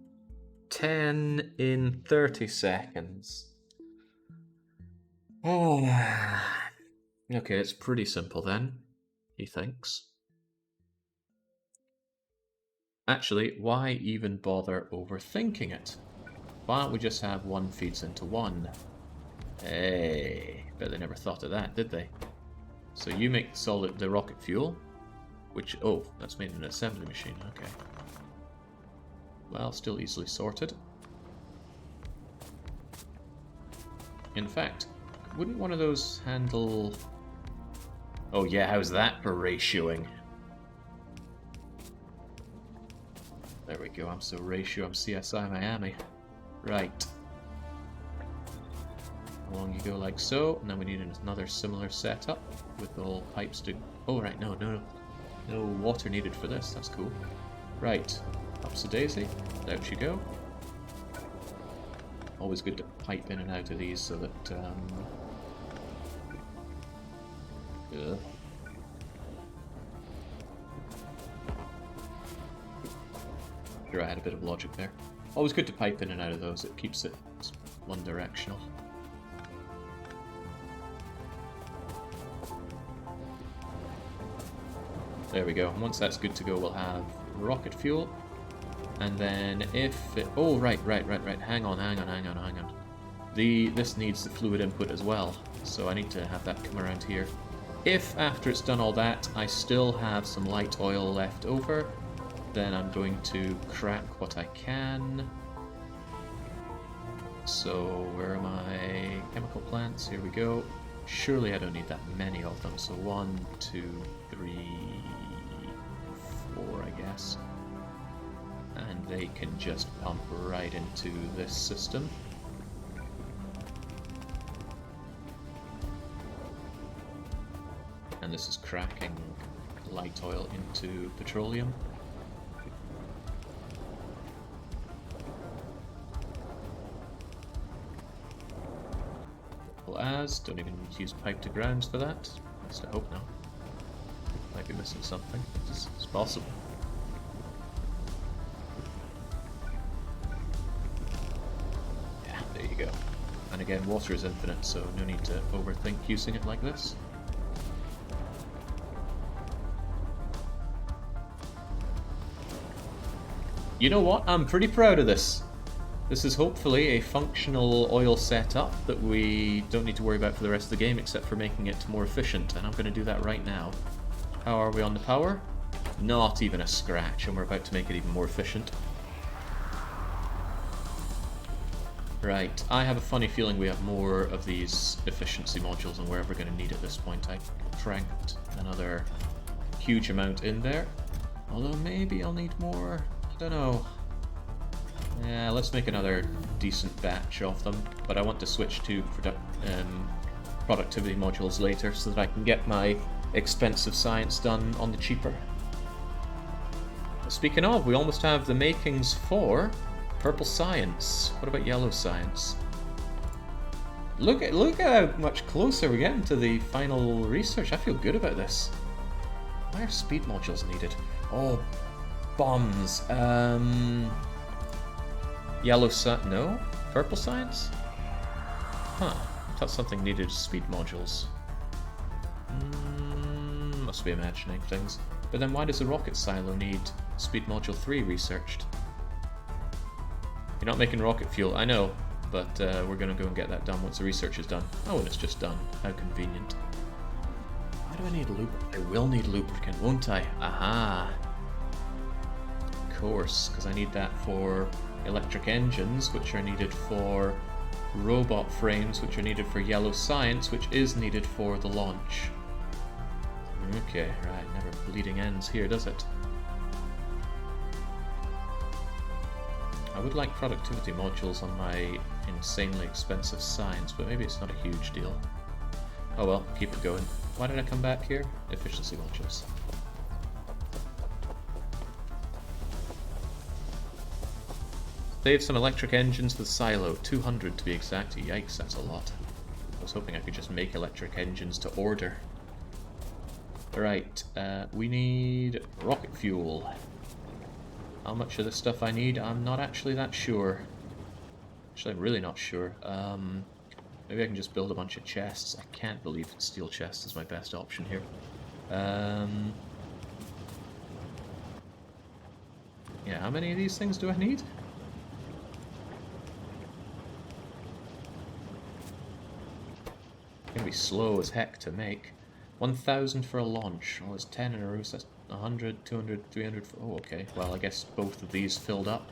10 in 30 seconds. Oh, okay, it's pretty simple then, he thinks. Actually, why even bother overthinking it? Why don't we just have 1 feeds into 1? Hey, bet they never thought of that, did they? So you make the rocket fuel, which, oh, that's made in an assembly machine, okay. Well, still easily sorted. In fact, wouldn't one of those handle... Oh yeah, how's that for ratioing? There we go, I'm so ratio, I'm CSI Miami. Right. Along you go like so, and then we need another similar setup with all pipes to... Oh right, no water needed for this, that's cool. Right, ups a daisy, out you go. Always good to pipe in and out of these so that... Sure, I had a bit of logic there. Always good to pipe in and out of those, it keeps it one directional. There we go. And once that's good to go, we'll have rocket fuel. And then if it... Oh, right. Hang on. This needs the fluid input as well. So I need to have that come around here. If, after it's done all that, I still have some light oil left over, then I'm going to crack what I can. So, where are my chemical plants? Here we go. Surely I don't need that many of them. So 1, 2, 3, 4, I guess. And they can just pump right into this system. And this is cracking light oil into petroleum. As don't even need to use pipe to ground for that. At least I hope not. Might be missing something. It's possible. Yeah, there you go. And again, water is infinite, so no need to overthink using it like this. You know what? I'm pretty proud of this. This is hopefully a functional oil setup that we don't need to worry about for the rest of the game, except for making it more efficient, and I'm going to do that right now. How are we on the power? Not even a scratch, and we're about to make it even more efficient. Right, I have a funny feeling we have more of these efficiency modules and we're ever going to need at this point. I cranked another huge amount in there, although maybe I'll need more, I don't know. Yeah, let's make another decent batch of them, but I want to switch to productivity modules later so that I can get my expensive science done on the cheaper. Speaking of, we almost have the makings for purple science. What about yellow science? Look at how much closer we're getting to the final research. I feel good about this. Why are speed modules needed? Oh, bombs. Yellow science? No? Purple science? Huh. I thought something needed speed modules. Must be imagining things. But then why does the rocket silo need speed module 3 researched? You're not making rocket fuel, I know, but we're going to go and get that done once the research is done. Oh, and it's just done. How convenient. I do I need lubricant? I will need lubricant, won't I? Aha! Of course, because I need that for electric engines, which are needed for robot frames, which are needed for yellow science, which is needed for the launch. Okay, right, never bleeding ends here, does it? I would like productivity modules on my insanely expensive science, but maybe it's not a huge deal. Oh well, keep it going. Why did I come back here? Efficiency modules. Save some electric engines with silo, 200 to be exact. Yikes, that's a lot. I was hoping I could just make electric engines to order. Right, we need rocket fuel. How much of this stuff I need, I'm not actually that sure. Actually, I'm really not sure. Maybe I can just build a bunch of chests. I can't believe steel chest is my best option here. Yeah, how many of these things do I need? It's gonna be slow as heck to make. 1,000 for a launch. Oh, it's 10 in a row, so that's 100, 200, 300... Oh, okay. Well, I guess both of these filled up.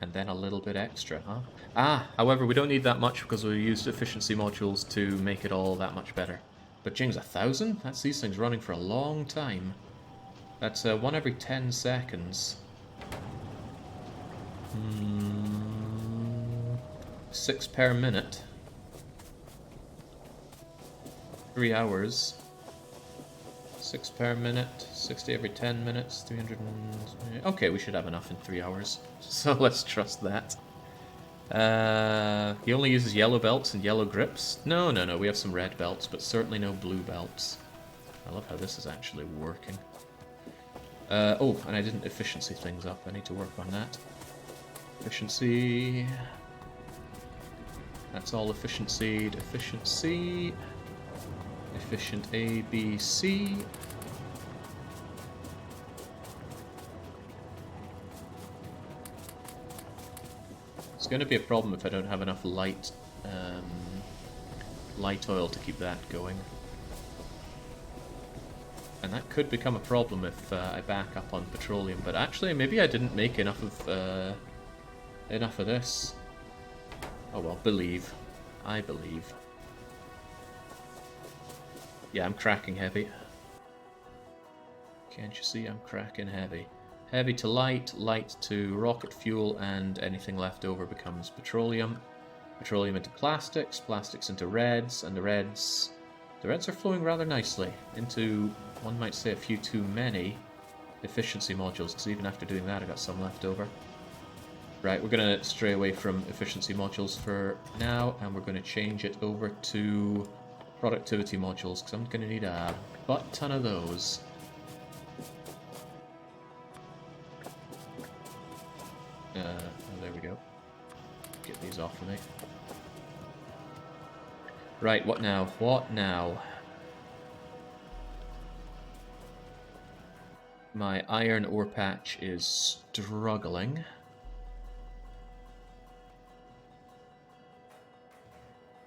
And then a little bit extra, huh? Ah, however, we don't need that much because we used efficiency modules to make it all that much better. But jings, 1,000? That's these things running for a long time. That's 1 every 10 seconds. 6 per minute. 3 hours. 6 per minute, 60 every 10 minutes, 300 and... Okay, we should have enough in 3 hours. So let's trust that. He only uses yellow belts and yellow grips. No, we have some red belts, but certainly no blue belts. I love how this is actually working. Oh, and I didn't efficiency things up. I need to work on that. Efficiency... That's all efficiency. Efficiency... Efficient A, B, C. It's going to be a problem if I don't have enough light oil to keep that going. And that could become a problem if I back up on petroleum. But actually, maybe I didn't make enough of this. Oh well, believe. I believe. Yeah, I'm cracking heavy. Can't you see I'm cracking heavy? Heavy to light, light to rocket fuel, and anything left over becomes petroleum. Petroleum into plastics, plastics into reds, and the reds are flowing rather nicely into, one might say, a few too many efficiency modules, because even after doing that I got some left over. Right, we're going to stray away from efficiency modules for now, and we're going to change it over to productivity modules, because I'm going to need a butt ton of those. Oh, there we go. Get these off of me. Right, what now? What now? My iron ore patch is struggling.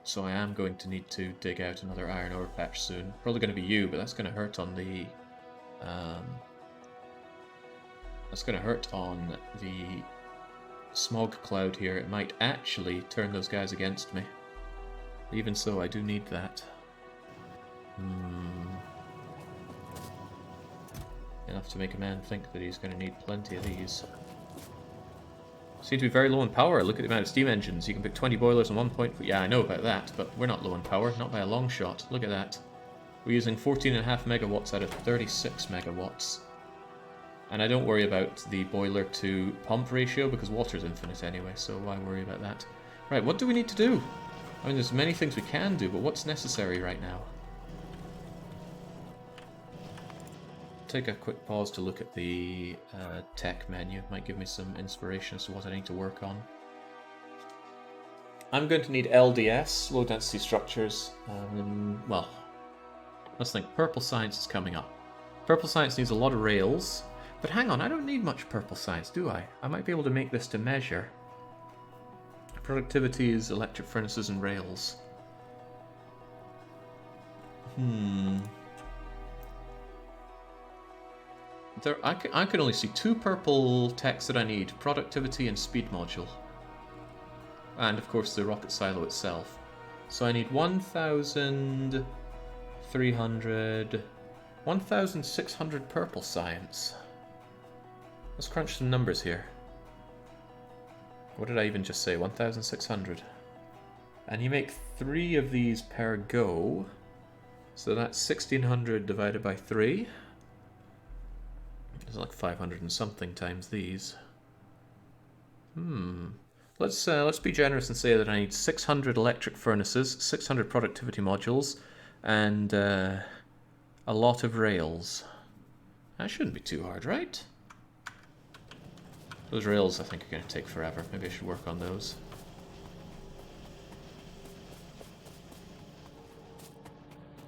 So I am going to need to dig out another iron ore patch soon. Probably going to be you, but that's going to hurt on the... that's going to hurt on the smog cloud here. It might actually turn those guys against me. Even so, I do need that. Enough to make a man think that he's going to need plenty of these. Seem to be very low in power. Look at the amount of steam engines. You can pick 20 boilers on 1 point. Yeah, I know about that, but we're not low in power. Not by a long shot. Look at that. We're using 14.5 megawatts out of 36 megawatts. And I don't worry about the boiler to pump ratio because water's infinite anyway, so why worry about that? Right, what do we need to do? I mean, there's many things we can do, but what's necessary right now? Take a quick pause to look at the tech menu. Might give me some inspiration as to what I need to work on. I'm going to need LDS, low density structures. Well, let's think. Purple science is coming up. Purple science needs a lot of rails. But hang on, I don't need much purple science, do I? I might be able to make this to measure. Productivity is electric furnaces and rails. I can only see 2 purple techs that I need. Productivity and speed module. And of course the rocket silo itself. So I need 1,300... 1,600 purple science. Let's crunch some numbers here. What did I even just say? 1,600. And you make 3 of these per go. So that's 1,600 divided by 3. It's like 500 and something times these. Let's be generous and say that I need 600 electric furnaces, 600 productivity modules, and a lot of rails. That shouldn't be too hard, right? Those rails I think are going to take forever. Maybe I should work on those.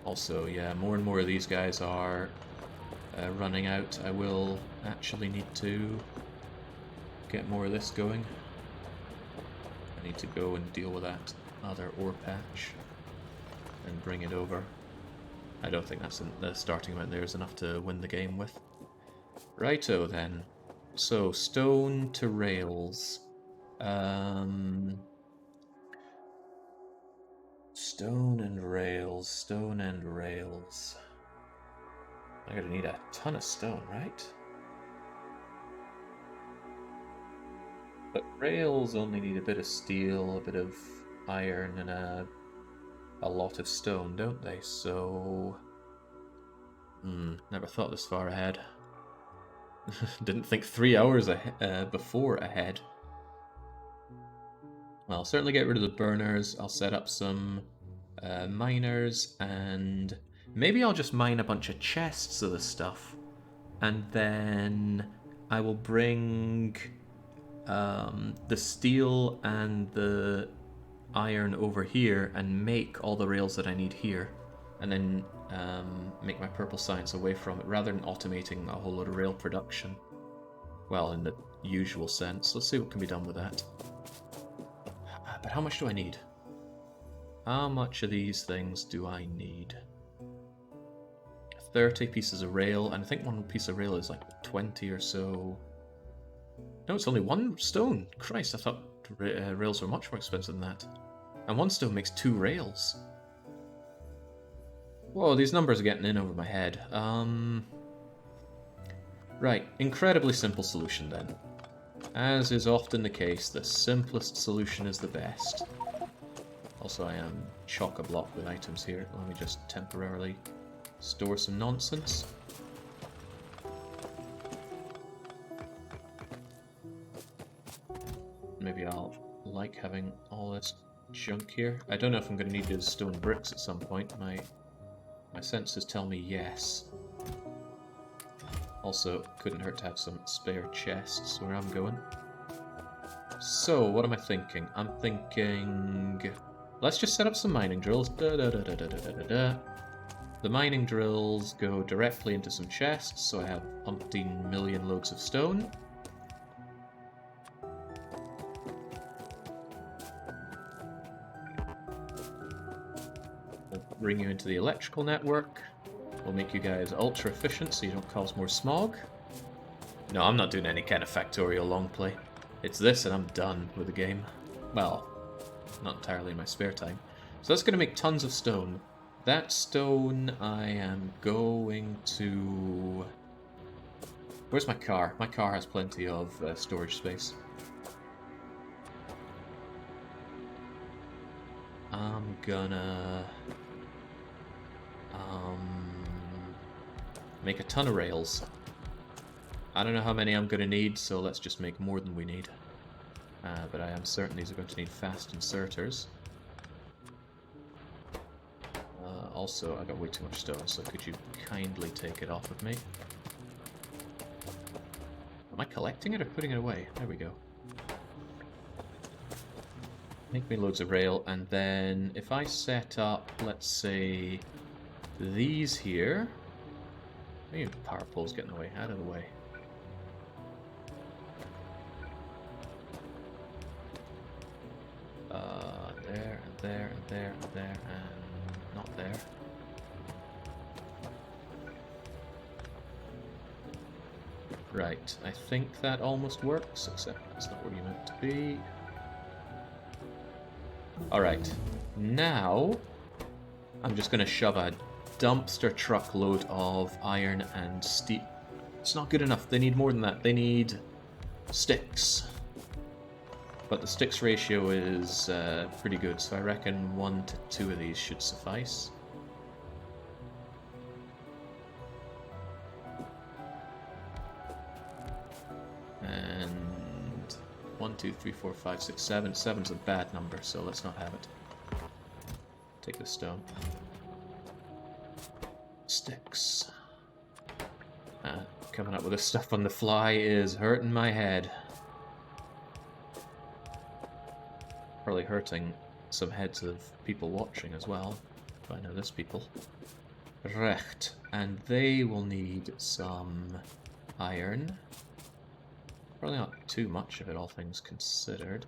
Also, yeah, more and more of these guys are running out. I will actually need to get more of this going. I need to go and deal with that other ore patch and bring it over. I don't think that's the starting amount there is enough to win the game with. Righto then. So, stone to rails. Stone and rails, stone and rails. I'm gonna need a ton of stone, right? But rails only need a bit of steel, a bit of iron, and a lot of stone, don't they? So... never thought this far ahead. Didn't think 3 hours before ahead. Well, I'll certainly get rid of the burners. I'll set up some miners, and maybe I'll just mine a bunch of chests of this stuff. And then I will bring the steel and the iron over here and make all the rails that I need here. And then make my purple science away from it, rather than automating a whole load of rail production. Well, in the usual sense. Let's see what can be done with that. But how much do I need? How much of these things do I need? 30 pieces of rail, and I think one piece of rail is like 20 or so. No, it's only 1 stone. Christ, I thought rails were much more expensive than that. And 1 stone makes 2 rails. Whoa, these numbers are getting in over my head. Right, incredibly simple solution then. As is often the case, the simplest solution is the best. Also, I am chock-a-block with items here. Let me just temporarily store some nonsense. Maybe I'll like having all this junk here. I don't know if I'm going to need those stone bricks at some point. My senses tell me yes. Also, couldn't hurt to have some spare chests where I'm going. So, what am I thinking? I'm thinking... Let's just set up some mining drills. The mining drills go directly into some chests, so I have umpteen million loads of stone. We'll bring you into the electrical network. We'll make you guys ultra efficient so you don't cause more smog. No, I'm not doing any kind of Factorio long play. It's this and I'm done with the game. Well, not entirely in my spare time. So that's going to make tons of stone. That stone I am going to... Where's my car? My car has plenty of storage space. I'm gonna... make a ton of rails. I don't know how many I'm going to need, so let's just make more than we need. But I am certain these are going to need fast inserters. Also, I got way too much stone, so could you kindly take it off of me? Am I collecting it or putting it away? There we go. Make me loads of rail, and then if I set up, let's say, these here... Maybe the power pole's getting away. Out of the way. There, and there, and there, and there, and not there. Right, I think that almost works, except that's not where you meant to be. Alright, now I'm just going to shove a dumpster truckload of iron and steel. It's not good enough, they need more than that, they need sticks. But the sticks ratio is pretty good, so I reckon 1 to 2 of these should suffice. And 1, 2, 3, 4, 5, 6, 7. 7's a bad number, so let's not have it. Take the stone. Sticks. Coming up with this stuff on the fly is hurting my head. Probably hurting some heads of people watching as well, if I know this people. Recht. And they will need some iron. Probably not too much of it, all things considered.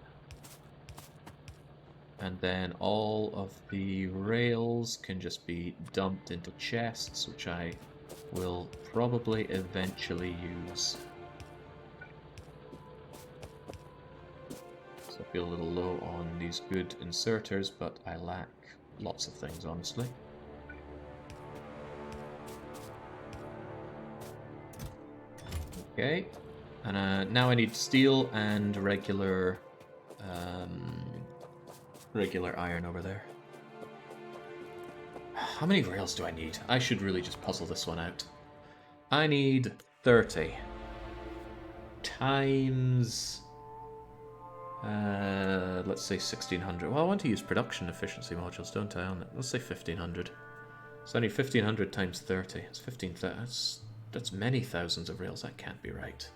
And then all of the rails can just be dumped into chests, which I will probably eventually use. So I feel a little low on these good inserters, but I lack lots of things, honestly. Okay, and now I need steel and regular iron over there. How many rails do I need? I should really just puzzle this one out. I need 30 times, let's say 1600. Well, I want to use production efficiency modules, don't I? Let's say 1500. So I need 1500 times 30. It's 15,000. That's many thousands of rails. That can't be right.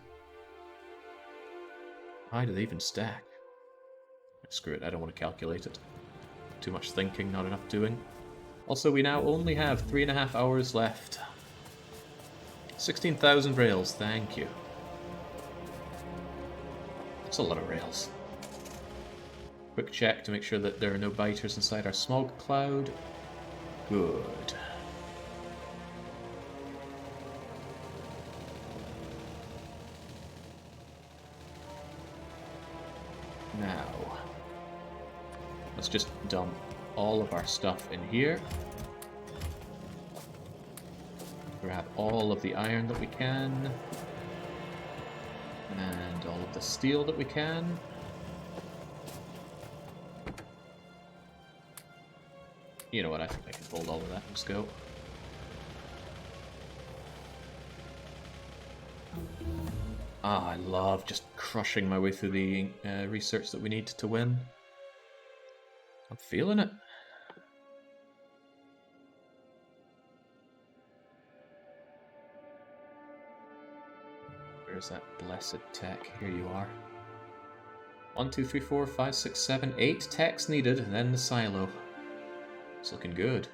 How do they even stack? Screw it, I don't want to calculate it. Too much thinking, not enough doing. Also, we now only have 3.5 hours left. 16,000 rails, thank you. That's a lot of rails. Quick check to make sure that there are no biters inside our smog cloud. Good. Now, let's just dump all of our stuff in here. Grab all of the iron that we can. And all of the steel that we can. You know what, I think I can hold all of that. Let's go. Ah, I love just crushing my way through the research that we need to win. I'm feeling it. Where's that blessed tech? Here you are. 1, 2, 3, 4, 5, 6, 7, 8 techs needed, and then the silo. It's looking good.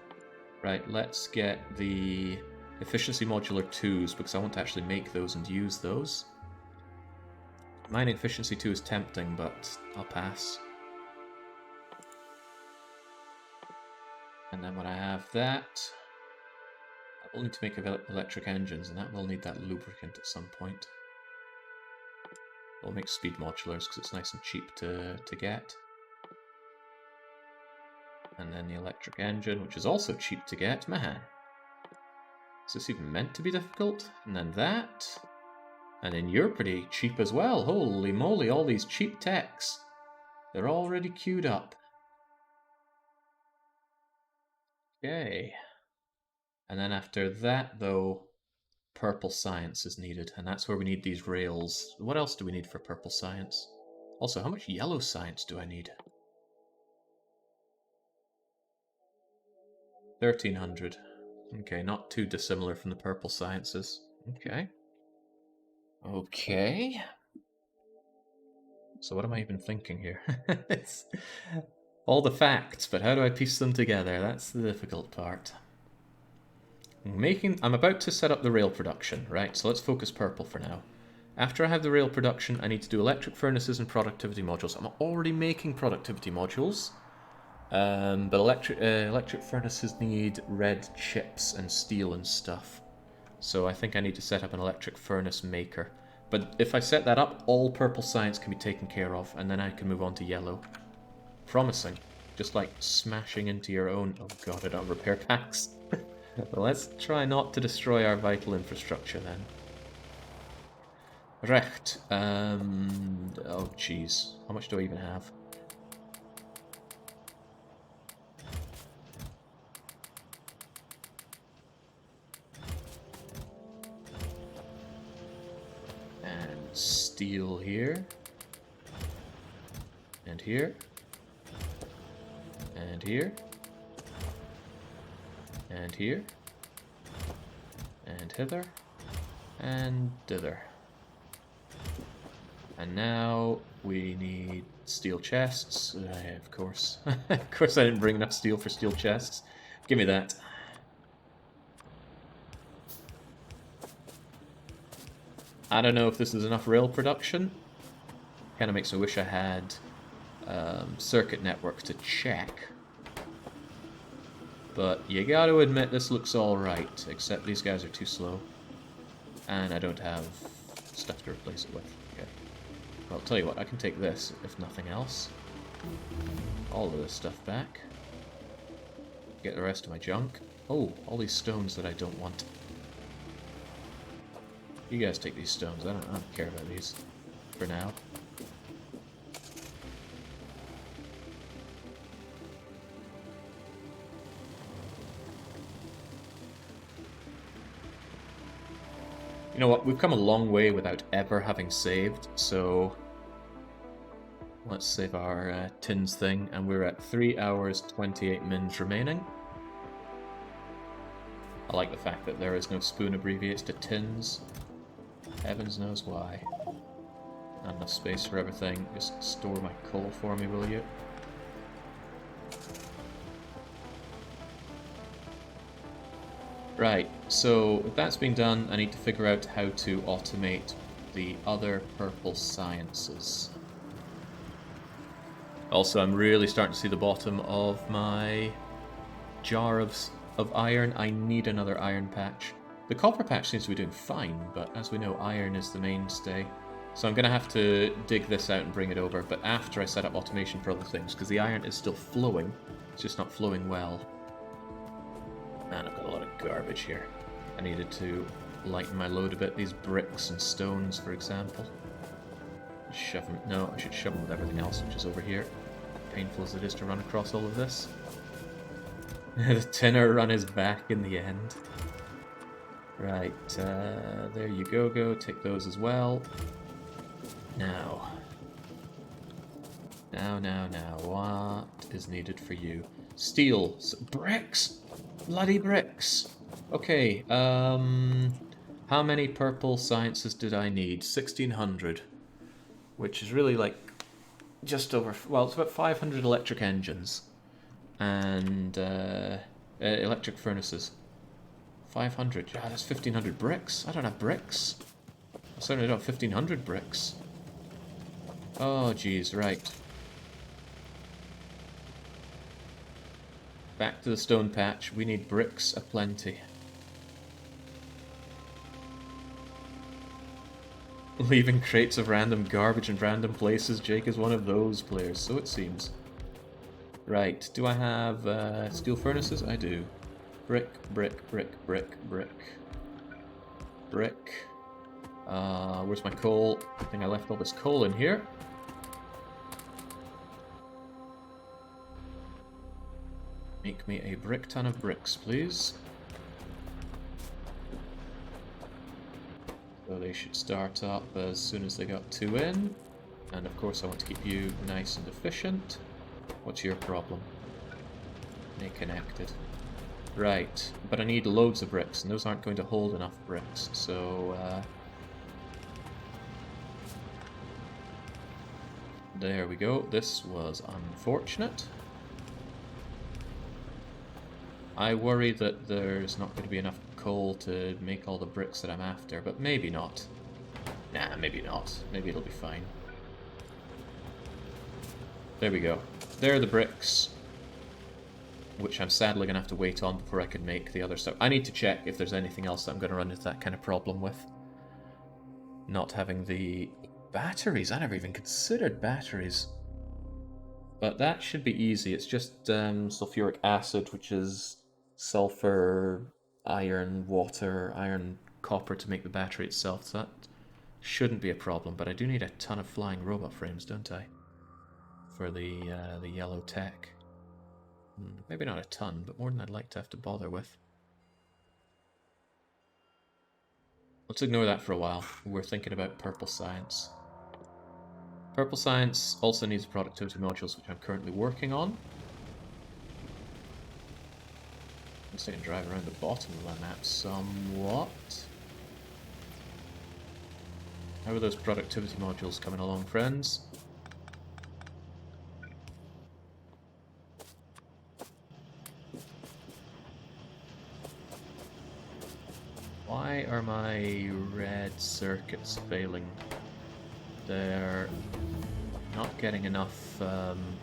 Right, let's get the efficiency modular 2s, because I want to actually make those and use those. Mining efficiency 2 is tempting, but I'll pass. And then when I have that, I will need to make electric engines, and that will need that lubricant at some point. We'll make speed modulars because it's nice and cheap to get. And then the electric engine, which is also cheap to get. Man, is this even meant to be difficult? And then that. And then you're pretty cheap as well. Holy moly, all these cheap techs. They're already queued up. Okay. And then after that, though, purple science is needed. And that's where we need these rails. What else do we need for purple science? Also, how much yellow science do I need? 1300. Okay, not too dissimilar from the purple sciences. Okay. Okay. So what am I even thinking here? It's all the facts, but how do I piece them together? That's the difficult part. I'm about to set up the rail production, right? So let's focus purple for now. After I have the rail production, I need to do electric furnaces and productivity modules. I'm already making productivity modules, but electric furnaces need red chips and steel and stuff. So I think I need to set up an electric furnace maker. But if I set that up, all purple science can be taken care of, and then I can move on to yellow. Promising. Just like smashing into your own... Oh god, I don't have repair packs. Well, let's try not to destroy our vital infrastructure then. Recht. Oh jeez. How much do I even have? And steel here. And here. And here. And here. And hither. And dither. And now we need steel chests. Of course. Of course I didn't bring enough steel for steel chests. Give me that. I don't know if this is enough rail production. Kind of makes me wish I had circuit network to check. But you gotta admit this looks alright, except these guys are too slow. And I don't have stuff to replace it with. Okay. Well, I'll tell you what, I can take this, if nothing else. All of this stuff back. Get the rest of my junk. Oh, all these stones that I don't want. You guys take these stones, I don't care about these. For now. You know what, we've come a long way without ever having saved, so let's save our tins thing, and we're at 3 hours 28 mins remaining. I like the fact that there is no spoon abbreviates to tins. Heavens knows why. Not enough space for everything. Just store my coal for me, will you? Right, so with that's been done, I need to figure out how to automate the other purple sciences. Also, I'm really starting to see the bottom of my jar of iron. I need another iron patch. The copper patch seems to be doing fine, but as we know, iron is the mainstay. So I'm going to have to dig this out and bring it over, but after I set up automation for other things, because the iron is still flowing, it's just not flowing well. Man, I've got a lot of garbage here. I needed to lighten my load a bit. These bricks and stones, for example. Shove them. No, I should shove them with everything else, which is over here. Painful as it is to run across all of this. The tinner run is back in the end. Right, there you go. Take those as well. Now. Now. What is needed for you? Steel. Bricks! Bloody bricks! Okay, how many purple sciences did I need? 1600. Which is really like just over, well, it's about 500 electric engines. And electric furnaces. 500. Yeah, that's 1500 bricks. I don't have bricks. I certainly don't have 1500 bricks. Oh, geez, right. Back to the stone patch. We need bricks aplenty. Leaving crates of random garbage in random places. Jake is one of those players, so it seems. Right, do I have steel furnaces? I do. Brick. Where's my coal? I think I left all this coal in here. Make me a brick ton of bricks, please. So they should start up as soon as they got 2 in. And of course I want to keep you nice and efficient. What's your problem? They connected. Right, but I need loads of bricks, and those aren't going to hold enough bricks, so... there we go. This was unfortunate. I worry that there's not going to be enough coal to make all the bricks that I'm after, but maybe not. Nah, maybe not. Maybe it'll be fine. There we go. There are the bricks, which I'm sadly going to have to wait on before I can make the other stuff. I need to check if there's anything else that I'm going to run into that kind of problem with. Not having the batteries. I never even considered batteries. But that should be easy. It's just sulfuric acid, which is sulfur, iron, water, iron, copper to make the battery itself. So that shouldn't be a problem. But I do need a ton of flying robot frames, don't I? For the yellow tech. Maybe not a ton, but more than I'd like to have to bother with. Let's ignore that for a while. We're thinking about purple science. Purple science also needs productivity modules, which I'm currently working on. At least I can drive around the bottom of the map somewhat. How are those productivity modules coming along, friends? Why are my red circuits failing? They're not getting enough...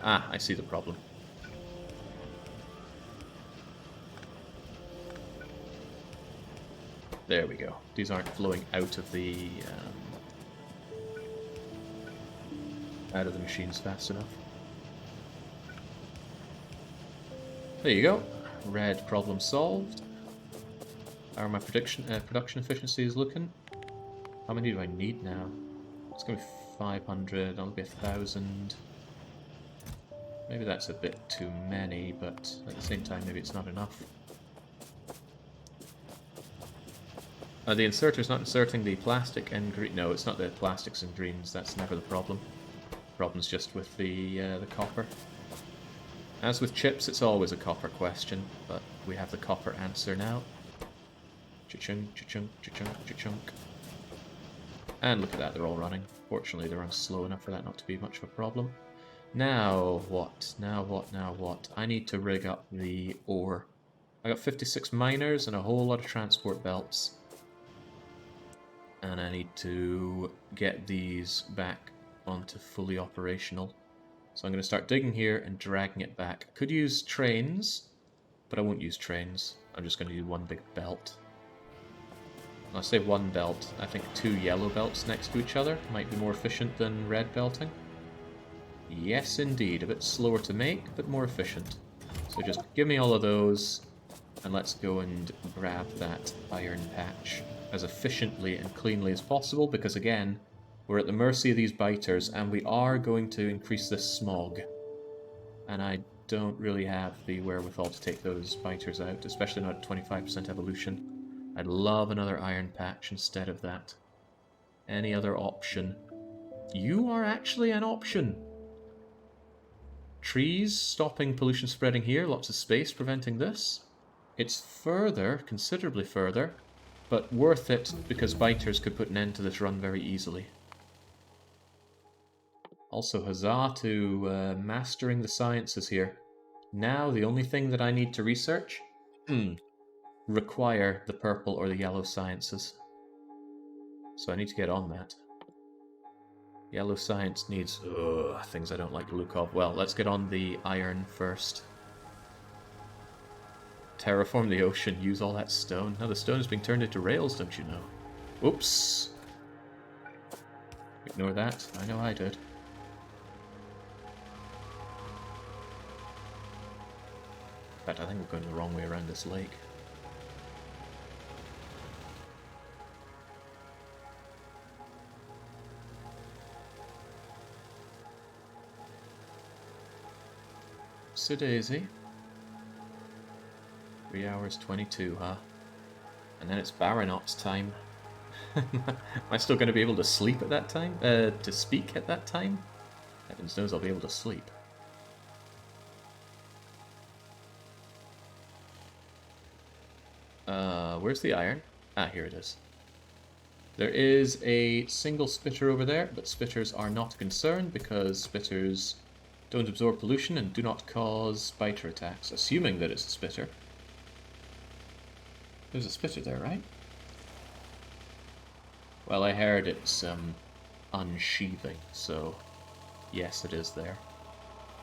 I see the problem. There we go. These aren't flowing out of the machines fast enough. There you go. Red problem solved. How are my production efficiencies looking? How many do I need now? It's going to be 500, that'll be 1,000. Maybe that's a bit too many, but at the same time, maybe it's not enough. The inserter's not inserting the plastic and green. No, it's not the plastics and greens. That's never the problem. The problem's just with the copper. As with chips, it's always a copper question, but we have the copper answer now. Cha-chunk, cha-chunk, cha-chunk, cha-chunk. And look at that, they're all running. Fortunately, they run slow enough for that not to be much of a problem. Now what? Now what? Now what? I need to rig up the ore. I got 56 miners and a whole lot of transport belts. And I need to get these back onto fully operational. So I'm going to start digging here and dragging it back. I could use trains, but I won't use trains. I'm just going to do one big belt. When I say one belt, I think 2 yellow belts next to each other might be more efficient than red belting. Yes, indeed. A bit slower to make, but more efficient. So just give me all of those, and let's go and grab that iron patch as efficiently and cleanly as possible, because again, we're at the mercy of these biters, and we are going to increase this smog. And I don't really have the wherewithal to take those biters out, especially not at 25% evolution. I'd love another iron patch instead of that. Any other option? You are actually an option. Trees stopping pollution spreading here, lots of space preventing this. It's further, considerably further, but worth it because biters could put an end to this run very easily. Also, huzzah to mastering the sciences here. Now the only thing that I need to research require the purple or the yellow sciences. So I need to get on that. Yellow science needs things I don't like the look of. Well, let's get on the iron first. Terraform the ocean, use all that stone. Now the stone is being turned into rails, don't you know? Oops. Ignore that. I know I did. In fact, I think we're going the wrong way around this lake. Daisy. 3 hours 22, huh? And then it's Baronot's time. Am I still going to be able to sleep at that time? To speak at that time? Heavens knows I'll be able to sleep. Where's the iron? Ah, here it is. There is a single spitter over there, but spitters are not a concern because spitters don't absorb pollution and do not cause biter attacks, assuming that it's a spitter. There's a spitter there, right? Well, I heard it's unsheathing, so yes, it is there.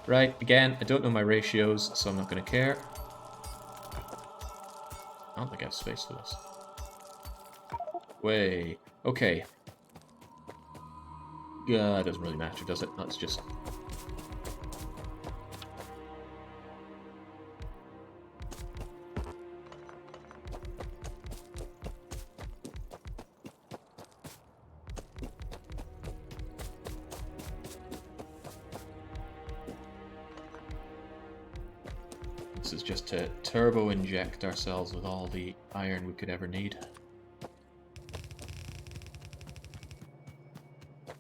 Right, again, I don't know my ratios, so I'm not going to care. I don't think I have space for this. Way. Okay. Yeah, it doesn't really matter, does it? Let's just... This is just to turbo inject ourselves with all the iron we could ever need.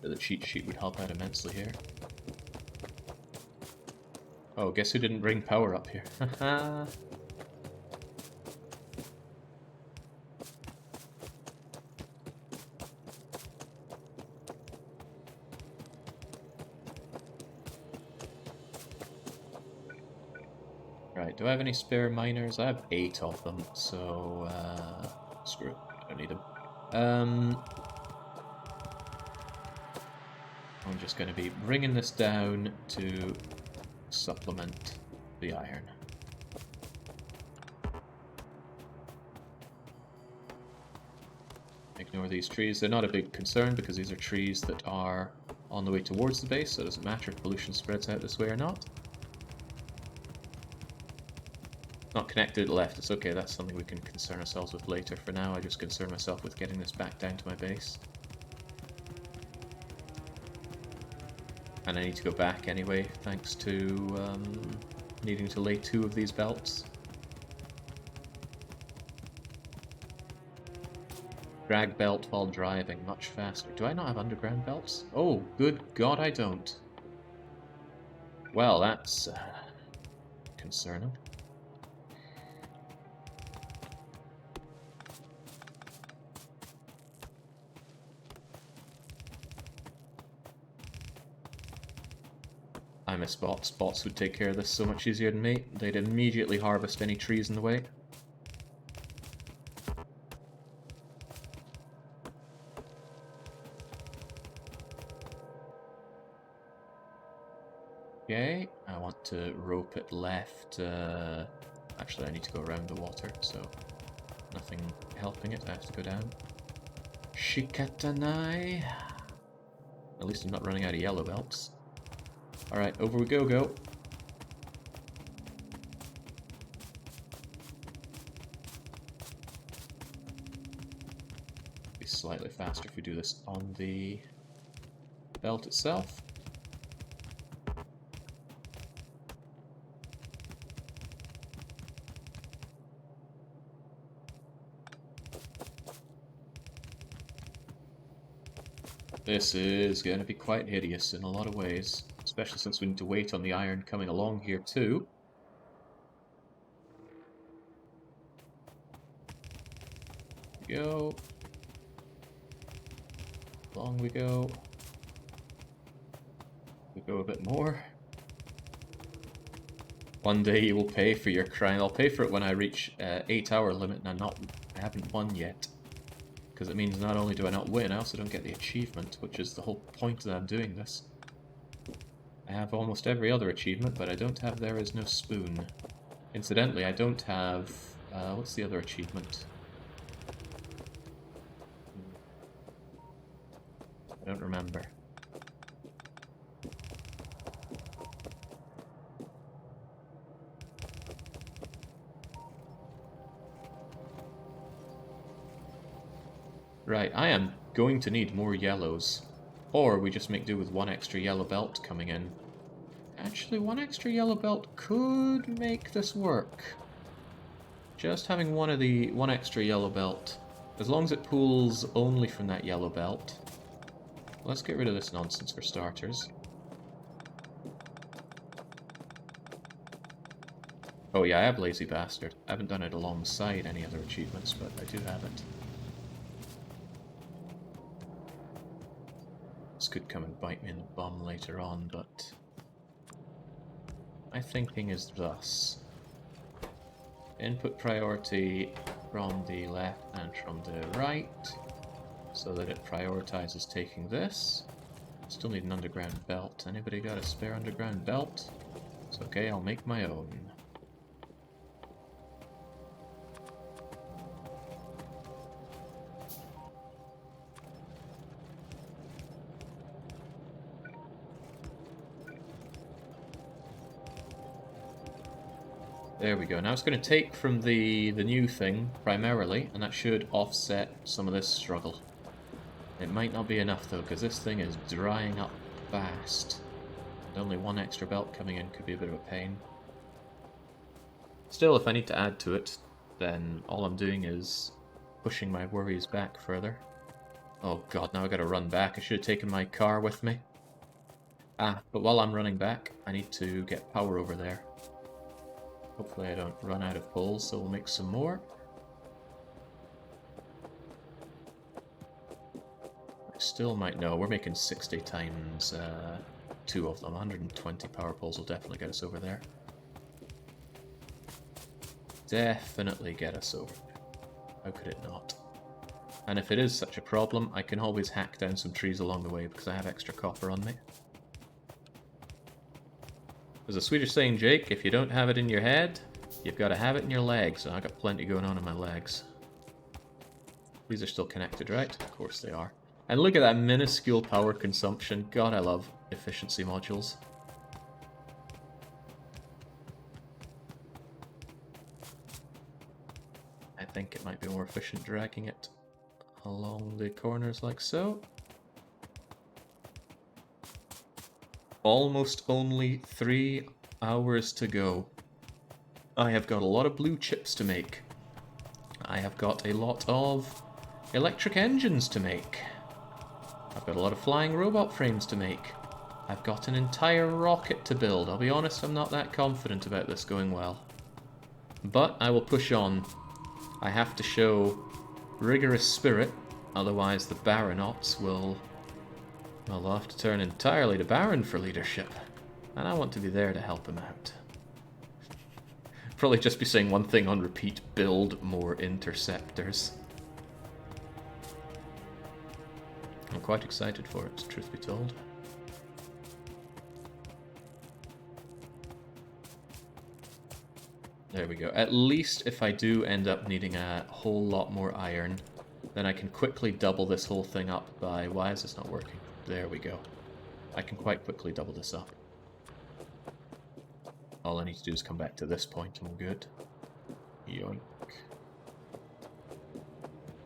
The cheat sheet would help out immensely here. Oh, guess who didn't bring power up here? Haha. Right, do I have any spare miners? I have 8 of them, so screw it, I don't need them. I'm just going to be bringing this down to supplement the iron. Ignore these trees. They're not a big concern because these are trees that are on the way towards the base, so it doesn't matter if pollution spreads out this way or not. Not connected to the left, it's okay, that's something we can concern ourselves with later. For now, I just concern myself with getting this back down to my base. And I need to go back anyway, thanks to needing to lay 2 of these belts. Drag belt while driving, much faster. Do I not have underground belts? Oh, good God, I don't. Well, that's concerning. I miss bots. Bots would take care of this so much easier than me. They'd immediately harvest any trees in the way. Okay, I want to rope it left. Actually, I need to go around the water, so nothing helping it. I have to go down. Shikatanai. At least I'm not running out of yellow belts. Alright, over we go. Be slightly faster if we do this on the belt itself. This is going to be quite hideous in a lot of ways, especially since we need to wait on the iron coming along here too. Go. Along we go. We go a bit more. One day you will pay for your crime. I'll pay for it when I reach 8-hour limit, and I haven't won yet. Because it means not only do I not win, I also don't get the achievement, which is the whole point that I'm doing this. I have almost every other achievement, but I don't have There Is No Spoon. Incidentally, I don't have... what's the other achievement? I don't remember. Right, I am going to need more yellows. Or we just make do with 1 extra yellow belt coming in. Actually, 1 extra yellow belt could make this work. Just having 1 extra yellow belt. As long as it pulls only from that yellow belt. Let's get rid of this nonsense for starters. Oh yeah, I have Lazy Bastard. I haven't done it alongside any other achievements, but I do have it. This could come and bite me in the bum later on, but... my thinking is thus. Input priority from the left and from the right, so that it prioritizes taking this. Still need an underground belt. Anybody got a spare underground belt? It's okay, I'll make my own. There we go. Now it's going to take from the new thing, primarily, and that should offset some of this struggle. It might not be enough, though, because this thing is drying up fast. And only one extra belt coming in could be a bit of a pain. Still, if I need to add to it, then all I'm doing is pushing my worries back further. Oh god, now I gotta run back. I should have taken my car with me. Ah, but while I'm running back, I need to get power over there. Hopefully I don't run out of poles, so we'll make some more. I still might know. We're making 60 times 2 of them. 120 power poles will definitely get us over there. Definitely get us over there. How could it not? And if it is such a problem, I can always hack down some trees along the way because I have extra copper on me. There's a Swedish saying, Jake, if you don't have it in your head, you've got to have it in your legs. And I got plenty going on in my legs. These are still connected, right? Of course they are. And look at that minuscule power consumption. God, I love efficiency modules. I think it might be more efficient dragging it along the corners like so. Almost only 3 hours to go. I have got a lot of blue chips to make. I have got a lot of electric engines to make. I've got a lot of flying robot frames to make. I've got an entire rocket to build. I'll be honest, I'm not that confident about this going well. But I will push on. I have to show rigorous spirit, otherwise the Baronauts will... Well, they'll have to turn entirely to Baron for leadership. And I want to be there to help him out. Probably just be saying one thing on repeat, build more interceptors. I'm quite excited for it, truth be told. There we go. At least if I do end up needing a whole lot more iron, then I can quickly double this whole thing up by... Why is this not working? There we go. I can quite quickly double this up. All I need to do is come back to this point and we're good. Yoink.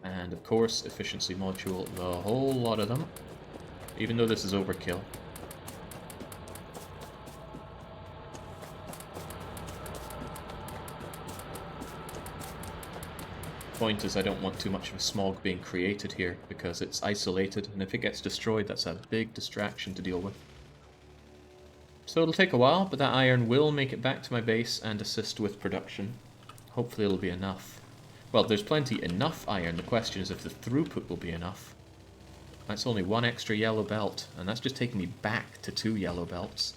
And of course, efficiency module, the whole lot of them. Even though this is overkill. Point is I don't want too much of a smog being created here because it's isolated, and if it gets destroyed that's a big distraction to deal with. So it'll take a while, but that iron will make it back to my base and assist with production. Hopefully it'll be enough. Well, there's plenty enough iron, the question is if the throughput will be enough. That's only 1 extra yellow belt, and that's just taking me back to 2 yellow belts.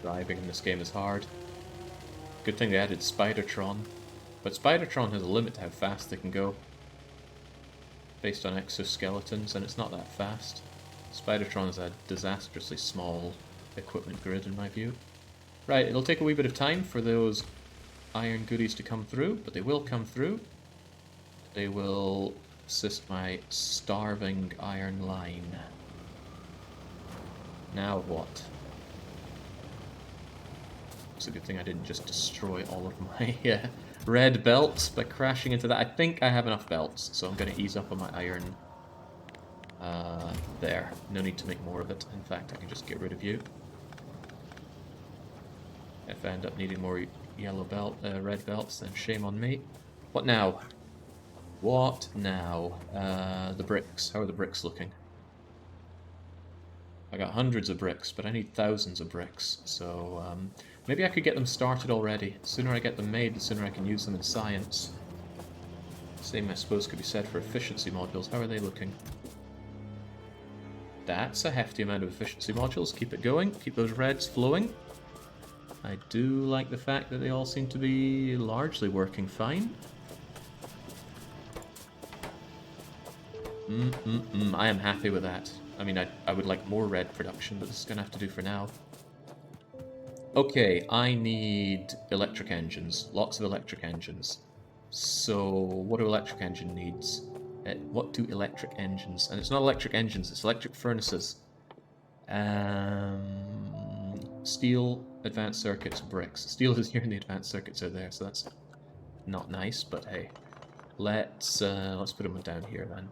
Driving in this game is hard. Good thing they added Spidertron. But Spidertron has a limit to how fast they can go. Based on exoskeletons, and it's not that fast. Spidertron is a disastrously small equipment grid in my view. Right, it'll take a wee bit of time for those iron goodies to come through, but they will come through. They will assist my starving iron line. Now what? It's a good thing I didn't just destroy all of my red belts by crashing into that. I think I have enough belts, so I'm going to ease up on my iron. There. No need to make more of it. In fact, I can just get rid of you. If I end up needing more red belts, then shame on me. What now? What now? The bricks. How are the bricks looking? I got hundreds of bricks, but I need thousands of bricks, so maybe I could get them started already. The sooner I get them made, the sooner I can use them in science. Same, I suppose, could be said for efficiency modules. How are they looking? That's a hefty amount of efficiency modules. Keep it going. Keep those reds flowing. I do like the fact that they all seem to be largely working fine. I am happy with that. I mean, I would like more red production, but this is going to have to do for now. Okay, I need electric engines. Lots of electric engines. So, what do electric engine needs? What do electric engines... And it's not electric engines, it's electric furnaces. Steel, advanced circuits, bricks. Steel is here and the advanced circuits are there, so that's not nice, but hey. Let's put them down here then.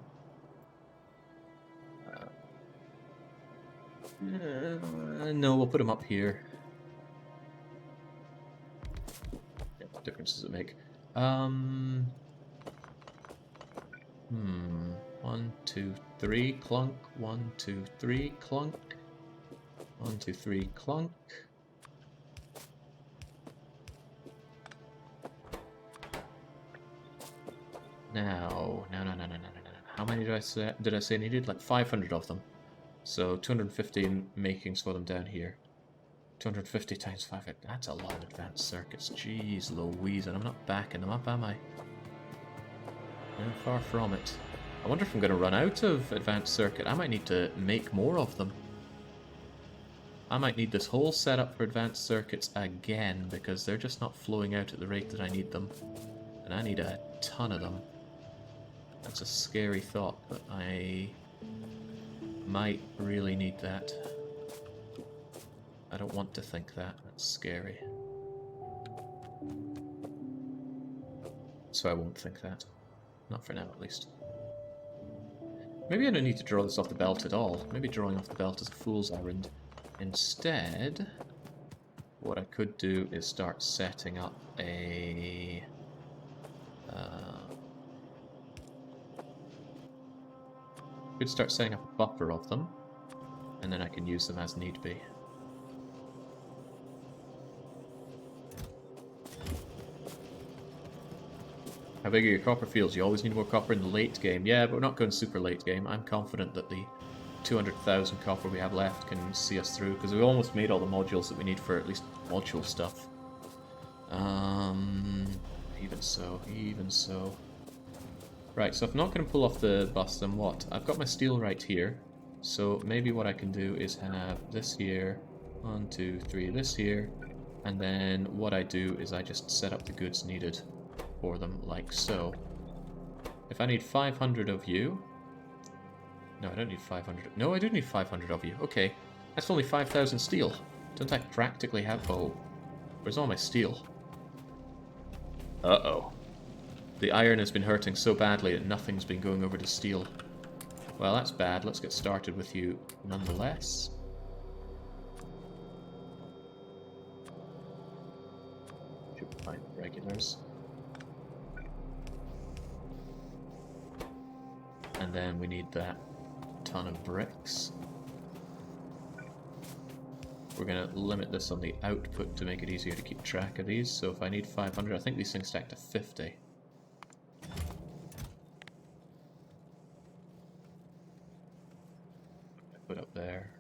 No, we'll put them up here. Yeah, what difference does it make? 1, 2, 3, clunk. 1, 2, 3, clunk. 1, 2, 3, clunk. Now, no. How many did I say I needed? Like 500 of them. So 250 makings for them down here. 250 times 5, that's a lot of advanced circuits. Jeez Louise, and I'm not backing them up, am I? No, far from it. I wonder if I'm going to run out of advanced circuit. I might need to make more of them. I might need this whole setup for advanced circuits again, because they're just not flowing out at the rate that I need them. And I need a ton of them. That's a scary thought, but I might really need that. I don't want to think that. That's scary. So I won't think that. Not for now, at least. Maybe I don't need to draw this off the belt at all. Maybe drawing off the belt is a fool's errand. Instead, what I could do is start setting up a... could start setting up a buffer of them, and then I can use them as need be. How big are your copper fields? You always need more copper in the late game. Yeah, but we're not going super late game. I'm confident that the 200,000 copper we have left can see us through, because we almost made all the modules that we need for at least module stuff. Even so. Right, so if I'm not going to pull off the bus, then what? I've got my steel right here, so maybe what I can do is have this here, 1, 2, 3, this here, and then what I do is I just set up the goods needed for them, like so. If I need 500 of you... No, I don't need 500. No, I do need 500 of you. Okay, that's only 5,000 steel. Don't I practically have... Oh, where's all my steel? Uh-oh. The iron has been hurting so badly that nothing's been going over to steel. Well, that's bad. Let's get started with you nonetheless. Should find the regulars. And then we need that ton of bricks. We're going to limit this on the output to make it easier to keep track of these. So if I need 500, I think these things stack to 50. Put up there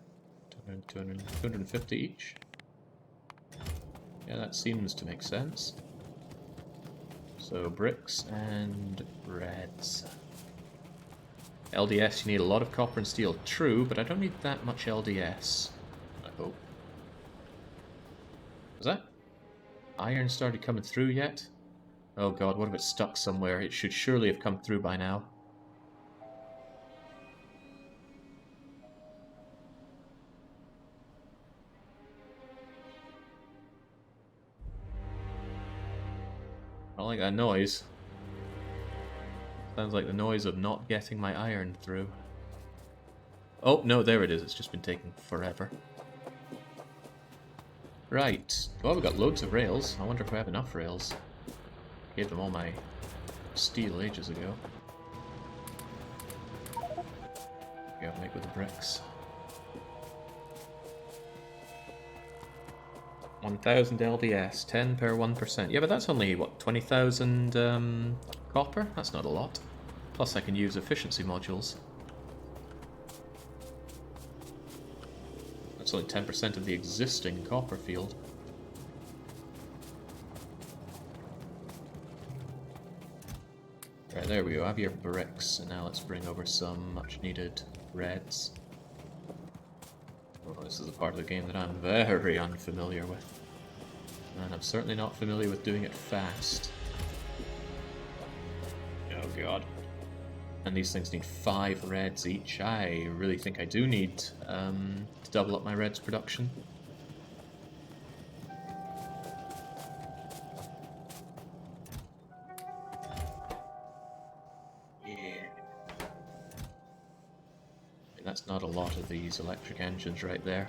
200, 200, 250 each. Yeah, that seems to make sense. So bricks and reds. LDS, you need a lot of copper and steel. True, but I don't need that much LDS. I hope. Was that iron started coming through yet? Oh god, what if it's stuck somewhere? It should surely have come through by now. I don't like that noise. Sounds like the noise of not getting my iron through. Oh, no, there it is. It's just been taking forever. Right. Well, we've got loads of rails. I wonder if we have enough rails. Gave them all my steel ages ago. Yeah, I'll make with the bricks. 1,000 LDS, 10 per 1%. Yeah, but that's only, what, 20,000 copper? That's not a lot. Plus I can use efficiency modules. That's only 10% of the existing copper field. Right, there we go. Have your bricks. And now let's bring over some much needed reds. Oh, this is a part of the game that I'm very unfamiliar with. And I'm certainly not familiar with doing it fast. Oh god. And these things need 5 reds each. I really think I do need to double up my reds production. Yeah. That's not a lot of these electric engines right there.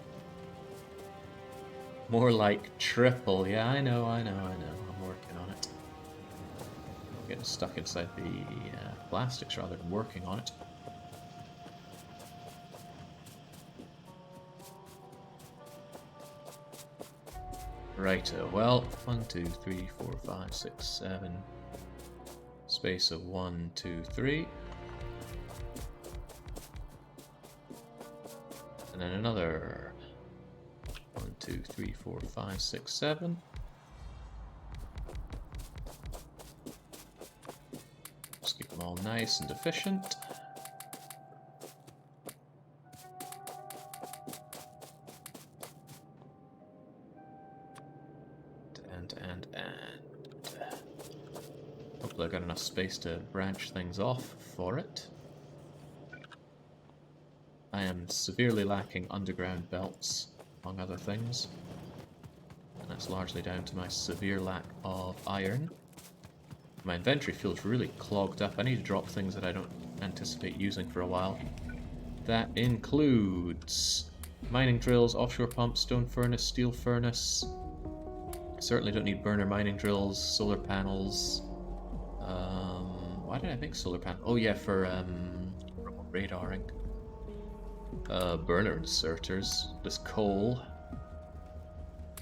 More like triple. Yeah, I know. I'm working on it. I'm getting stuck inside the plastics rather than working on it. Righto, well, 1, 2, 3, 4, 5, 6, 7. Space of 1, 2, 3. And then another 1, 2, 3, 4, 5, 6, 7. Just keep them all nice and efficient. And hopefully I've got enough space to branch things off for it. I am severely lacking underground belts, among other things. And that's largely down to my severe lack of iron. My inventory feels really clogged up. I need to drop things that I don't anticipate using for a while. That includes mining drills, offshore pumps, stone furnace, steel furnace. Certainly don't need burner mining drills, solar panels. Why did I make solar panels? Oh yeah, for remote radaring. Burner inserters. This coal.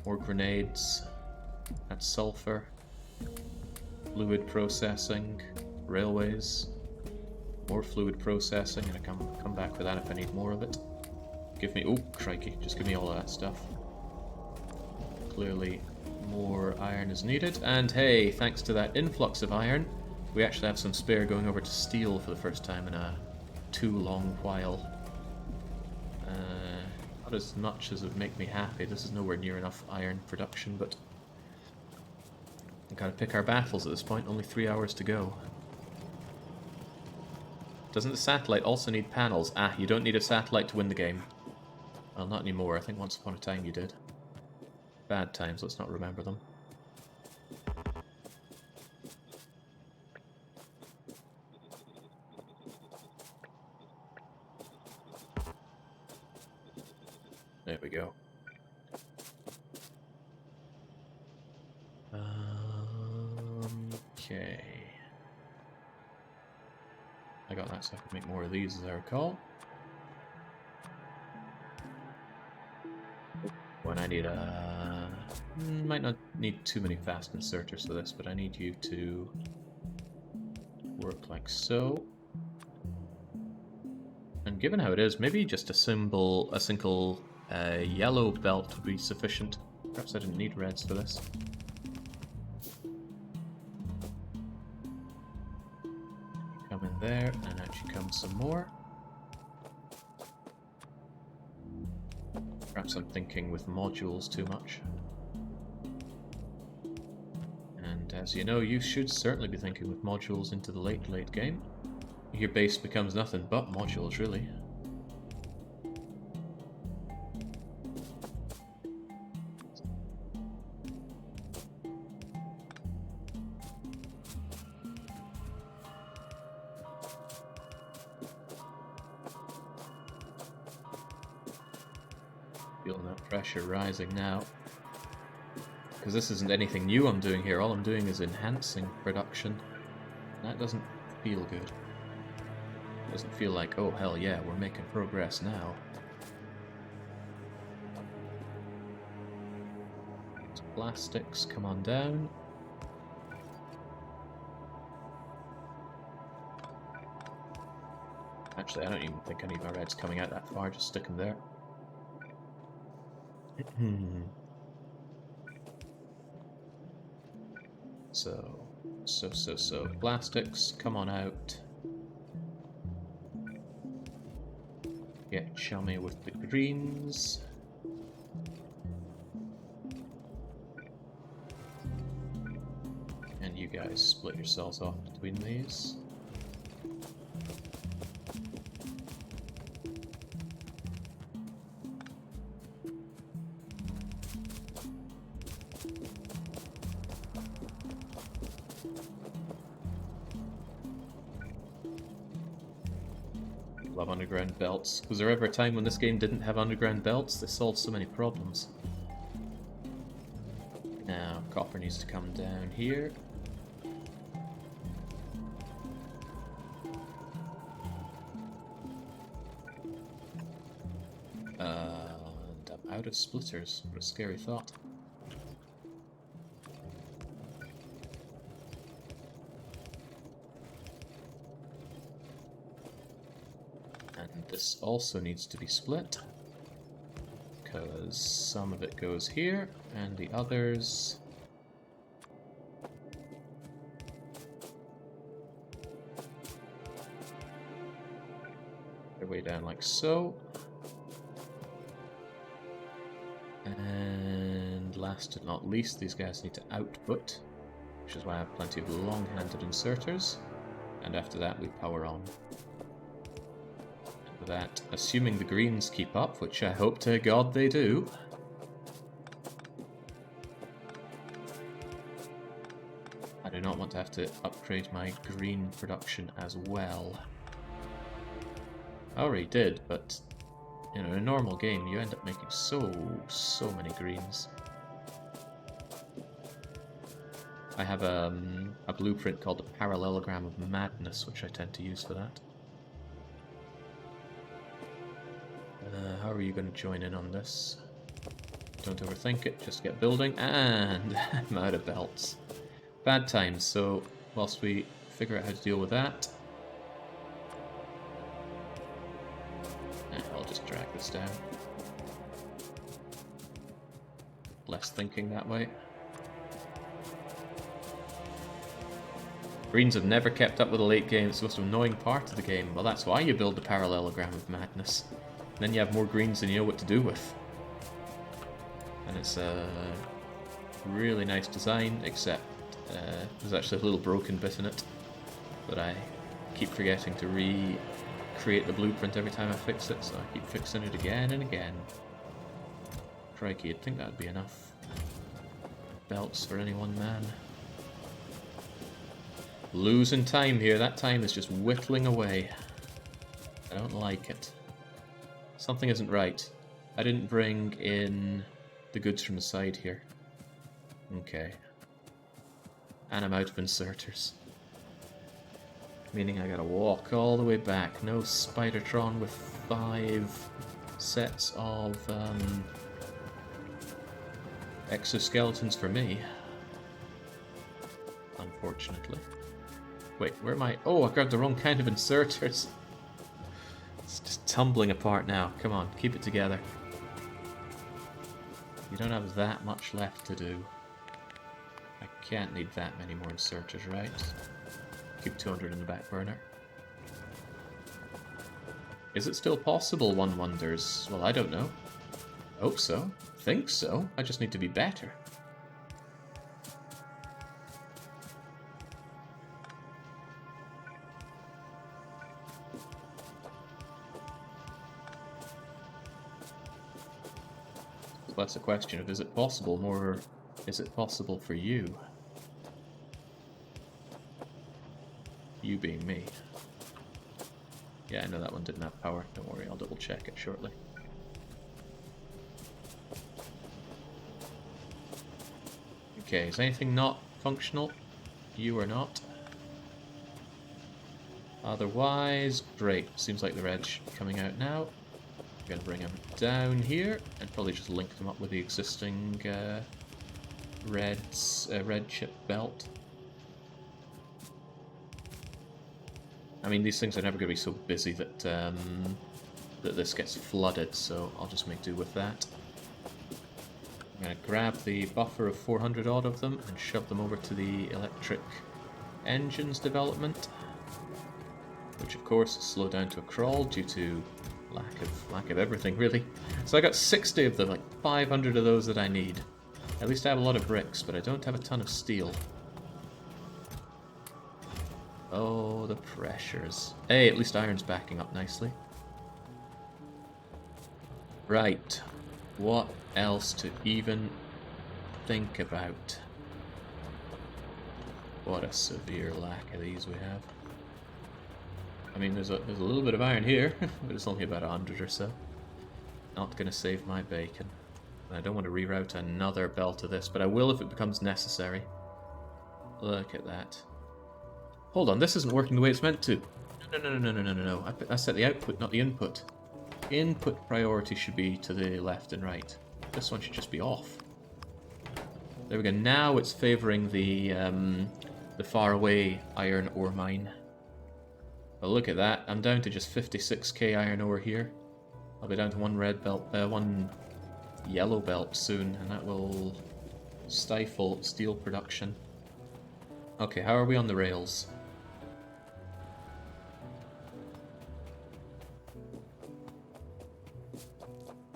More grenades. That's sulfur. Fluid processing. Railways. More fluid processing, and I come back for that if I need more of it. Give me... oh, crikey. Just give me all of that stuff. Clearly more iron is needed. And hey, thanks to that influx of iron, we actually have some spare going over to steel for the first time in a too long while. Not as much as would make me happy. This is nowhere near enough iron production, but we gotta pick our battles at this point. Only 3 hours to go. Doesn't the satellite also need panels? Ah, you don't need a satellite to win the game. Well, not anymore. I think once upon a time you did. Bad times, let's not remember them. There we go. Okay. I got that so I can make more of these as I recall. When I need a... might not need too many fast inserters for this, but I need you to work like so. And given how it is, maybe just a single yellow belt would be sufficient. Perhaps I didn't need reds for this. Come in there, and out you come some more. Perhaps I'm thinking with modules too much. And as you know, you should certainly be thinking with modules into the late game. Your base becomes nothing but modules, really. Feeling that pressure rising now. Because this isn't anything new I'm doing here, all I'm doing is enhancing production. That doesn't feel good. Doesn't feel like, oh hell yeah, we're making progress now. Plastics, come on down. Actually, I don't even think I need my reds coming out that far, just stick them there. So, plastics, come on out. Get chummy with the greens. you guys split yourselves off between these. Love underground belts. Was there ever a time when this game didn't have underground belts? They solved so many problems. Now, copper needs to come down here. And I'm out of splitters. What a scary thought. And this also needs to be split, because some of it goes here, and the others... they're way down like so. And last but not least, these guys need to output, which is why I have plenty of long-handed inserters, and after that we power on. That, assuming the greens keep up, which I hope to God they do. I do not want to have to upgrade my green production as well. I already did, but in a normal game you end up making so many greens. I have a blueprint called the Parallelogram of Madness, which I tend to use for that. How are you going to join in on this? Don't overthink it, just get building, and I'm out of belts. Bad times, so whilst we figure out how to deal with that, I'll just drag this down. Less thinking that way. Greens have never kept up with the late game, it's the most annoying part of the game. Well, that's why you build the Parallelogram of Madness. Then you have more greens than you know what to do with. And it's a really nice design, except there's actually a little broken bit in it. But I keep forgetting to recreate the blueprint every time I fix it, so I keep fixing it again and again. Crikey, you'd think that'd be enough belts for any one man. Losing time here, that time is just whittling away. I don't like it. Something isn't right. I didn't bring in the goods from the side here. Okay. And I'm out of inserters. Meaning I gotta walk all the way back. No Spidertron with 5 sets of exoskeletons for me. Unfortunately. Wait, where am I? Oh, I grabbed the wrong kind of inserters. It's just tumbling apart now. Come on, keep it together. You don't have that much left to do. I can't need that many more inserters, right? Keep 200 in the back burner. Is it still possible, one wonders? Well, I don't know. Hope so. Think so. I just need to be better. So that's a question of, is it possible, more is it possible for you? You being me. Yeah, I know that one didn't have power. Don't worry, I'll double check it shortly. Okay, is anything not functional? You are not. Otherwise, great. Seems like the red's coming out now. I'm going to bring them down here and probably just link them up with the existing red chip belt. I mean, these things are never going to be so busy that that this gets flooded, so I'll just make do with that. I'm going to grab the buffer of 400 odd of them and shove them over to the electric engines development, which of course slow down to a crawl due to lack of everything, really. So I got 60 of them, like 500 of those that I need. At least I have a lot of bricks, but I don't have a ton of steel. Oh, the pressures. Hey, at least iron's backing up nicely. Right. What else to even think about? What a severe lack of these we have. I mean, there's a little bit of iron here, but it's only about 100 or so. Not gonna save my bacon. And I don't want to reroute another belt of this, but I will if it becomes necessary. Look at that. Hold on, this isn't working the way it's meant to. No. I set the output, not the input. Input priority should be to the left and right. This one should just be off. There we go. Now it's favoring the far away iron ore mine. But look at that. I'm down to just 56k iron ore here. I'll be down to one red belt, one yellow belt soon, and that will stifle steel production. Okay, how are we on the rails?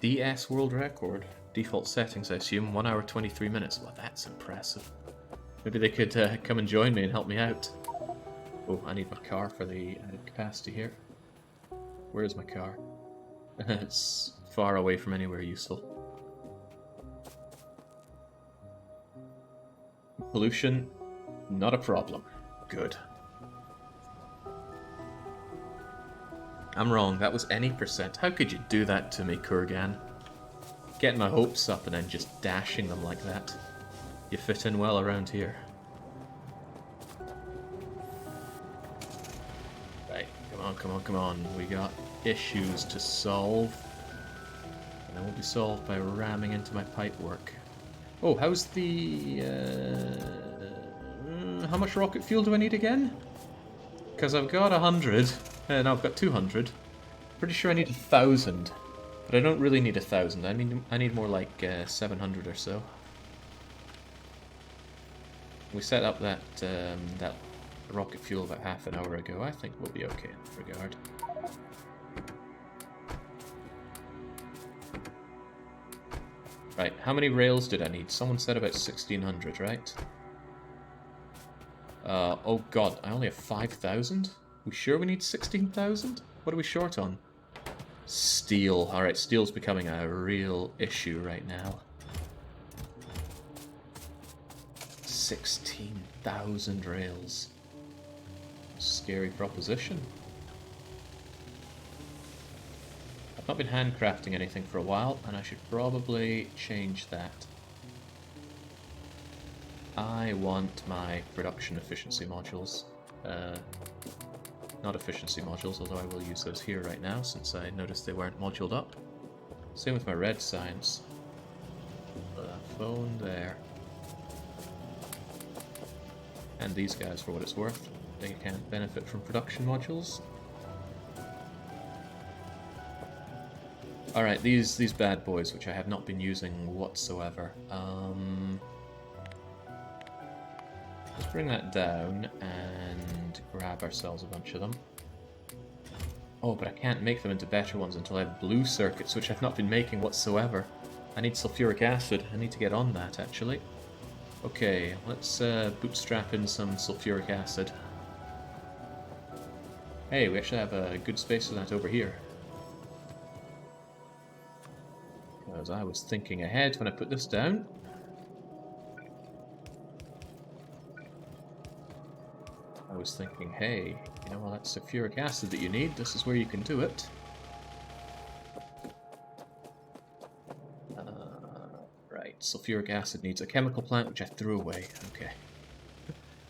DS world record. Default settings, I assume. 1 hour 23 minutes. Well, that's impressive. Maybe they could come and join me and help me out. Oh, I need my car for the added capacity here. Where is my car? It's far away from anywhere useful. Pollution, not a problem. Good. I'm wrong, that was any percent. How could you do that to me, Kurgan? Getting my hopes up and then just dashing them like that. You fit in well around here. Right, come on. We got issues to solve. And they won't be solved by ramming into my pipework. Oh, how's the... how much rocket fuel do I need again? Because I've got 100. No, I've got 200. Pretty sure I need 1,000. But I don't really need 1,000. I need more like 700 or so. We set up that that rocket fuel about half an hour ago. I think we'll be okay in that regard. Right, how many rails did I need? Someone said about 1,600, right? Oh god, I only have 5,000? We sure we need 16,000? What are we short on? Steel. Alright, steel's becoming a real issue right now. 16,000 rails. Scary proposition. I've not been handcrafting anything for a while, and I should probably change that. I want my production efficiency modules. Not efficiency modules, although I will use those here right now, since I noticed they weren't moduled up. Same with my red science. The phone there. And these guys, for what it's worth. They can benefit from production modules. Alright, these bad boys, which I have not been using whatsoever. Let's bring that down and grab ourselves a bunch of them. Oh, but I can't make them into better ones until I have blue circuits, which I've not been making whatsoever. I need sulfuric acid. I need to get on that, actually. Okay, let's bootstrap in some sulfuric acid. Hey, we actually have a good space for that over here. Because I was thinking ahead when I put this down. I was thinking, hey, you know, all that sulfuric acid that you need, this is where you can do it. Right, sulfuric acid needs a chemical plant, which I threw away. Okay.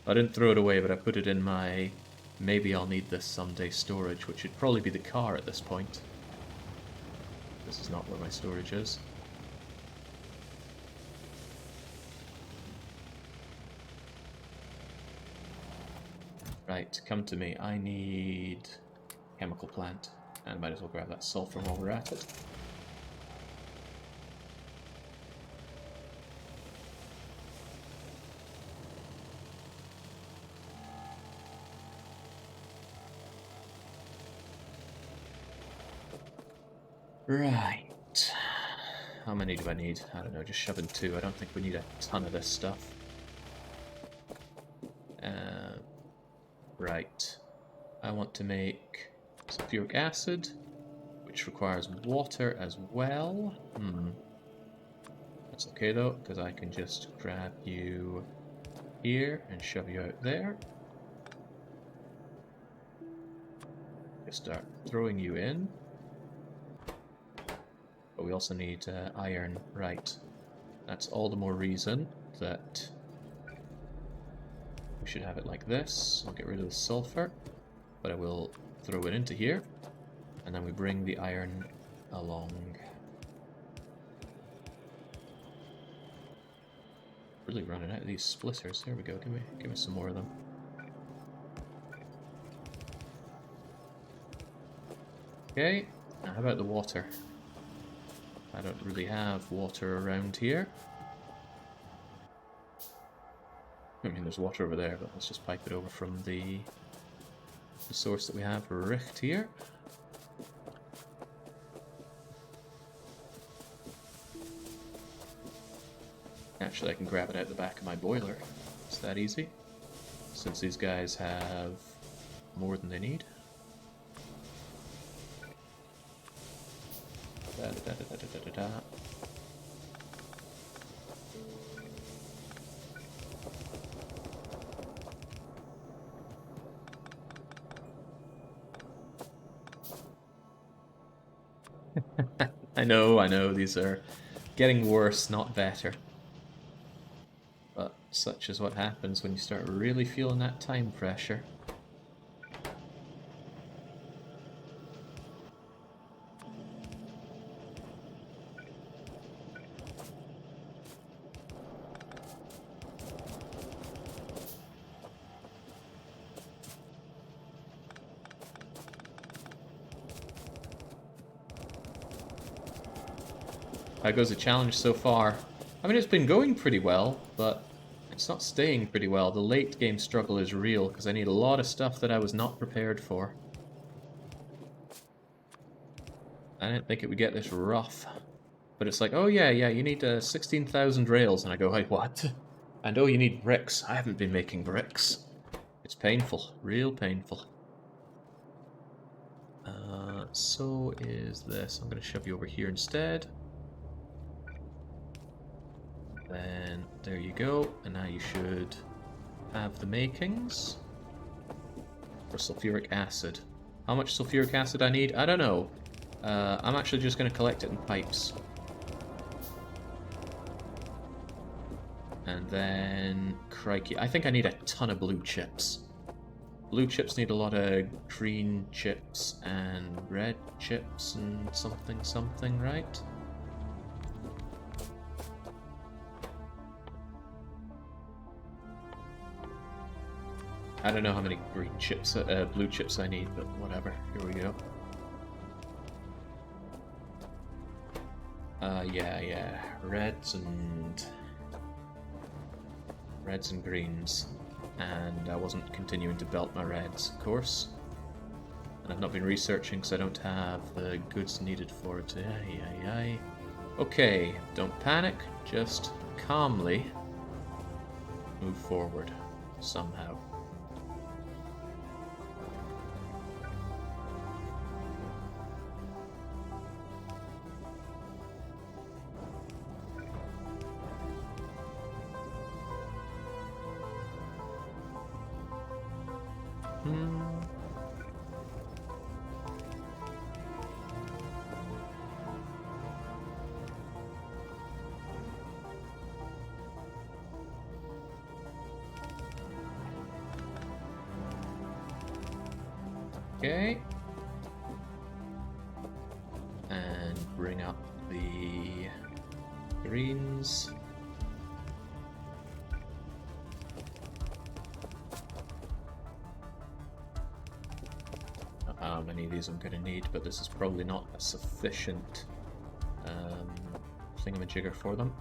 I didn't throw it away, but I put it in my maybe I'll need this someday storage, which would probably be the car at this point. This is not where my storage is. Right, come to me. I need chemical plant. And might as well grab that sulfur while we're at it. Right. How many do I need? I don't know, just shove in 2. I don't think we need a ton of this stuff. Right. I want to make sulfuric acid, which requires water as well. That's okay though, because I can just grab you here and shove you out there. Just start throwing you in. But we also need iron. Right. That's all the more reason that we should have it like this. I'll get rid of the sulfur, but I will throw it into here, and then we bring the iron along. Really running out of these splitters. There we go. Give me some more of them. Okay. Now how about the water? I don't really have water around here. I mean, there's water over there, but let's just pipe it over from the source that we have right here. Actually, I can grab it out the back of my boiler. It's that easy, since these guys have more than they need. Da-da-da-da-da-da-da. I know, these are getting worse, not better. But such is what happens when you start really feeling that time pressure. How goes the challenge so far? I mean, it's been going pretty well, but it's not staying pretty well. The late game struggle is real, because I need a lot of stuff that I was not prepared for. I didn't think it would get this rough. But it's like, oh yeah, you need 16,000 rails, and I go, hey, what? And oh, you need bricks. I haven't been making bricks. It's painful, real painful. So is this. I'm going to shove you over here instead. Then, there you go, and now you should have the makings for sulfuric acid. How much sulfuric acid I need? I don't know. I'm actually just going to collect it in pipes. And then, crikey, I think I need a ton of blue chips. Blue chips need a lot of green chips and red chips and something, right? I don't know how many green chips, blue chips I need, but whatever. Here we go. Yeah. Reds and greens. And I wasn't continuing to belt my reds, of course. And I've not been researching because I don't have the goods needed for it. Okay, don't panic. Just calmly move forward somehow. Okay. And bring up the greens. Not how many of these I'm going to need, but this is probably not a sufficient thingamajigger for them.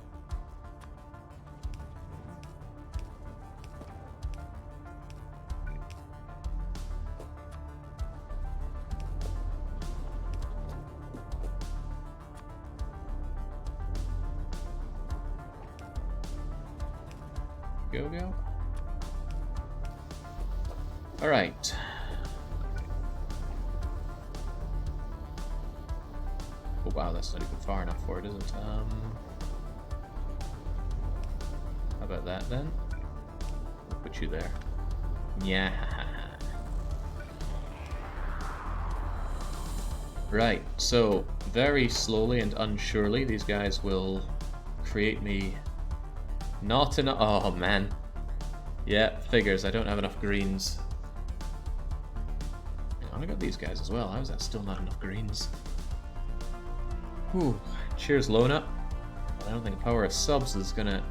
Go. Alright. Oh wow, that's not even far enough for it, is it? How about that then? I'll put you there. Yeah. Right, so very slowly and unsurely these guys will create me not enough. Oh man. Yeah, figures. I don't have enough greens. I got these guys as well. How is that still not enough greens? Whew. Cheers, Lona. I don't think the power of subs is gonna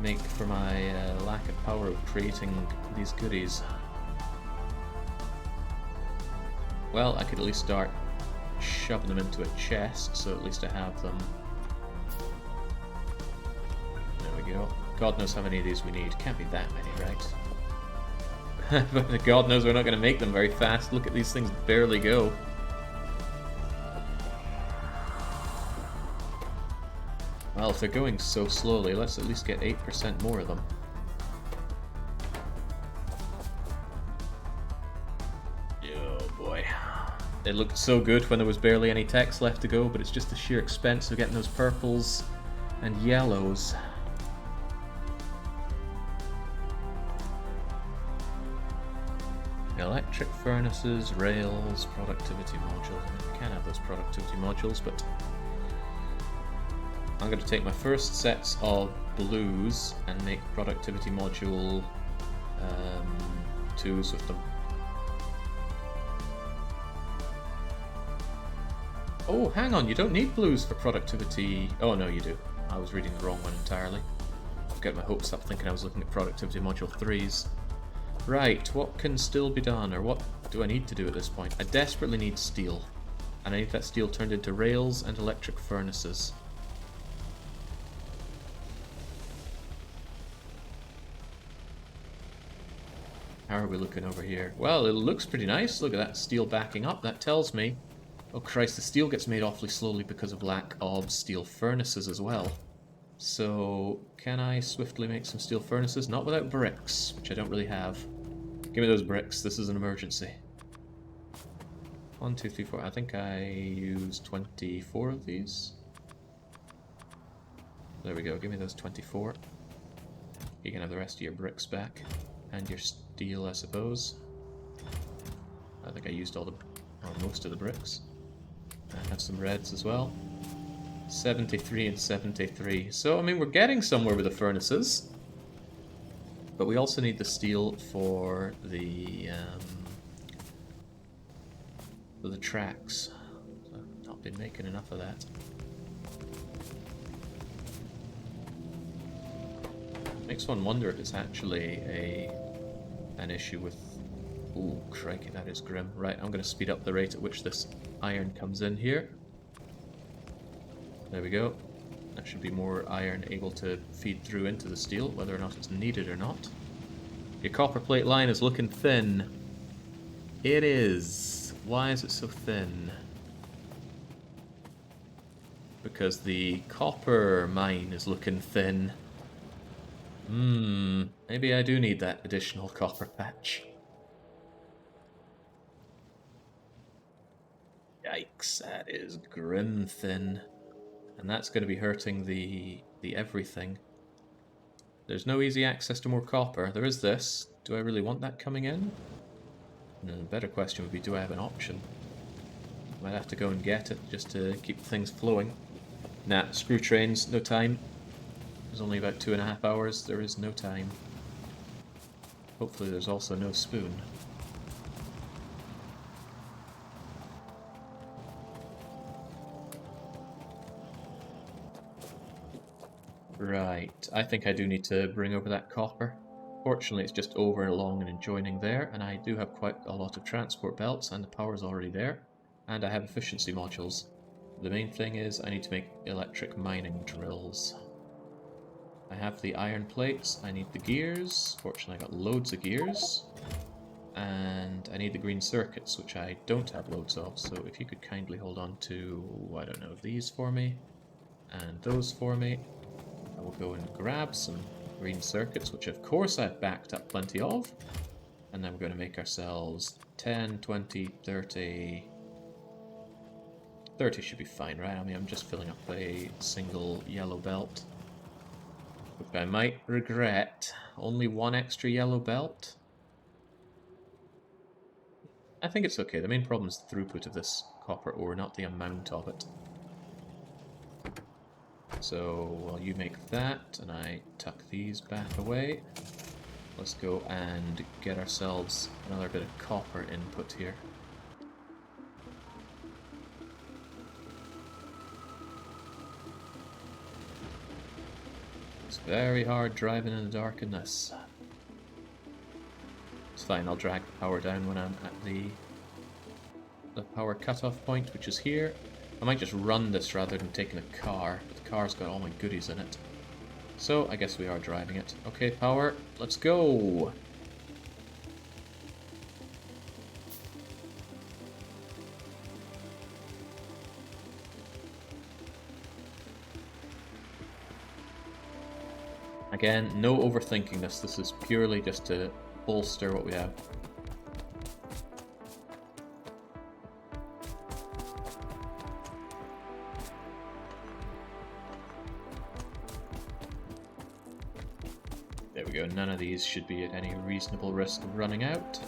make for my lack of power of creating these goodies. Well, I could at least start shoving them into a chest, so at least I have them. There we go. God knows how many of these we need. Can't be that many, right? But God knows we're not going to make them very fast. Look at these things barely go. Well, if they're going so slowly, let's at least get 8% more of them. Oh boy. It looked so good when there was barely any text left to go, but it's just the sheer expense of getting those purples and yellows. Electric furnaces, rails, productivity modules. I mean, we can have those productivity modules, but I'm going to take my first sets of blues and make productivity module 2s with them. Oh, hang on, you don't need blues for productivity. Oh no, you do. I was reading the wrong one entirely. I've got my hopes up thinking I was looking at productivity module 3s. Right, what can still be done, or what do I need to do at this point? I desperately need steel, and I need that steel turned into rails and electric furnaces. How are we looking over here? Well, it looks pretty nice. Look at that steel backing up. That tells me... Oh Christ, the steel gets made awfully slowly because of lack of steel furnaces as well. So, can I swiftly make some steel furnaces? Not without bricks, which I don't really have. Give me those bricks, this is an emergency. 1, 2, 3, 4. I think I used 24 of these. There we go, give me those 24. You can have the rest of your bricks back. And your steel, I suppose. I think I used all the... or most of the bricks. I have some reds as well. 73 and 73. So, I mean, we're getting somewhere with the furnaces. But we also need the steel for the tracks. So I've not been making enough of that. Makes one wonder if it's actually an issue with... Ooh, crikey, that is grim. Right, I'm going to speed up the rate at which this iron comes in here. There we go. That should be more iron able to feed through into the steel, whether or not it's needed or not. Your copper plate line is looking thin. It is. Why is it so thin? Because the copper mine is looking thin. Maybe I do need that additional copper patch. Yikes, that is grim thin. And that's going to be hurting the everything. There's no easy access to more copper. There is this. Do I really want that coming in? No, the better question would be, do I have an option? Might have to go and get it just to keep things flowing. Nah, screw trains, no time. There's only about 2.5 hours. There is no time. Hopefully there's also no spoon. Right, I think I do need to bring over that copper. Fortunately, it's just over along and adjoining there, and I do have quite a lot of transport belts, and the power's already there. And I have efficiency modules. The main thing is I need to make electric mining drills. I have the iron plates, I need the gears. Fortunately, I got loads of gears. And I need the green circuits, which I don't have loads of, so if you could kindly hold on to, I don't know, these for me, and those for me. I will go and grab some green circuits, which of course I've backed up plenty of. And then we're going to make ourselves 10, 20, 30... 30 should be fine, right? I mean, I'm just filling up a single yellow belt. Which I might regret. Only one extra yellow belt? I think it's okay. The main problem is the throughput of this copper ore, not the amount of it. So, while you make that, and I tuck these back away, let's go and get ourselves another bit of copper input here. It's very hard driving in the dark in this. It's fine, I'll drag the power down when I'm at the power cutoff point, which is here. I might just run this rather than taking a car. The car's got all my goodies in it. So, I guess we are driving it. Okay, power, let's go! Again, no overthinking this. This is purely just to bolster what we have. There we go. None of these should be at any reasonable risk of running out.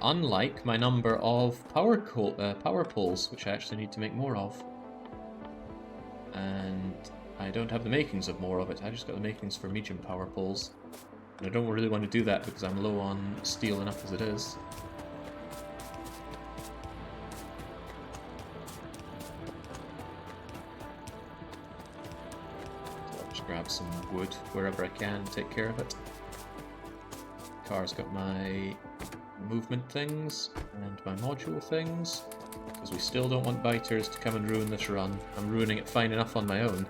Unlike my number of power poles, which I actually need to make more of. And I don't have the makings of more of it. I just got the makings for medium power poles. And I don't really want to do that because I'm low on steel enough as it is. So I'll just grab some wood wherever I can and take care of it. Car's got my movement things and my module things. Because we still don't want biters to come and ruin this run. I'm ruining it fine enough on my own.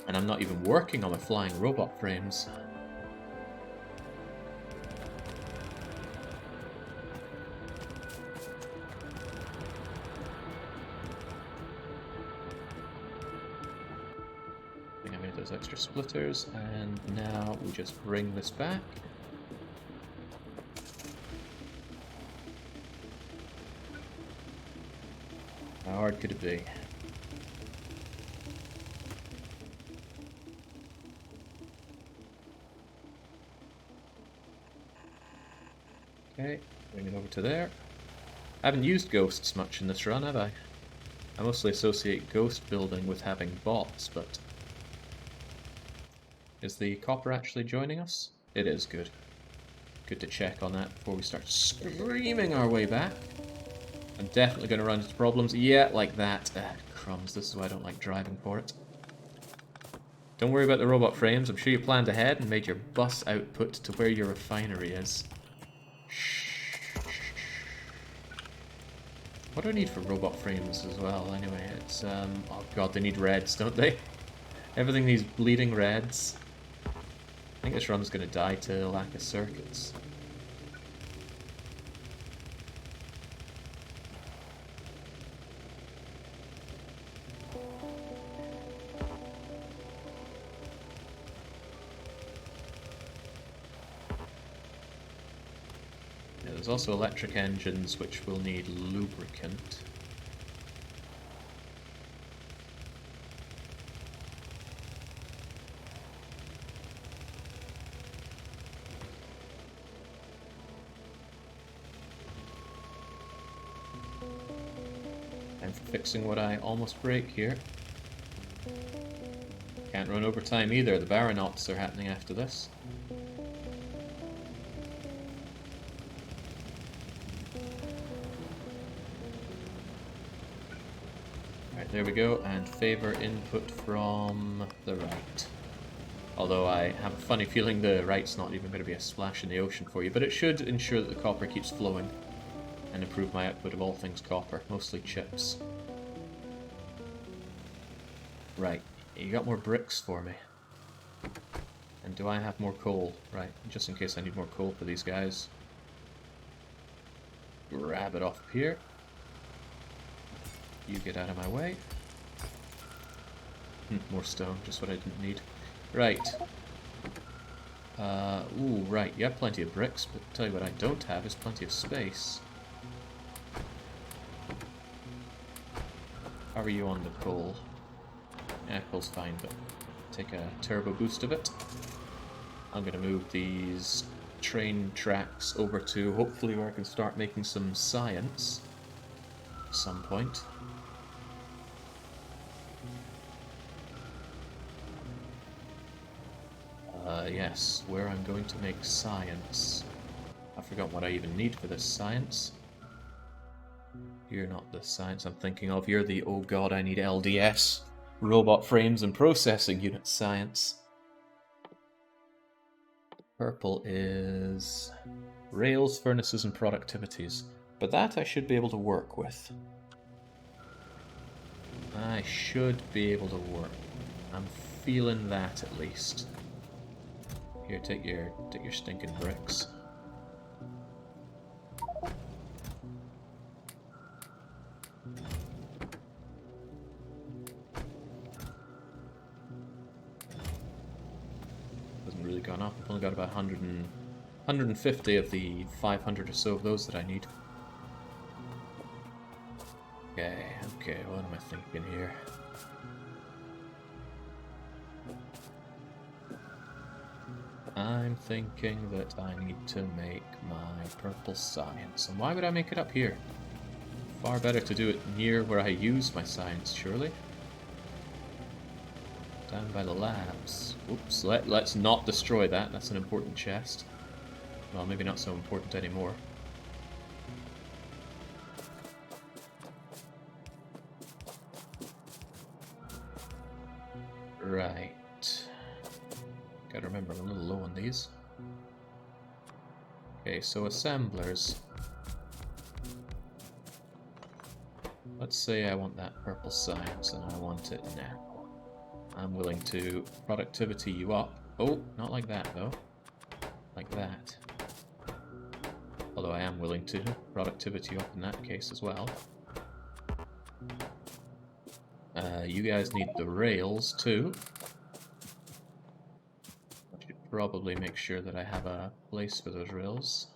And I'm not even working on my flying robot frames. I think I made those extra splitters, and now we just bring this back. How hard could it be? Okay, bring it over to there. I haven't used ghosts much in this run, have I? I mostly associate ghost building with having bots, but... Is the copper actually joining us? It is, good. Good to check on that before we start screaming our way back. I'm definitely going to run into problems. Yeah, like that. Crumbs, this is why I don't like driving for it. Don't worry about the robot frames. I'm sure you planned ahead and made your bus output to where your refinery is. What do I need for robot frames as well, anyway? It's, oh god, they need reds, don't they? Everything needs bleeding reds. I think this run's gonna die to lack of circuits. There's also electric engines which will need lubricant. And for fixing what I almost break here. Can't run over time either, the Baronauts are happening after this. There we go, and favor input from the right. Although I have a funny feeling the right's not even going to be a splash in the ocean for you, but it should ensure that the copper keeps flowing and improve my output of all things copper, mostly chips. Right, you got more bricks for me. And do I have more coal? Right, just in case I need more coal for these guys. Grab it off here. You get out of my way. More stone, just what I didn't need. Right. Ooh, right, you have plenty of bricks, but tell you what I don't have is plenty of space. How are you on the coal? Yeah, coal's fine, but take a turbo boost of it. I'm gonna move these train tracks over to hopefully where I can start making some science at some point. Yes, where I'm going to make science. I forgot what I even need for this science. You're not the science I'm thinking of. You're the, oh god, I need LDS. Robot frames and processing unit science. Purple is rails, furnaces, and productivities. But that I should be able to work with. I should be able to work. I'm feeling that at least. Here, take your stinking bricks. Hasn't really gone up. I've only got about 150 of the 500 or so of those that I need. Okay, what am I thinking here? I'm thinking that I need to make my purple science. And why would I make it up here? Far better to do it near where I use my science, surely. Down by the labs. Oops, let's not destroy that. That's an important chest. Well, maybe not so important anymore. Right. Gotta remember, I'm a little low on these. Okay, so assemblers. Let's say I want that purple science and I want it now. I'm willing to productivity you up. Oh, not like that though. Like that. Although I am willing to productivity up in that case as well. You guys need the rails too. I should probably make sure that I have a place for those rails.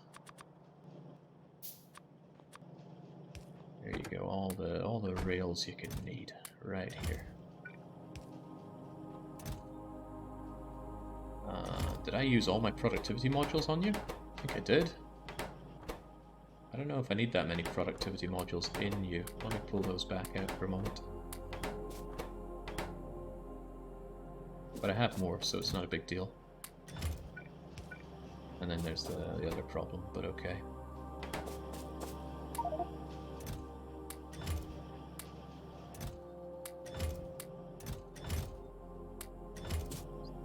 There you go, all the rails you can need right here. Did I use all my productivity modules on you? I think I did. I don't know if I need that many productivity modules in you. Let me pull those back out for a moment. But I have more, so it's not a big deal. And then there's the other problem, but okay.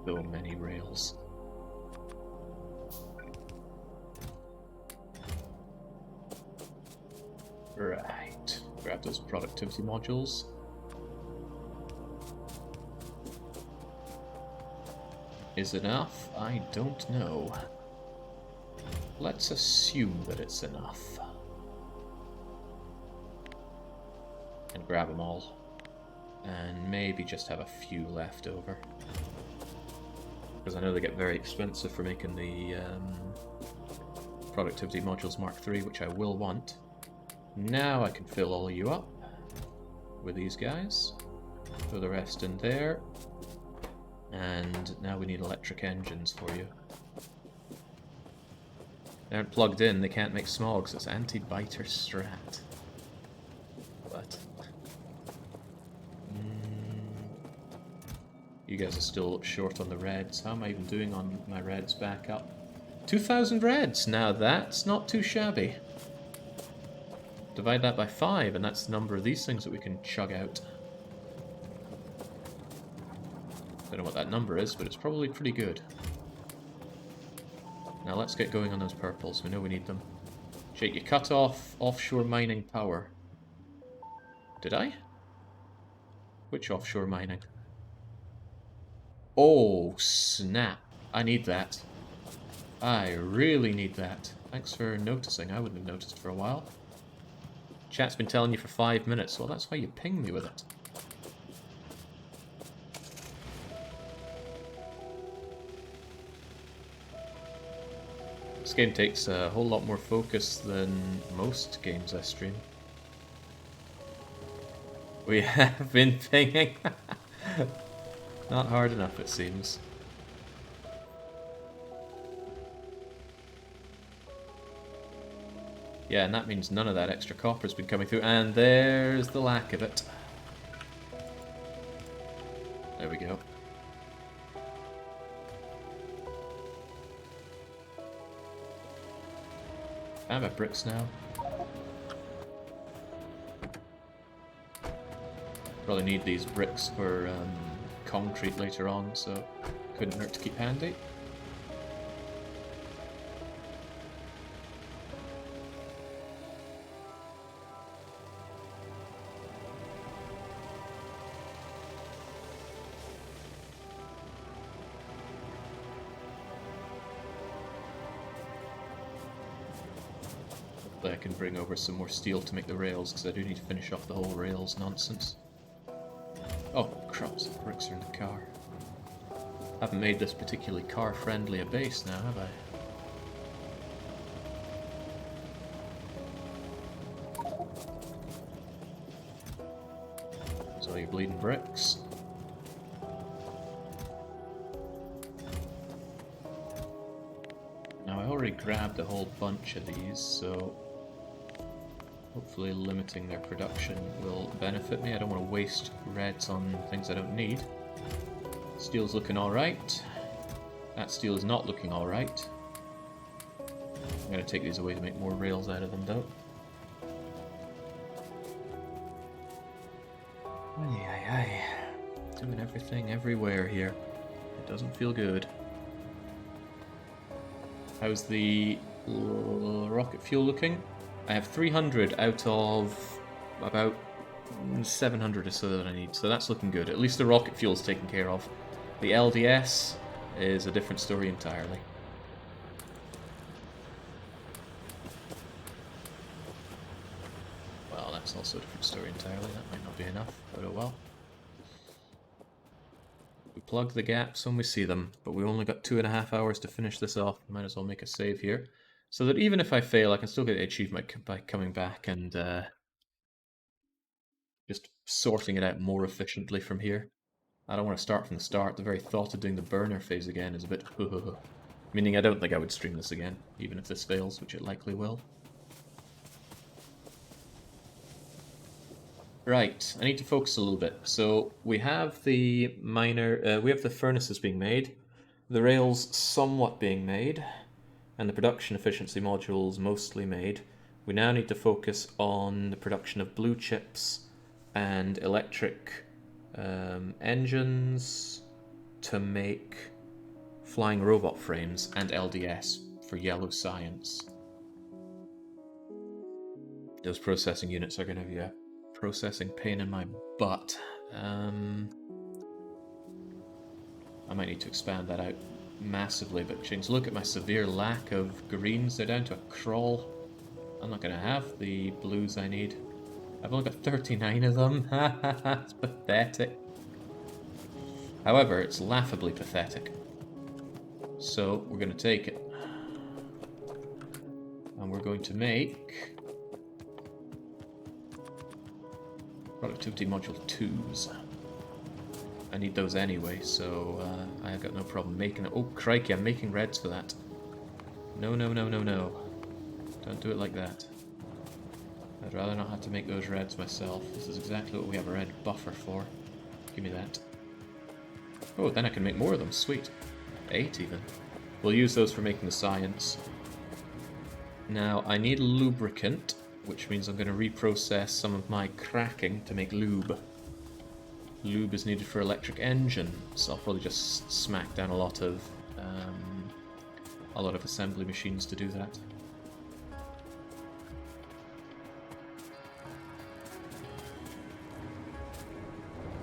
So many rails. Right. Grab those productivity modules. Is it enough? I don't know. Let's assume that it's enough. And grab them all. And maybe just have a few left over. Because I know they get very expensive for making the productivity modules Mark III, which I will want. Now I can fill all of you up with these guys. Throw the rest in there. And now we need electric engines for you. They aren't plugged in, they can't make smogs. It's anti-biter strat. But you guys are still short on the reds. How am I even doing on my reds back up? 2,000 reds! Now that's not too shabby. Divide that by 5 and that's the number of these things that we can chug out. Don't know what that number is, but it's probably pretty good. Now let's get going on those purples. We know we need them. Jake, you cut off offshore mining power. Did I? Which offshore mining? Oh, snap. I need that. I really need that. Thanks for noticing. I wouldn't have noticed for a while. Chat's been telling you for 5 minutes. Well, that's why you pinged me with it. This game takes a whole lot more focus than most games I stream. We have been pinging. Not hard enough, it seems. Yeah, and that means none of that extra copper's been coming through, and there's the lack of it. There we go. I have bricks now. Probably need these bricks for concrete later on, so couldn't hurt to keep handy. Hopefully I can bring over some more steel to make the rails, because I do need to finish off the whole rails nonsense. Oh, crumbs, bricks are in the car. Haven't made this particularly car-friendly a base now, have I? So you're bleeding bricks. Now I already grabbed a whole bunch of these, so hopefully limiting their production will benefit me. I don't want to waste reds on things I don't need. Steel's looking alright. That steel is not looking alright. I'm going to take these away to make more rails out of them though. Ay. Doing everything everywhere here. It doesn't feel good. How's the rocket fuel looking? I have 300 out of about 700 or so that I need, so that's looking good. At least the rocket fuel's taken care of. The LDS is a different story entirely. Well, that's also a different story entirely. That might not be enough, but oh well. We plug the gaps when we see them, but we only got 2.5 hours to finish this off. Might as well make a save here, so that even if I fail, I can still get the achievement by coming back and just sorting it out more efficiently from here. I don't want to start from the start. The very thought of doing the burner phase again is a bit meaning I don't think I would stream this again, even if this fails, which it likely will. Right, I need to focus a little bit. So we have the we have the furnaces being made, the rails somewhat being made, and the production efficiency modules mostly made. We now need to focus on the production of blue chips and electric engines to make flying robot frames and LDS for yellow science. Those processing units are going to be a processing pain in my butt. I might need to expand that out massively, but Chings, look at my severe lack of greens. They're down to a crawl. I'm not going to have the blues I need. I've only got 39 of them. It's pathetic. However, it's laughably pathetic. So we're going to take it. And we're going to make productivity module 2s. I need those anyway, so I've got no problem making it. Oh, crikey, I'm making reds for that. No. Don't do it like that. I'd rather not have to make those reds myself. This is exactly what we have a red buffer for. Give me that. Oh, then I can make more of them. Sweet. 8 even. We'll use those for making the science. Now, I need lubricant, which means I'm going to reprocess some of my cracking to make lube. Lube is needed for electric engine, so I'll probably just smack down a lot of assembly machines to do that.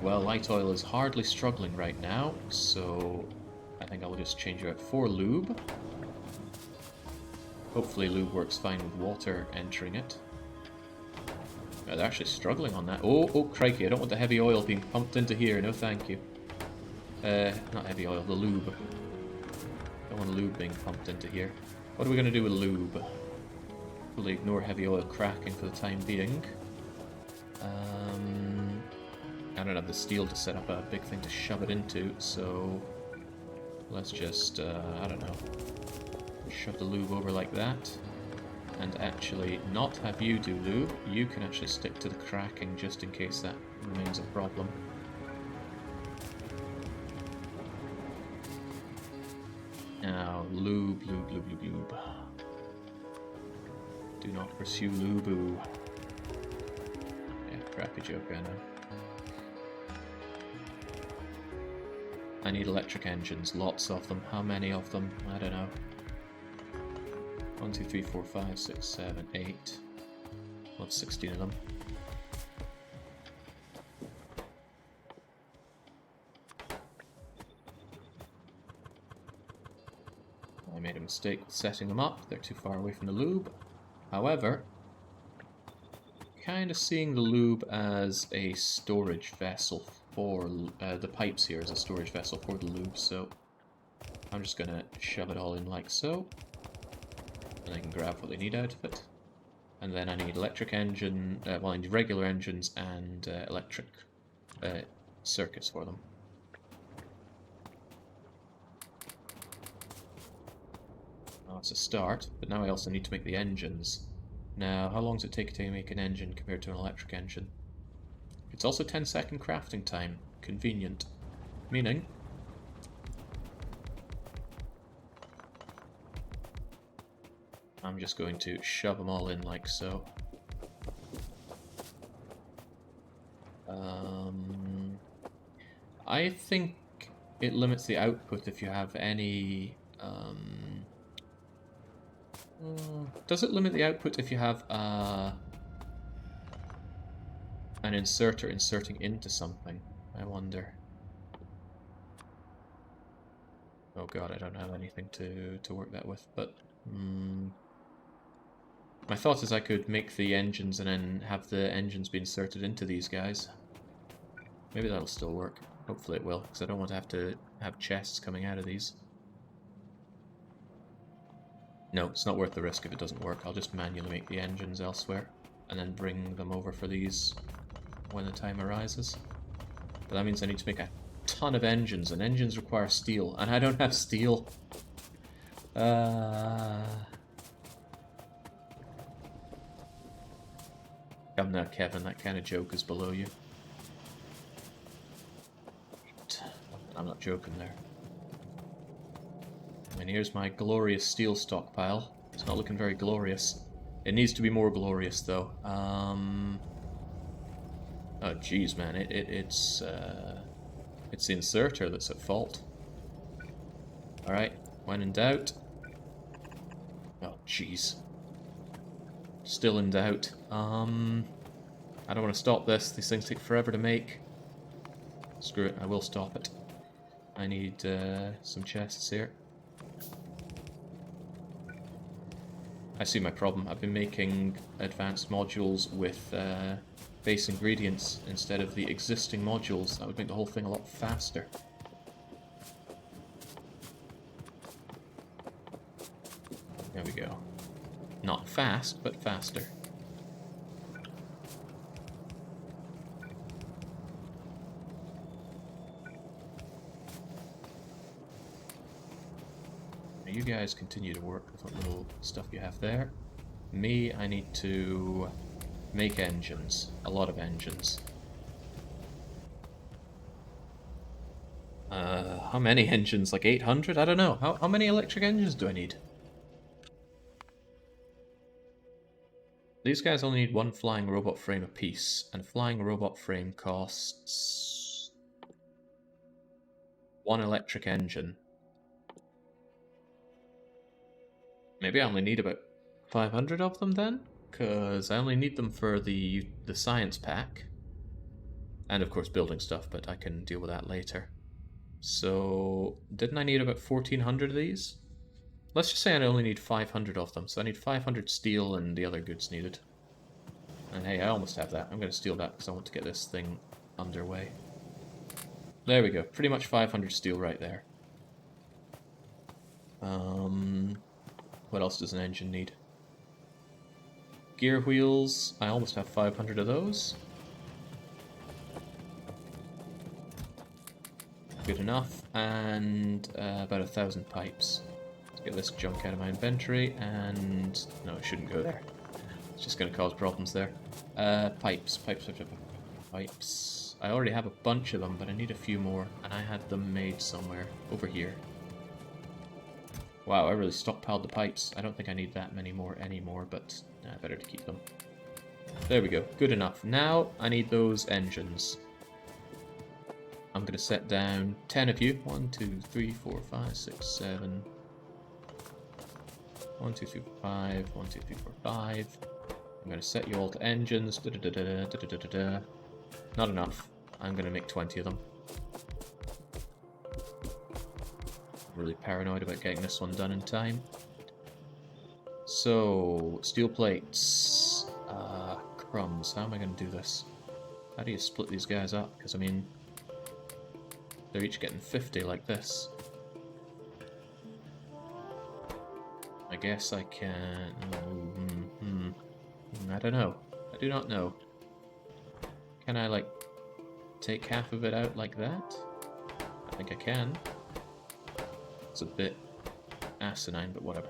Well, light oil is hardly struggling right now, so I think I'll just change it out for lube. Hopefully lube works fine with water entering it. They're actually struggling on that. Oh, crikey, I don't want the heavy oil being pumped into here. No, thank you. Not heavy oil, the lube. Don't want lube being pumped into here. What are we going to do with lube? We'll ignore heavy oil cracking for the time being. I don't have the steel to set up a big thing to shove it into, so let's just, I don't know, shove the lube over like that. And actually not have you do lube. You can actually stick to the cracking just in case that remains a problem. Now, lube. Do not pursue lube. Yeah, crappy joke, I know. I need electric engines, lots of them. How many of them? I don't know. 1, 2, 3, 4, 5, 6, 7, 8. I'll have 16 of them. I made a mistake with setting them up. They're too far away from the lube. However, kind of seeing the lube as a storage vessel for the pipes here as a storage vessel for the lube, so I'm just gonna shove it all in like so, and I can grab what they need out of it. And then I need electric engine, well, I need regular engines and electric circuits for them. Oh, it's a start, but now I also need to make the engines. Now, how long does it take to make an engine compared to an electric engine? It's also 10-second crafting time. Convenient. Meaning, I'm just going to shove them all in like so. I think it limits the output if you have any... does it limit the output if you have an inserter inserting into something? I wonder. Oh god, I don't have anything to work that with, but... my thought is I could make the engines and then have the engines be inserted into these guys. Maybe that'll still work. Hopefully it will, because I don't want to have chests coming out of these. No, it's not worth the risk if it doesn't work. I'll just manually make the engines elsewhere, and then bring them over for these when the time arises. But that means I need to make a ton of engines, and engines require steel, and I don't have steel. Come now, Kevin, that kind of joke is below you. I'm not joking there. And here's my glorious steel stockpile. It's not looking very glorious. It needs to be more glorious, though. Oh, jeez, man. It's the inserter that's at fault. Alright, when in doubt. Oh, jeez. Still in doubt. I don't want to stop this. These things take forever to make. Screw it, I will stop it. I need some chests here. I see my problem. I've been making advanced modules with base ingredients instead of the existing modules. That would make the whole thing a lot faster. There we go. Not fast, but faster. Now you guys continue to work with what little stuff you have there. Me, I need to make engines. A lot of engines. How many engines? Like 800? I don't know. How many electric engines do I need? These guys only need one flying robot frame apiece, and a flying robot frame costs one electric engine. Maybe I only need about 500 of them then? Because I only need them for the science pack. And of course building stuff, but I can deal with that later. So, didn't I need about 1400 of these? Let's just say I only need 500 of them, so I need 500 steel and the other goods needed. And hey, I almost have that. I'm going to steal that because I want to get this thing underway. There we go. Pretty much 500 steel right there. What else does an engine need? Gear wheels, I almost have 500 of those. Good enough, and about 1,000 pipes. Let's get this junk out of my inventory, and no, it shouldn't go there. It's just going to cause problems there. Pipes. I already have a bunch of them, but I need a few more, and I had them made somewhere over here. Wow, I really stockpiled the pipes. I don't think I need that many more anymore, but better to keep them. There we go, good enough. Now I need those engines. I'm going to set down 10 of you. 1, 2, 3, 4, 5, 6, 7. 1, 2, 3, 4, 5. 1, 2, 3, 4, 5. I'm going to set you all to engines. Not enough. I'm going to make 20 of them. Really paranoid about getting this one done in time. So, steel plates. Crumbs. How am I going to do this? How do you split these guys up? Because, I mean, they're each getting 50 like this. I guess I can... I don't know. I do not know. Can I, like, take half of it out like that? I think I can. It's a bit asinine, but whatever.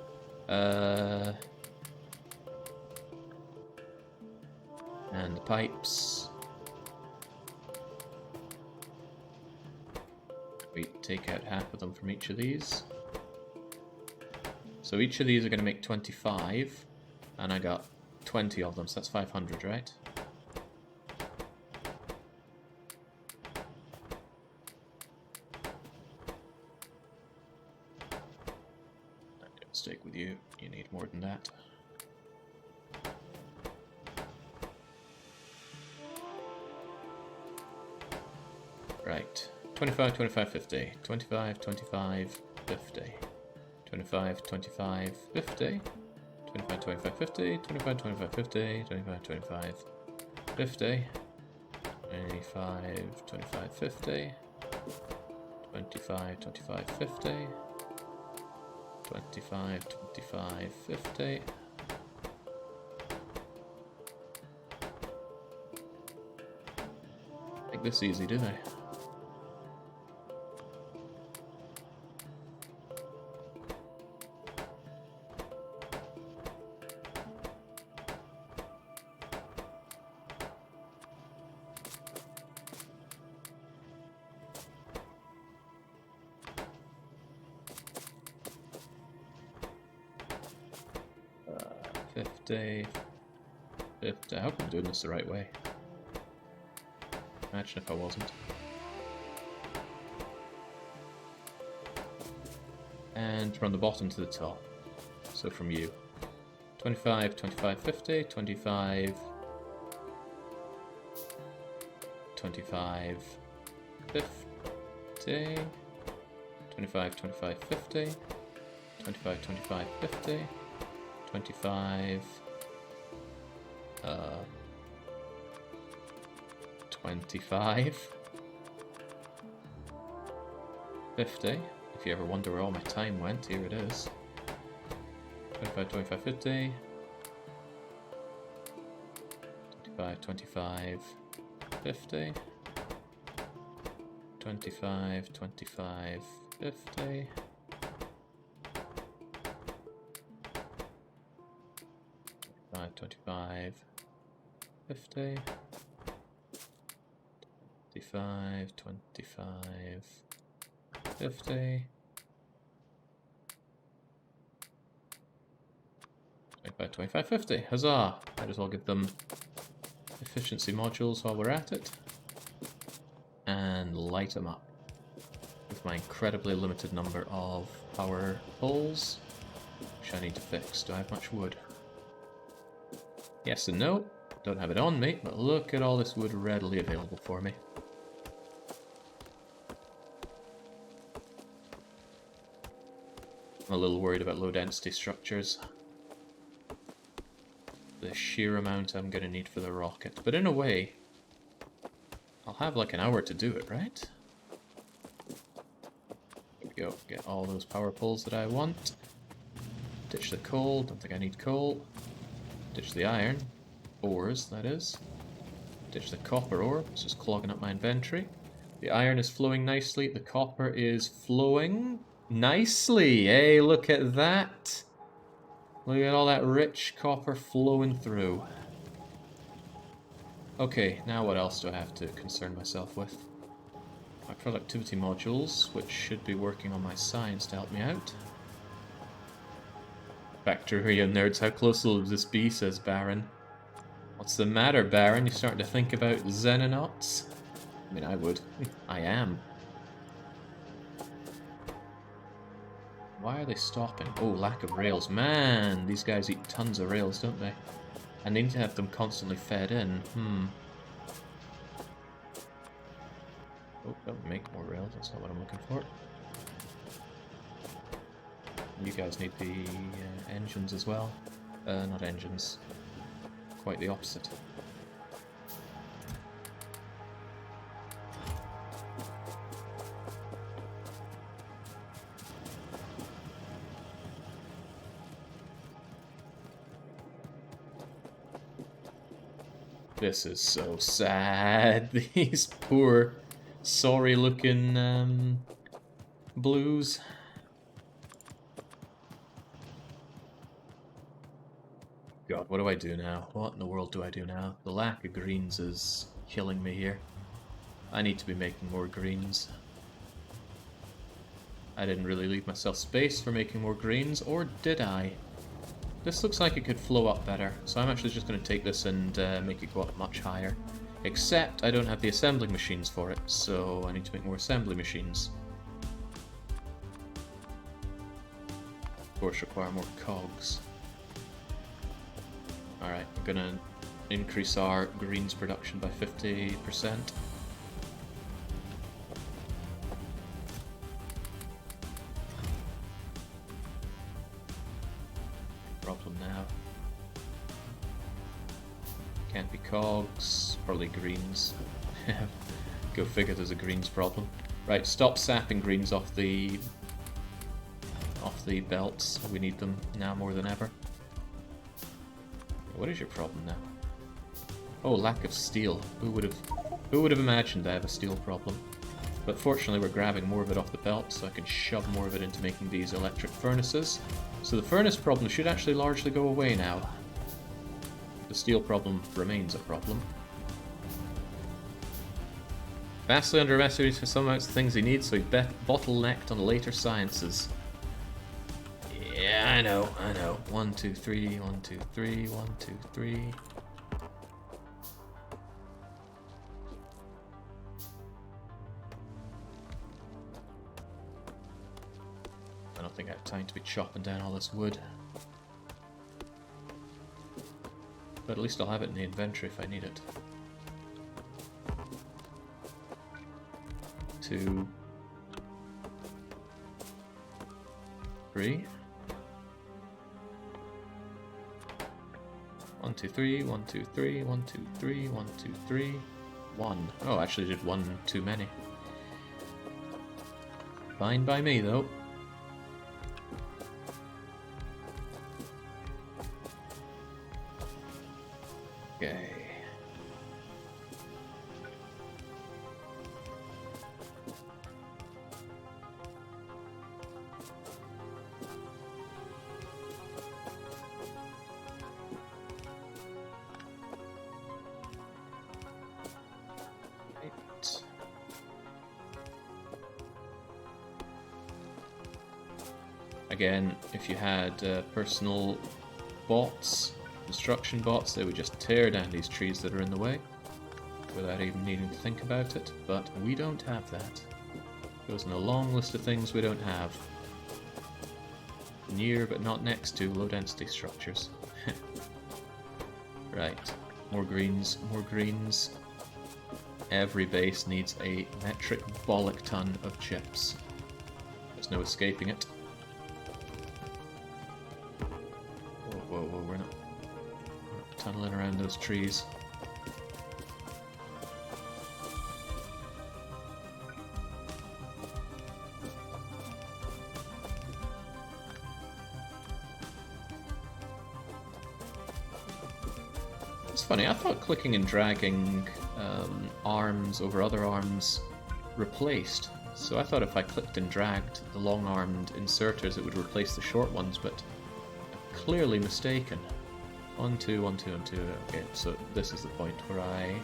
And the pipes. We take out half of them from each of these. So each of these are going to make 25, and I got 20 of them, so that's 500, right? I made a mistake with you. You need more than that. Right. 25, 25, 50. 25, 25, 50. 25, 25, 50. 25, 25, 50. 25, 25, 50. 25, 25, 50. 25, 25, 50. 25, 25, 50. 25, 25, 50. Make this easy, do they? I hope I'm doing this the right way. Imagine if I wasn't. And from the bottom to the top. So from you. 25, 25, 50, 25, 25, 50, 25, 25, 50, 25, 25, 50, 25, 25, 50. If you ever wonder where all my time went, here it is. 25, 25, 50. 25, 25, 50. 25, 25, 50. 25, 25, 50. 25, 25, 50. 25, 25, 50. Huzzah! Might as well give them efficiency modules while we're at it. And light them up. With my incredibly limited number of power poles, which I need to fix. Do I have much wood? Yes and no. Don't have it on me, but look at all this wood readily available for me. I'm a little worried about low density structures. The sheer amount I'm going to need for the rocket. But in a way, I'll have like an hour to do it, right? There we go. Get all those power poles that I want. Ditch the coal, don't think I need coal. Ditch the iron. Ores, that is. Ditch the copper ore, it's just clogging up my inventory. The iron is flowing nicely, the copper is flowing nicely. Hey, look at that! Look at all that rich copper flowing through. Okay, now what else do I have to concern myself with? My productivity modules, which should be working on my science to help me out. Factorio nerds, how close will this be, says Baron. What's the matter, Baron? You starting to think about xenonauts? I mean, I would. I am. Why are they stopping? Oh, lack of rails. Man, these guys eat tons of rails, don't they? And they need to have them constantly fed in. Oh, that would make more rails. That's not what I'm looking for. You guys need the engines as well. Not engines. Quite the opposite. This is so sad. These poor, sorry-looking blues. God, what do I do now? What in the world do I do now? The lack of greens is killing me here. I need to be making more greens. I didn't really leave myself space for making more greens, or did I? This looks like it could flow up better, so I'm actually just going to take this and make it go up much higher. Except I don't have the assembling machines for it, so I need to make more assembly machines. Of course, require more cogs. Alright, I'm going to increase our greens production by 50%. Problem now. Can't be cogs, probably greens. Go figure, there's a greens problem. Right, stop sapping greens off the belts. We need them now more than ever. What is your problem now? Oh, lack of steel. Who would have imagined I have a steel problem? But fortunately we're grabbing more of it off the belt, so I can shove more of it into making these electric furnaces. So the furnace problem should actually largely go away now. The steel problem remains a problem. Vastly underestimated for some amounts of things he needs, so he bottlenecked on later sciences. Yeah, I know. 1, 2, 3, 1, 2, 3, 1, 2, 3. I don't think I have time to be chopping down all this wood. But at least I'll have it in the inventory if I need it. 2, 3. 1, 2, 3, 1, 2, 3, 1, 2, 3, 1, 2, 3, 1. Oh, I actually did one too many. Fine by me, though. Okay. Again, if you had personal bots, construction bots, they would just tear down these trees that are in the way without even needing to think about it, but we don't have that. Goes in a long list of things we don't have. Near but not next to low density structures. Right, more greens, more greens. Every base needs a metric bollock ton of chips. There's no escaping it. Whoa, we're not tunneling around those trees. funny, I thought clicking and dragging arms over other arms replaced. So I thought if I clicked and dragged the long-armed inserters, it would replace the short ones, but I'm clearly mistaken. 1, 2, 1, 2, 1, 2. Okay, so this is the point where I...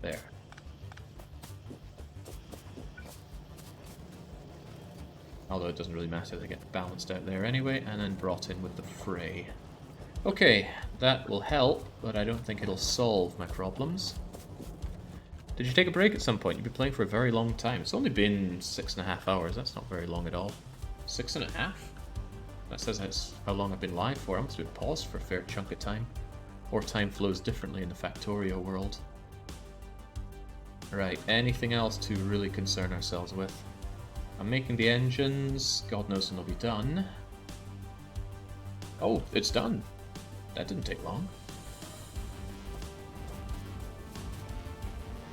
There. Although it doesn't really matter, they get balanced out there anyway, and then brought in with the fray. Okay, that will help, but I don't think it'll solve my problems. Did you take a break at some point? You've been playing for a very long time. It's only been 6.5 hours, that's not very long at all. 6.5? That says that's how long I've been live for. I must have been paused for a fair chunk of time. Or time flows differently in the Factorio world. Right, anything else to really concern ourselves with? I'm making the engines. God knows when they'll be done. Oh, it's done. That didn't take long.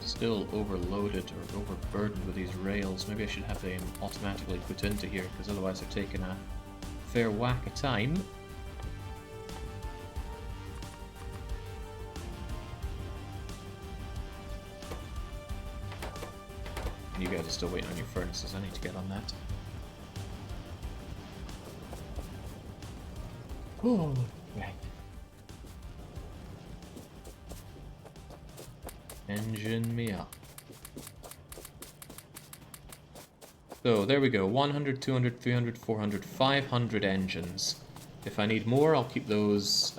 Still overloaded or overburdened with these rails. Maybe I should have them automatically put into here, because otherwise they're taking a fair whack of time. You guys are still waiting on your furnaces. I need to get on that. Oh, right. Engine me up. So there we go. 100, 200, 300, 400, 500 engines. If I need more, I'll keep those.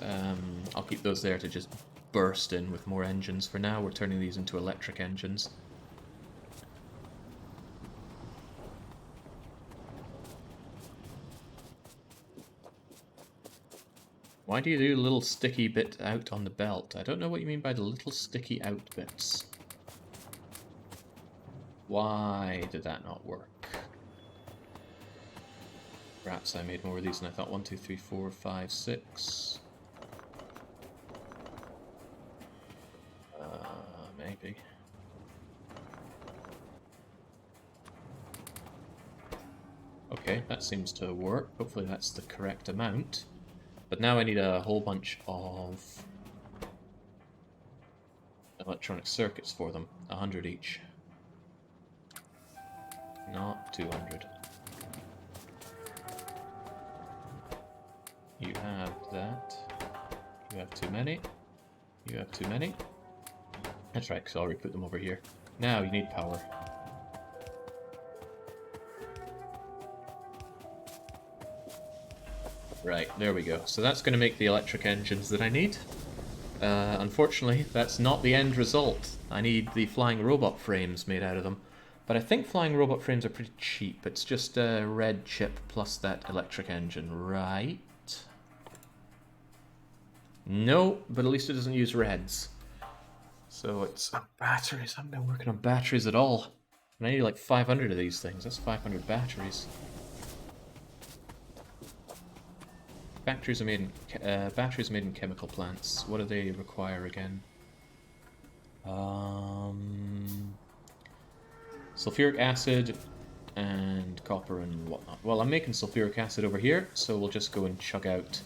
I'll keep those there to just burst in with more engines. For now, we're turning these into electric engines. Why do you do a little sticky bit out on the belt? I don't know what you mean by the little sticky out bits. Why did that not work? Perhaps I made more of these than I thought. 1, 2, 3, 4, 5, 6. Maybe. Okay, that seems to work. Hopefully that's the correct amount. But now I need a whole bunch of electronic circuits for them. 100 each. Not 200. You have that. You have too many. You have too many. That's right, because I already put them over here. Now you need power. Right, there we go. So that's going to make the electric engines that I need. Unfortunately, that's not the end result. I need the flying robot frames made out of them. But I think flying robot frames are pretty cheap. It's just a red chip plus that electric engine, right? No, but at least it doesn't use reds. So it's batteries. I haven't been working on batteries at all. And I need like 500 of these things. That's 500 batteries. Batteries are made in chemical plants. What do they require again? Sulfuric acid and copper and whatnot. Well, I'm making sulfuric acid over here, so we'll just go and chug out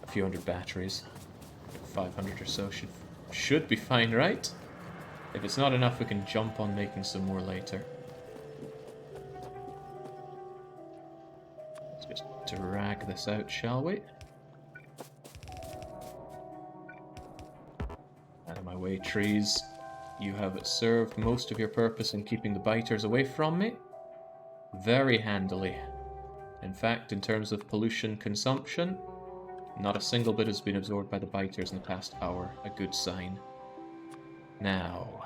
a few hundred batteries. 500 or so should be fine, right? If it's not enough, we can jump on making some more later. Let's just drag this out, shall we? Out of my way, trees. You have served most of your purpose in keeping the biters away from me. Very handily. In fact, in terms of pollution consumption, not a single bit has been absorbed by the biters in the past hour. A good sign. Now,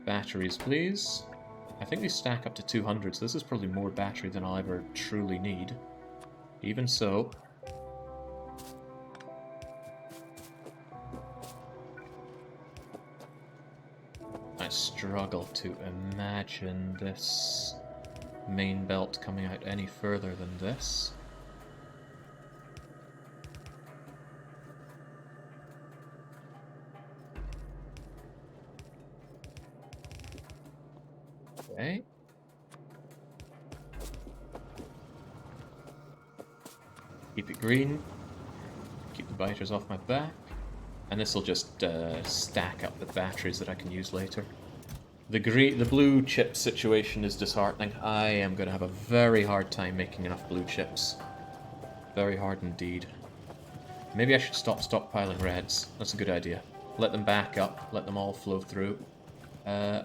batteries, please. I think these stack up to 200, so this is probably more battery than I'll ever truly need. Even so, I struggle to imagine this main belt coming out any further than this. Keep it green. Keep the biters off my back. And this will just stack up with batteries that I can use later. The blue chip situation is disheartening. I am going to have a very hard time making enough blue chips. Very hard indeed. Maybe I should stop stockpiling reds. That's a good idea. Let them back up. Let them all flow through. And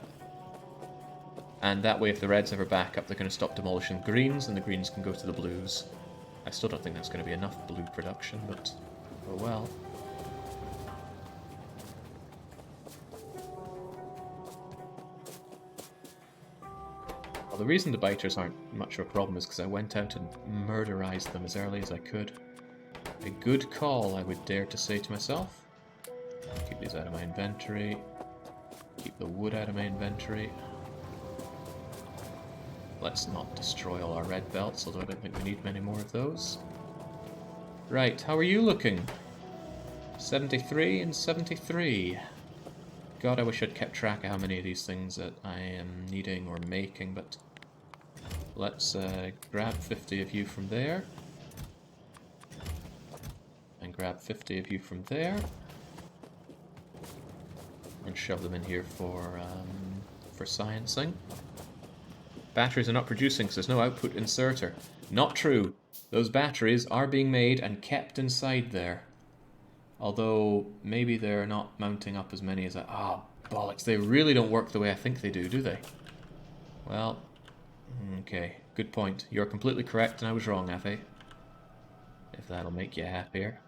that way, if the reds ever back up, they're going to stop demolishing greens, and the greens can go to the blues. I still don't think that's going to be enough blue production, but oh well. Well, the reason the biters aren't much of a problem is because I went out and murderized them as early as I could. A good call, I would dare to say to myself. Keep these out of my inventory. Keep the wood out of my inventory. Let's not destroy all our red belts, although I don't think we need many more of those. Right, how are you looking? 73 and 73. God, I wish I'd kept track of how many of these things that I am needing or making, but let's grab 50 of you from there. And grab 50 of you from there. And shove them in here for sciencing. Batteries are not producing because there's no output inserter. Not true. Those batteries are being made and kept inside there. Although, maybe they're not mounting up as many as I... Ah, bollocks. They really don't work the way I think they do they? Well, okay. Good point. You're completely correct and I was wrong, Ave. If that'll make you happier.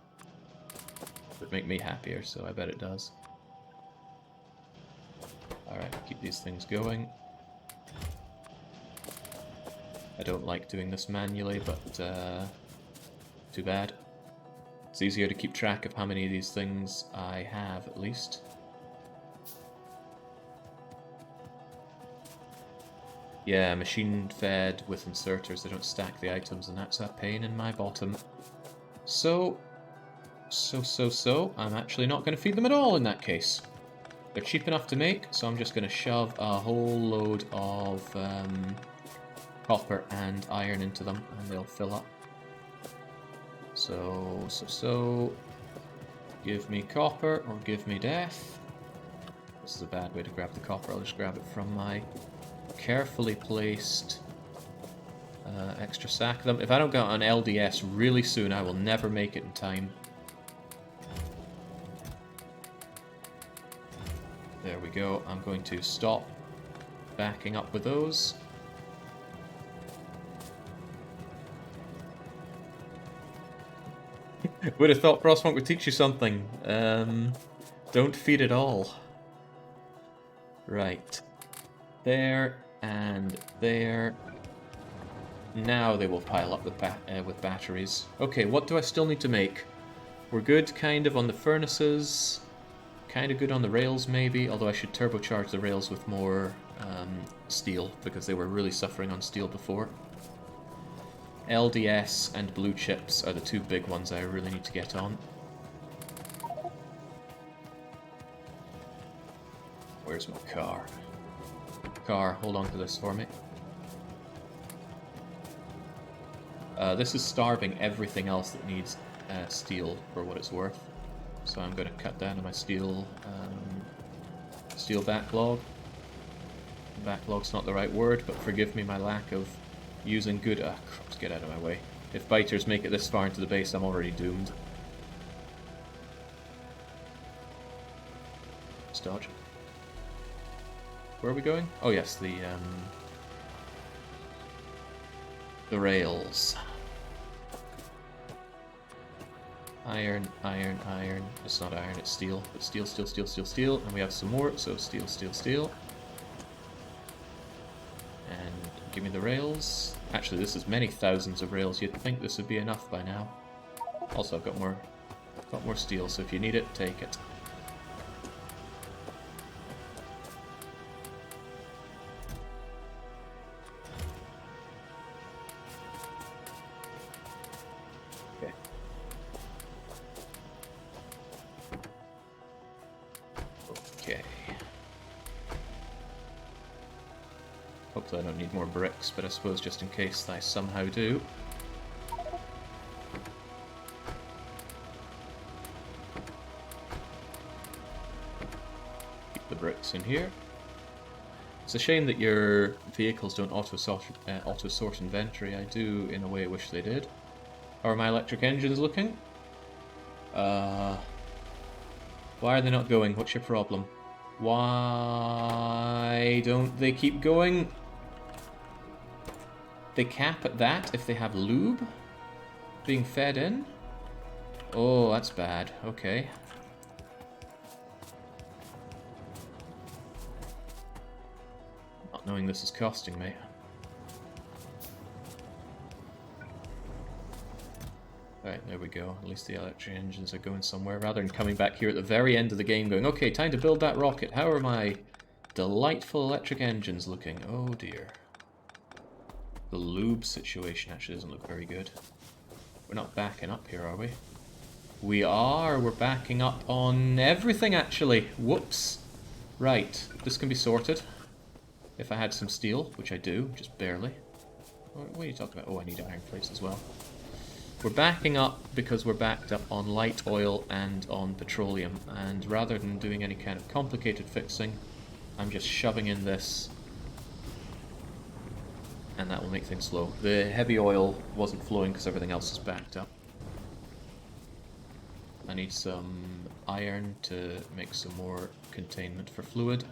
It would make me happier, so I bet it does. Alright, keep these things going. I don't like doing this manually, but too bad. It's easier to keep track of how many of these things I have, at least. Yeah, machine-fed with inserters, they don't stack the items, and that's a pain in my bottom. So, I'm actually not going to feed them at all in that case. They're cheap enough to make, so I'm just going to shove a whole load of copper and iron into them, and they'll fill up. So, give me copper or give me death. This is a bad way to grab the copper. I'll just grab it from my carefully placed extra sack of them. If I don't get an LDS really soon, I will never make it in time. There we go. I'm going to stop backing up with those. Would have thought Frostpunk would teach you something. Don't feed it all. Right. There and there. Now they will pile up with batteries. Okay, what do I still need to make? We're good kind of on the furnaces. Kind of good on the rails maybe, although I should turbocharge the rails with more steel because they were really suffering on steel before. LDS and blue chips are the two big ones I really need to get on. Where's my car? Car, hold on to this for me. This is starving everything else that needs steel for what it's worth. So I'm going to cut down on my steel backlog. Backlog's not the right word, but forgive me my lack of using good... crops, get out of my way. If biters make it this far into the base, I'm already doomed. Let's dodge. Where are we going? Oh yes, the rails. Iron, iron, iron. It's not iron, it's steel. But steel, steel, steel, steel, steel. And we have some more, so steel, steel, steel. And give me the rails. Actually, this is many thousands of rails. You'd think this would be enough by now. Also, I've got more steel, so if you need it, take it. Okay. Okay. Hopefully I don't need more bricks, but I suppose just in case I somehow do. bricks in here. It's a shame that your vehicles don't auto-sort inventory. I do, in a way, wish they did. How are my electric engines looking? Why are they not going? What's your problem? Why don't they keep going? They cap at that if they have lube being fed in? Oh, that's bad. Okay. Not knowing this is costing me. Right, there we go. At least the electric engines are going somewhere, rather than coming back here at the very end of the game going, okay, time to build that rocket. How are my delightful electric engines looking? Oh dear. The lube situation actually doesn't look very good. We're not backing up here, are we? We are. We're backing up on everything, actually. Whoops. Right, this can be sorted. If I had some steel, which I do, just barely. What are you talking about? Oh, I need iron plates as well. We're backing up because we're backed up on light oil and on petroleum, and rather than doing any kind of complicated fixing, I'm just shoving in this, and that will make things slow. The heavy oil wasn't flowing because everything else is backed up. I need some iron to make some more containment for fluid.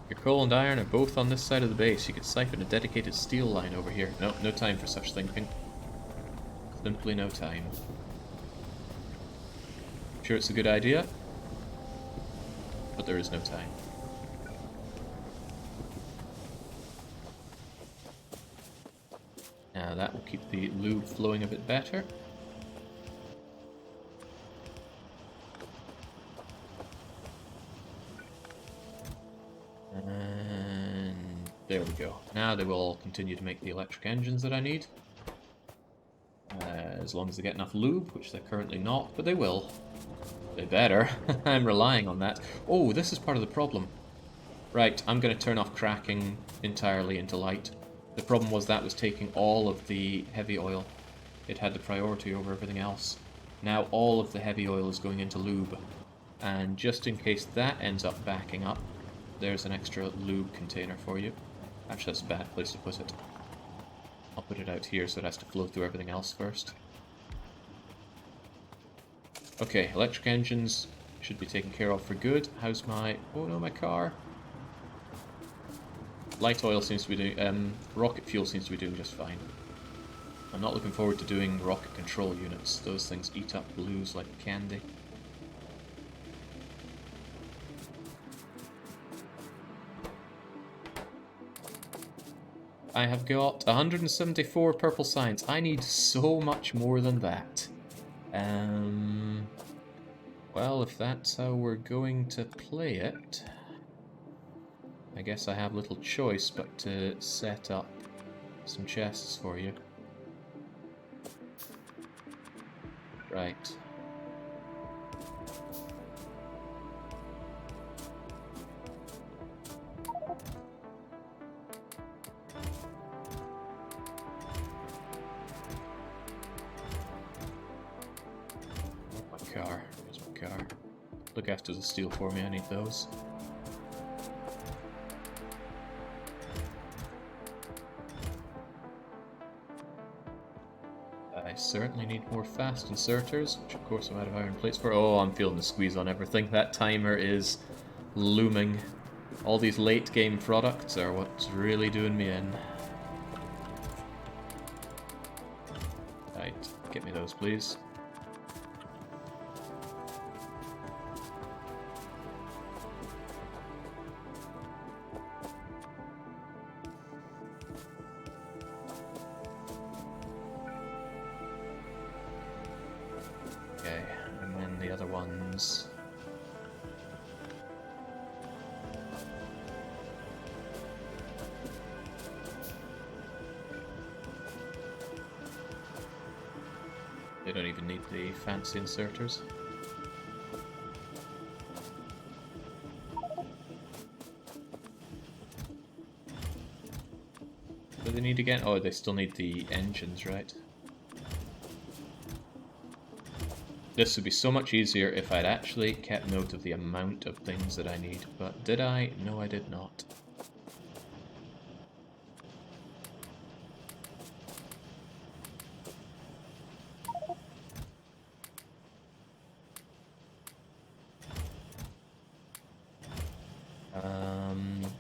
Your coal and iron are both on this side of the base. You could siphon a dedicated steel line over here. No, no time for such thinking. Simply no time. Sure, it's a good idea, but there is no time. Now that will keep the lube flowing a bit better. And there we go. Now they will all continue to make the electric engines that I need. As long as they get enough lube, which they're currently not, but they will. They better. I'm relying on that. Oh, this is part of the problem. Right, I'm going to turn off cracking entirely into light. The problem was that was taking all of the heavy oil. It had the priority over everything else. Now all of the heavy oil is going into lube. And just in case that ends up backing up, there's an extra lube container for you. Actually, that's a bad place to put it. I'll put it out here so it has to flow through everything else first. Okay, electric engines should be taken care of for good. How's my... oh no, my car. Light oil seems to be doing... rocket fuel seems to be doing just fine. I'm not looking forward to doing rocket control units. Those things eat up blues like candy. I have got 174 purple science. I need so much more than that. Well, if that's how we're going to play it, I guess I have little choice but to set up some chests for you. Right. Here's my car. Look after the steel for me, I need those. I certainly need more fast inserters, which of course I'm out of iron plates for. Oh, I'm feeling the squeeze on everything. That timer is looming. All these late game products are what's really doing me in. Right, get me those please. Ones. They don't even need the fancy inserters. Do they need again? Oh, they still need the engines, right? This would be so much easier if I'd actually kept note of the amount of things that I need. But did I? No, I did not.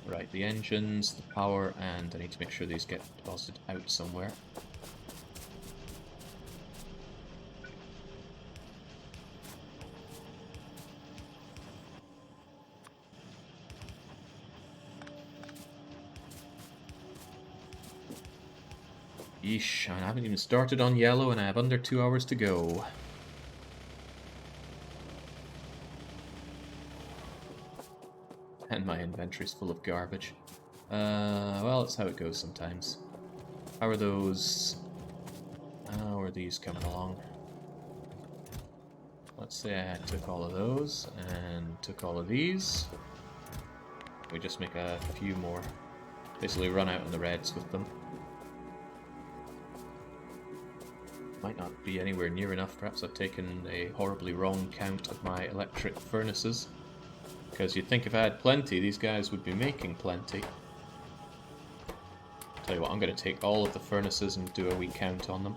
Right, the engines, the power, and I need to make sure these get deposited out somewhere. Yeesh, I haven't even started on yellow and I have under 2 hours to go. And my inventory's full of garbage. Well, that's how it goes sometimes. How are those... How are these coming along? Let's say I took all of those and took all of these. We just make a few more. Basically run out on the reds with them. Might not be anywhere near enough. Perhaps I've taken a horribly wrong count of my electric furnaces. Because you'd think if I had plenty, these guys would be making plenty. Tell you what, I'm going to take all of the furnaces and do a wee count on them.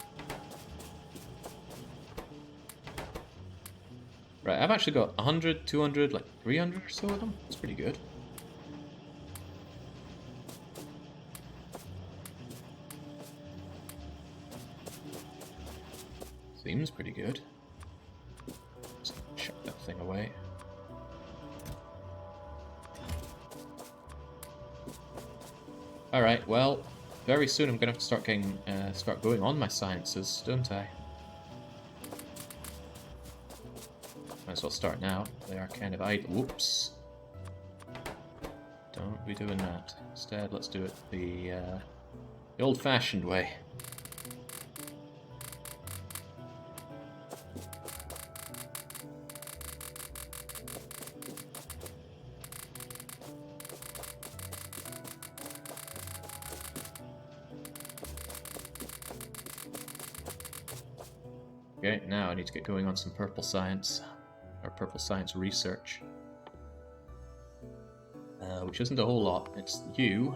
Right, I've actually got 100, 200, like 300 or so of them. That's pretty good. Seems pretty good. Let's chuck that thing away. Alright, well, very soon I'm going to have to start going on my sciences, don't I? Might as well start now. They are kind of idle. Whoops. Don't be doing that. Instead, let's do it the old-fashioned way. Okay, now I need to get going on some purple science, or purple science research. Which isn't a whole lot. It's you,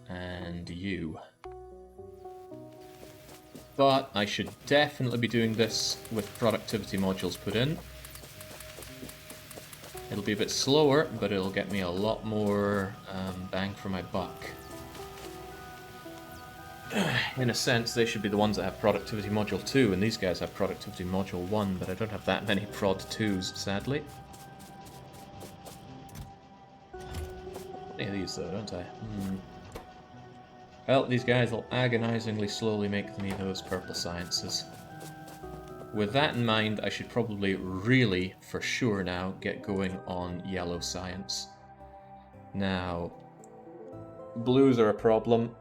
and you. But I should definitely be doing this with productivity modules put in. It'll be a bit slower, but it'll get me a lot more bang for my buck. In a sense, they should be the ones that have Productivity Module 2, and these guys have Productivity Module 1, but I don't have that many Prod 2s, sadly. Any of these, though, don't I? Well, these guys will agonizingly slowly make me those purple sciences. With that in mind, I should probably really, for sure now, get going on yellow science. Now, blues are a problem.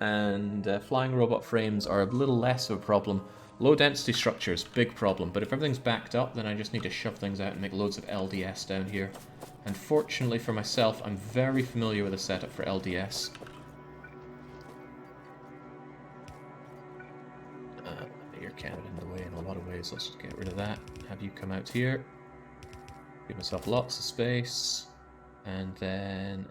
And flying robot frames are a little less of a problem. Low density structures, big problem, but if everything's backed up, then I just need to shove things out and make loads of LDS down here. And fortunately for myself, I'm very familiar with the setup for LDS. You're kind of in the way in a lot of ways, let's just get rid of that. Have you come out here. Give myself lots of space. And then.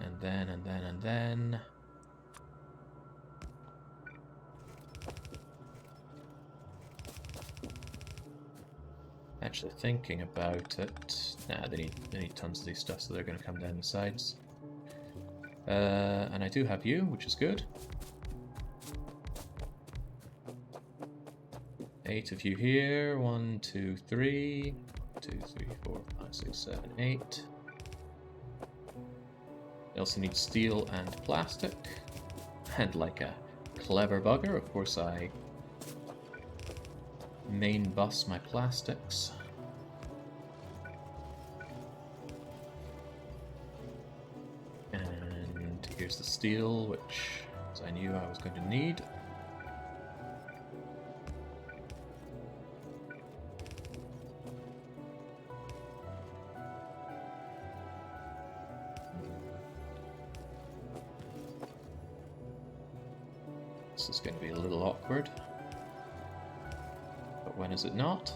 Actually thinking about it, nah, they need tons of these stuff, so they're going to come down the sides. And I do have you, which is good. 8 of you here. 1, 2, 3. 2, 3, 4, 5, 6, 7, 8. I also need steel and plastic. And like a clever bugger, of course I main bus my plastics. And here's the steel, which as I knew I was going to need. This is going to be a little awkward. But when is it not?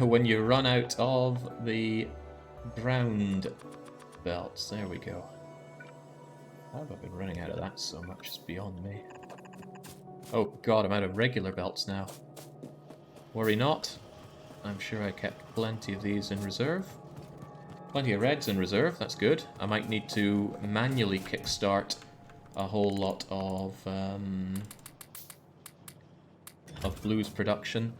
when you run out of the ground belts. There we go. How have I been running out of that so much? It's beyond me. Oh god, I'm out of regular belts now. Worry not. I'm sure I kept plenty of these in reserve. Plenty of reds in reserve, that's good. I might need to manually kickstart a whole lot of blues production.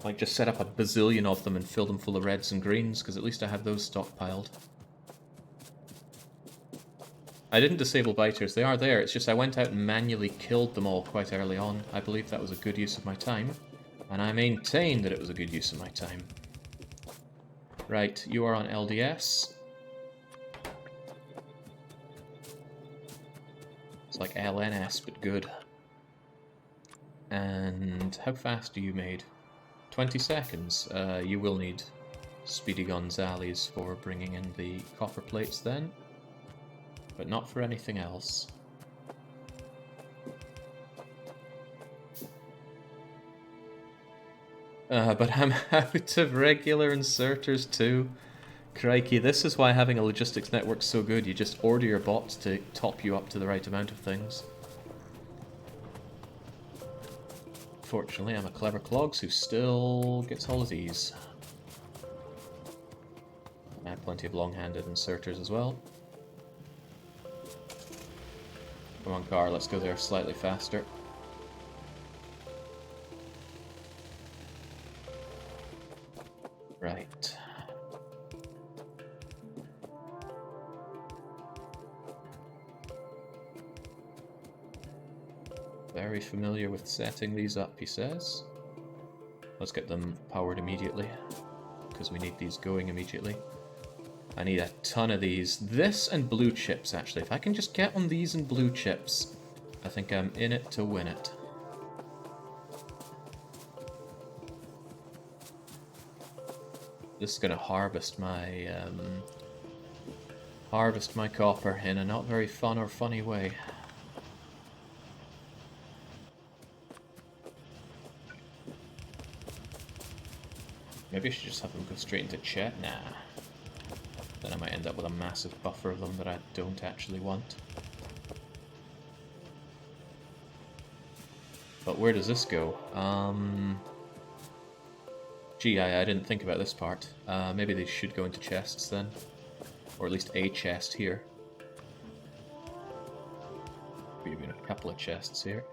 Like just set up a bazillion of them and fill them full of reds and greens, because at least I have those stockpiled. I didn't disable biters, they are there, it's just I went out and manually killed them all quite early on. I believe that was a good use of my time, and I maintain that it was a good use of my time. Right, you are on LDS. It's like LNS, but good. And how fast are you made? 20 seconds. You will need Speedy Gonzales for bringing in the copper plates then, but not for anything else. But I'm out of regular inserters too. Crikey, this is why having a logistics network's so good. You just order your bots to top you up to the right amount of things. Fortunately, I'm a clever clogs who still gets all of these. I have plenty of long-handed inserters as well. Come on, car, let's go there slightly faster. Right. Very familiar with setting these up, he says. Let's get them powered immediately, because we need these going immediately. I need a ton of these. This and blue chips, actually. If I can just get on these and blue chips, I think I'm in it to win it. This is going to harvest my copper in a not very fun or funny way. Maybe I should just have them go straight into chat. Nah. Then I might end up with a massive buffer of them that I don't actually want. But where does this go? Gee, I didn't think about this part. Maybe they should go into chests then. Or at least a chest here. Maybe even a couple of chests here.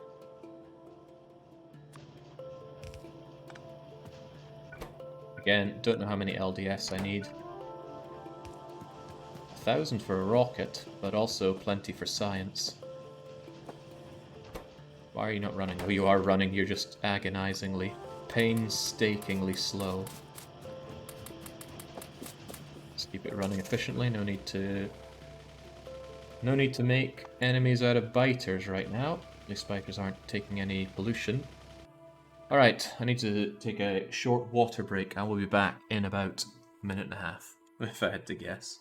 Again, don't know how many LDS I need. 1,000 for a rocket, but also plenty for science. Why are you not running? Oh, you are running, you're just agonizingly, painstakingly slow. Let's keep it running efficiently, no need to make enemies out of biters right now. At least biters aren't taking any pollution. Alright, I need to take a short water break. I will be back in about a minute and a half, if I had to guess.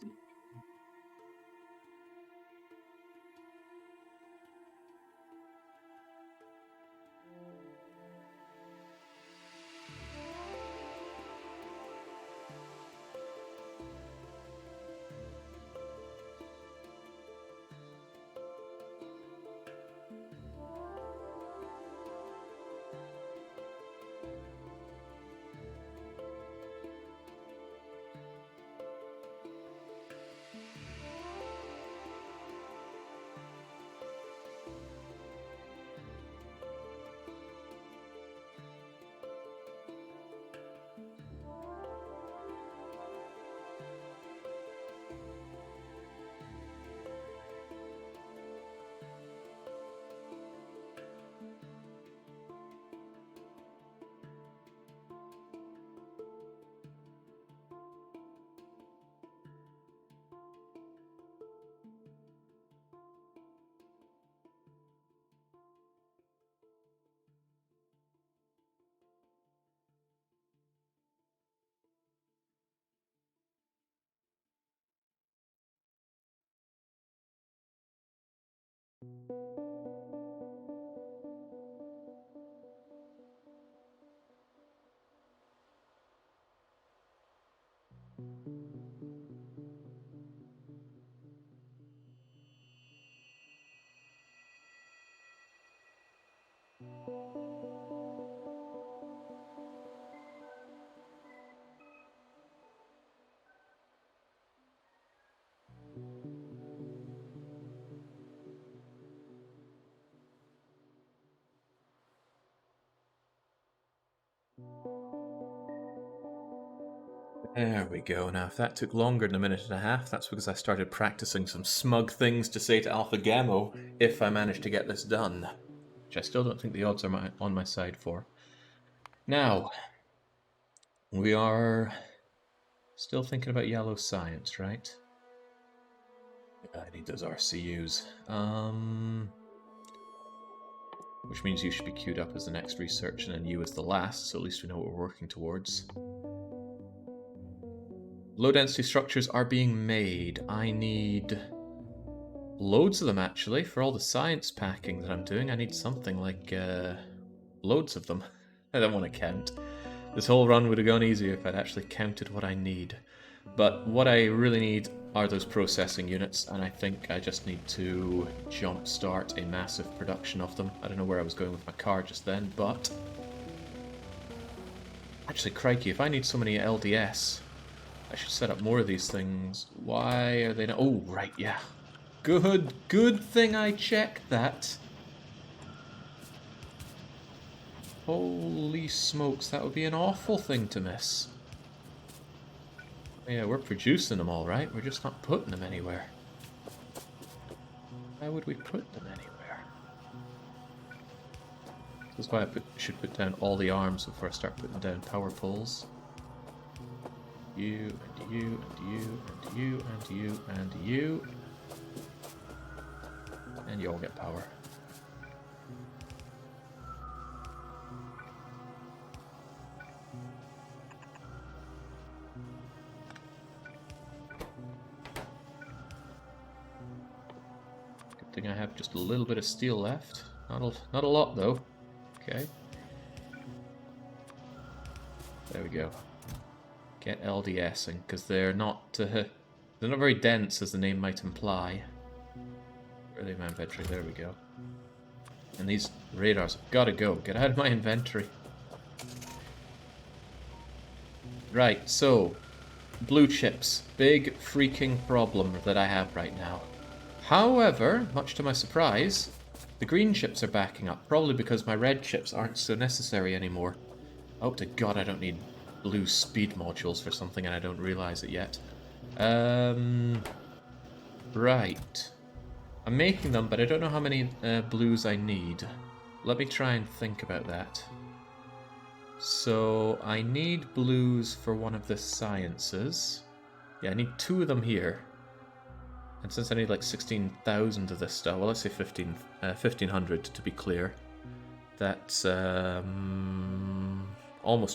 There we go. Now, if that took longer than a minute and a half, that's because I started practicing some smug things to say to Alpha Gamma if I manage to get this done. Which I still don't think the odds are on my side for. Now, we are still thinking about yellow science, right? I need those RCUs. Which means you should be queued up as the next research and then you as the last, so at least we know what we're working towards. Low density structures are being made. I need loads of them actually for all the science packing that I'm doing. I need something like loads of them. I don't want to count. This whole run would have gone easier if I'd actually counted what I need. But what I really need are those processing units, and I think I just need to jumpstart a massive production of them. I don't know where I was going with my car just then, but... Actually, crikey, if I need so many LDS, I should set up more of these things. Why are they not... Oh, right, yeah. Good thing I checked that. Holy smokes, that would be an awful thing to miss. Yeah, we're producing them all right, we're just not putting them anywhere. Why would we put them anywhere? That's why I should put down all the arms before I start putting down power poles. You, and you, and you, and you, and you, and you. And you all get power. Good thing I have just a little bit of steel left. Not a lot though. Okay. There we go. Get LDSing, because they're not very dense as the name might imply. Where are they in my inventory? There we go. And these radars have got to go. Get out of my inventory. Right, so blue chips, big freaking problem that I have right now. However, much to my surprise, the green chips are backing up, probably because my red chips aren't so necessary anymore. I hope to God I don't need blue speed modules for something and I don't realize it yet. Right. I'm making them, but I don't know how many blues I need. Let me try and think about that. So, I need blues for one of the sciences. Yeah, I need 2 of them here. And since I need like 16,000 of this stuff, well, let's say 1,500 to be clear. That's almost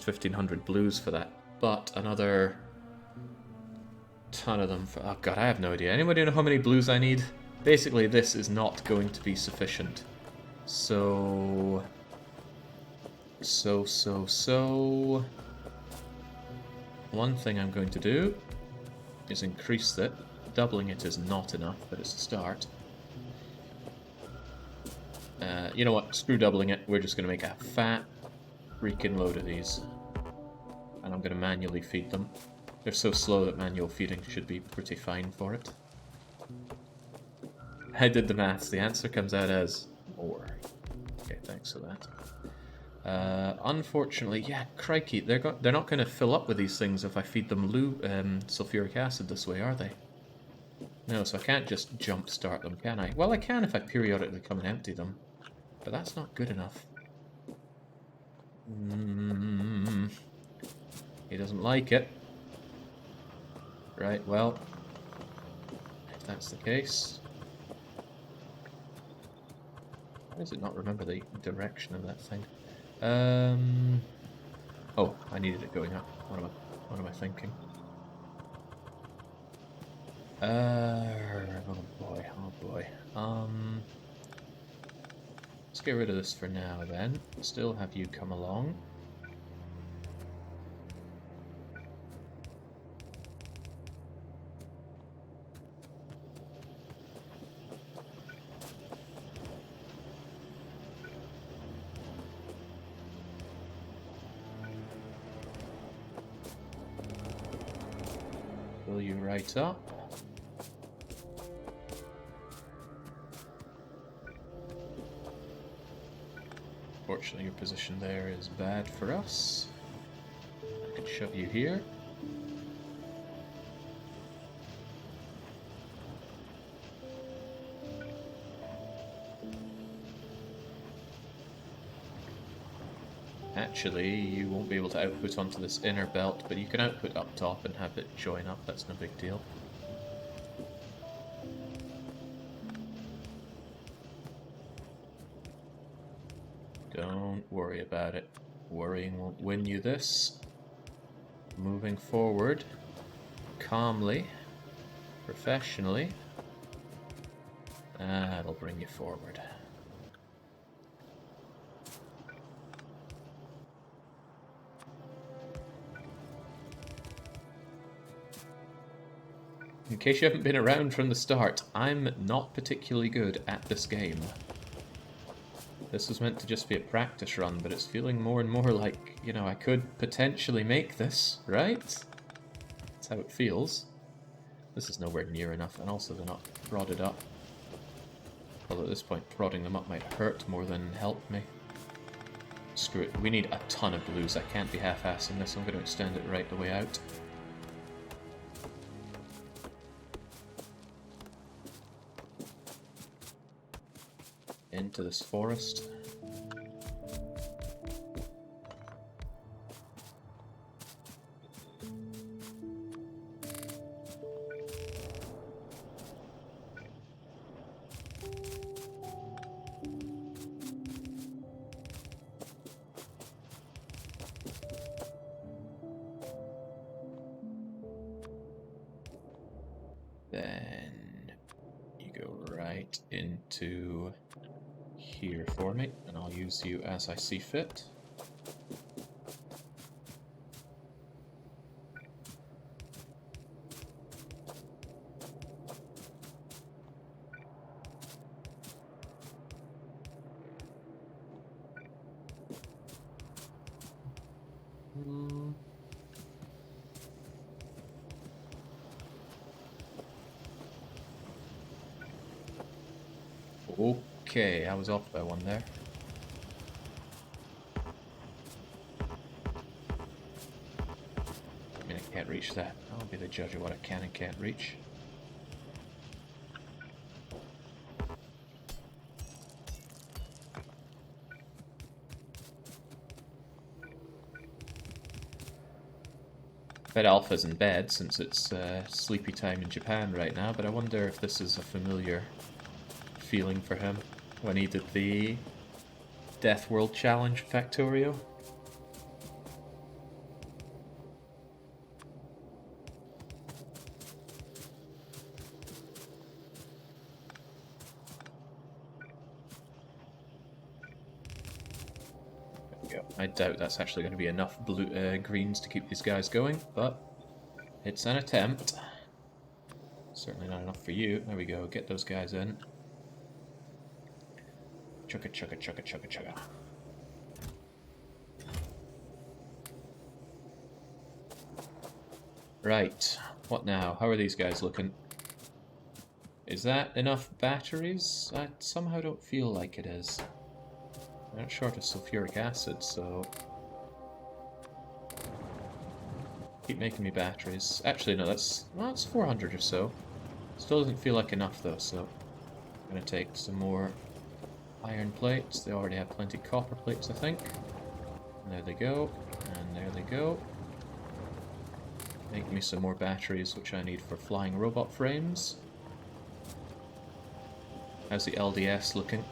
1,500 blues for that. But another ton of them for... Oh god, I have no idea. Anybody know how many blues I need? Basically, this is not going to be sufficient. So... One thing I'm going to do is increase it. Doubling it is not enough, but it's a start. You know what? Screw doubling it. We're just going to make a fat freaking load of these. And I'm going to manually feed them. They're so slow that manual feeding should be pretty fine for it. I did the maths. The answer comes out as more. Okay, thanks for that. Unfortunately, yeah, crikey, they're not going to fill up with these things if I feed them sulfuric acid this way, are they? No, so I can't just jump start them, can I? Well, I can if I periodically come and empty them, but that's not good enough. He doesn't like it. Right, well, if that's the case... Why does it not remember the direction of that thing? Oh, I needed it going up. What am I thinking? Oh boy, oh boy. Let's get rid of this for now then. Still have you come along. Fill you right up. Fortunately, your position there is bad for us. I can shove you here. Actually, you won't be able to output onto this inner belt, but you can output up top and have it join up, that's no big deal. Don't worry about it. Worrying won't win you this. Moving forward, calmly, professionally, that'll bring you forward. In case you haven't been around from the start, I'm not particularly good at this game. This was meant to just be a practice run, but it's feeling more and more like, you know, I could potentially make this, right? That's how it feels. This is nowhere near enough, and also they're not prodded up. Although at this point, prodding them up might hurt more than help me. Screw it, we need a ton of blues. I can't be half-assing this, I'm going to extend it right the way out. Into this forest. Then you go right into here for me, and I'll use you as I see fit. Okay, I was off by one there. I mean, I can't reach that. I'll be the judge of what I can and can't reach. Bet Alpha's in bed since it's sleepy time in Japan right now, but I wonder if this is a familiar feeling for him when he did the Death World Challenge Factorio. I doubt that's actually going to be enough blue, greens to keep these guys going, but it's an attempt. Certainly not enough for you. There we go, get those guys in. Chugga chugga chugga chugga chugga. Right, what now? How are these guys looking? Is that enough batteries? I somehow don't feel like it is. I'm not short of sulfuric acid, so... keep making me batteries. Actually, no, that's 400 or so. Still doesn't feel like enough, though, so... I'm gonna take some more iron plates. They already have plenty of copper plates, I think. And there they go. And there they go. Make me some more batteries, which I need for flying robot frames. How's the LDS looking?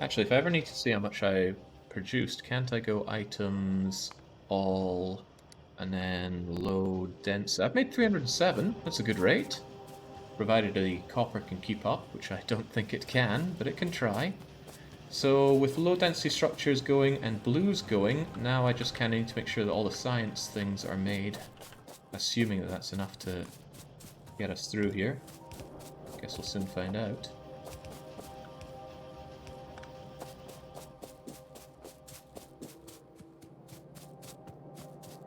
Actually, if I ever need to see how much I produced, can't I go items, all, and then low density? I've made 307, that's a good rate. Provided the copper can keep up, which I don't think it can, but it can try. So with low density structures going and blues going, now I just kind of need to make sure that all the science things are made. Assuming that that's enough to get us through here. Guess we'll soon find out.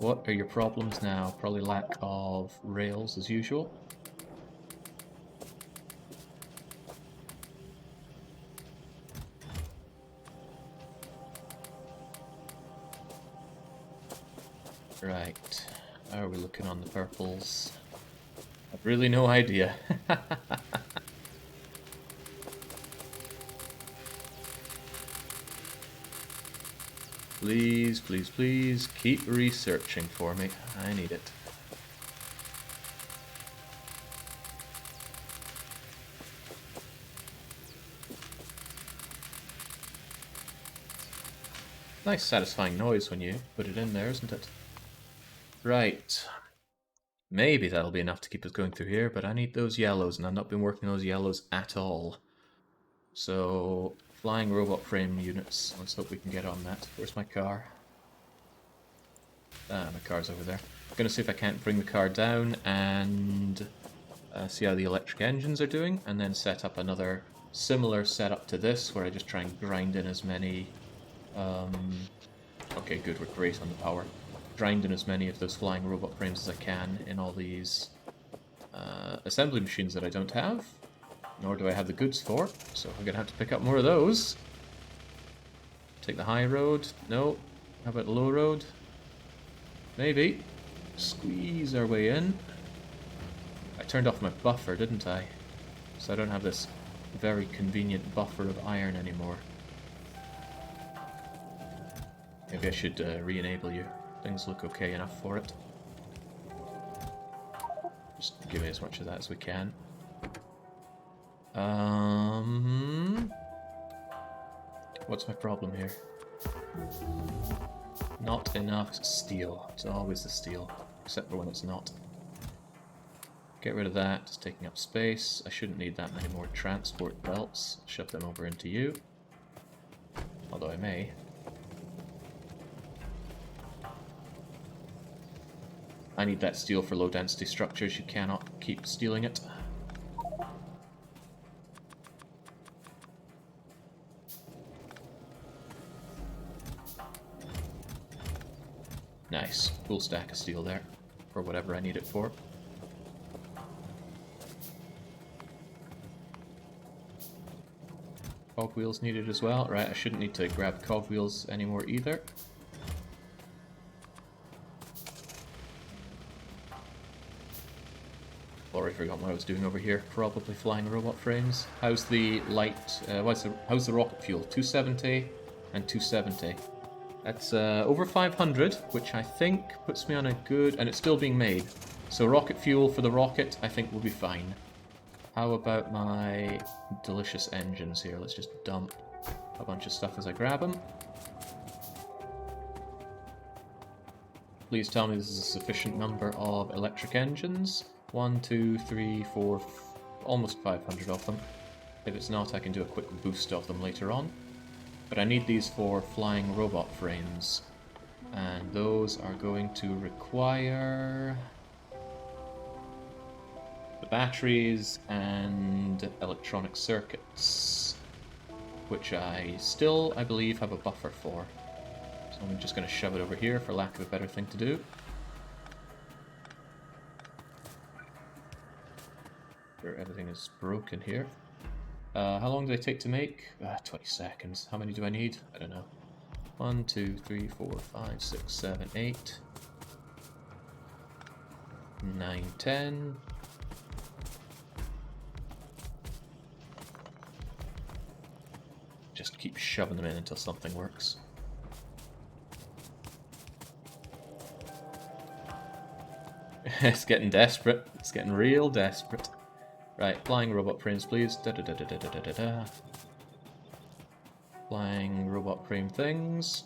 What are your problems now? Probably lack of rails as usual. Right. How are we looking on the purples? I've really no idea. Please, please, please, keep researching for me. I need it. Nice satisfying noise when you put it in there, isn't it? Right. Maybe that'll be enough to keep us going through here, but I need those yellows, and I've not been working those yellows at all. So, flying robot frame units. Let's hope we can get on that. Where's my car? Ah, my car's over there. I'm gonna see if I can't bring the car down and see how the electric engines are doing, and then set up another similar setup to this, where I just try and grind in as many... Okay, good, we're great on the power. Grind in as many of those flying robot frames as I can in all these assembly machines that I don't have, nor do I have the goods for, so I'm gonna have to pick up more of those. Take the high road. No. How about the low road? Maybe. Squeeze our way in. I turned off my buffer, didn't I? So I don't have this very convenient buffer of iron anymore. Maybe I should re-enable you. Things look okay enough for it. Just give me as much of that as we can. What's my problem here? Not enough steel. It's always the steel, except for when it's not. Get rid of that, it's taking up space. I shouldn't need that many more transport belts. Shove them over into you. Although I may. I need that steel for low density structures, you cannot keep stealing it. Nice, full stack of steel there, for whatever I need it for. Cogwheels needed as well. Right, I shouldn't need to grab cogwheels anymore either. Already forgot what I was doing over here. Probably flying robot frames. How's the light? How's the rocket fuel? 270 and 270. That's over 500, which I think puts me on a good... And it's still being made. So rocket fuel for the rocket, I think will be fine. How about my delicious engines here? Let's just dump a bunch of stuff as I grab them. Please tell me this is a sufficient number of electric engines. 1, 2, 3, 4, almost 500 of them. If it's not, I can do a quick boost of them later on. But I need these for flying robot frames. And those are going to require the batteries and electronic circuits, which I still, I believe, have a buffer for. So I'm just going to shove it over here for lack of a better thing to do. Sure, everything is broken here. How long do they take to make? 20 seconds. How many do I need? I don't know. 1, 2, 3, 4, 5, 6, 7, 8, 9, 10. Just keep shoving them in until something works. It's getting desperate. It's getting real desperate. Right, flying robot frames, please. Da da da da da da da da. Flying robot frame things.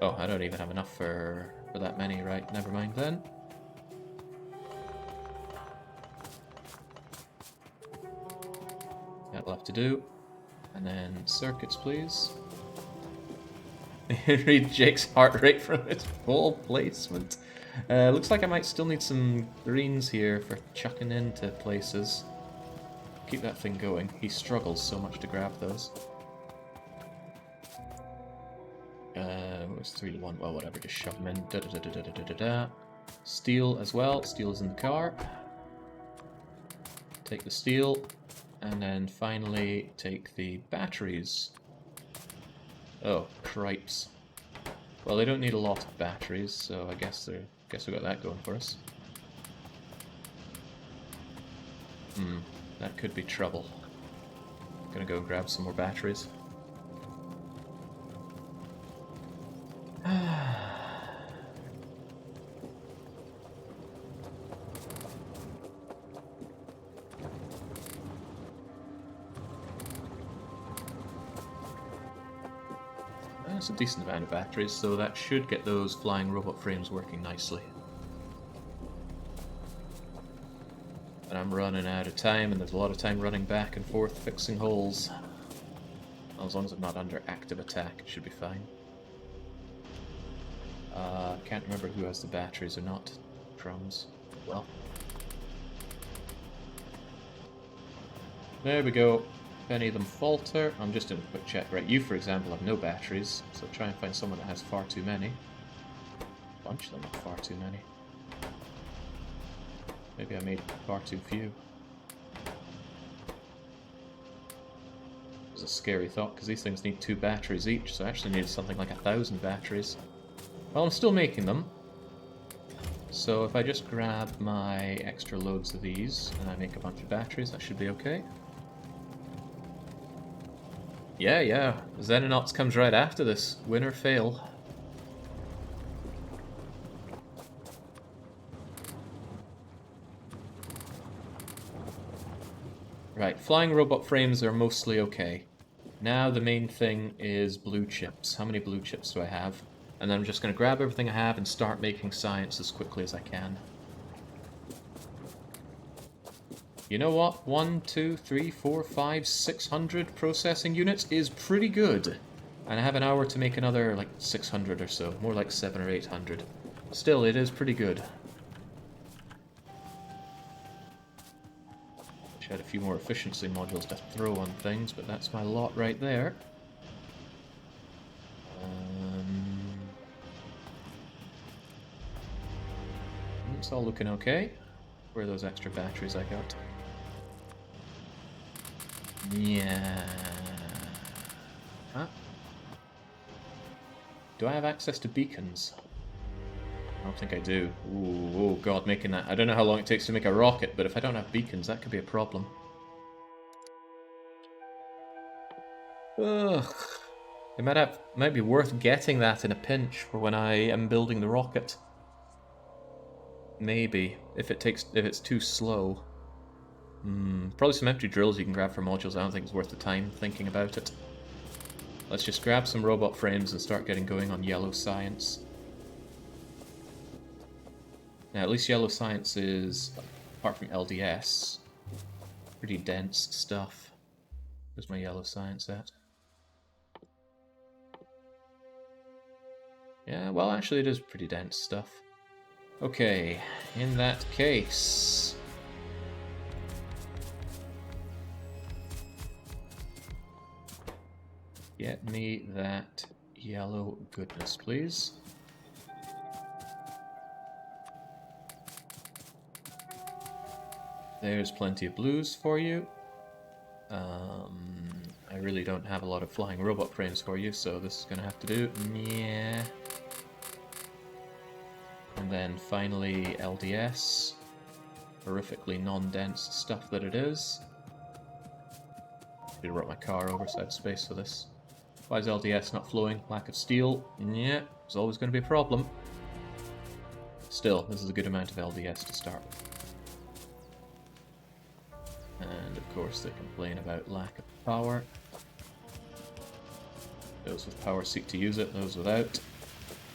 Oh, I don't even have enough for that many. Right, never mind then. That'll have to do. And then circuits, please. Read Jake's heart rate from its full placement. Looks like I might still need some greens here for chucking into places. Keep that thing going. He struggles so much to grab those. it's 3 to 1. Well, whatever, just shove them in. Da da da da da da da da. Steel as well. Steel is in the car. Take the steel. And then finally take the batteries. Oh, cripes. Well, they don't need a lot of batteries, so I guess we got that going for us. That could be trouble. Gonna go and grab some more batteries. That's a decent amount of batteries, so that should get those flying robot frames working nicely. And I'm running out of time, and there's a lot of time running back and forth fixing holes. As long as I'm not under active attack, it should be fine. Can't remember who has the batteries or not. Crumbs. Well. There we go. If any of them falter, I'm just doing a quick check. Right, you, for example, have no batteries, so try and find someone that has far too many. A bunch of them have far too many. Maybe I made far too few. It was a scary thought, because these things need 2 batteries each, so I actually needed something like 1,000 batteries. Well, I'm still making them. So if I just grab my extra loads of these, and I make a bunch of batteries, that should be okay. Yeah, Xenonauts comes right after this. Win or fail. Right, flying robot frames are mostly okay. Now the main thing is blue chips. How many blue chips do I have? And then I'm just going to grab everything I have and start making science as quickly as I can. You know what? 1, 2, 3, 4, 5, 600 processing units is pretty good. And I have an hour to make another, like, 600 or so. More like 700 or 800. Still, it is pretty good. Wish I had a few more efficiency modules to throw on things, but that's my lot right there. It's all looking okay. Where are those extra batteries I got? Yeah. Huh? Do I have access to beacons? I don't think I do. Ooh, oh god, making that. I don't know how long it takes to make a rocket, but if I don't have beacons, that could be a problem. Ugh. It might be worth getting that in a pinch for when I am building the rocket. Maybe, if it's too slow. Probably some empty drills you can grab for modules. I don't think it's worth the time thinking about it. Let's just grab some robot frames and start getting going on yellow science. Now, at least yellow science is, apart from LDS, pretty dense stuff. Where's my yellow science at? Yeah, well, actually it is pretty dense stuff. Okay, in that case... Get me that yellow goodness, please. There's plenty of blues for you. I really don't have a lot of flying robot frames for you, so this is going to have to do. Yeah. And then finally LDS. Horrifically non-dense stuff that it is. Should have brought my car over so I have space for this. Why is LDS not flowing? Lack of steel. Yeah, it's always going to be a problem. Still, this is a good amount of LDS to start with. And of course they complain about lack of power. Those with power seek to use it, those without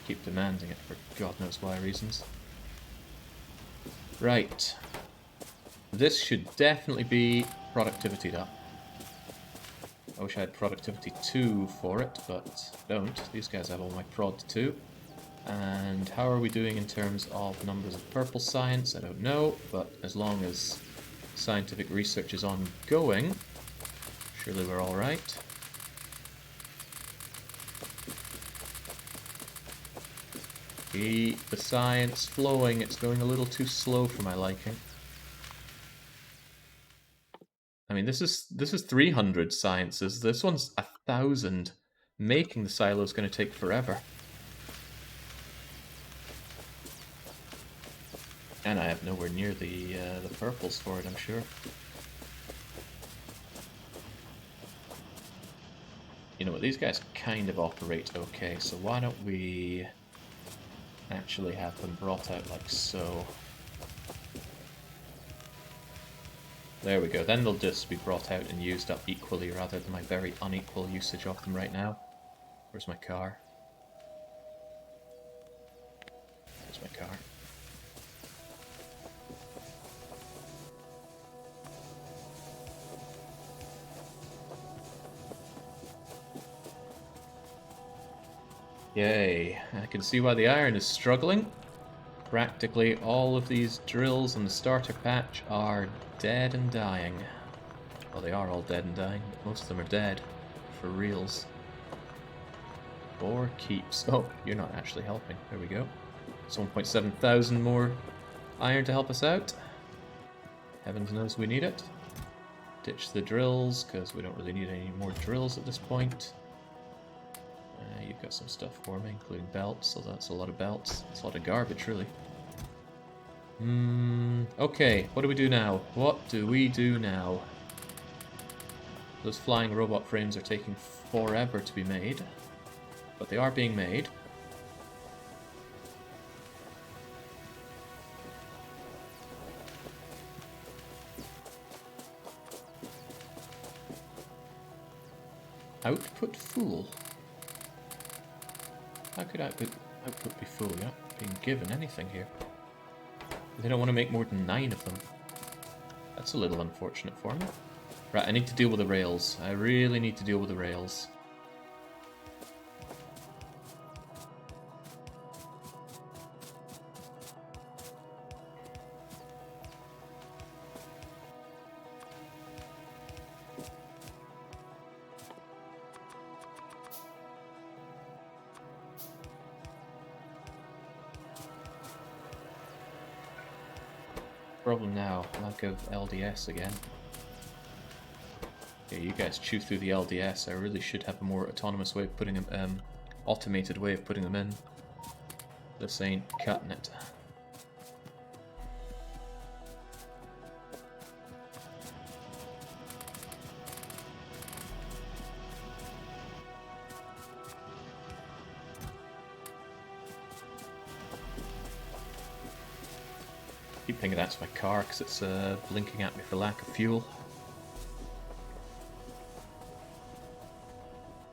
keep demanding it for God knows why reasons. Right. This should definitely be productivity up. I wish I had productivity 2 for it, but don't. These guys have all my prod 2. And how are we doing in terms of numbers of purple science? I don't know, but as long as scientific research is ongoing, surely we're alright. Keep the science flowing. It's going a little too slow for my liking. I mean, this is 300 sciences. This one's 1,000. Making the silo is going to take forever. And I have nowhere near the purples for it, I'm sure. You know what, these guys kind of operate okay, so why don't we actually have them brought out like so. There we go, then they'll just be brought out and used up equally rather than my very unequal usage of them right now. Where's my car? Where's my car? Yay, I can see why the iron is struggling. Practically all of these drills in the starter patch are dead and dying. Well, they are all dead and dying, but most of them are dead. For reals. For keeps. Oh, you're not actually helping. There we go. It's 1.7 thousand more iron to help us out. Heavens knows we need it. Ditch the drills, because we don't really need any more drills at this point. You've got some stuff for me, including belts, so that's a lot of belts. It's a lot of garbage, really. Okay, what do we do now? What do we do now? Those flying robot frames are taking forever to be made, but they are being made. Output full. How could output be full? You're not being given anything here. They don't want to make more than 9 of them. That's a little unfortunate for me. Right, I need to deal with the rails. I really need to deal with the rails. Problem now, lack of LDS again. Yeah, you guys chew through the LDS. I really should have a more autonomous way of putting them, automated way of putting them in. This ain't cutting it. Keep thinking that's my car because it's blinking at me for lack of fuel.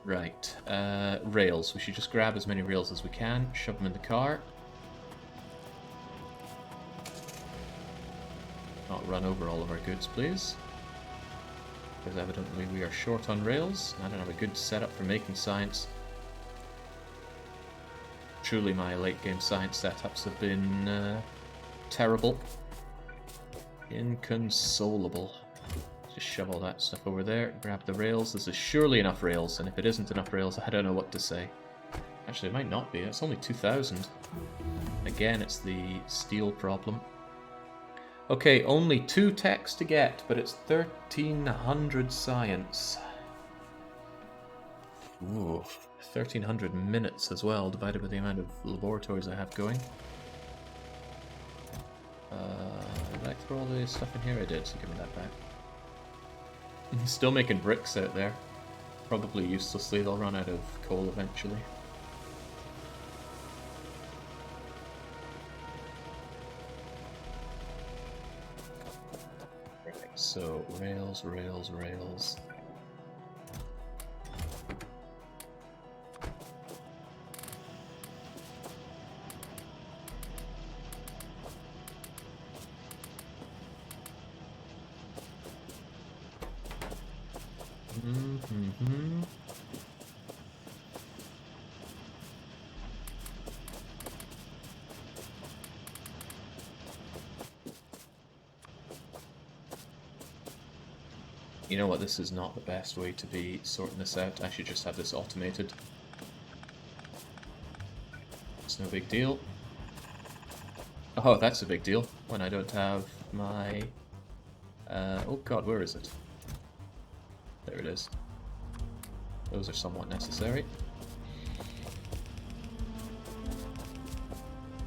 Right, rails. We should just grab as many rails as we can, shove them in the car. Not run over all of our goods, please. Because evidently we are short on rails. I don't have a good setup for making science. Truly my late game science setups have been terrible. Inconsolable. Just shove all that stuff over there, grab the rails. This is surely enough rails, and if it isn't enough rails, I don't know what to say. Actually, it might not be. It's only 2,000. Again, it's the steel problem. Okay, only 2 techs to get, but it's 1,300 science. Ooh, 1,300 minutes as well, divided by the amount of laboratories I have going. Did I throw all the stuff in here? I did, so give me that back. Still making bricks out there. Probably uselessly, they'll run out of coal eventually. Right, so rails, rails, rails. You know what, this is not the best way to be sorting this out. I should just have this automated. It's That's no big deal. Oh, that's a big deal when I don't have my... oh god, where is it? There it is. Those are somewhat necessary.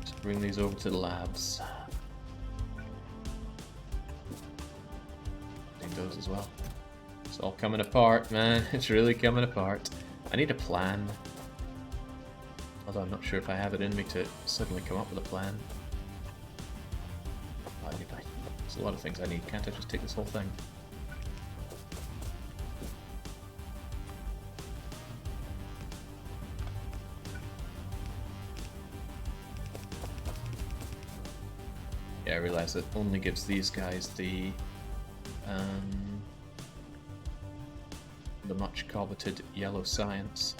Just bring these over to the labs. Need those as well. It's all coming apart, man. It's really coming apart. I need a plan. Although I'm not sure if I have it in me to suddenly come up with a plan. There's a lot of things I need. Can't I just take this whole thing? Yeah, I realize it only gives these guys the much coveted yellow science.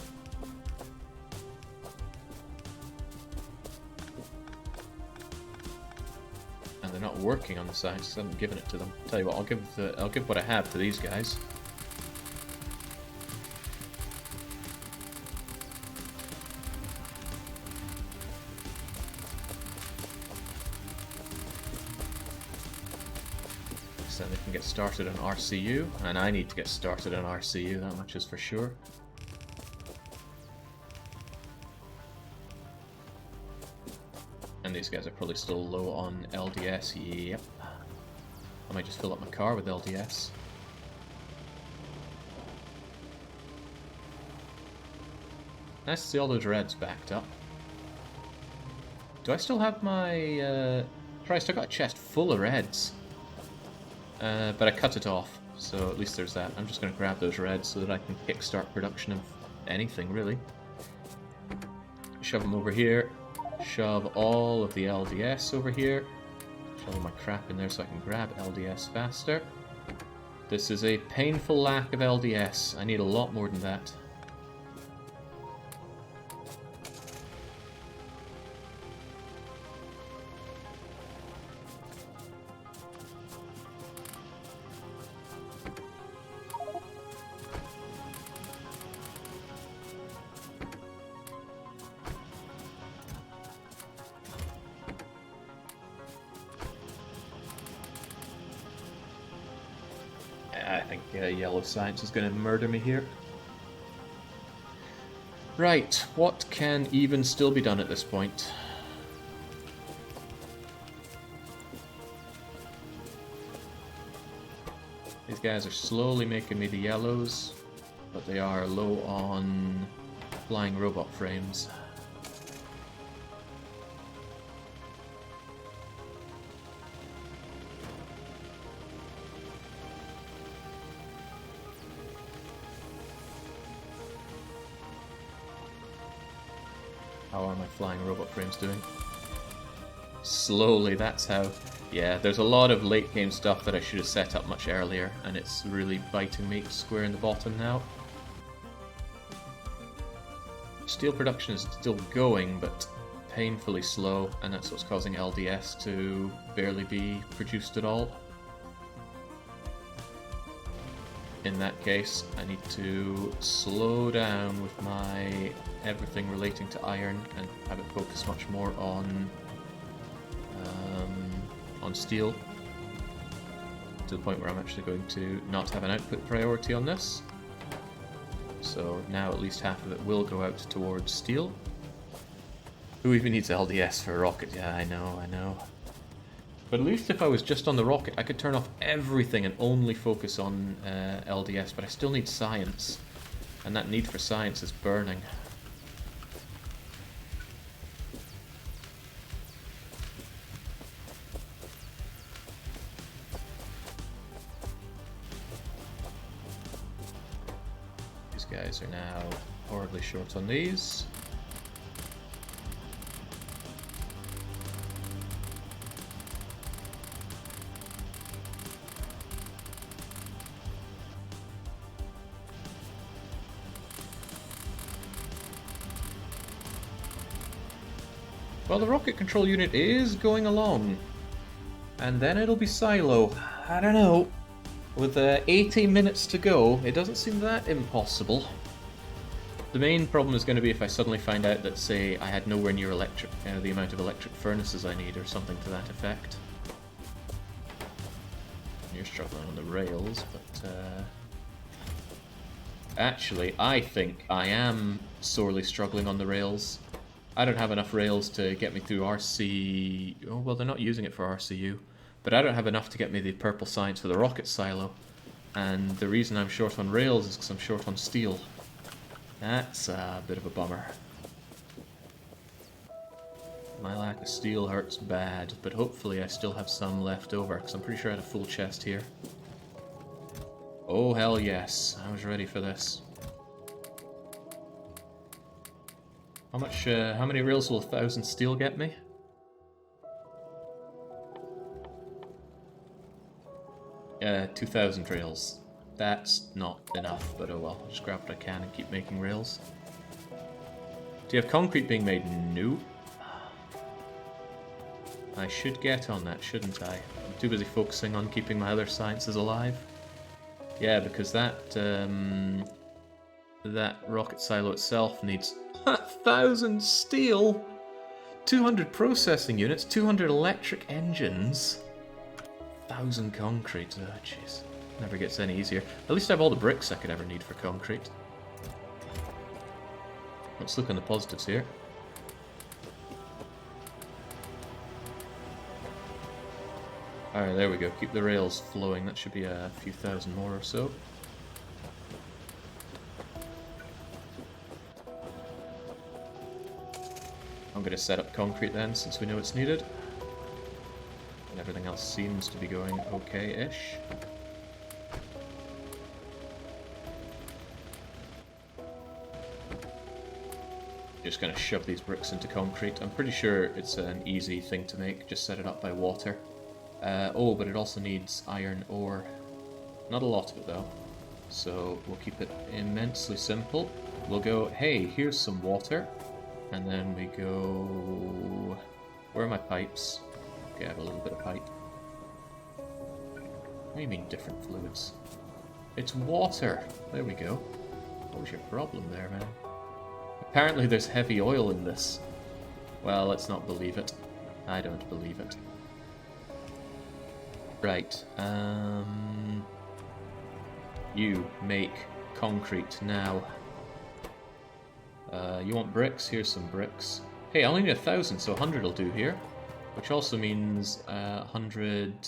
And they're not working on the science because I haven't given it to them. Tell you what, I'll give what I have to these guys. So they can get started on RCU, and I need to get started on RCU, that much is for sure. And these guys are probably still low on LDS, yep. I might just fill up my car with LDS. Nice to see all those reds backed up. Do I still have my... Christ, I got a chest full of reds. But I cut it off, so at least there's that. I'm just going to grab those reds so that I can kickstart production of anything, really. Shove them over here. Shove all of the LDS over here. Shove all my crap in there so I can grab LDS faster. This is a painful lack of LDS. I need a lot more than that. I think yellow science is going to murder me here. Right, what can even still be done at this point? These guys are slowly making me the yellows, but they are low on flying robot frames. How are my flying robot frames doing? Slowly, that's how. Yeah, there's a lot of late game stuff that I should have set up much earlier, and it's really biting me square in the bottom now. Steel production is still going, but painfully slow, and that's what's causing LDS to barely be produced at all. In that case, I need to slow down with my everything relating to iron and have it focus much more on steel, to the point where I'm actually going to not have an output priority on this. So now at least half of it will go out towards steel. Who even needs LDS for a rocket? Yeah, I know. But at least if I was just on the rocket, I could turn off everything and only focus on LDS, but I still need science. And that need for science is burning. These guys are now horribly short on these. Well, the rocket control unit is going along. And then it'll be silo. I don't know. With 80 minutes to go, it doesn't seem that impossible. The main problem is going to be if I suddenly find out that, say, I had nowhere near the amount of electric furnaces I need, or something to that effect. You're struggling on the rails, but actually, I think I am sorely struggling on the rails. I don't have enough rails to get me through RC... Oh, well, they're not using it for RCU. But I don't have enough to get me the purple science for the rocket silo. And the reason I'm short on rails is because I'm short on steel. That's a bit of a bummer. My lack of steel hurts bad, but hopefully I still have some left over, because I'm pretty sure I had a full chest here. Oh, hell yes. I was ready for this. How many rails will 1,000 steel get me? Yeah, 2,000 rails. That's not enough, but oh well. I'll just grab what I can and keep making rails. Do you have concrete being made? Nope. I should get on that, shouldn't I? I'm too busy focusing on keeping my other sciences alive. Yeah, because that rocket silo itself needs 1,000 steel, 200 processing units, 200 electric engines, 1,000 concrete. Oh, jeez. Never gets any easier. At least I have all the bricks I could ever need for concrete. Let's look on the positives here. Alright, there we go. Keep the rails flowing. That should be a few thousand more or so. I'm going to set up concrete then, since we know it's needed. And everything else seems to be going okay-ish. Just going to shove these bricks into concrete. I'm pretty sure it's an easy thing to make. Just set it up by water. Oh, but it also needs iron ore. Not a lot of it, though. So we'll keep it immensely simple. We'll go, hey, here's some water. And then we go... Where are my pipes? Okay, I have a little bit of pipe. What do you mean, different fluids? It's water! There we go. What was your problem there, man? Apparently there's heavy oil in this. Well, let's not believe it. I don't believe it. Right, you make concrete now. You want bricks? Here's some bricks. Hey, I only need 1,000, so 100 will do here. Which also means 100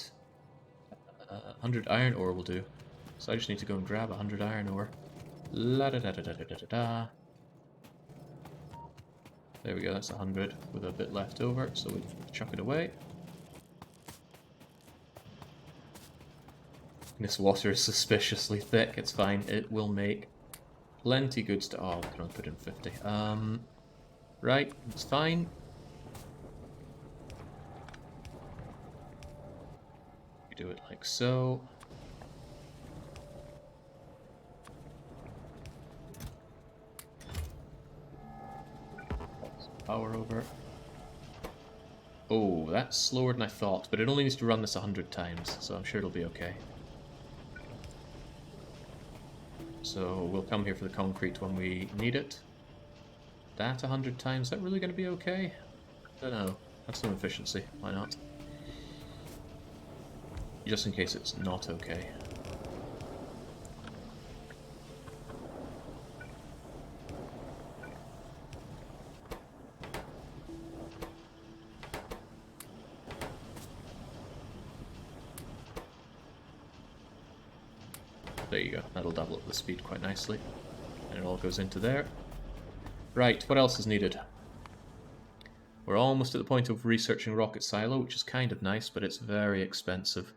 iron ore will do. So I just need to go and grab 100 iron ore. La da da da da da da da. There we go, that's 100 with a bit left over, so we'll chuck it away. This water is suspiciously thick, it's fine, it will make plenty good stuff. Oh, I can only put in 50. Right, it's fine. You do it like so. Power over. Oh, that's slower than I thought, but it only needs to run this 100 times, so I'm sure it'll be okay. So we'll come here for the concrete when we need it. That 100 times, is that really going to be okay? I don't know. Have some efficiency, why not? Just in case it's not okay. There you go, that'll double up the speed quite nicely. And it all goes into there. Right, what else is needed? We're almost at the point of researching rocket silo, which is kind of nice, but it's very expensive.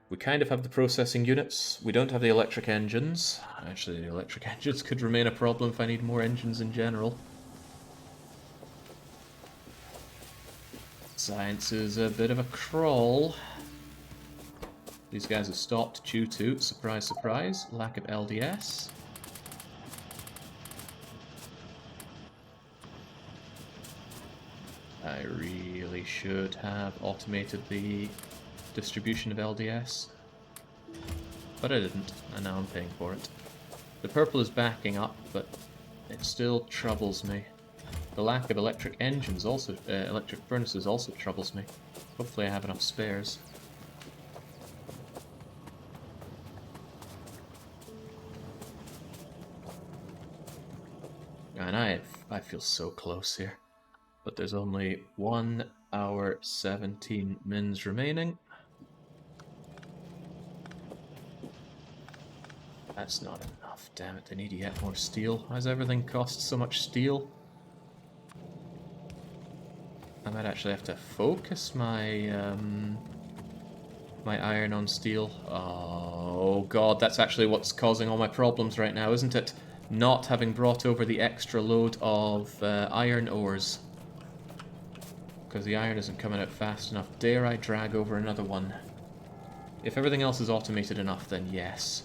We kind of have the processing units. We don't have the electric engines. Actually, the electric engines could remain a problem if I need more engines in general. Science is a bit of a crawl. These guys have stopped due to, surprise, surprise, lack of LDS. I really should have automated the distribution of LDS. But I didn't, and now I'm paying for it. The purple is backing up, but it still troubles me. The lack of electric engines also, electric furnaces also troubles me. Hopefully I have enough spares. And I feel so close here. But there's only 1 hour 17 mins remaining. That's not enough, damn it, they need yet more steel. Why does everything cost so much steel? I might actually have to focus my my iron on steel. Oh god, that's actually what's causing all my problems right now, isn't it? Not having brought over the extra load of iron ores. Because the iron isn't coming out fast enough. Dare I drag over another one? If everything else is automated enough, then yes.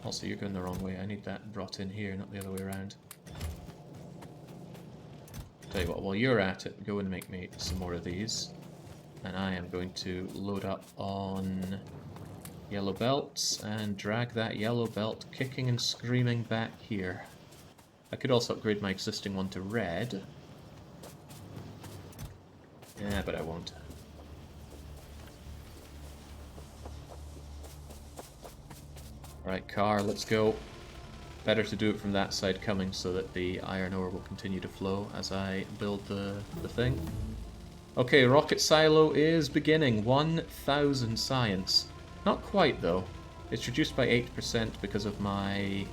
Also, you're going the wrong way. I need that brought in here, not the other way around. Tell you what, while you're at it, go and make me some more of these. And I am going to load up on yellow belts and drag that yellow belt kicking and screaming back here. I could also upgrade my existing one to red. Yeah, but I won't. Alright, car, let's go. Better to do it from that side coming so that the iron ore will continue to flow as I build the thing. Okay, rocket silo is beginning. 1,000 science. Not quite, though. It's reduced by 8% because of my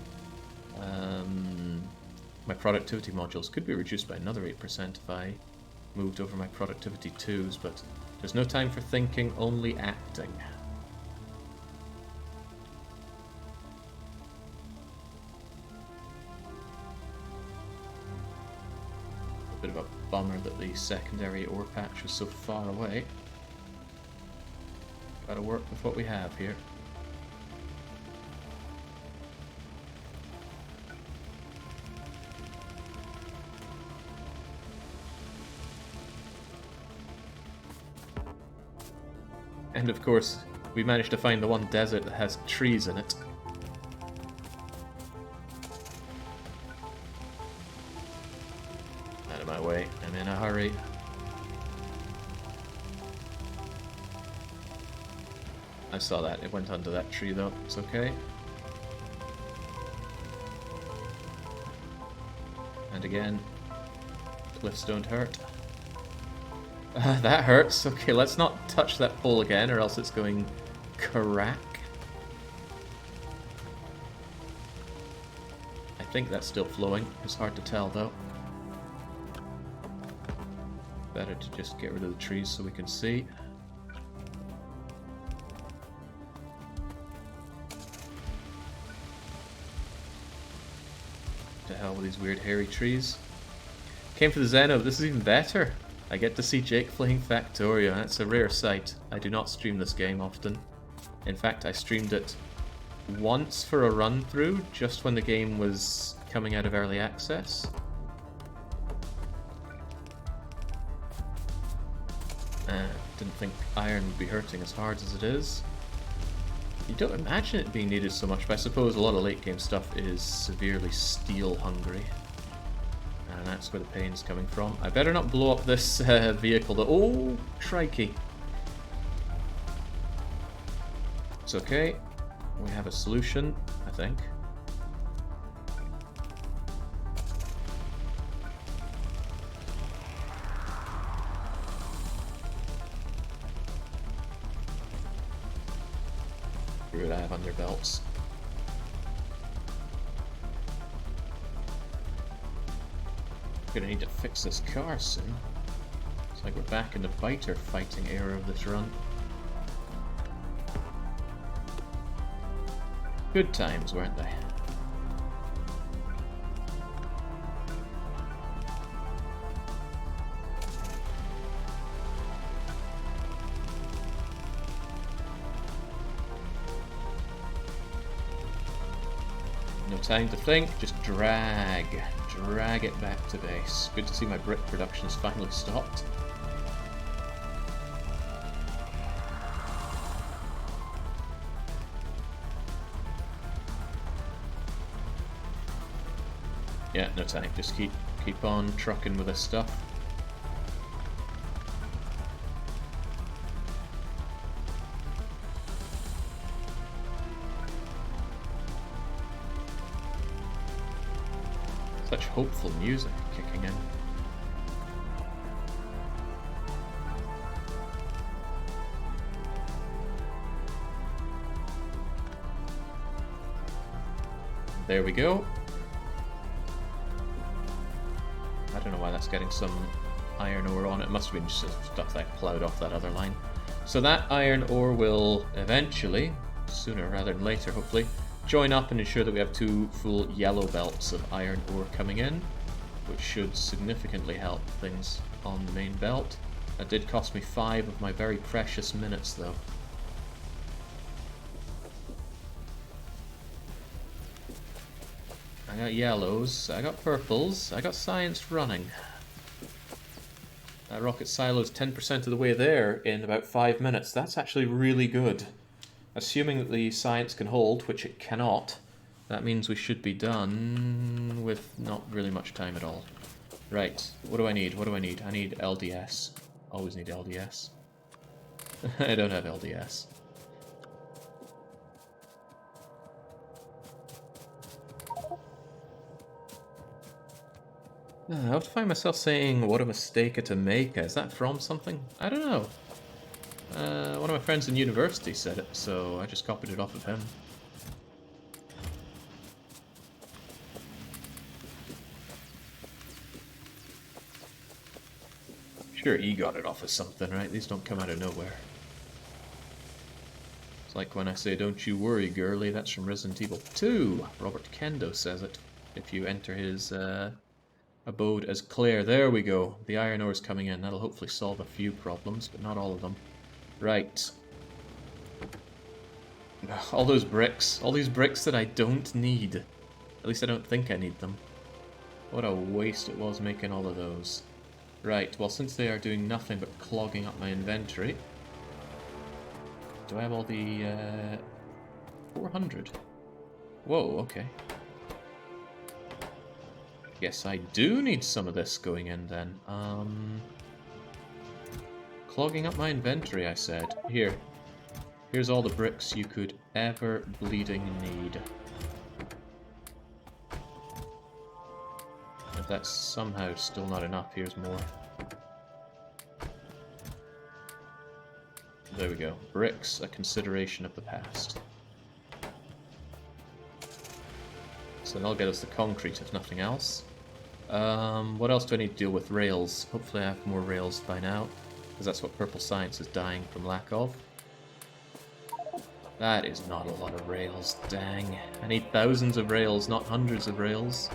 my productivity modules. Could be reduced by another 8% if I moved over my productivity 2s, but there's no time for thinking, only acting. Bit of a bummer that the secondary ore patch was so far away. Gotta work with what we have here. And of course, we managed to find the one desert that has trees in it. Out of my way, I'm in a hurry. I saw that, it went under that tree though, it's okay. And again, cliffs don't hurt. That hurts. Okay, let's not touch that pole again or else it's going crack. I think that's still flowing. It's hard to tell though. Better to just get rid of the trees so we can see. To hell with these weird hairy trees. Came for the Zeno, this is even better. I get to see Jake playing Factorio, that's a rare sight. I do not stream this game often. In fact, I streamed it once for a run through, just when the game was coming out of early access. Didn't think iron would be hurting as hard as it is. You don't imagine it being needed so much, but I suppose a lot of late game stuff is severely steel hungry. And that's where the pain's coming from. I better not blow up this vehicle though. Oh, crikey. It's okay. We have a solution, I think. What I have under belts. Gonna need to fix this car soon. It's like we're back in the biter fighting era of this run. Good times, weren't they? No time to think, just drag it back to base. Good to see my brick production has finally stopped. Yeah, no time. Just keep on trucking with this stuff. Such hopeful music kicking in. There we go. I don't know why that's getting some iron ore on it. It must have been just stuff that I plowed off that other line. So that iron ore will eventually, sooner rather than later hopefully, join up and ensure that we have 2 full yellow belts of iron ore coming in, which should significantly help things on the main belt. That did cost me 5 of my very precious minutes though. I got yellows, I got purples, I got science running. That rocket silo's 10% of the way there in about 5 minutes. That's actually really good. Assuming that the science can hold, which it cannot, that means we should be done with not really much time at all. Right, what do I need? What do I need? I need LDS. Always need LDS. I don't have LDS. I have to find myself saying, what a mistake to make. Is that from something? I don't know. One of my friends in university said it, so I just copied it off of him. Sure, he got it off of something, right? These don't come out of nowhere. It's like when I say, don't you worry, girlie, that's from Resident Evil 2. Robert Kendo says it. If you enter his abode as Claire. There we go. The iron ore is coming in. That'll hopefully solve a few problems, but not all of them. Right. All those bricks. All these bricks that I don't need. At least I don't think I need them. What a waste it was making all of those. Right, well since they are doing nothing but clogging up my inventory... Do I have all the... 400? Whoa, okay. Yes, I do need some of this going in then. Clogging up my inventory, I said. Here. Here's all the bricks you could ever bleeding need. If that's somehow still not enough, here's more. There we go. Bricks, a consideration of the past. So that'll get us the concrete, if nothing else. What else do I need to deal with? Rails. Hopefully I have more rails by now, because that's what Purple Science is dying from lack of. That is not a lot of rails, dang. I need thousands of rails, not hundreds of rails.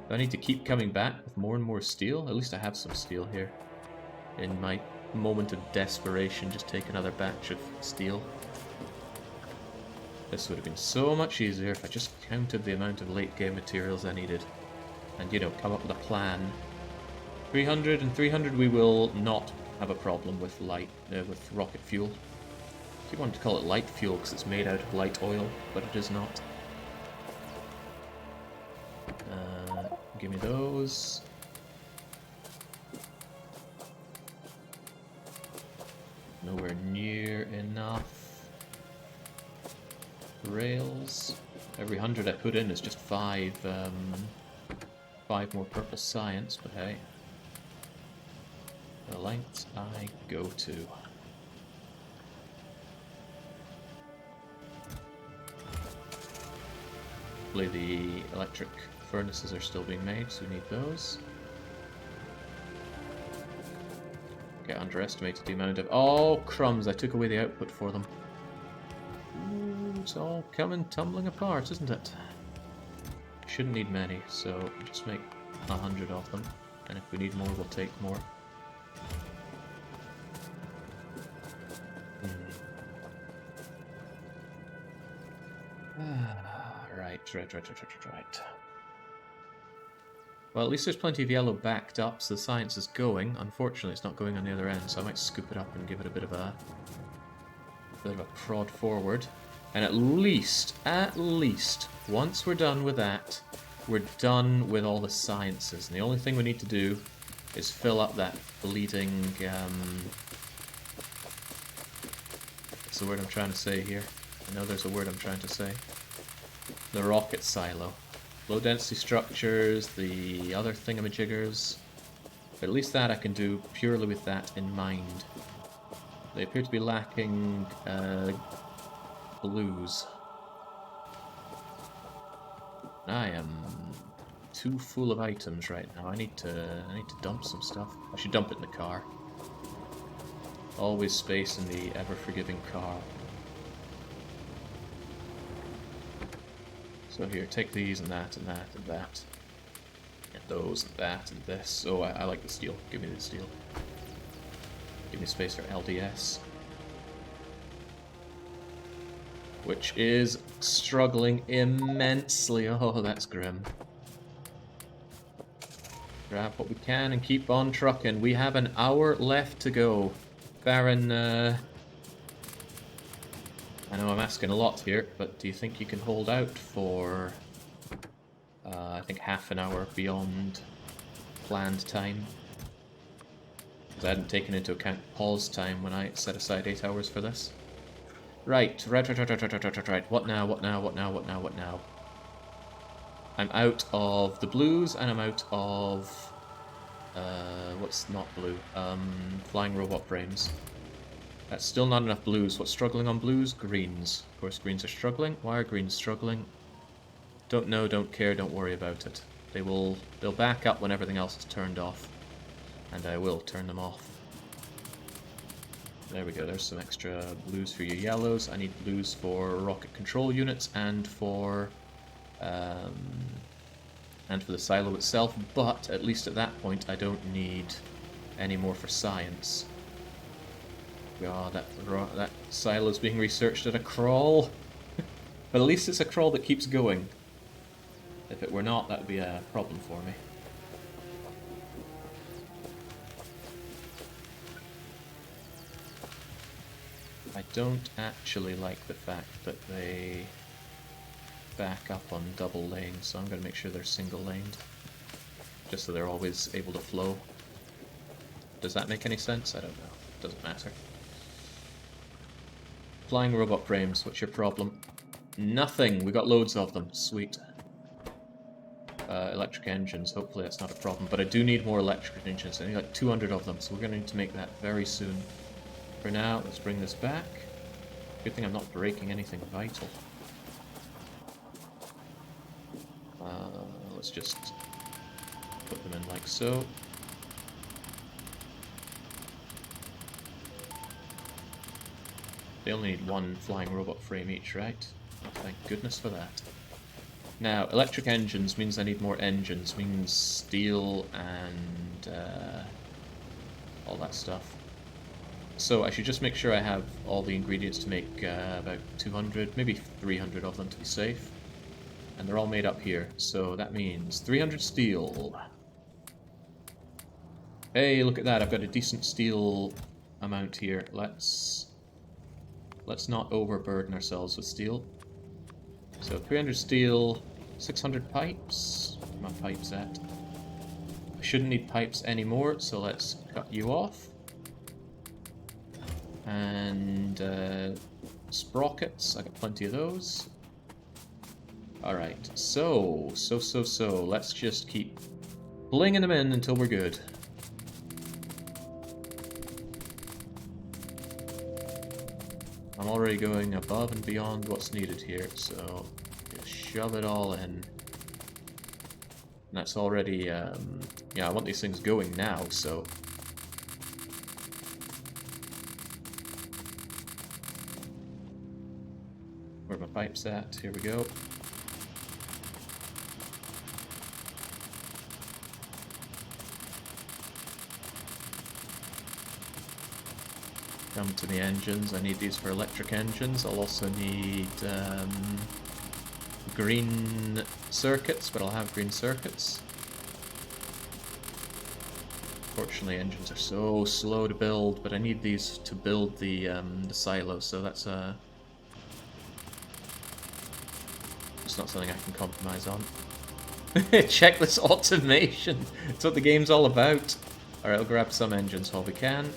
Do I need to keep coming back with more and more steel? At least I have some steel here. In my moment of desperation, just take another batch of steel. This would have been so much easier if I just counted the amount of late game materials I needed. And, you know, come up with a plan. 300 and 300 we will not have a problem with with rocket fuel. I keep wanting to call it light fuel because it's made out of light oil, but it is not. Give me those. Nowhere near enough. Rails. Every 100 I put in is just 5 more Purple Science, but hey. The lengths I go to. Hopefully the electric furnaces are still being made, so we need those. Okay, underestimated the amount of... Oh, crumbs, I took away the output for them. Ooh, it's all coming tumbling apart, isn't it? Shouldn't need many, so just make 100 of them. And if we need more, we'll take more. Right. Well, at least there's plenty of yellow backed up, so the science is going. Unfortunately, it's not going on the other end, so I might scoop it up and give it a bit of a prod forward. And at least, once we're done with that, we're done with all the sciences, and the only thing we need to do is fill up that bleeding, what's the word I'm trying to say here? I know there's a word I'm trying to say. The rocket silo. Low density structures, the other thingamajiggers. But at least that I can do purely with that in mind. They appear to be lacking blues. I am too full of items right now. I need to dump some stuff. I should dump it in the car. Always space in the ever-forgiving car. So here, take these and that and that and that. And those and that and this. Oh, I like the steel. Give me the steel. Give me space for LDS. Which is struggling immensely. Oh, that's grim. Grab what we can and keep on trucking. We have an hour left to go. Baron, I know I'm asking a lot here, but do you think you can hold out for, I think half an hour beyond planned time? Because I hadn't taken into account pause time when I set aside 8 hours for this. Right. What now? I'm out of the blues, and I'm out of, what's not blue? Flying robot frames. That's still not enough blues. What's struggling on blues? Greens. Of course, greens are struggling. Why are greens struggling? Don't know, don't care, don't worry about it. They'll back up when everything else is turned off. And I will turn them off. There we go, there's some extra blues for your yellows. I need blues for rocket control units and for the silo itself, but at least at that point I don't need any more for science. God, that silo's being researched at a crawl. But at least it's a crawl that keeps going. If it were not, that would be a problem for me. I don't actually like the fact that they back up on double lanes, so I'm going to make sure they're single laned. Just so they're always able to flow. Does that make any sense? I don't know. Doesn't matter. Flying robot frames, what's your problem? Nothing! We got loads of them. Sweet. Electric engines, hopefully that's not a problem. But I do need more electric engines. I need like 200 of them, so we're going to need to make that very soon. For now, let's bring this back. Good thing I'm not breaking anything vital. Let's just put them in like so. They only need one flying robot frame each, right? Oh, thank goodness for that. Now, electric engines means I need more engines, means steel and all that stuff. So I should just make sure I have all the ingredients to make about 200, maybe 300 of them to be safe. And they're all made up here, so that means 300 steel. Hey, look at that, I've got a decent steel amount here. Let's not overburden ourselves with steel. So 300 steel, 600 pipes. Where are my pipes at? I shouldn't need pipes anymore, so let's cut you off. And sprockets, I got plenty of those. Alright, so, let's just keep blinging them in until we're good. I'm already going above and beyond what's needed here, so just shove it all in. And that's already, yeah, I want these things going now, so... Where are my pipes at? Here we go. Come to the engines. I need these for electric engines. I'll also need green circuits, but I'll have green circuits. Fortunately, engines are so slow to build, but I need these to build the silo, so that's it's not something I can compromise on. Check this automation. It's what the game's all about. Alright, I'll grab some engines while we can.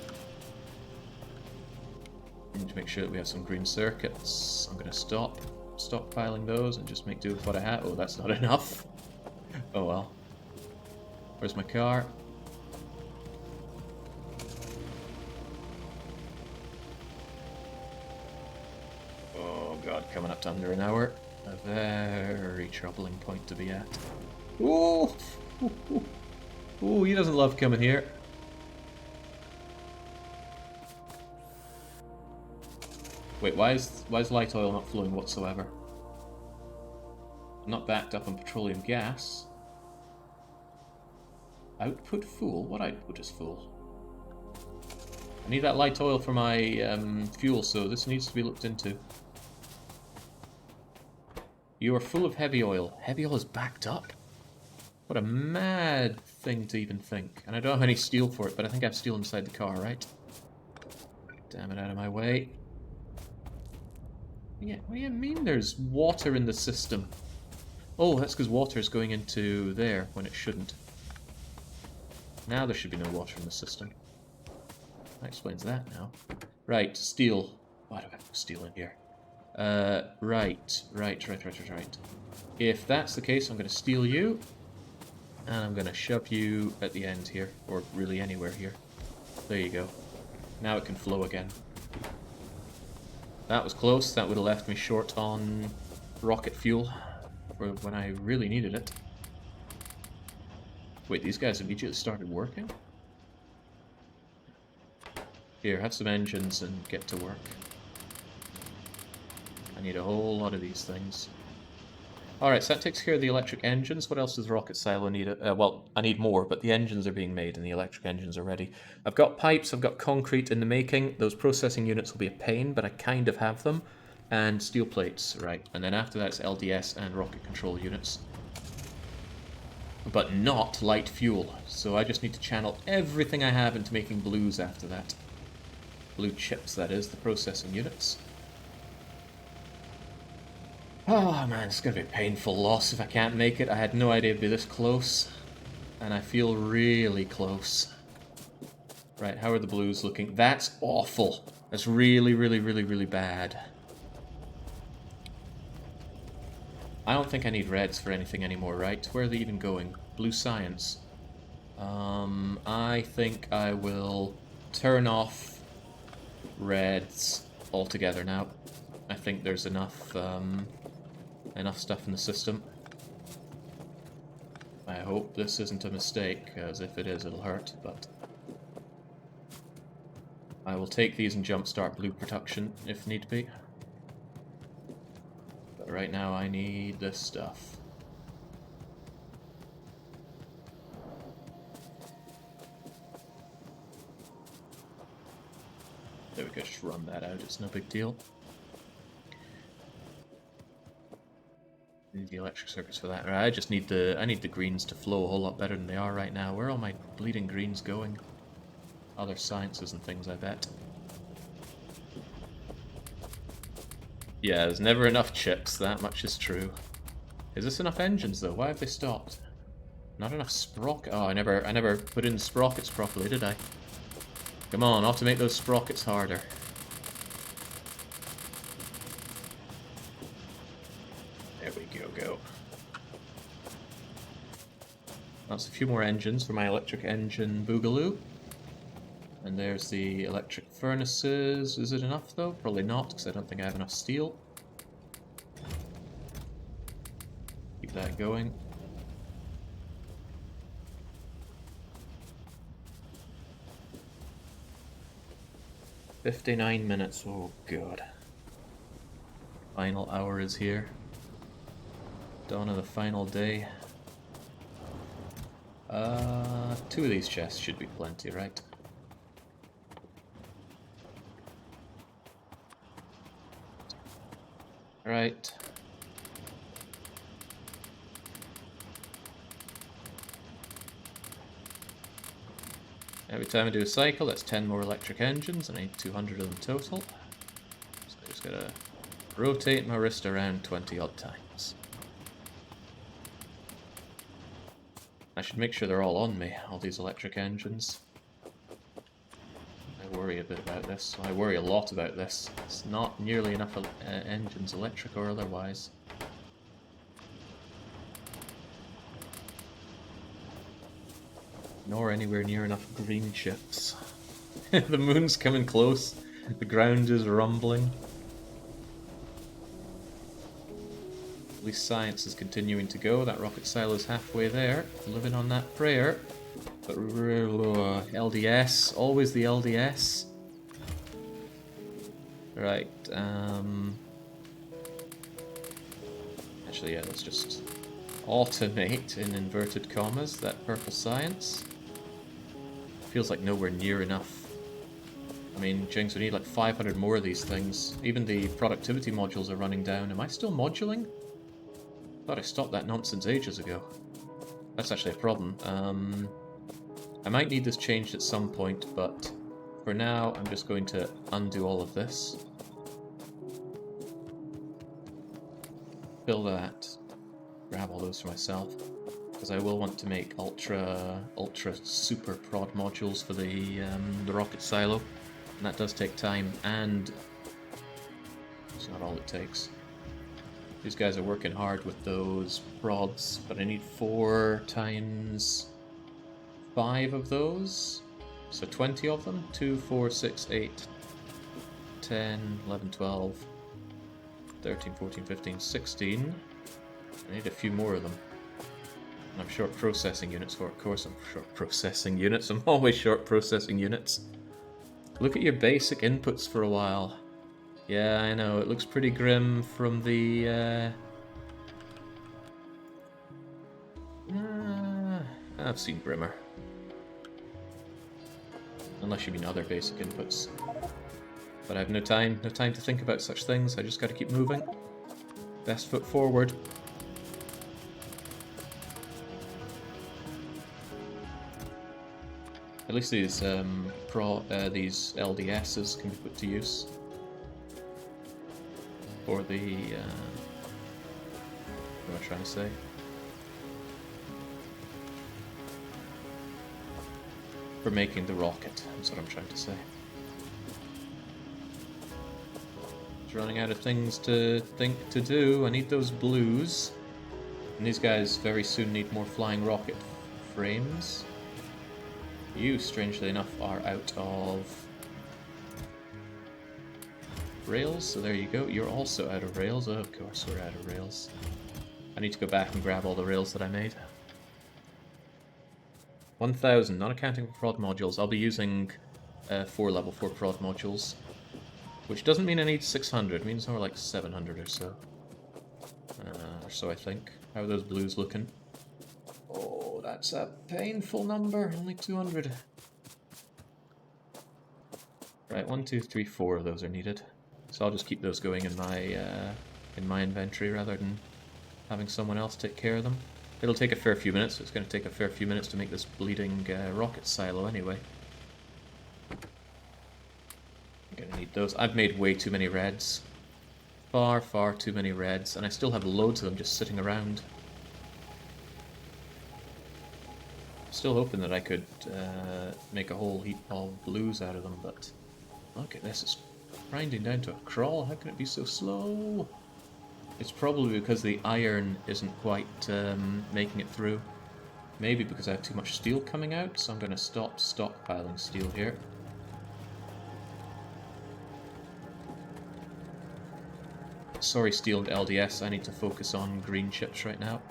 Need to make sure that we have some green circuits. I'm gonna stop stockpiling those and just make do with what I have. Oh, that's not enough. Oh well. Where's my car? Oh god, coming up to under an hour. A very troubling point to be at. Ooh! Ooh, he doesn't love coming here. Wait, why is light oil not flowing whatsoever? I'm not backed up on petroleum gas. Output full? What output is full? I need that light oil for my fuel, so this needs to be looked into. You are full of heavy oil. Heavy oil is backed up? What a mad thing to even think. And I don't have any steel for it, but I think I have steel inside the car, right? Damn it, out of my way. Yeah, what do you mean there's water in the system? Oh, that's because water is going into there when it shouldn't. Now there should be no water in the system. That explains that now. Right, steel. Why do I have steel in here? Right. If that's the case, I'm going to steal you. And I'm going to shove you at the end here. Or really anywhere here. There you go. Now it can flow again. That was close. That would have left me short on rocket fuel for when I really needed it. Wait, these guys immediately started working? Here, have some engines and get to work. I need a whole lot of these things. Alright, so that takes care of the electric engines. What else does the rocket silo need? Well, I need more, but the engines are being made and the electric engines are ready. I've got pipes, I've got concrete in the making. Those processing units will be a pain, but I kind of have them. And steel plates, right. And then after that it's LDS and rocket control units. But not light fuel. So I just need to channel everything I have into making blues after that. Blue chips, that is, the processing units. Oh man, it's gonna be a painful loss if I can't make it. I had no idea it'd be this close. And I feel really close. Right, how are the blues looking? That's awful. That's really bad. I don't think I need reds for anything anymore, right? Where are they even going? Blue science. I think I will turn off reds altogether now. I think there's enough stuff in the system. I hope this isn't a mistake, because if it is, it'll hurt, but I will take these and jumpstart blue production if need be. But right now I need this stuff. There we go, just run that out, it's no big deal. Need the electric circuits for that. Right, I just need I need the greens to flow a whole lot better than they are right now. Where are all my bleeding greens going? Other sciences and things, I bet. Yeah, there's never enough chips, that much is true. Is this enough engines though? Why have they stopped? Not enough sprocket. Oh, I never put in sprockets properly, did I? Come on, automate those sprockets harder. There we go. That's a few more engines for my electric engine boogaloo. And there's the electric furnaces. Is it enough though? Probably not, because I don't think I have enough steel. Keep that going. "59 minutes, oh god. Final hour is here. Dawn of the final day. 2 of these chests should be plenty, right? Right. Every time I do a cycle, that's 10 more electric engines, and I need 200 of them total. So I just gotta rotate my wrist around 20 odd times. I should make sure they're all on me, all these electric engines. I worry a bit about this. I worry a lot about this. It's not nearly enough engines, electric or otherwise. Nor anywhere near enough green chips. The moon's coming close. The ground is rumbling. At least science is continuing to go. That rocket silo's halfway there. Living on that prayer. But LDS. Always the LDS. Right, actually, yeah, let's just automate, in inverted commas, that purple science. Feels like nowhere near enough. I mean, Jinx, we need like 500 more of these things. Even the productivity modules are running down. Am I still moduling? Thought I stopped that nonsense ages ago. That's actually a problem. I might need this changed at some point, but for now, I'm just going to undo all of this. Fill that. Grab all those for myself. Because I will want to make ultra super prod modules for the rocket silo. And that does take time, and it's not all it takes. These guys are working hard with those prods, but I need 4 times 5 of those. So 20 of them. 2, 4, 6, 8, 10, 11, 12, 13, 14, 15, 16. I need a few more of them. And I'm short processing units for it. Of course I'm short processing units. I'm always short processing units. Look at your basic inputs for a while. Yeah, I know, it looks pretty grim from the... I've seen grimmer. Unless you mean other basic inputs. But I have no time to think about such things. I just gotta keep moving. Best foot forward. At least these these LDSs can be put to use for the what am I trying to say? For making the rocket, that's what I'm trying to say. Just running out of things to think to do. I need those blues. And these guys very soon need more flying rocket frames. You, strangely enough, are out of rails, so there you go. You're also out of rails. Oh, of course we're out of rails. I need to go back and grab all the rails that I made. 1,000, not accounting for prod modules. I'll be using 4 level 4 prod modules, which doesn't mean I need 600. It means more like 700 or so. Or so I think. How are those blues looking? Oh, that's a painful number. Only 200. Right, 1, 2, 3, 4 of those are needed. So I'll just keep those going in my inventory rather than having someone else take care of them. It'll take a fair few minutes. It's going to take a fair few minutes to make this bleeding rocket silo anyway. I'm going to need those. I've made way too many reds. Far, far too many reds, and I still have loads of them just sitting around. Still hoping that I could make a whole heap of blues out of them, but look at this, it's grinding down to a crawl. How can it be so slow? It's probably because the iron isn't quite making it through. Maybe because I have too much steel coming out, so I'm going to stop stockpiling steel here. Sorry, steel and LDS, I need to focus on green chips right now.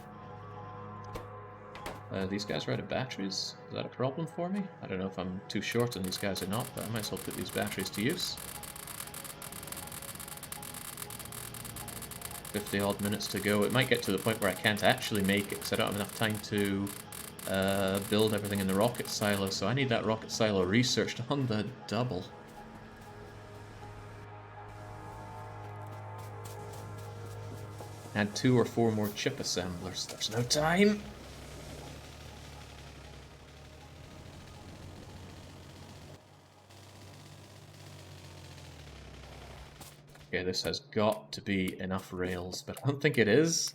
These guys are out of batteries. Is that a problem for me? I don't know if I'm too short on these guys or not, but I might as well put these batteries to use. 50 odd minutes to go. It might get to the point where I can't actually make it because I don't have enough time to build everything in the rocket silo, so I need that rocket silo researched on the double. Add 2 or 4 more chip assemblers. There's no time! Okay, this has got to be enough rails, but I don't think it is.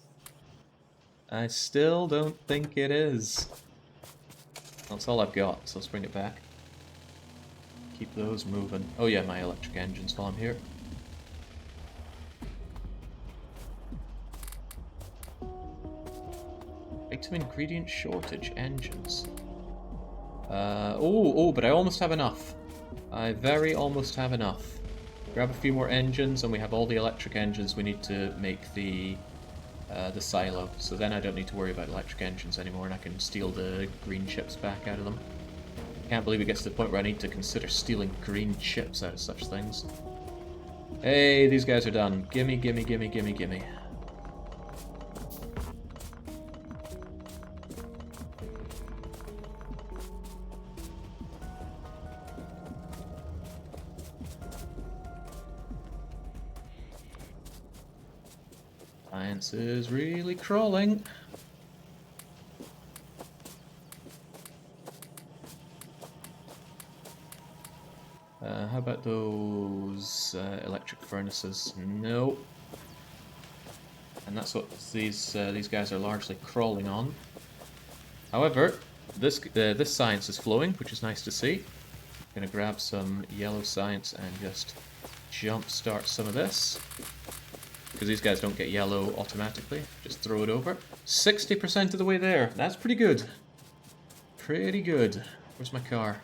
I still don't think it is. That's all I've got, so let's bring it back. Keep those moving. Oh yeah, my electric engines while I'm here. Item ingredient shortage, engines. But I almost have enough. I very almost have enough. Grab a few more engines and we have all the electric engines we need to make the silo. So then I don't need to worry about electric engines anymore and I can steal the green chips back out of them. Can't believe it gets to the point where I need to consider stealing green chips out of such things. Hey, these guys are done. Gimme, gimme, gimme, gimme, gimme. Science is really crawling. How about those electric furnaces? No. And that's what these guys are largely crawling on. However, this science is flowing, which is nice to see. I'm gonna grab some yellow science and just jumpstart some of this. Because these guys don't get yellow automatically. Just throw it over. 60% of the way there. That's pretty good. Pretty good. Where's my car?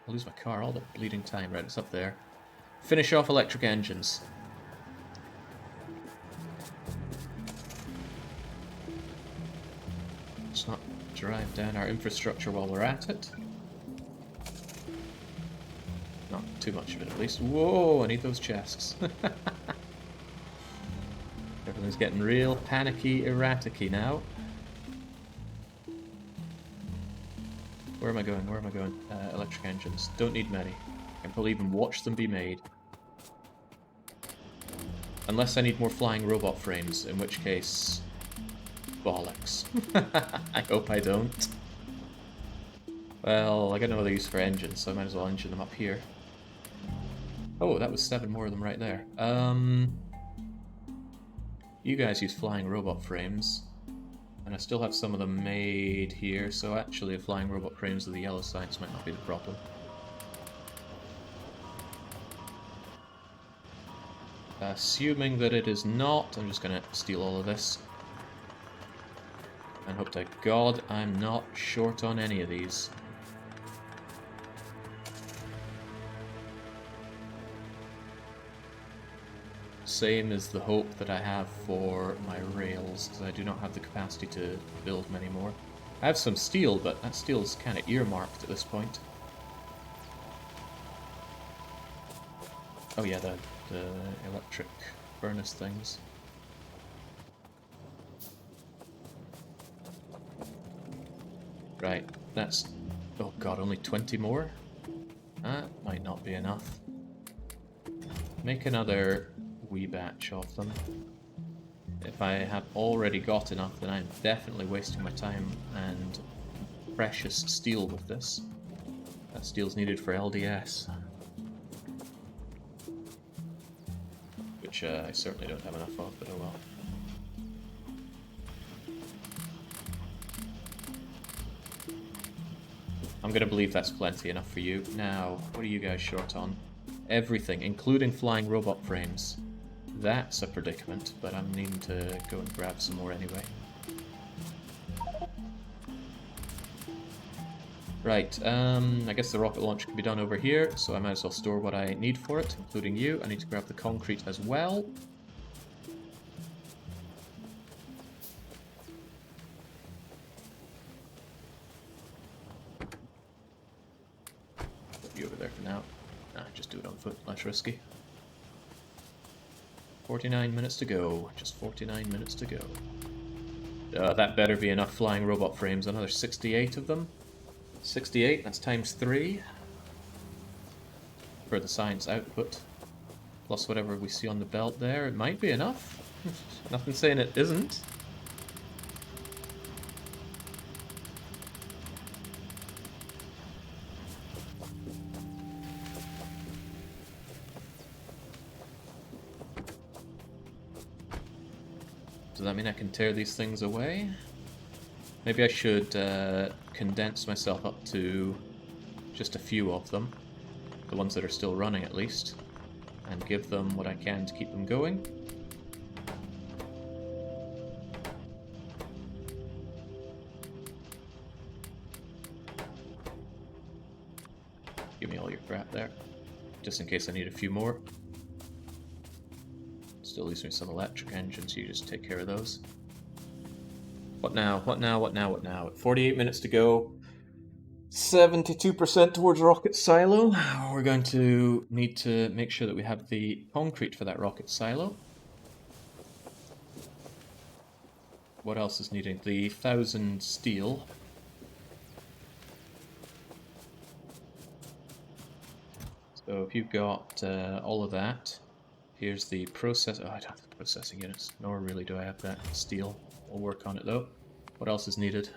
I'll lose my car all the bleeding time. Right, it's up there. Finish off electric engines. Let's not drive down our infrastructure while we're at it. Not too much of it, at least. Whoa, I need those chests. Everything's getting real panicky, erratic-y now. Where am I going? Where am I going? Electric engines. Don't need many. I can probably even watch them be made. Unless I need more flying robot frames, in which case... bollocks. I hope I don't. Well, I got no other use for engines, so I might as well engine them up here. Oh, that was 7 more of them right there. You guys use flying robot frames. And I still have some of them made here, so actually the flying robot frames of the yellow science might not be the problem. Assuming that it is not, I'm just going to steal all of this. And hope to God I'm not short on any of these. Same as the hope that I have for my rails, because I do not have the capacity to build many more. I have some steel, but that steel is kind of earmarked at this point. Oh yeah, the electric furnace things. Right, that's... oh god, only 20 more? That might not be enough. Make another wee batch of them. If I have already got enough, then I'm definitely wasting my time and precious steel with this. That steel's needed for LDS. Which I certainly don't have enough of, but oh well. I'm gonna believe that's plenty enough for you. Now, what are you guys short on? Everything, including flying robot frames. That's a predicament, but I'm needing to go and grab some more anyway. Right, I guess the rocket launch can be done over here, so I might as well store what I need for it, including you. I need to grab the concrete as well. Put you over there for now. Nah, just do it on foot, less risky. 49 minutes to go. Just 49 minutes to go. That better be enough flying robot frames. Another 68 of them. 68, that's times 3. For the science output. Plus whatever we see on the belt there. It might be enough. Nothing saying it isn't. Does that mean I can tear these things away? Maybe I should condense myself up to just a few of them. The ones that are still running, at least. And give them what I can to keep them going. Give me all your crap there. Just in case I need a few more. Still leaves me some electric engines, so you just take care of those. What now? What now? What now? What now? 48 minutes to go. 72% towards rocket silo. We're going to need to make sure that we have the concrete for that rocket silo. What else is needed? The 1,000 steel. So if you've got all of that, here's the process. Oh, I don't have the processing units, nor really do I have that steel. We'll work on it though. What else is needed?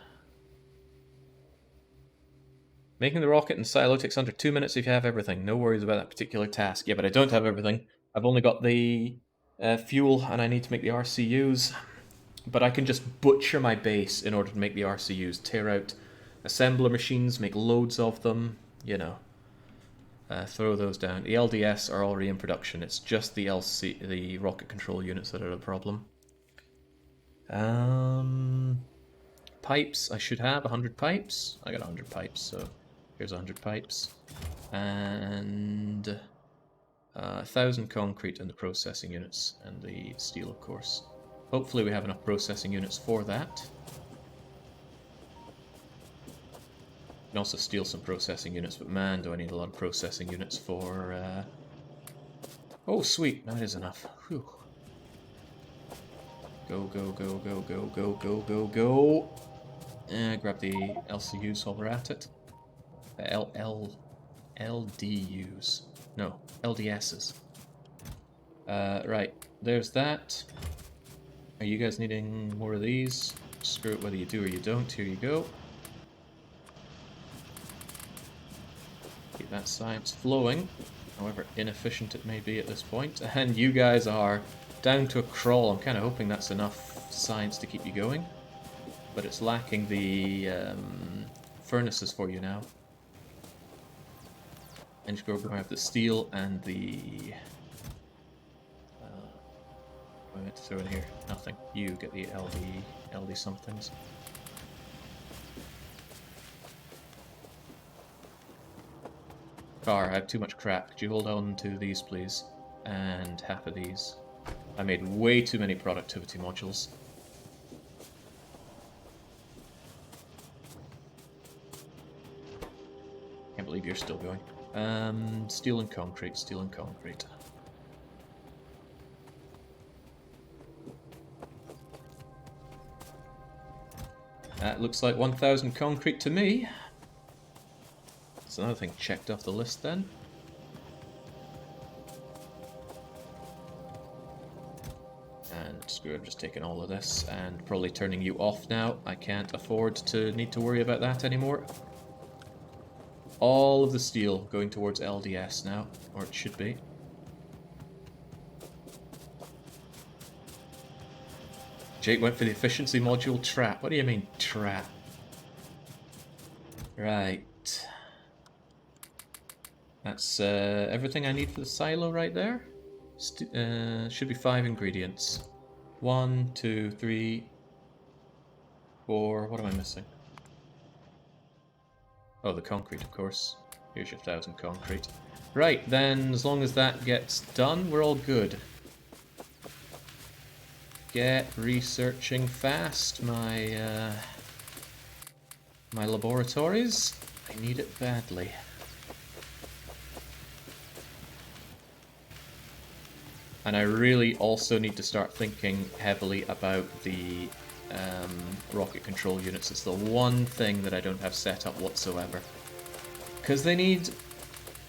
Making the rocket and silo takes under 2 minutes if you have everything. No worries about that particular task. Yeah, but I don't have everything. I've only got the fuel, and I need to make the RCUs. But I can just butcher my base in order to make the RCUs. Tear out assembler machines, make loads of them, you know. Throw those down. The LDS are already in production. It's just the the rocket control units that are the problem. Pipes, I should have 100 pipes. I got 100 pipes, so here's 100 pipes. And 1,000 concrete in the processing units, and the steel, of course. Hopefully we have enough processing units for that. Can also steal some processing units, but man, do I need a lot of processing units for... Oh, sweet, that is enough. Whew. Go, go, go, go, go, go, go, go, go. Grab the LCUs while we're at it. LDUs. No, LDSs. Right, there's that. Are you guys needing more of these? Screw it whether you do or you don't. Here you go. Keep that science flowing, however inefficient it may be at this point. And you guys are down to a crawl. I'm kind of hoping that's enough science to keep you going. But it's lacking the furnaces for you now. And we're going to have the steel and the... what do I meant to throw in here? Nothing. You get the LD somethings. Car, I have too much crap. Could you hold on to these, please? And half of these. I made way too many productivity modules. Can't believe you're still going. Steel and concrete, steel and concrete. That looks like 1,000 concrete to me. That's another thing checked off the list then. And screw it, I'm just taking all of this and probably turning you off now. I can't afford to need to worry about that anymore. All of the steel going towards LDS now, or it should be. Jake went for the efficiency module trap. What do you mean, trap? Right. That's everything I need for the silo right there. Should be 5 ingredients. 1, 2, 3, 4. What am I missing? Oh, the concrete, of course. Here's your 1,000 concrete. Right, then, as long as that gets done, we're all good. Get researching fast, my laboratories. I need it badly. And I really also need to start thinking heavily about the rocket control units. It's the one thing that I don't have set up whatsoever. Because they need...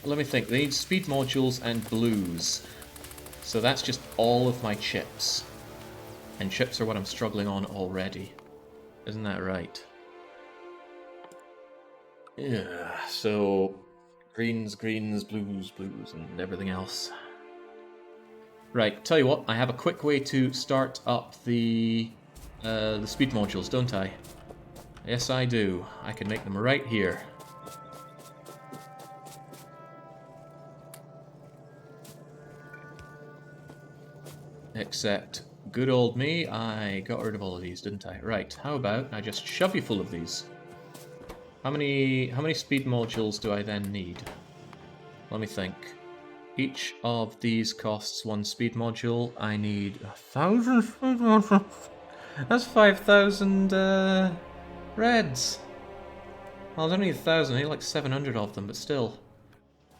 Let me think. They need speed modules and blues. So that's just all of my chips. And chips are what I'm struggling on already. Isn't that right? Yeah, so... Greens, greens, blues, blues, and everything else. Right, tell you what, I have a quick way to start up the speed modules, don't I? Yes, I do. I can make them right here. Except, good old me, I got rid of all of these, didn't I? Right, how about I just shove you full of these? How many speed modules do I then need? Let me think. Each of these costs 1 speed module. I need 1,000 speed modules. That's 5,000 reds. Well, I don't need 1,000, I need like 700 of them, but still.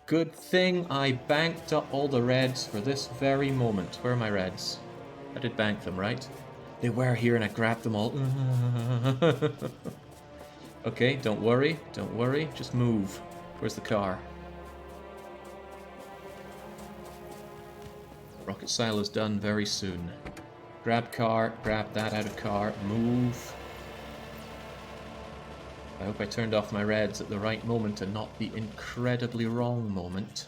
Good thing I banked up all the reds for this very moment. Where are my reds? I did bank them, right? They were here and I grabbed them all. Okay, don't worry, just move. Where's the car? Rocket silo's done very soon. Grab car, grab that out of car, move. I hope I turned off my reds at the right moment and not the incredibly wrong moment.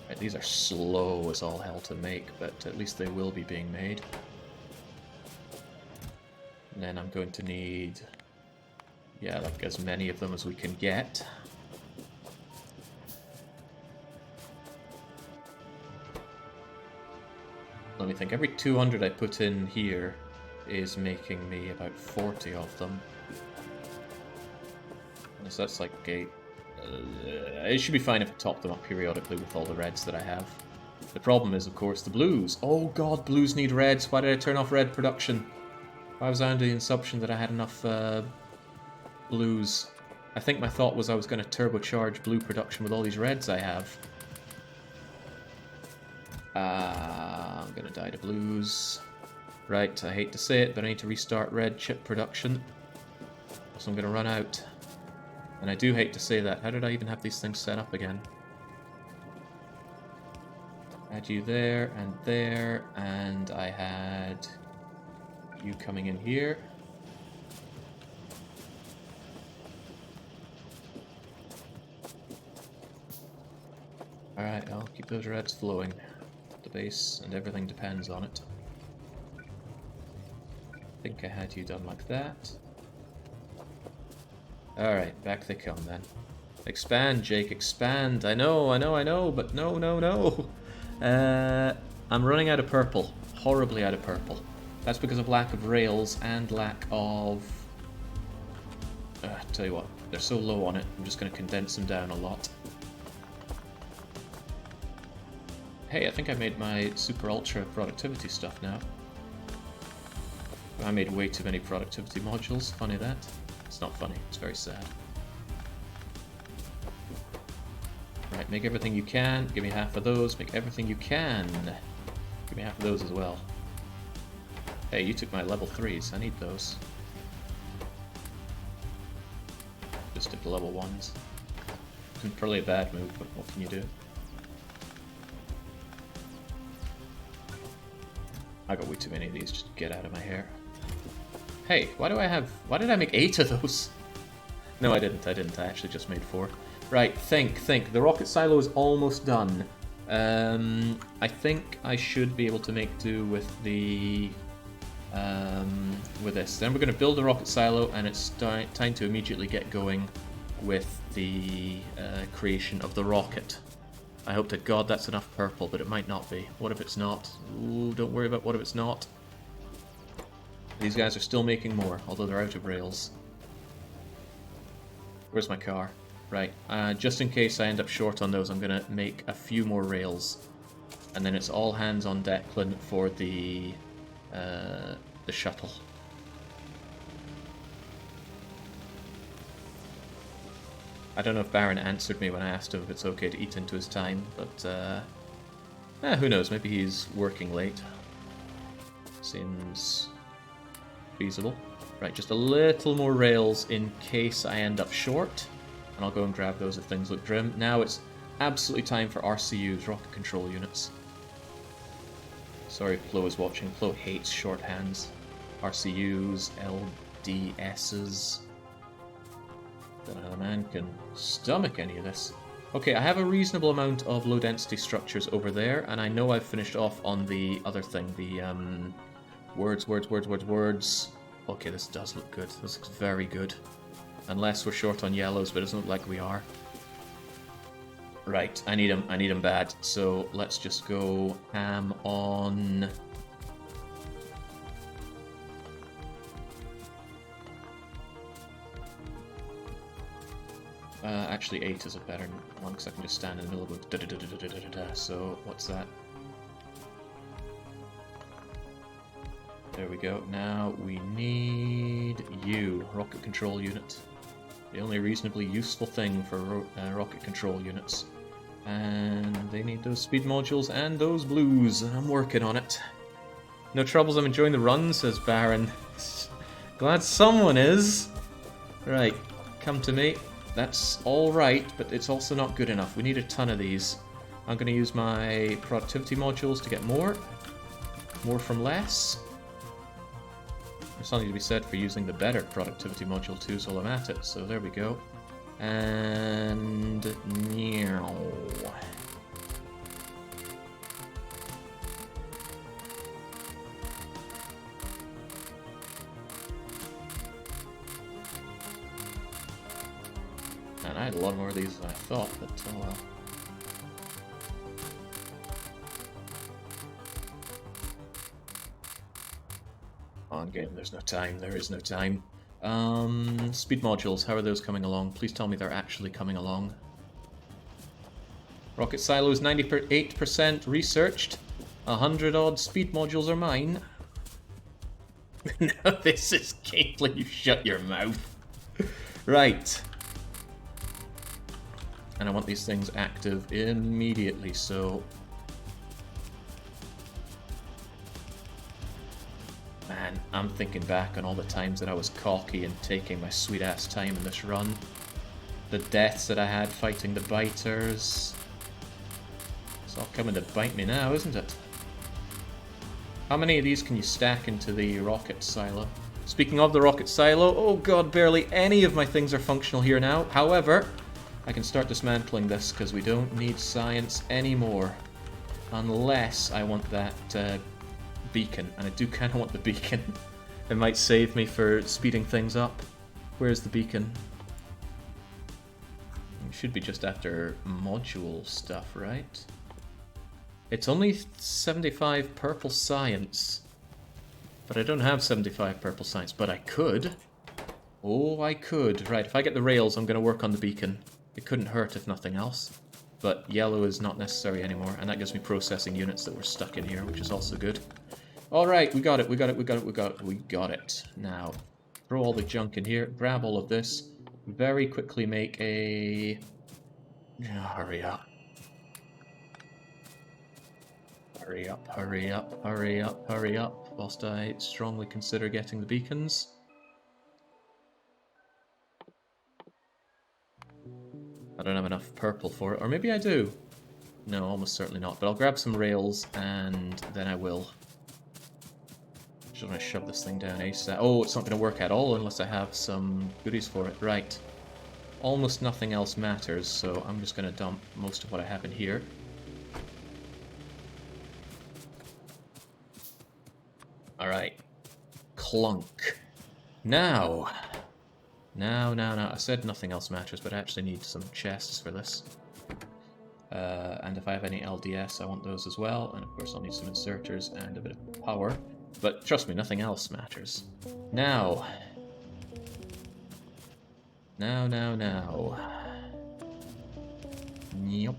Right, these are slow as all hell to make, but at least they will be being made. And then I'm going to need, yeah, like as many of them as we can get. Let me think, every 200 I put in here is making me about 40 of them. So that's like a... it should be fine if I top them up periodically with all the reds that I have. The problem is, of course, the blues. Oh god, blues need reds. Why did I turn off red production? Why was I under the assumption that I had enough blues? I think my thought was I was going to turbocharge blue production with all these reds I have. I'm gonna die to blues. Right, I hate to say it, but I need to restart red chip production. So I'm gonna run out. And I do hate to say that. How did I even have these things set up again? Had you there, and I had you coming in here. Alright, I'll keep those reds flowing. The base and everything depends on it. I think I had you done like that. Alright, back they come then. Expand, Jake, expand. I know, but no. I'm running out of purple. Horribly out of purple. That's because of lack of rails and lack of... tell you what, they're so low on it, I'm just going to condense them down a lot. Hey, I think I made my super ultra productivity stuff now. I made way too many productivity modules. Funny that. It's not funny, it's very sad. Right, make everything you can. Give me half of those. Make everything you can. Give me half of those as well. Hey, you took my level 3s. I need those. Just took the level 1s. Probably a bad move, but what can you do? I got way too many of these, just get out of my hair. Hey, why did I make 8 of those? No, I didn't, I actually just made 4. Right, think. The rocket silo is almost done. I think I should be able to make do with the... with this. Then we're going to build the rocket silo, and it's time to immediately get going with the creation of the rocket. I hope to God that's enough purple, but it might not be. What if it's not? Ooh, don't worry about what if it's not. These guys are still making more, although they're out of rails. Where's my car? Right, just in case I end up short on those, I'm going to make a few more rails. And then it's all hands on deck for the shuttle. I don't know if Baron answered me when I asked him if it's okay to eat into his time, but who knows, maybe he's working late. Seems feasible. Right, just a little more rails in case I end up short, and I'll go and grab those if things look grim. Now it's absolutely time for RCUs, rocket control units. Sorry if Flo is watching, Flo hates shorthands. RCUs, LDSs... Don't know how a man can stomach any of this. Okay, I have a reasonable amount of low-density structures over there, and I know I've finished off on the other thing, the, words. Okay, this does look good. This looks very good. Unless we're short on yellows, but it doesn't look like we are. Right, I need them bad. So let's just go ham on... actually 8 is a better one, because I can just stand in the middle of it. So, what's that? There we go. Now we need you, rocket control unit. The only reasonably useful thing for rocket control units. And they need those speed modules and those blues. I'm working on it. No troubles, I'm enjoying the run, says Baron. Glad someone is. Right, come to me. That's alright, but it's also not good enough. We need a ton of these. I'm going to use my productivity modules to get more. More from less. There's something to be said for using the better productivity module too, so I'm at it. So there we go. And... meow. And I had a lot more of these than I thought, but oh well. On game, there's no time, there is no time. Speed modules, how are those coming along? Please tell me they're actually coming along. Rocket silos, 98% researched. 100 odd speed modules are mine. No, this is gameplay, you shut your mouth. Right. And I want these things active immediately, so... Man, I'm thinking back on all the times that I was cocky and taking my sweet-ass time in this run. The deaths that I had fighting the biters. It's all coming to bite me now, isn't it? How many of these can you stack into the rocket silo? Speaking of the rocket silo, oh god, barely any of my things are functional here now. However, I can start dismantling this because we don't need science anymore. Unless I want that beacon, and I do kind of want the beacon. It might save me for speeding things up. Where's the beacon? It should be just after module stuff, right? It's only 75 purple science. But I don't have 75 purple science, but I could. Oh, I could. Right, if I get the rails, I'm going to work on the beacon. It couldn't hurt if nothing else. But yellow is not necessary anymore, and that gives me processing units that were stuck in here, which is also good. Alright, we got it, we got it, we got it, we got it, we got it. Now, throw all the junk in here, grab all of this, very quickly make a... Oh, hurry up. Hurry up, hurry up, hurry up, hurry up, whilst I strongly consider getting the beacons. I don't have enough purple for it, or maybe I do. No, almost certainly not, but I'll grab some rails and then I will. Just want to shove this thing down ASAP. Oh, it's not going to work at all unless I have some goodies for it. Right. Almost nothing else matters, so I'm just going to dump most of what I have in here. Alright. Clunk. Now. Now. I said nothing else matters, but I actually need some chests for this. And if I have any LDS, I want those as well. And of course I'll need some inserters and a bit of power. But trust me, nothing else matters. Now. Now. Yep.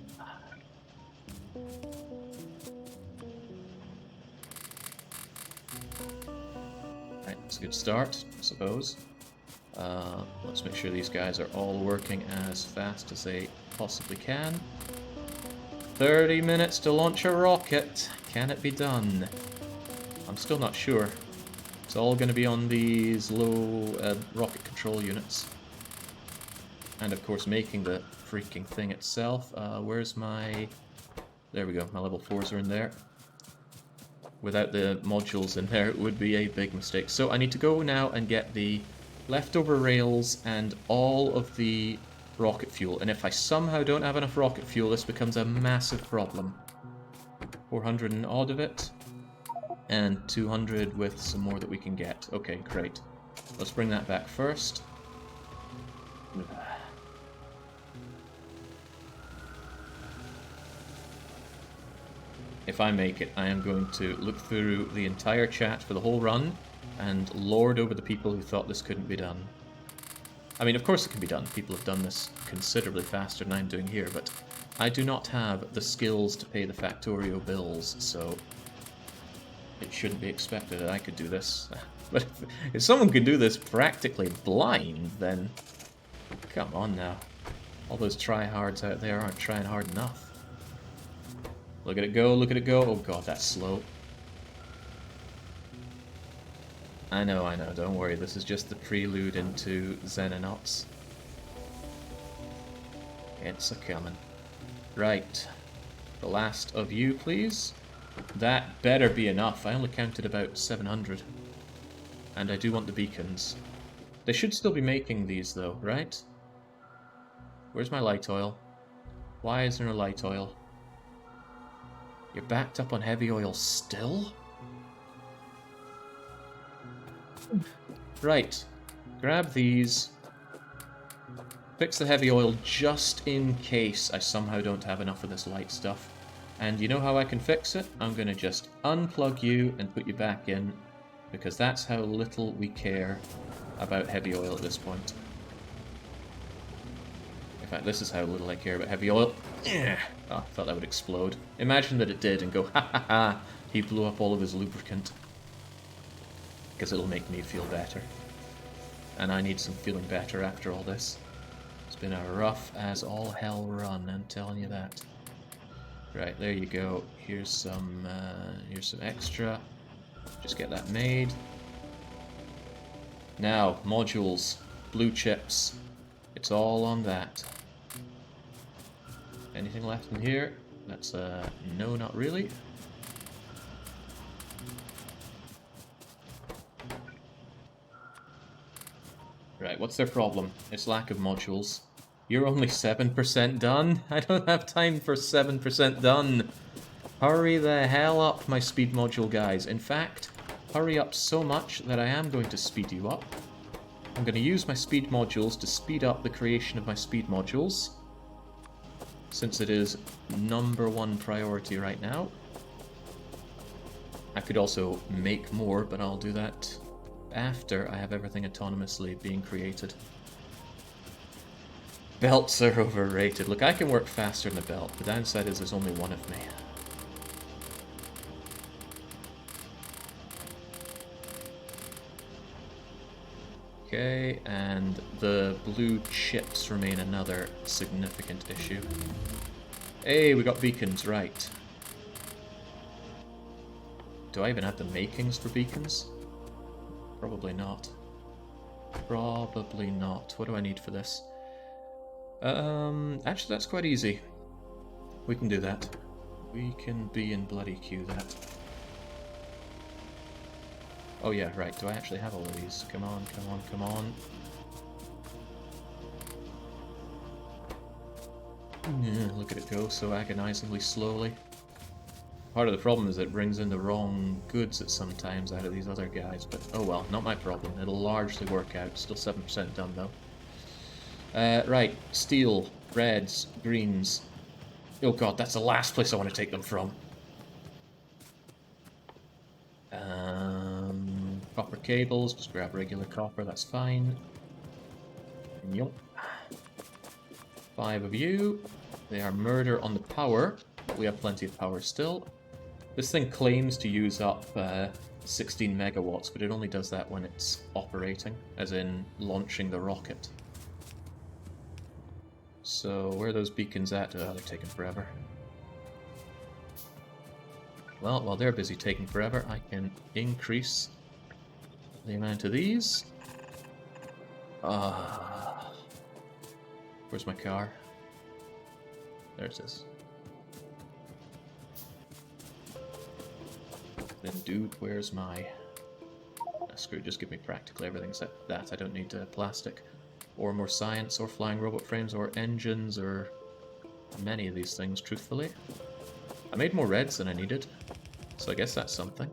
Right, that's a good start, I suppose. Let's make sure these guys are all working as fast as they possibly can. 30 minutes to launch a rocket. Can it be done? I'm still not sure. It's all going to be on these low rocket control units. And of course making the freaking thing itself. Where's my... There we go, my level 4s are in there. Without the modules in there, it would be a big mistake. So I need to go now and get the leftover rails and all of the rocket fuel. And if I somehow don't have enough rocket fuel, this becomes a massive problem. 400 and odd of it. And 200 with some more that we can get. Okay, great. Let's bring that back first. If I make it, I am going to look through the entire chat for the whole run and lord over the people who thought this couldn't be done. I mean, of course it can be done. People have done this considerably faster than I'm doing here, but I do not have the skills to pay the Factorio bills, so it shouldn't be expected that I could do this. But if someone can do this practically blind, then come on now. All those tryhards out there aren't trying hard enough. Look at it go, look at it go. Oh god, that's slow. I know, don't worry. This is just the prelude into Xenonauts. It's a-coming. Right. The last of you, please. That better be enough. I only counted about 700. And I do want the beacons. They should still be making these, though, right? Where's my light oil? Why is there no light oil? You're backed up on heavy oil still? Right. Grab these. Fix the heavy oil just in case I somehow don't have enough of this light stuff. And you know how I can fix it? I'm going to just unplug you and put you back in, because that's how little we care about heavy oil at this point. In fact, this is how little I care about heavy oil. Oh, I thought that would explode. Imagine that it did and go, ha ha ha, he blew up all of his lubricant. Because it'll make me feel better. And I need some feeling better after all this. It's been a rough as all hell run, I'm telling you that. Right, there you go. Here's some extra. Just get that made. Now, modules, blue chips. It's all on that. Anything left in here? That's no, not really. Right, what's their problem? It's lack of modules. You're only 7% done? I don't have time for 7% done. Hurry the hell up, my speed module guys. In fact, hurry up so much that I am going to speed you up. I'm going to use my speed modules to speed up the creation of my speed modules, since it is #1 priority right now. I could also make more, but I'll do that after I have everything autonomously being created. Belts are overrated. Look, I can work faster than a belt. The downside is there's only one of me. Okay, and the blue chips remain another significant issue. Hey, we got beacons, right. Do I even have the makings for beacons? Probably not. Probably not. What do I need for this? Actually that's quite easy. We can do that. We can be in bloody queue that. Oh yeah, right, do I actually have all of these? Come on, come on, come on. Yeah, look at it go so agonizingly slowly. Part of the problem is it brings in the wrong goods at some times out of these other guys, but oh well, not my problem. It'll largely work out. Still 7% done though. Right, steel, reds, greens. Oh god, that's the last place I want to take them from. Copper cables, just grab regular copper, that's fine. Yup. 5 of you. They are murder on the power, but we have plenty of power still. This thing claims to use up 16 megawatts, but it only does that when it's operating, as in launching the rocket. So, where are those beacons at? Oh, they're taking forever. Well, while they're busy taking forever, I can increase the amount of these. Where's my car? There it is. Then, dude, where's my... screw it, just give me practically everything except that. I don't need plastic. Or more science, or flying robot frames, or engines, or many of these things, truthfully. I made more reds than I needed, so I guess that's something.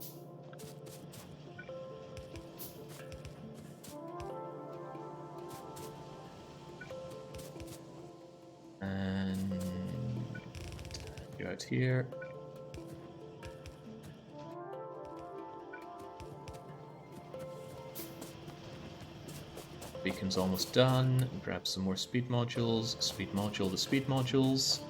And go out here. Beacon's almost done. Grab some more speed modules. Speed module the speed modules.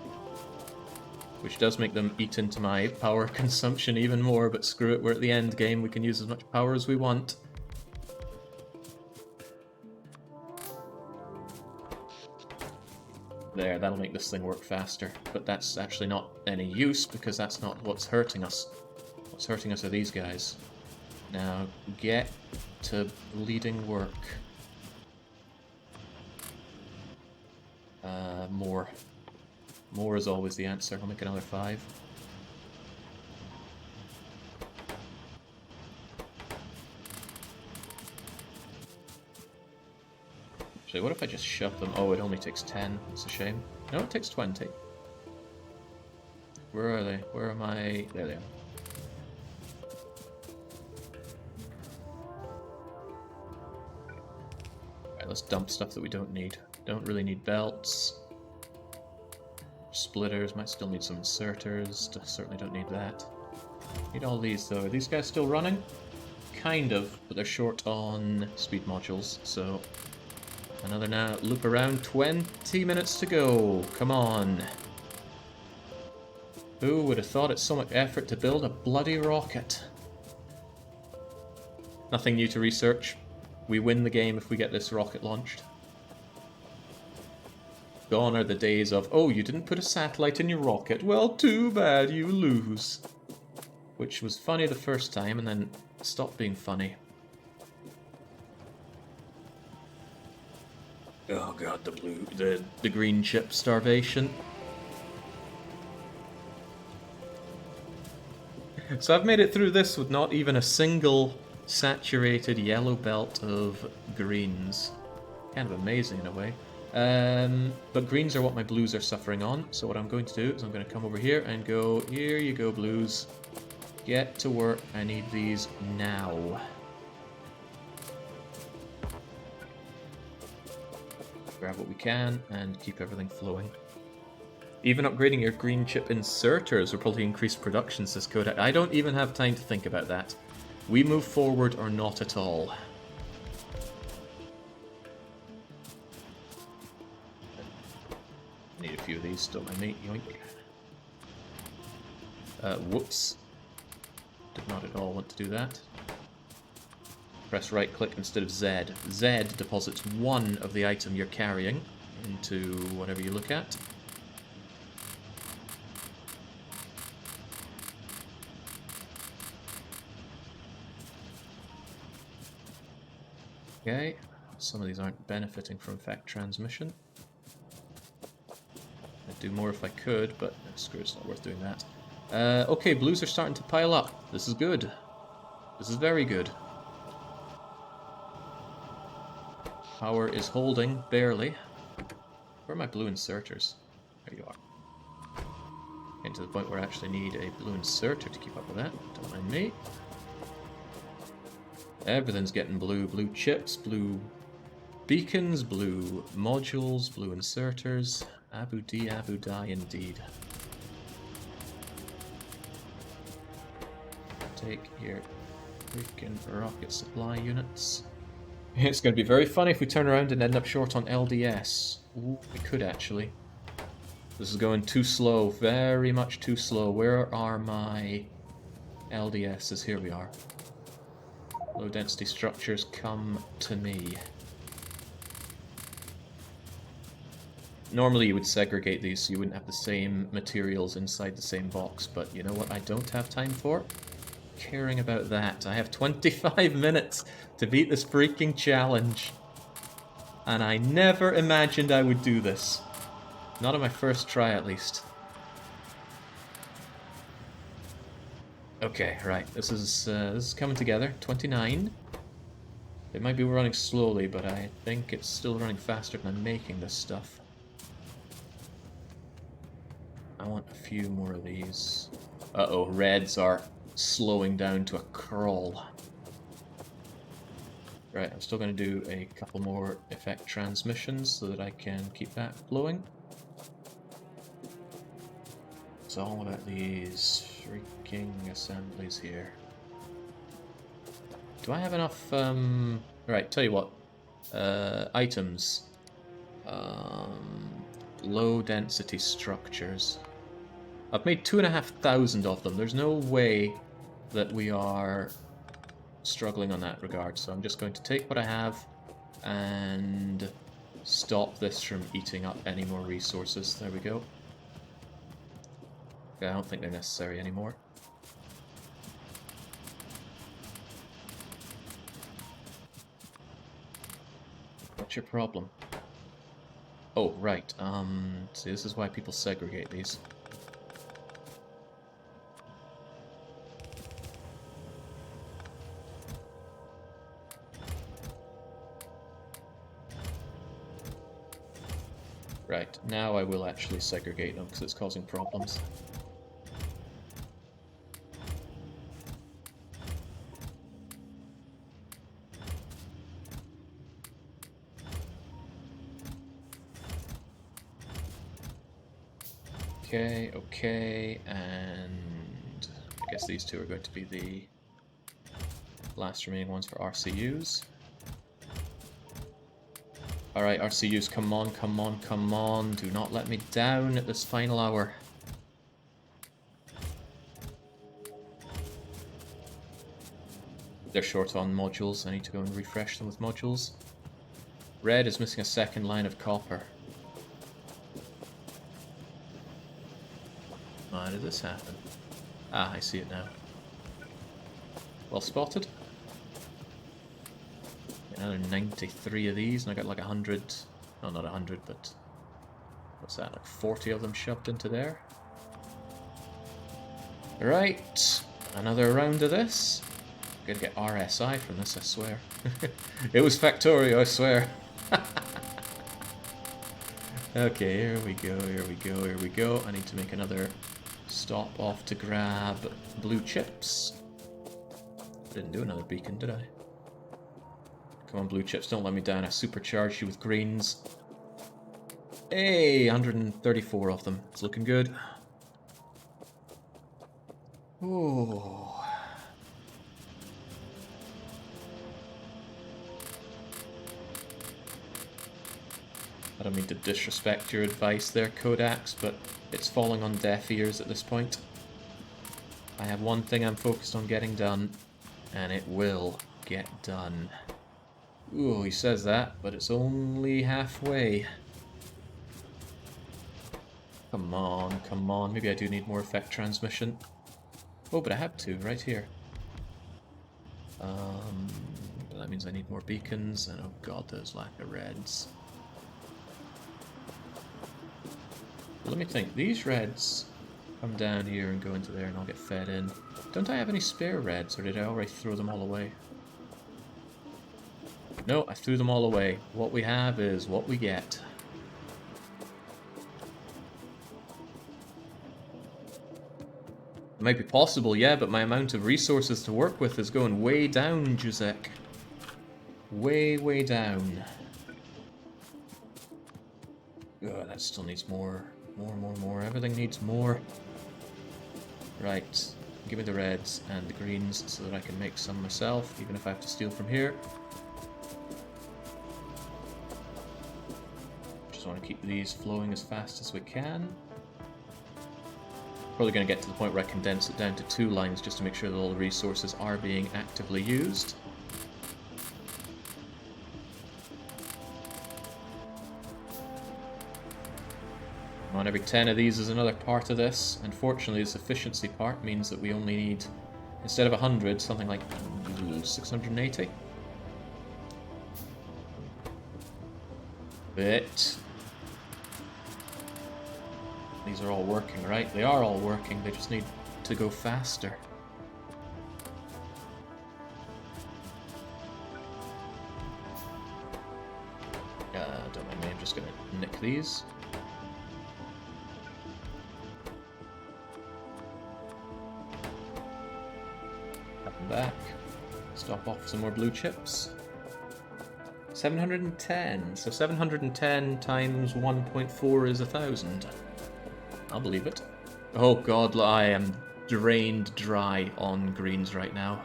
Which does make them eat into my power consumption even more, but screw it, we're at the end game. We can use as much power as we want. There, that'll make this thing work faster. But that's actually not any use, because that's not what's hurting us. What's hurting us are these guys. Now, get to bleeding work. More. More is always the answer. I'll make another 5. Actually, what if I just shove them? Oh, it only takes 10. It's a shame. No, it takes 20. Where are they? Where am I? There they are. Alright, let's dump stuff that we don't need. Don't really need belts. Splitters, might still need some inserters. Certainly don't need that. Need all these though. Are these guys still running? Kind of, but they're short on speed modules, so another now loop around. 20 minutes to go. Come on. Who would have thought it's so much effort to build a bloody rocket? Nothing new to research. We win the game if we get this rocket launched. Gone are the days of, oh, you didn't put a satellite in your rocket. Well, too bad, you lose. Which was funny the first time and then stopped being funny. Oh god, the green chip starvation. So I've made it through this with not even a single saturated yellow belt of greens. Kind of amazing in a way. But greens are what my blues are suffering on, so what I'm going to do is I'm going to come over here and go, here you go blues, get to work, I need these now. Grab what we can and keep everything flowing. Even upgrading your green chip inserters will probably increase production, says Kodak. I don't even have time to think about that. We move forward or not at all. Need a few of these still, my mate. Yoink. Whoops. Did not at all want to do that. Press right click instead of Z. Z deposits one of the item you're carrying into whatever you look at. Okay, some of these aren't benefiting from fact transmission. I'd do more if I could, but screw it, it's not worth doing that. Okay, blues are starting to pile up. This is good. This is very good. Power is holding, barely. Where are my blue inserters? There you are. Getting to the point where I actually need a blue inserter to keep up with that. Don't mind me. Everything's getting blue. Blue chips, blue beacons, blue modules, blue inserters. Abu die indeed. Take your freaking rocket supply units. It's going to be very funny if we turn around and end up short on LDS. Ooh, we could actually. This is going too slow, very much too slow. Where are my LDSs? Here we are. Low density structures, come to me. Normally you would segregate these so you wouldn't have the same materials inside the same box, but you know what I don't have time for? Caring about that. I have 25 minutes to beat this freaking challenge. And I never imagined I would do this. Not on my first try, at least. Okay, right. This is coming together. 29. It might be running slowly, but I think it's still running faster than I'm making this stuff. I want a few more of these. Uh-oh, reds are slowing down to a crawl. Right, I'm still going to do a couple more effect transmissions so that I can keep that flowing. It's all about these freaking assemblies here. Do I have enough, Right, tell you what. Items. Low density structures. I've made 2,500 of them. There's no way that we are struggling on that regard, so I'm just going to take what I have and stop this from eating up any more resources. There we go. Okay, I don't think they're necessary anymore. What's your problem? Oh, right. See, this is why people segregate these. Right, now I will actually segregate them because it's causing problems. Okay, okay, and I guess these two are going to be the last remaining ones for RCUs. Alright, RCUs, come on, come on, come on. Do not let me down at this final hour. They're short on modules. I need to go and refresh them with modules. Red is missing a second line of copper. Why did this happen? Ah, I see it now. Well spotted. Another 93 of these, and I got like 100, no, not 100, but what's that, like 40 of them shoved into there. Right, another round of this. I'm gonna get RSI from this, I swear. It was Factorio, I swear. Okay, here we go, here we go, here we go. I need to make another stop off to grab blue chips. I didn't do another beacon, did I? Come on, blue chips, don't let me down. I supercharged you with greens. Hey, 134 of them. It's looking good. Ooh. I don't mean to disrespect your advice there, Kodaks, but it's falling on deaf ears at this point. I have one thing I'm focused on getting done, and it will get done. Ooh, he says that, but it's only halfway. Come on, come on. Maybe I do need more effect transmission. Oh, but I have two right here. That means I need more beacons, and oh god, there's lack of reds. Let me think. These reds come down here and go into there, and I'll get fed in. Don't I have any spare reds, or did I already throw them all away? No, I threw them all away. What we have is what we get. It might be possible, yeah, but my amount of resources to work with is going way down, Juzek. Way, way down. Ugh, that still needs more. More. Everything needs more. Right. Give me the reds and the greens so that I can make some myself, even if I have to steal from here. Just want to keep these flowing as fast as we can. Probably going to get to the point where I condense it down to 2 lines just to make sure that all the resources are being actively used. On every 10 of these is another part of this. Unfortunately, this efficiency part means that we only need, instead of 100, something like 680. But these are all working, right? They are all working, they just need to go faster. make these. Up and back. Stop off some more blue chips. 710. So 710 times 1.4 is 1,000. I'll believe it. Oh god, I am drained dry on greens right now.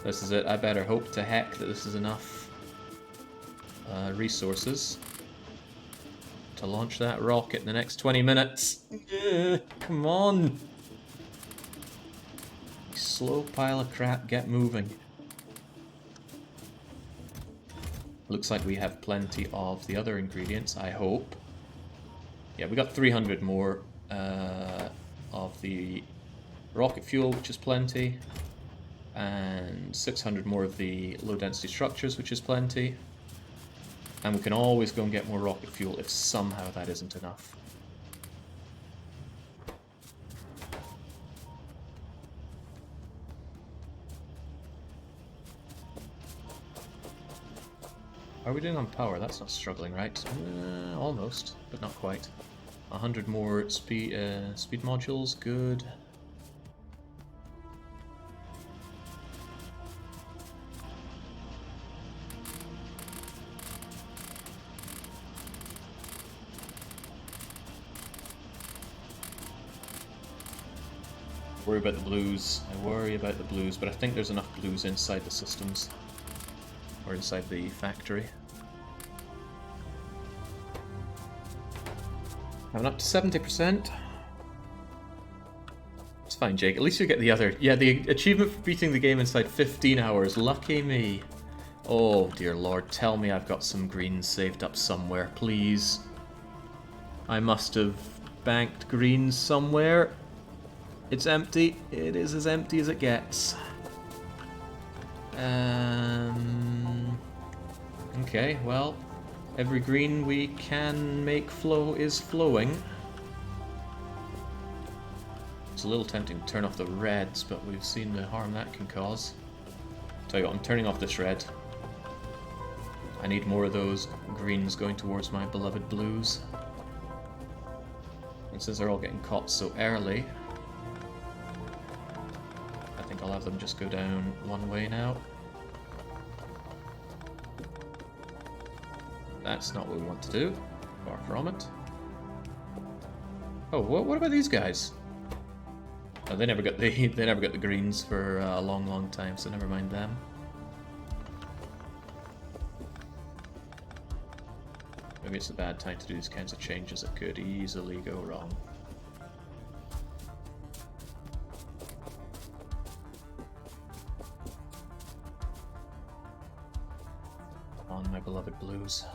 This is it. I better hope to heck that this is enough resources to launch that rocket in the next 20 minutes. Come on! You slow pile of crap, get moving. Looks like we have plenty of the other ingredients, I hope. Yeah, we got 300 more of the rocket fuel, which is plenty. And 600 more of the low-density structures, which is plenty. And we can always go and get more rocket fuel if somehow that isn't enough. How are we doing on power? That's not struggling, right? Almost, but not quite. 100 more speed modules, good. Worry about the blues. I worry about the blues, but I think there's enough blues inside the systems. Or inside the factory. Coming up to 70%. It's fine, Jake. At least you get the other... Yeah, the achievement for beating the game inside 15 hours. Lucky me. Oh, dear lord. Tell me I've got some greens saved up somewhere, please. I must have banked greens somewhere. It's empty. It is as empty as it gets. Okay, well, every green we can make flow is flowing. It's a little tempting to turn off the reds, but we've seen the harm that can cause. Tell you what, I'm turning off this red. I need more of those greens going towards my beloved blues. And since they're all getting caught so early, I think I'll have them just go down one way now. That's not what we want to do. Far from it. Oh, what about these guys? Oh, they never got the greens for a long, long time, so never mind them. Maybe it's a bad time to do these kinds of changes that could easily go wrong. On my beloved blues.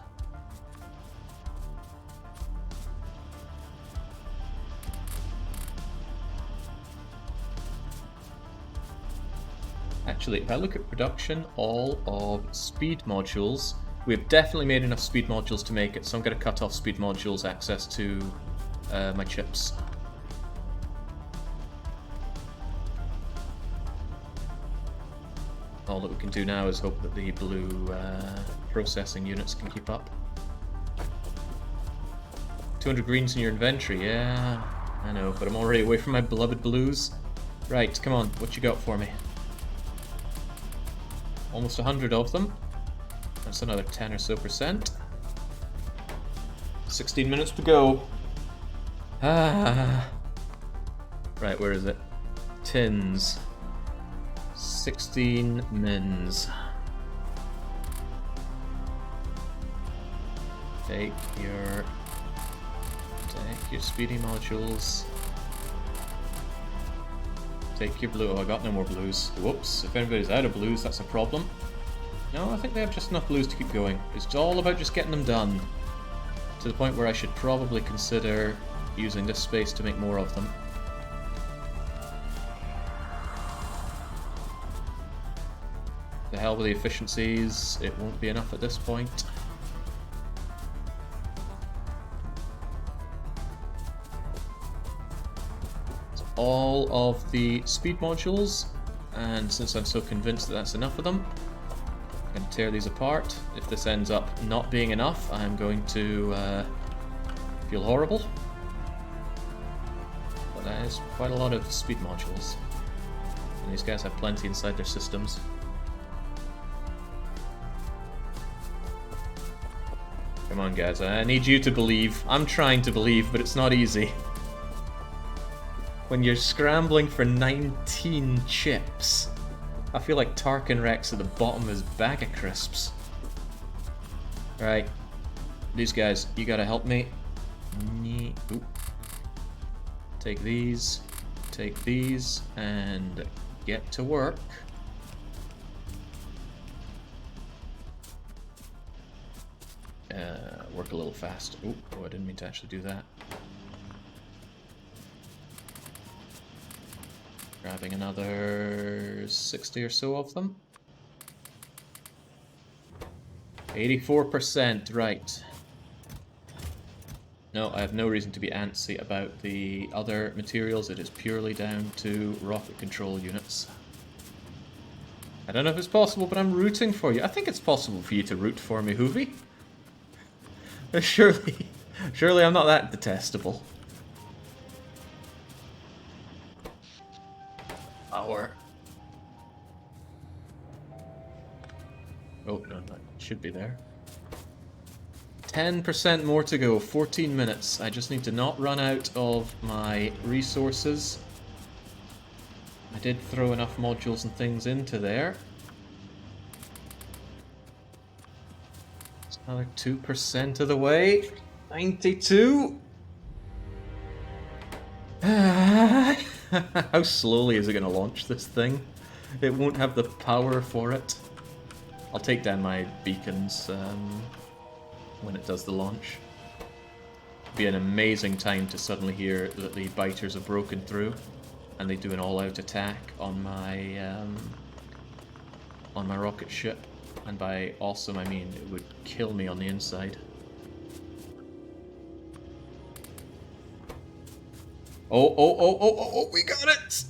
Actually, if I look at production, all of speed modules, we've definitely made enough speed modules to make it, so I'm going to cut off speed modules access to my chips. All that we can do now is hope that the blue processing units can keep up. 200 greens in your inventory, yeah, I know, but I'm already away from my beloved blues. Right, come on, what you got for me? Almost 100 of them. That's another 10 or so %. 16 minutes to go. Ah. Right, where is it? Tins. 16 mins. Take your speedy modules. Take your blue. Oh, I got no more blues. Whoops. If anybody's out of blues, that's a problem. No, I think they have just enough blues to keep going. It's all about just getting them done. To the point where I should probably consider using this space to make more of them. The hell with the efficiencies. It won't be enough at this point. All of the speed modules, and since I'm so convinced that that's enough of them, I'm going to tear these apart. If this ends up not being enough, I'm going to feel horrible. But that is quite a lot of speed modules. And these guys have plenty inside their systems. Come on, guys, I need you to believe. I'm trying to believe, but it's not easy. When you're scrambling for 19 chips, I feel like Tarkin Rex at the bottom of his bag of crisps. Right, these guys, you gotta help me. Oop. Take these, and get to work. Work a little fast. Oh, I didn't mean to actually do that. Grabbing another 60 or so of them. 84%, right. No, I have no reason to be antsy about the other materials. It is purely down to rocket control units. I don't know if it's possible, but I'm rooting for you. I think it's possible for you to root for me, Hoovy. Surely I'm not that detestable. Power. Oh, no, that should be there. 10% more to go, 14 minutes. I just need to not run out of my resources. I did throw enough modules and things into there. It's another 2% of the way. 92. How slowly is it going to launch this thing? It won't have the power for it. I'll take down my beacons when it does the launch. It'd be an amazing time to suddenly hear that the biters have broken through and they do an all-out attack on my rocket ship. And by awesome, I mean it would kill me on the inside. Oh, we got it!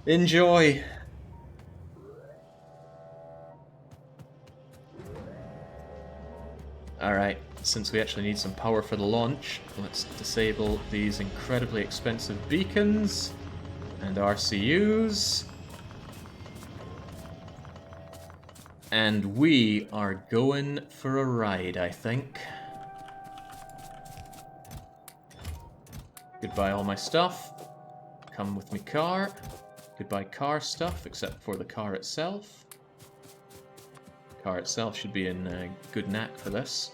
Enjoy! Alright, since we actually need some power for the launch, let's disable these incredibly expensive beacons and RCUs. And we are going for a ride, I think. Goodbye all my stuff. Come with me car. Goodbye car stuff, except for the car itself. The car itself should be in good knack for this.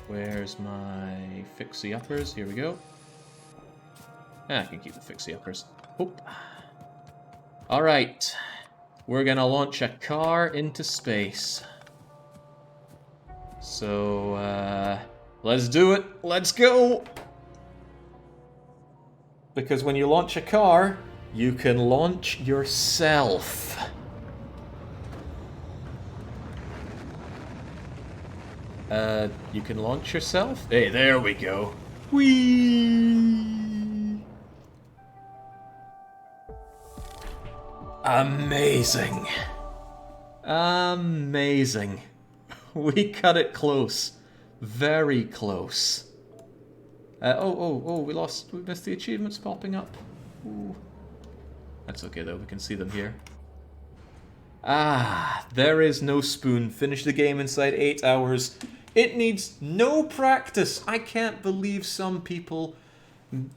Where's my fixie-uppers? Here we go. I can keep the fixie-uppers. Oop. Alright. We're gonna launch a car into space. So, let's do it. Let's go! Because when you launch a car, you can launch yourself. You can launch yourself? Hey, there we go. Whee! Amazing. Amazing. We cut it close. Very close. We missed the achievements popping up. Ooh. That's okay though, we can see them here. Ah, there is no spoon. Finish the game inside 8 hours. It needs no practice. I can't believe some people,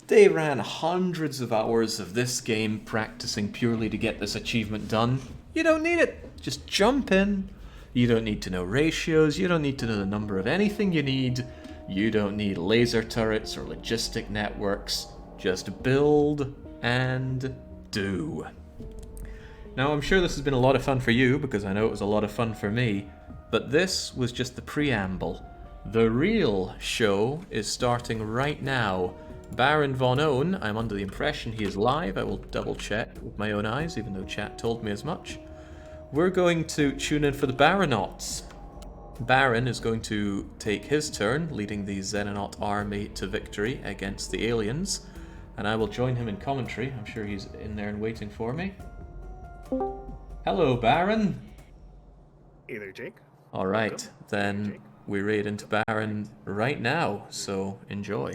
they ran hundreds of hours of this game practicing purely to get this achievement done. You don't need it. Just jump in. You don't need to know ratios. You don't need to know the number of anything you need. You don't need laser turrets or logistic networks. Just build and do. Now, I'm sure this has been a lot of fun for you, because I know it was a lot of fun for me, but this was just the preamble. The real show is starting right now. Baron Von Own, I'm under the impression he is live. I will double check with my own eyes, even though chat told me as much. We're going to tune in for the Baronauts. Baron is going to take his turn, leading the Xenonaut army to victory against the aliens, and I will join him in commentary. I'm sure he's in there and waiting for me. Hello, Baron. Hey there, Jake. All right, Welcome. then Jake. we raid into Baron right now, so enjoy.